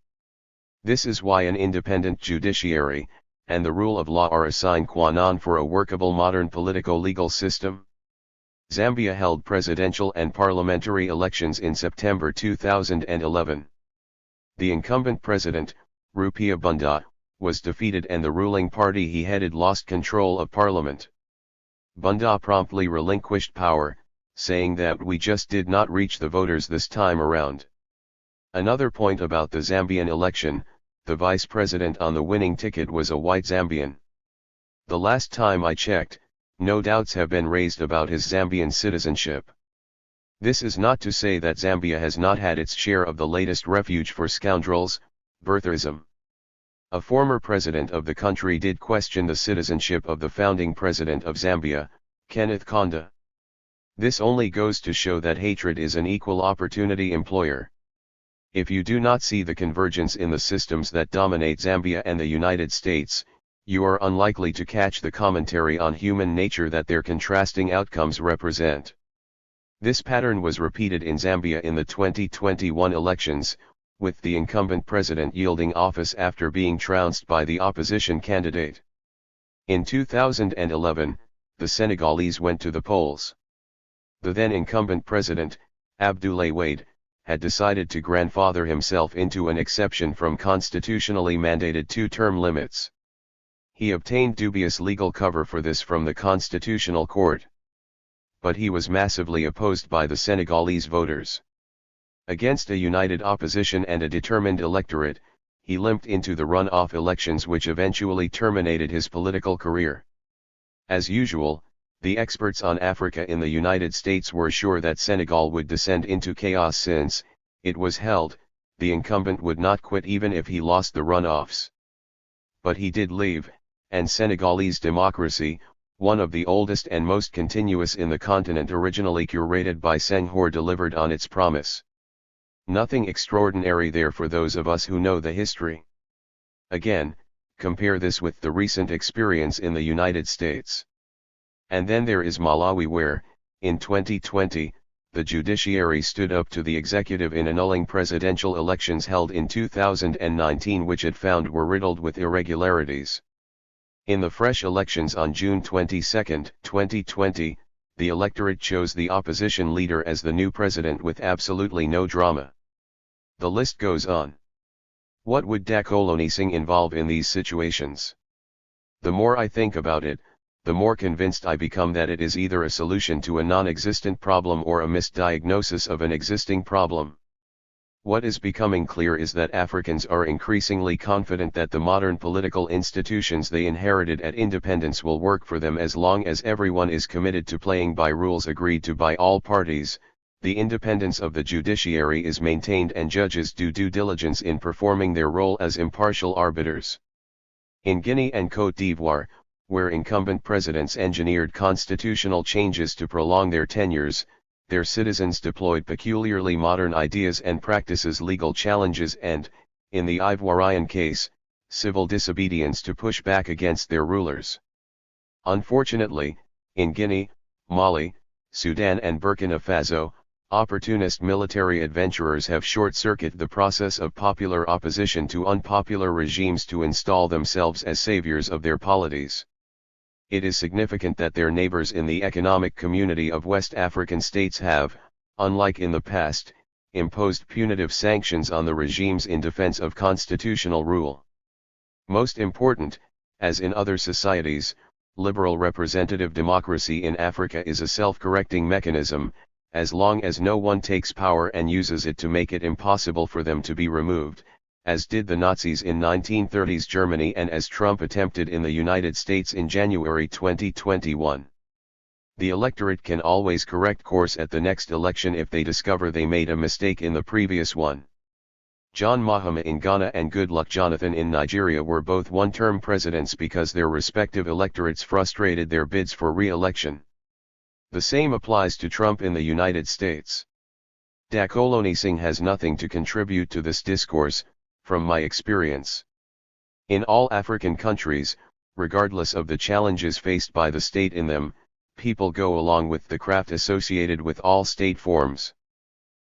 This is why an independent judiciary, and the rule of law are a sine qua non for a workable modern politico-legal system. Zambia held presidential and parliamentary elections in September 2011. The incumbent president, Rupia Bunda, was defeated and the ruling party he headed lost control of parliament. Bunda promptly relinquished power, saying that we just did not reach the voters this time around. Another point about the Zambian election, the vice president on the winning ticket was a white Zambian. The last time I checked, no doubts have been raised about his Zambian citizenship. This is not to say that Zambia has not had its share of the latest refuge for scoundrels, birtherism. A former president of the country did question the citizenship of the founding president of Zambia, Kenneth Kaunda. This only goes to show that hatred is an equal opportunity employer. If you do not see the convergence in the systems that dominate Zambia and the United States, you are unlikely to catch the commentary on human nature that their contrasting outcomes represent. This pattern was repeated in Zambia in the 2021 elections, with the incumbent president yielding office after being trounced by the opposition candidate. In 2011, the Senegalese went to the polls. The then incumbent president, Abdoulaye Wade, had decided to grandfather himself into an exception from constitutionally mandated 2-term limits. He obtained dubious legal cover for this from the Constitutional Court. But he was massively opposed by the Senegalese voters. Against a united opposition and a determined electorate, he limped into the runoff elections which eventually terminated his political career. As usual, the experts on Africa in the United States were sure that Senegal would descend into chaos since, it was held, the incumbent would not quit even if he lost the runoffs. But he did leave, and Senegalese democracy, one of the oldest and most continuous in the continent, originally curated by Senghor, delivered on its promise. Nothing extraordinary there for those of us who know the history. Again, compare this with the recent experience in the United States. And then there is Malawi, where, in 2020, the judiciary stood up to the executive in annulling presidential elections held in 2019 which it found were riddled with irregularities. In the fresh elections on June 22, 2020, the electorate chose the opposition leader as the new president with absolutely no drama. The list goes on. What would decolonisation involve in these situations? The more I think about it, the more convinced I become that it is either a solution to a non-existent problem or a misdiagnosis of an existing problem. What is becoming clear is that Africans are increasingly confident that the modern political institutions they inherited at independence will work for them as long as everyone is committed to playing by rules agreed to by all parties, the independence of the judiciary is maintained, and judges do due diligence in performing their role as impartial arbiters. In Guinea and Côte d'Ivoire, where incumbent presidents engineered constitutional changes to prolong their tenures, their citizens deployed peculiarly modern ideas and practices, legal challenges and, in the Ivorian case, civil disobedience to push back against their rulers. Unfortunately, in Guinea, Mali, Sudan and Burkina Faso, opportunist military adventurers have short-circuited the process of popular opposition to unpopular regimes to install themselves as saviors of their polities. It is significant that their neighbors in the economic community of West African states have, unlike in the past, imposed punitive sanctions on the regimes in defense of constitutional rule. Most important, as in other societies, liberal representative democracy in Africa is a self-correcting mechanism, as long as no one takes power and uses it to make it impossible for them to be removed, as did the Nazis in 1930s Germany and as Trump attempted in the United States in January 2021. The electorate can always correct course at the next election if they discover they made a mistake in the previous one. John Mahama in Ghana and Goodluck Jonathan in Nigeria were both one-term presidents because their respective electorates frustrated their bids for re-election. The same applies to Trump in the United States. Decolonisation has nothing to contribute to this discourse, from my experience. In all African countries, regardless of the challenges faced by the state in them, people go along with the craft associated with all state forms.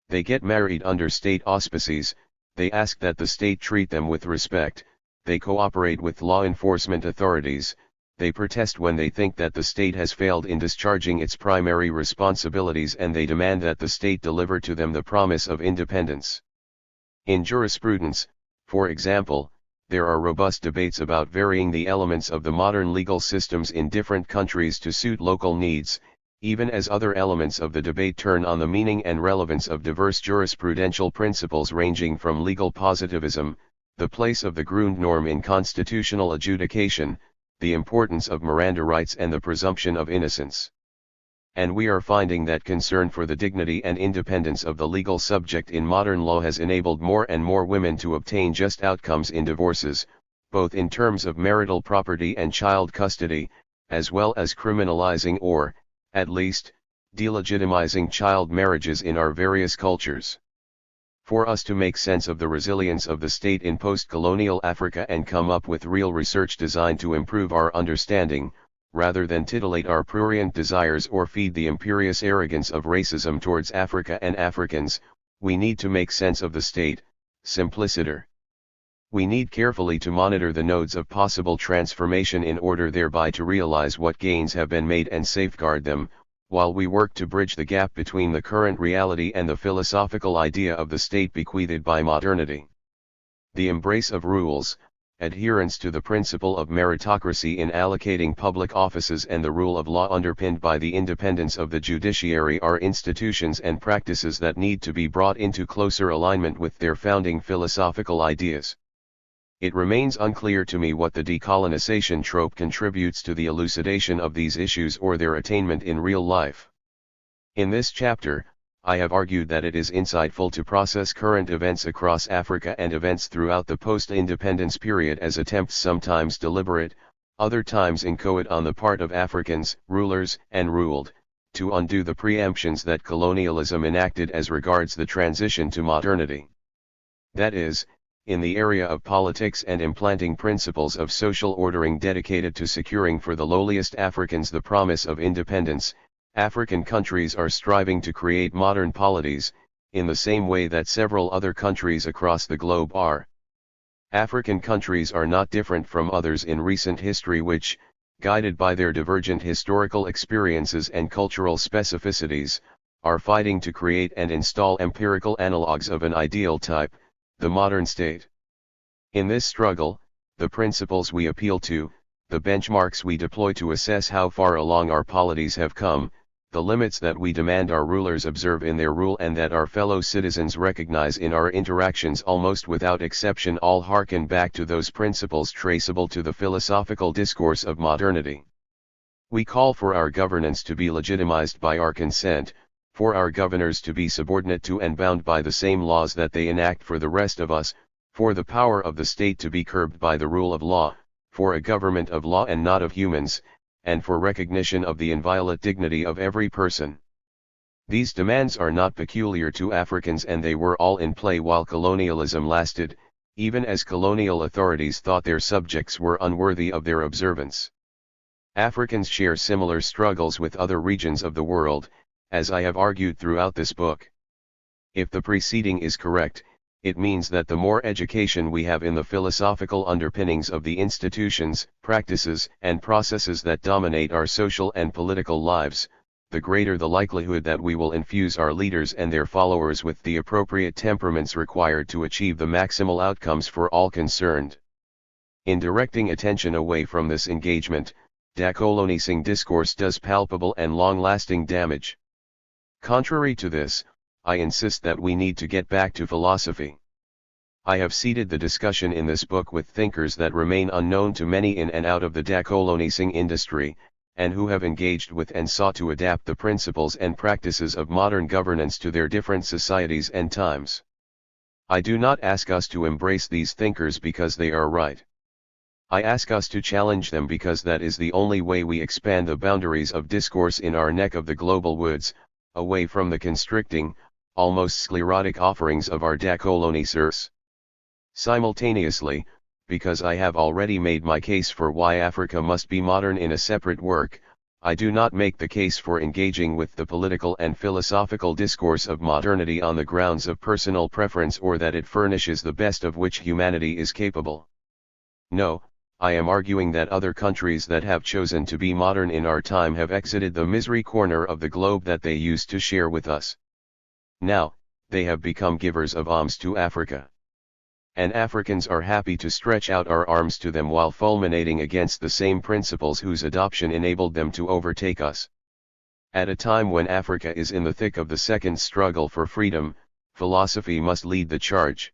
They get married under state auspices, they ask that the state treat them with respect, they cooperate with law enforcement authorities, they protest when they think that the state has failed in discharging its primary responsibilities, and they demand that the state deliver to them the promise of independence. In jurisprudence, for example, there are robust debates about varying the elements of the modern legal systems in different countries to suit local needs, even as other elements of the debate turn on the meaning and relevance of diverse jurisprudential principles ranging from legal positivism, the place of the Grundnorm in constitutional adjudication, the importance of Miranda rights and the presumption of innocence. And we are finding that concern for the dignity and independence of the legal subject in modern law has enabled more and more women to obtain just outcomes in divorces, both in terms of marital property and child custody, as well as criminalizing or, at least, delegitimizing child marriages in our various cultures. For us to make sense of the resilience of the state in post-colonial Africa and come up with real research designed to improve our understanding, rather than titillate our prurient desires or feed the imperious arrogance of racism towards Africa and Africans, we need to make sense of the state, simpliciter. We need carefully to monitor the nodes of possible transformation in order thereby to realize what gains have been made and safeguard them, while we work to bridge the gap between the current reality and the philosophical idea of the state bequeathed by modernity. The embrace of rules, adherence to the principle of meritocracy in allocating public offices and the rule of law underpinned by the independence of the judiciary are institutions and practices that need to be brought into closer alignment with their founding philosophical ideas. It remains unclear to me what the decolonization trope contributes to the elucidation of these issues or their attainment in real life. In this chapter, I have argued that it is insightful to process current events across Africa and events throughout the post-independence period as attempts, sometimes deliberate, other times inchoate on the part of Africans, rulers and ruled, to undo the preemptions that colonialism enacted as regards the transition to modernity. That is, in the area of politics and implanting principles of social ordering dedicated to securing for the lowliest Africans the promise of independence, African countries are striving to create modern polities, in the same way that several other countries across the globe are. African countries are not different from others in recent history which, guided by their divergent historical experiences and cultural specificities, are fighting to create and install empirical analogues of an ideal type, the modern state. In this struggle, the principles we appeal to, the benchmarks we deploy to assess how far along our polities have come, the limits that we demand our rulers observe in their rule and that our fellow citizens recognize in our interactions, almost without exception all harken back to those principles traceable to the philosophical discourse of modernity. We call for our governance to be legitimized by our consent, for our governors to be subordinate to and bound by the same laws that they enact for the rest of us, for the power of the state to be curbed by the rule of law, for a government of law and not of humans, and for recognition of the inviolate dignity of every person. These demands are not peculiar to Africans, and they were all in play while colonialism lasted, even as colonial authorities thought their subjects were unworthy of their observance. Africans share similar struggles with other regions of the world, as I have argued throughout this book. If the preceding is correct, it means that the more education we have in the philosophical underpinnings of the institutions, practices, and processes that dominate our social and political lives, the greater the likelihood that we will infuse our leaders and their followers with the appropriate temperaments required to achieve the maximal outcomes for all concerned. In directing attention away from this engagement, decolonizing discourse does palpable and long-lasting damage. Contrary to this, I insist that we need to get back to philosophy. I have seeded the discussion in this book with thinkers that remain unknown to many in and out of the decolonizing industry, and who have engaged with and sought to adapt the principles and practices of modern governance to their different societies and times. I do not ask us to embrace these thinkers because they are right. I ask us to challenge them because that is the only way we expand the boundaries of discourse in our neck of the global woods, away from the constricting, almost sclerotic offerings of our decolonizers. Simultaneously, because I have already made my case for why Africa must be modern in a separate work, I do not make the case for engaging with the political and philosophical discourse of modernity on the grounds of personal preference or that it furnishes the best of which humanity is capable. No, I am arguing that other countries that have chosen to be modern in our time have exited the misery corner of the globe that they used to share with us. Now, they have become givers of alms to Africa. And Africans are happy to stretch out our arms to them while fulminating against the same principles whose adoption enabled them to overtake us. At a time when Africa is in the thick of the second struggle for freedom, philosophy must lead the charge.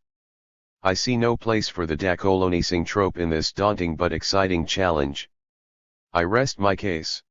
I see no place for the decolonizing trope in this daunting but exciting challenge. I rest my case.